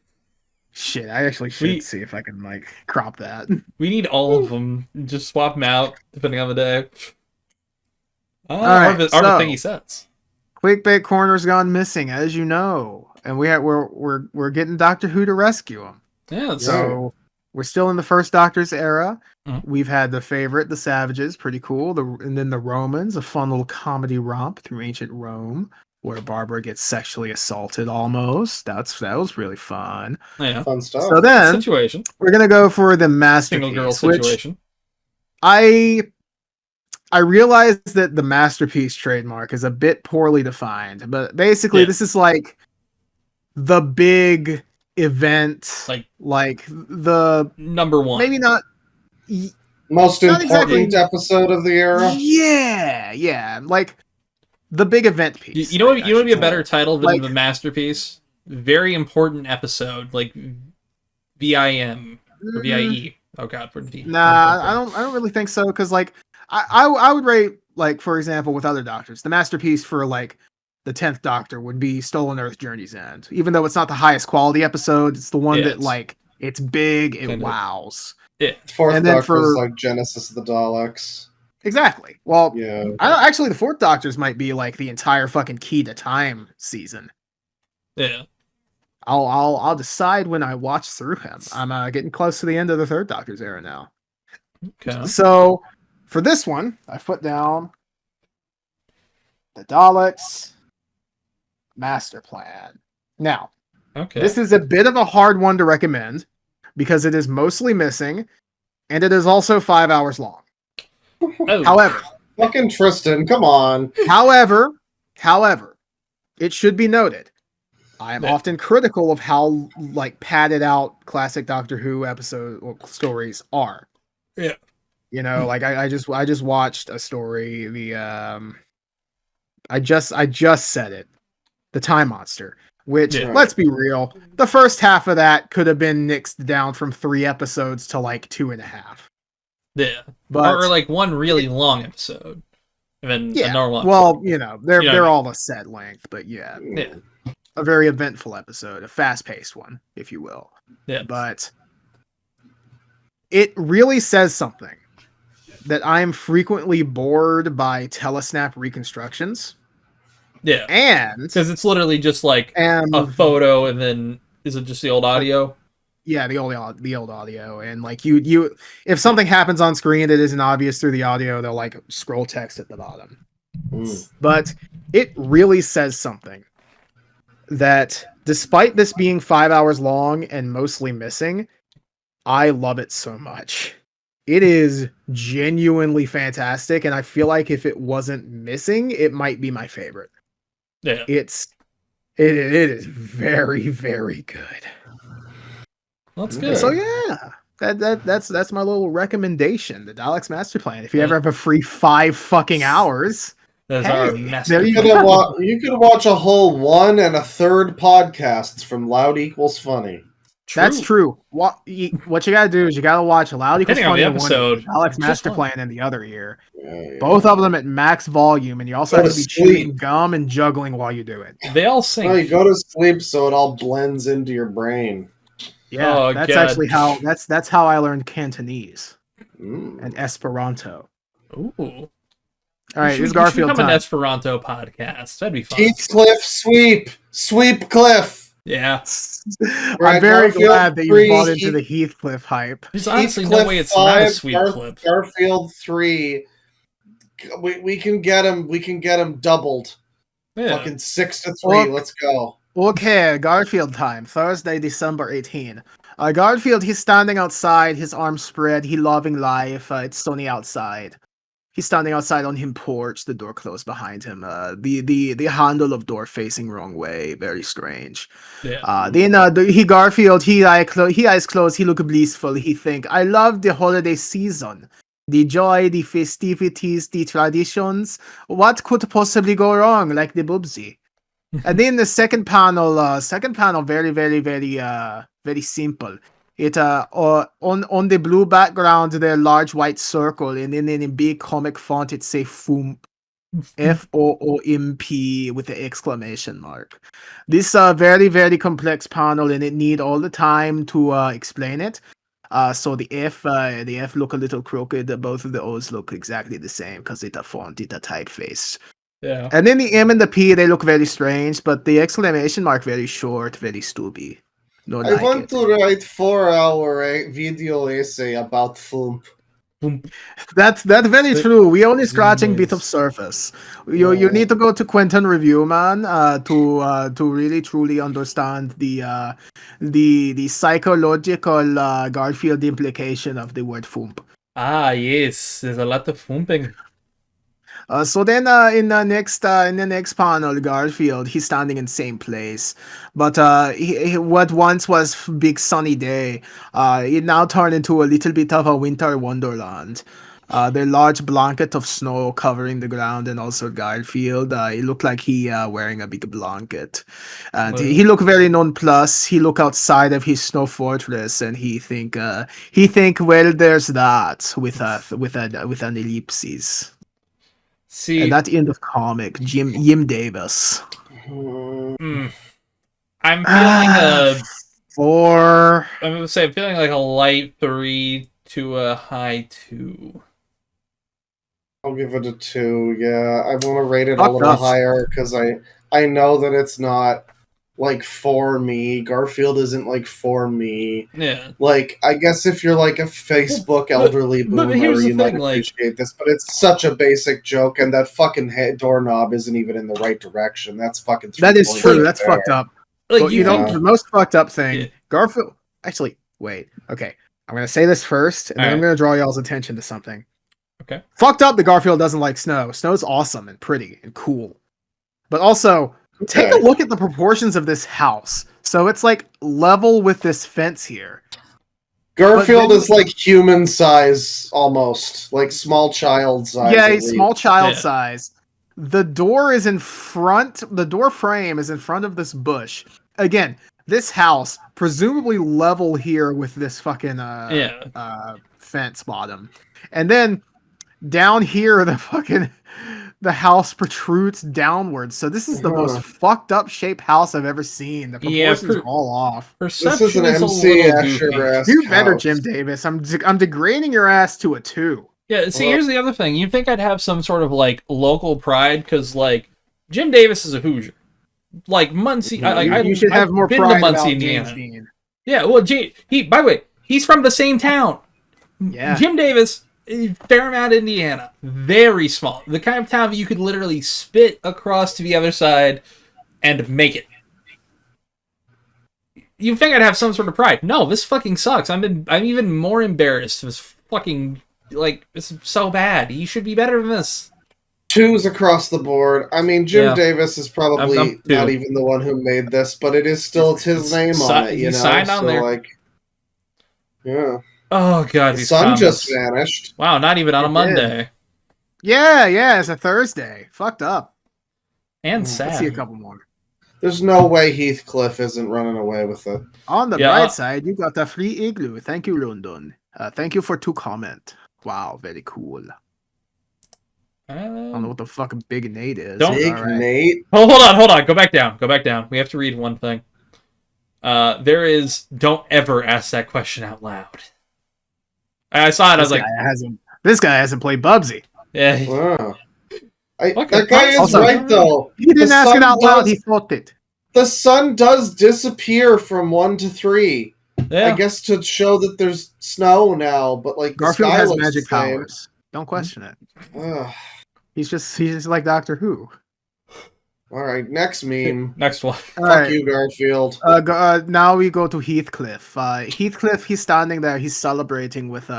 B: Shit, I actually should see if I can crop that.
A: We need all of them. Just swap them out depending on the day.
B: right,
A: or the
B: so-
A: thing he says.
B: Clickbait Corner's gone missing, as you know, and we're getting Doctor Who to rescue him.
A: Yeah.
B: So we're still in the first Doctor's era.
A: Mhm.
B: We've had the favorite, the Savages, pretty cool. And then the Romans, a fun little comedy romp through ancient Rome, where Barbara gets sexually assaulted almost. That was really fun.
A: Yeah.
C: Fun stuff.
B: So then
A: Situation.
B: we're gonna go for the masterpiece,
A: Single girl
B: which
A: situation.
B: I realize that the masterpiece trademark is a bit poorly defined, but basically this is like the big event, like the
A: number one.
B: maybe not.
C: Most
B: Not
C: important
B: exactly.
C: episode of the era.
B: Yeah. Like the big event piece.
A: You know what? You know what would be a
B: should
A: better
B: say.
A: title than
B: Like-
A: the masterpiece? Very important episode, like VIM or VIE. Oh God, where did he?
B: Nah, I don't really think so, because like I would rate, like, for example, with other Doctors, the masterpiece for like the 10th Doctor would be Stolen Earth Journey's End. Even though it's not the highest quality episode, it's the one that, like, it's big, it
A: kinda-
B: wows.
A: Yeah.
C: Fourth
B: And then
C: Doctor's
B: for-
C: like Genesis of the Daleks.
B: Exactly. Well,
C: Yeah.
B: actually, the 4th Doctor's might be like the entire fucking Key to Time season.
A: Yeah.
B: I'll decide when I watch through him. I'm getting close to the end of the 3rd Doctor's era now.
A: Okay.
B: So for this one, I put down the Daleks Master Plan. Now,
A: Okay.
B: this is a bit of a hard one to recommend because it is mostly missing, and it is also 5 hours long.
A: Oh.
B: However,
C: Fucking Tristan, come on.
B: however, it should be noted, I am
A: Yeah.
B: often critical of how, like, padded out classic Doctor Who episode or stories are.
A: Yeah.
B: You know, like I just watched a story. I just said it, the Time Monster. Which,
A: Yeah.
B: let's be real, the first half of that could have been nixed down from 3 episodes to like 2.5.
A: Yeah.
B: But
A: Or like one really long episode. And then
B: yeah,
A: a normal episode.
B: well, you know, they're
A: You know what I mean?
B: all a set length, but yeah,
A: Yeah.
B: a very eventful episode, a fast-paced one, if you will.
A: Yeah.
B: But it really says something that I am frequently bored by telesnap reconstructions,
A: Yeah.
B: and
A: Because it's literally just like
B: and
A: a photo and then is it just the old audio?
B: yeah, the old audio, and like you if something happens on screen that isn't obvious through the audio, they'll like scroll text at the bottom. But it really says something that despite this being 5 hours long and mostly missing, I love it so much. It is genuinely fantastic, and I feel like if it wasn't missing, it might be my favorite.
A: Yeah.
B: It is very, very good.
A: That's good.
B: So yeah, that's my little recommendation, the Daleks Master Plan. If you ever have a free 5 fucking hours,
A: That's
B: hey,
A: our
B: there
A: master.
B: you
C: You could watch a whole 1 1/3 podcasts from Loud Equals Funny.
B: that's true. What you gotta do is you gotta watch Loud Equals
A: Depending on
B: Funny
A: the
B: in one
A: episode,
B: ear, Daleks
A: just
B: Master
A: one.
B: Plan in the other ear.
C: Yeah.
B: Both of them at max volume, and you also
C: Go
B: have
C: to
B: to be
C: sleep.
B: chewing gum and juggling while you do it.
A: They all
C: No,
A: sing.
C: you go to sleep so it all blends into your brain.
B: Yeah,
A: Oh,
B: that's
A: God.
B: actually how that's how I learned Cantonese
C: Mm.
B: and Esperanto.
A: Ooh.
B: All right,
A: We
B: it's
A: should
B: Garfield
A: become an
B: time.
A: Esperanto podcast. That'd be fun.
C: Heathcliff sweep cliff.
A: Yeah.
B: I'm
C: Right,
B: very
C: Garfield
B: glad that you
C: 3,
B: bought into the Heathcliff hype.
A: There's honestly no
C: Heathcliff
A: way it's not a
C: 5,
A: sweet clip.
C: Garfield 3. We can get him. We can get him doubled.
A: Yeah.
C: Fucking 6-3.
B: Look.
C: Let's go.
B: Okay, Garfield time. Thursday, December 18. Garfield, he's standing outside, his arms spread, he loving life. It's sunny outside. He's standing outside on his porch, the door closed behind him. The handle of door facing wrong way, very strange.
A: Yeah.
B: Then Garfield, he eyes closed, he look blissful. He think, I love the holiday season. The joy, the festivities, the traditions. What could possibly go wrong? Like the Bubsy. And then the second panel, very, very, very, very simple. It on the blue background, there large white circle, and then in big comic font, it say FOOMP, FOOMP with the exclamation mark. This very, very complex panel, and it need all the time to explain it. So the F look a little crooked. Both of the O's look exactly the same because it's a font, it's a typeface.
A: Yeah.
B: And then the M and the P, they look very strange, but the exclamation mark very short, very stupid. No,
C: I
B: like
C: want
B: it.
C: to write 4-hour video essay about Foomp.
B: That's very true. We only scratching bit of
A: Nice.
B: surface. You need to go to Quentin Review, man, to really truly understand the psychological Garfield implication of the word "foomp."
A: Ah, yes. There's a lot of thumping.
B: So then, in the next panel, Garfield, he's standing in the same place, but what once was big sunny day, it now turned into a little bit of a winter wonderland. The large blanket of snow covering the ground, and also Garfield. It looked like he wearing a big blanket, and he looked very nonplussed. He look outside of his snow fortress, and he think, well, there's that with an ellipsis.
A: See,
B: And that end of comic, Jim Davis.
A: I'm feeling
B: Four.
A: I'm gonna say I'm feeling like a light 3 to a high 2.
C: I'll give it a 2. Yeah, I want to rate it a
B: Fuck
C: little
B: us.
C: higher because I know that it's not like for me. Garfield isn't like for me.
A: Yeah.
C: Like, I guess if you're like a Facebook elderly
A: but
C: boomer,
A: here's the
C: you might
A: thing, like-
C: appreciate this. But it's such a basic joke, and that fucking doorknob isn't even in the right direction. That's fucking.
B: That is
C: 3
B: true.
C: points
B: That's
C: there.
B: fucked up.
A: Like
B: But you know, the most fucked up thing,
A: Yeah.
B: Garfield. Actually, wait. Okay, I'm gonna say this first, and then I'm
A: Alright.
B: gonna draw y'all's attention to something.
A: Okay.
B: Fucked up that Garfield doesn't like snow. Snow's awesome and pretty and cool. But also, take a
C: Okay.
B: look at the proportions of this house. So it's like level with this fence here.
C: Garfield
B: then-
C: is like human size almost, like small child size.
B: Yeah,
C: at
B: he's
C: least.
B: small child
A: Yeah.
B: size. The door is in front. The door frame is in front of this bush. Again, this house presumably level here with this fucking fence bottom, and then down here the house protrudes downwards. So this is the most fucked up shaped house I've ever seen. The
A: Yeah,
B: proportions are all off.
C: This
A: Perception
C: is an
A: is a
C: MC
A: little
C: Asher
A: goofy.
C: ass
B: Do better,
C: house.
B: Jim Davis. I'm degrading your ass to a 2.
A: Yeah, see,
C: Well-
A: here's the other thing. You'd think I'd have some sort of, like, local pride, because, like, Jim Davis is a Hoosier. Like, Muncie...
B: You should have more
A: been
B: pride
A: to Muncie,
B: about
A: Indiana.
B: James Dean.
A: Yeah, well, by the way, he's from the same town.
B: Yeah.
A: Jim Davis, Fairmount, Indiana. Very small. The kind of town that you could literally spit across to the other side and make it. You'd think I'd have some sort of pride. No, this fucking sucks. I'm even more embarrassed. This fucking, like, this is so bad. You should be better than this.
C: 2s across the board. I mean, Jim
A: Yeah.
C: Davis is probably
A: I'm
C: not
A: 2.
C: even the one who made this, but it is still his name on it,
A: He
C: you know?
A: signed on
C: so,
A: there.
C: like, yeah.
A: Oh, God,
C: The
A: these
C: sun
A: comments.
C: just vanished.
A: Wow, not even on a
B: It did.
A: Monday.
B: Yeah, it's a Thursday. Fucked up.
A: And
B: Let's see a
A: sad.
B: couple more.
C: There's no way Heathcliff isn't running away with it.
B: On the
A: Yeah.
B: bright side, you got a free igloo. Thank you, London. Thank you for 2 comment. Wow, very cool. I don't know what the fuck Big Nate is.
A: Don't-
C: Big
B: Alright.
C: Nate.
A: Oh, hold on. Go back down. We have to read one thing. There is, don't ever ask that question out loud. I saw it, I was like,
B: This guy hasn't played Bubsy.
A: yeah.
C: Wow.
A: Fuck
C: That
A: it.
C: guy is
B: Also-
C: right, though.
B: He didn't
C: The
B: ask it
C: sun
B: out loud,
C: does-
B: he thought it.
C: The sun does disappear from 1 to 3.
A: Yeah.
C: I guess to show that there's snow now, but like the
B: Garfield
C: sky
B: has
C: looks
B: magic
C: the same.
B: powers. Don't question it.
C: Ugh.
B: He's just like Doctor Who.
C: All right, next meme.
A: Next one.
B: All
C: Fuck
B: right.
C: you, Garfield.
B: Now we go to Heathcliff. Heathcliff, he's standing there. He's celebrating with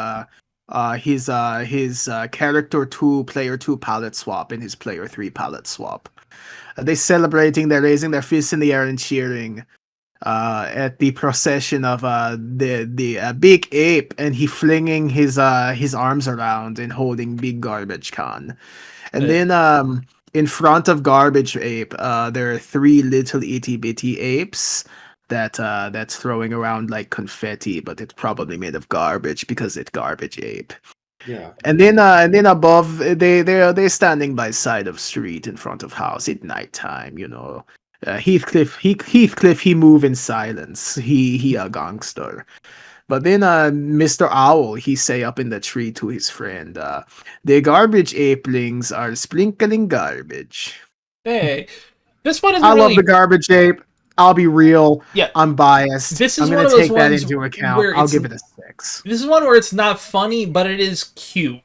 B: his character 2 player 2 palette swap and his player 3 palette swap. They're celebrating. They're raising their fists in the air and cheering at the procession of the big ape, and he flinging his arms around and holding big garbage can. And then in front of Garbage Ape, there are 3 little itty bitty apes that's throwing around like confetti, but it's probably made of garbage because it's Garbage Ape.
C: Yeah.
B: And then above, they're standing by side of street in front of house at nighttime. You know, Heathcliff he move in silence. He a gangster. But then Mr. Owl, he say up in the tree to his friend, the garbage apelings are sprinkling garbage.
A: Hey, this one is
B: I
A: really...
B: love the garbage ape. I'll be real.
A: Yeah.
B: I'm biased.
A: This is
B: I'm
A: one
B: gonna
A: of those
B: take that
A: ones
B: into account.
A: where
B: I'll
A: it's-
B: give it a 6.
A: This is one where it's not funny, but it is cute.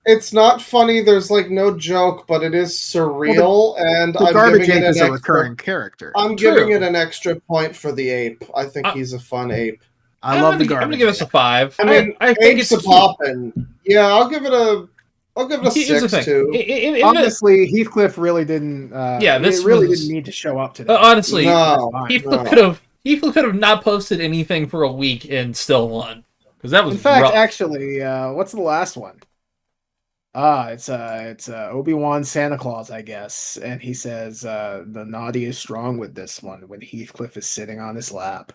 C: It's not funny. There's like no joke, but it is surreal, and
B: The
C: I'm
B: garbage
C: giving
B: ape
C: it
B: is
C: an
B: a recurring character.
C: I'm
A: True.
C: giving it an extra point for the ape. I think
A: Uh,
C: he's a fun ape.
B: I love the
A: I'm
B: garbage.
A: gonna give this a 5.
C: I mean,
A: I think
C: apes
A: it's
C: a
A: cute.
C: poppin'. Yeah, I'll give it a
A: Here's the
C: 6
A: thing.
C: too.
B: Honestly, Heathcliff really didn't.
A: This
B: it really
A: was-
B: didn't need to show up to that.
A: honestly,
C: No,
A: Heathcliff could have not posted anything for a week and still won, because that was
B: In fact,
A: rough.
B: actually, what's the last one? It's Obi-Wan Santa Claus, I guess, and he says the naughty is strong with this one when Heathcliff is sitting on his lap.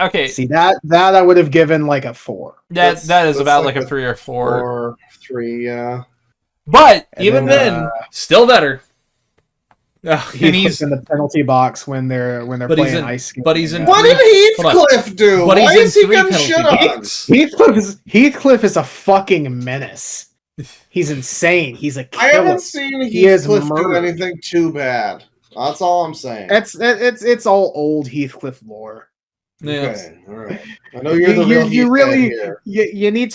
A: Okay.
B: See that I would have given like a 4.
A: That is
C: That's
A: about
C: like
A: like a 3 or 4.
C: Or 3, yeah.
A: But
B: And
A: even then, still better. And
B: Heathcliff's in the penalty box when they're
A: but he's
B: playing
A: in-
B: ice skating.
A: but he's in-
C: What did
A: Hold on.
C: Heathcliff do?
A: But he's
C: Why
A: in
C: is he
A: 3
C: getting
A: penalty
C: shit on?
A: kicks.
B: Heathcliff is a fucking menace. He's insane. He's a
C: I
B: killer.
C: haven't seen
B: He is
C: Heathcliff do
B: murdered.
C: anything too bad. That's all I'm saying.
B: It's all old Heathcliff lore.
A: Yeah.
C: Okay, all right. I know you're the real
B: you
C: Heath
B: really
C: here.
B: you need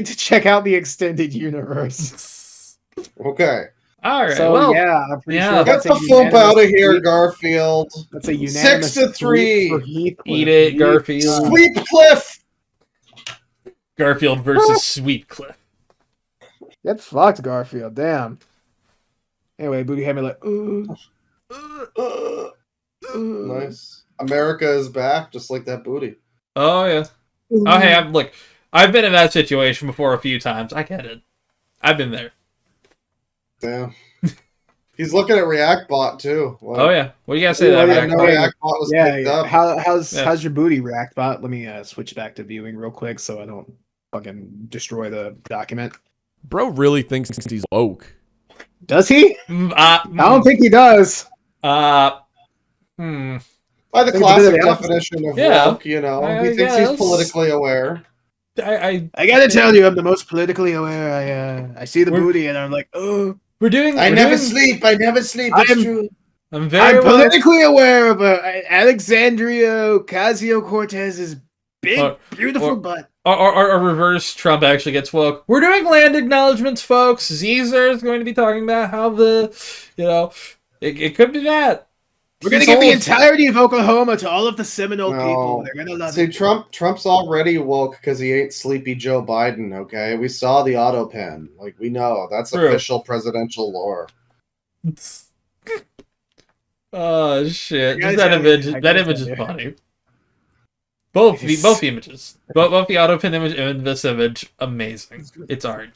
B: to check out the extended universe.
C: Okay.
A: All right.
B: So
A: well,
B: yeah, I'm pretty
A: yeah.
B: sure
C: Get
B: that's
C: the
B: a
C: fuck
B: unanimous
C: out of here,
B: sweep.
C: Garfield.
B: That's a unanimous
C: 6-3.
B: sweep for Heathcliff.
A: Eat it, Garfield.
C: Sweep Cliff.
A: Garfield versus Sweetcliff.
B: Get fucked, Garfield. Damn. Anyway, Booty had me like, ooh.
C: Nice. America is back, just like that booty.
A: Oh yeah. Oh hey, I've been in that situation before a few times. I get it. I've been there.
C: Damn. He's looking at ReactBot too. Like,
A: Oh yeah. What do you guys say to
B: Oh,
A: that?
B: yeah,
A: Mac?
C: no, ReactBot was picked
B: Yeah,
C: up.
B: how's your booty, Reactbot? Let me switch back to viewing real quick so I don't fucking destroy the document.
D: Bro really thinks he's woke.
B: Does he? I don't think he does.
C: By the
B: Think it's a bit of
C: classic
B: the opposite.
C: definition of
A: Yeah.
C: woke, you know,
A: I
C: he thinks
A: guess.
C: he's politically aware.
A: I
B: gotta tell you, I'm the most politically aware. I see the
A: We're-
B: booty and I'm like, oh.
A: we're doing.
C: I
A: we're
C: never
A: doing-
C: sleep. I never sleep.
B: I
C: It's
B: am-
C: true.
A: I'm very
B: I'm
A: well.
B: politically aware of Alexandria Ocasio-Cortez's big,
A: Or-
B: beautiful
A: or-
B: butt.
A: Or reverse, Trump actually gets woke. We're doing land acknowledgements, folks. Caesar is going to be talking about how it could be that.
B: We're gonna
A: He's
B: give the
A: old.
B: entirety of Oklahoma to all of the Seminole
C: No.
B: people. They're gonna love
C: See,
B: it.
C: Trump's already woke because he ain't sleepy Joe Biden. Okay, we saw the Autopen. Like we know that's
A: True.
C: official presidential lore.
A: Oh shit!
B: I gotta
A: Just that
B: tell you,
A: image.
B: I
A: That
B: gotta
A: image
B: tell
A: is
B: you.
A: funny. Both
B: It's-
A: the images, both the Autopen image and this image, amazing. It's art.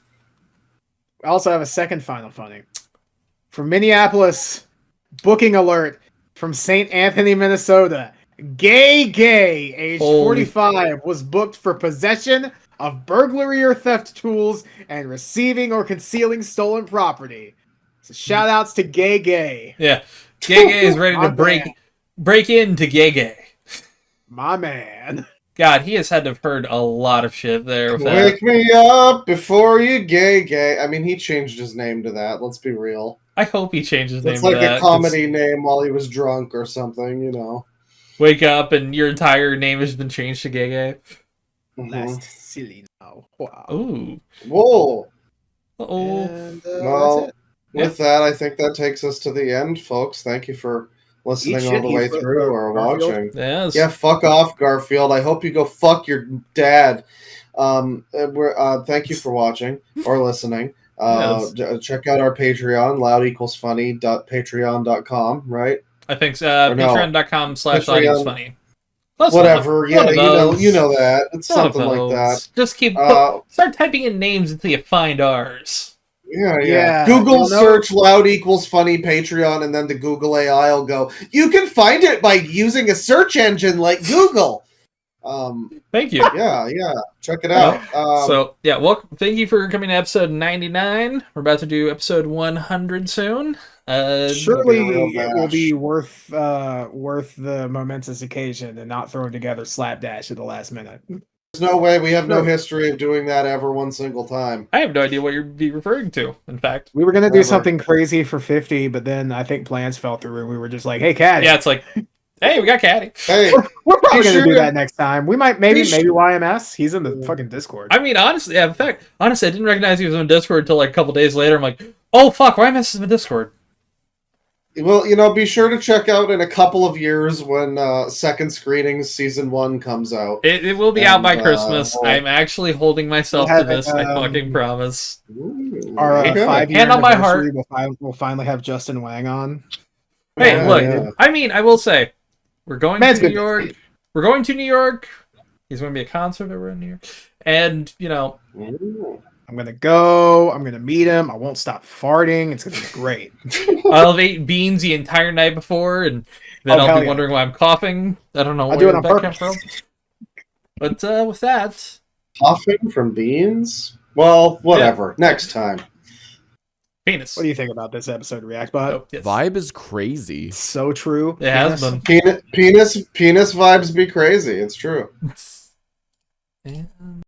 B: I also have a second final funny. From Minneapolis, booking alert from St. Anthony, Minnesota. Gay, age
A: Holy-
B: 45, was booked for possession of burglary or theft tools and receiving or concealing stolen property. So shout outs to Gay.
A: Yeah, Gay is ready to
B: My
A: break
B: man.
A: into Gay.
B: My man.
A: God, he has had to have heard a lot of shit there with that.
C: Wake me up before you gay. I mean, he changed his name to that. Let's be real.
A: I hope he changes his name
C: It's
A: to
C: like
A: that.
C: a comedy name while he was drunk or something, you know.
A: Wake up and your entire name has been changed to Gay.
C: Mhm.
B: That's silly now. Wow.
A: Ooh.
C: Whoa.
A: Uh-oh.
B: And
C: Well,
B: that's it.
C: with that, I think that takes us to the end, folks. Thank you for listening
B: Eat
C: all
B: shit,
C: the way
B: Heathcliff,
C: through or
B: Garfield.
C: watching.
A: Yes.
C: Yeah, fuck off, Garfield. I hope you go fuck your dad. Thank you for watching or listening. Check out our Patreon, loud_funny.patreon.com, right?
A: I think so.
C: Or no.
A: Patreon.com/audience funny. That's
C: Whatever.
A: one
C: Yeah,
A: of
C: you know
A: those.
C: that. It's
A: One of
C: something like that.
A: those. Just keep start typing in names until you find ours.
C: Yeah.
B: You'll
C: Google
B: know-
C: search loud=funny Patreon, and then the Google AI will go, you can find it by using a search engine like Google.
A: Thank you.
C: Yeah. Check it out.
A: Welcome. Thank you for coming to episode 99. We're about to do episode 100 soon.
B: Surely
C: It'll be a real
B: it will
C: bash.
B: be worth the momentous occasion and not throwing together slapdash at the last minute.
C: There's no way. We have no history of doing that ever one single time.
A: I have no idea what you're be referring to. In fact,
B: We were gonna do
C: Never.
B: something crazy for 50, but then I think plans fell through, and we were just like, "Hey, Caddy,
A: yeah, it's like, hey, we got Caddy.
C: Hey,
B: we're probably
C: Be
B: gonna
C: sure
B: do
C: to-
B: that next time. We might, maybe
C: Be sure-
B: YMS. He's in the fucking Discord.
A: I mean, honestly, in fact, I didn't recognize he was on Discord until like a couple days later. I'm like, oh fuck, why am I in the Discord?
C: well, be sure to check out in a couple of years when Second Screenings Season 1 comes out.
A: It will be out by
C: And,
A: Christmas.
C: well-
A: I'm actually holding myself
B: We'll
A: to
B: have
A: this.
B: it,
A: I fucking promise.
C: Ooh,
B: Our
C: okay.
B: 5-year
A: Hand on my heart.
B: anniversary, we'll finally have Justin Wang on.
A: Hey,
C: Yeah,
A: look,
C: yeah.
A: I mean, I will say, we're going
B: Man's
A: to New
B: good.
A: York. We're going to New York. He's going to be a concert over in New York. And,
C: Ooh.
B: I'm gonna go. I'm gonna meet him. I won't stop farting. It's gonna be great.
A: I'll have ate beans the entire night before, and then I'll be wondering why I'm coughing. I don't know where that came from. But with that,
C: coughing from beans. Well, whatever. Yeah. Next time.
A: Penis.
B: What do you think about this episode, Reactbot?
A: Oh, yes.
D: Vibe is crazy.
B: So true.
A: It has been.
C: Penis vibes be crazy. It's true.
A: And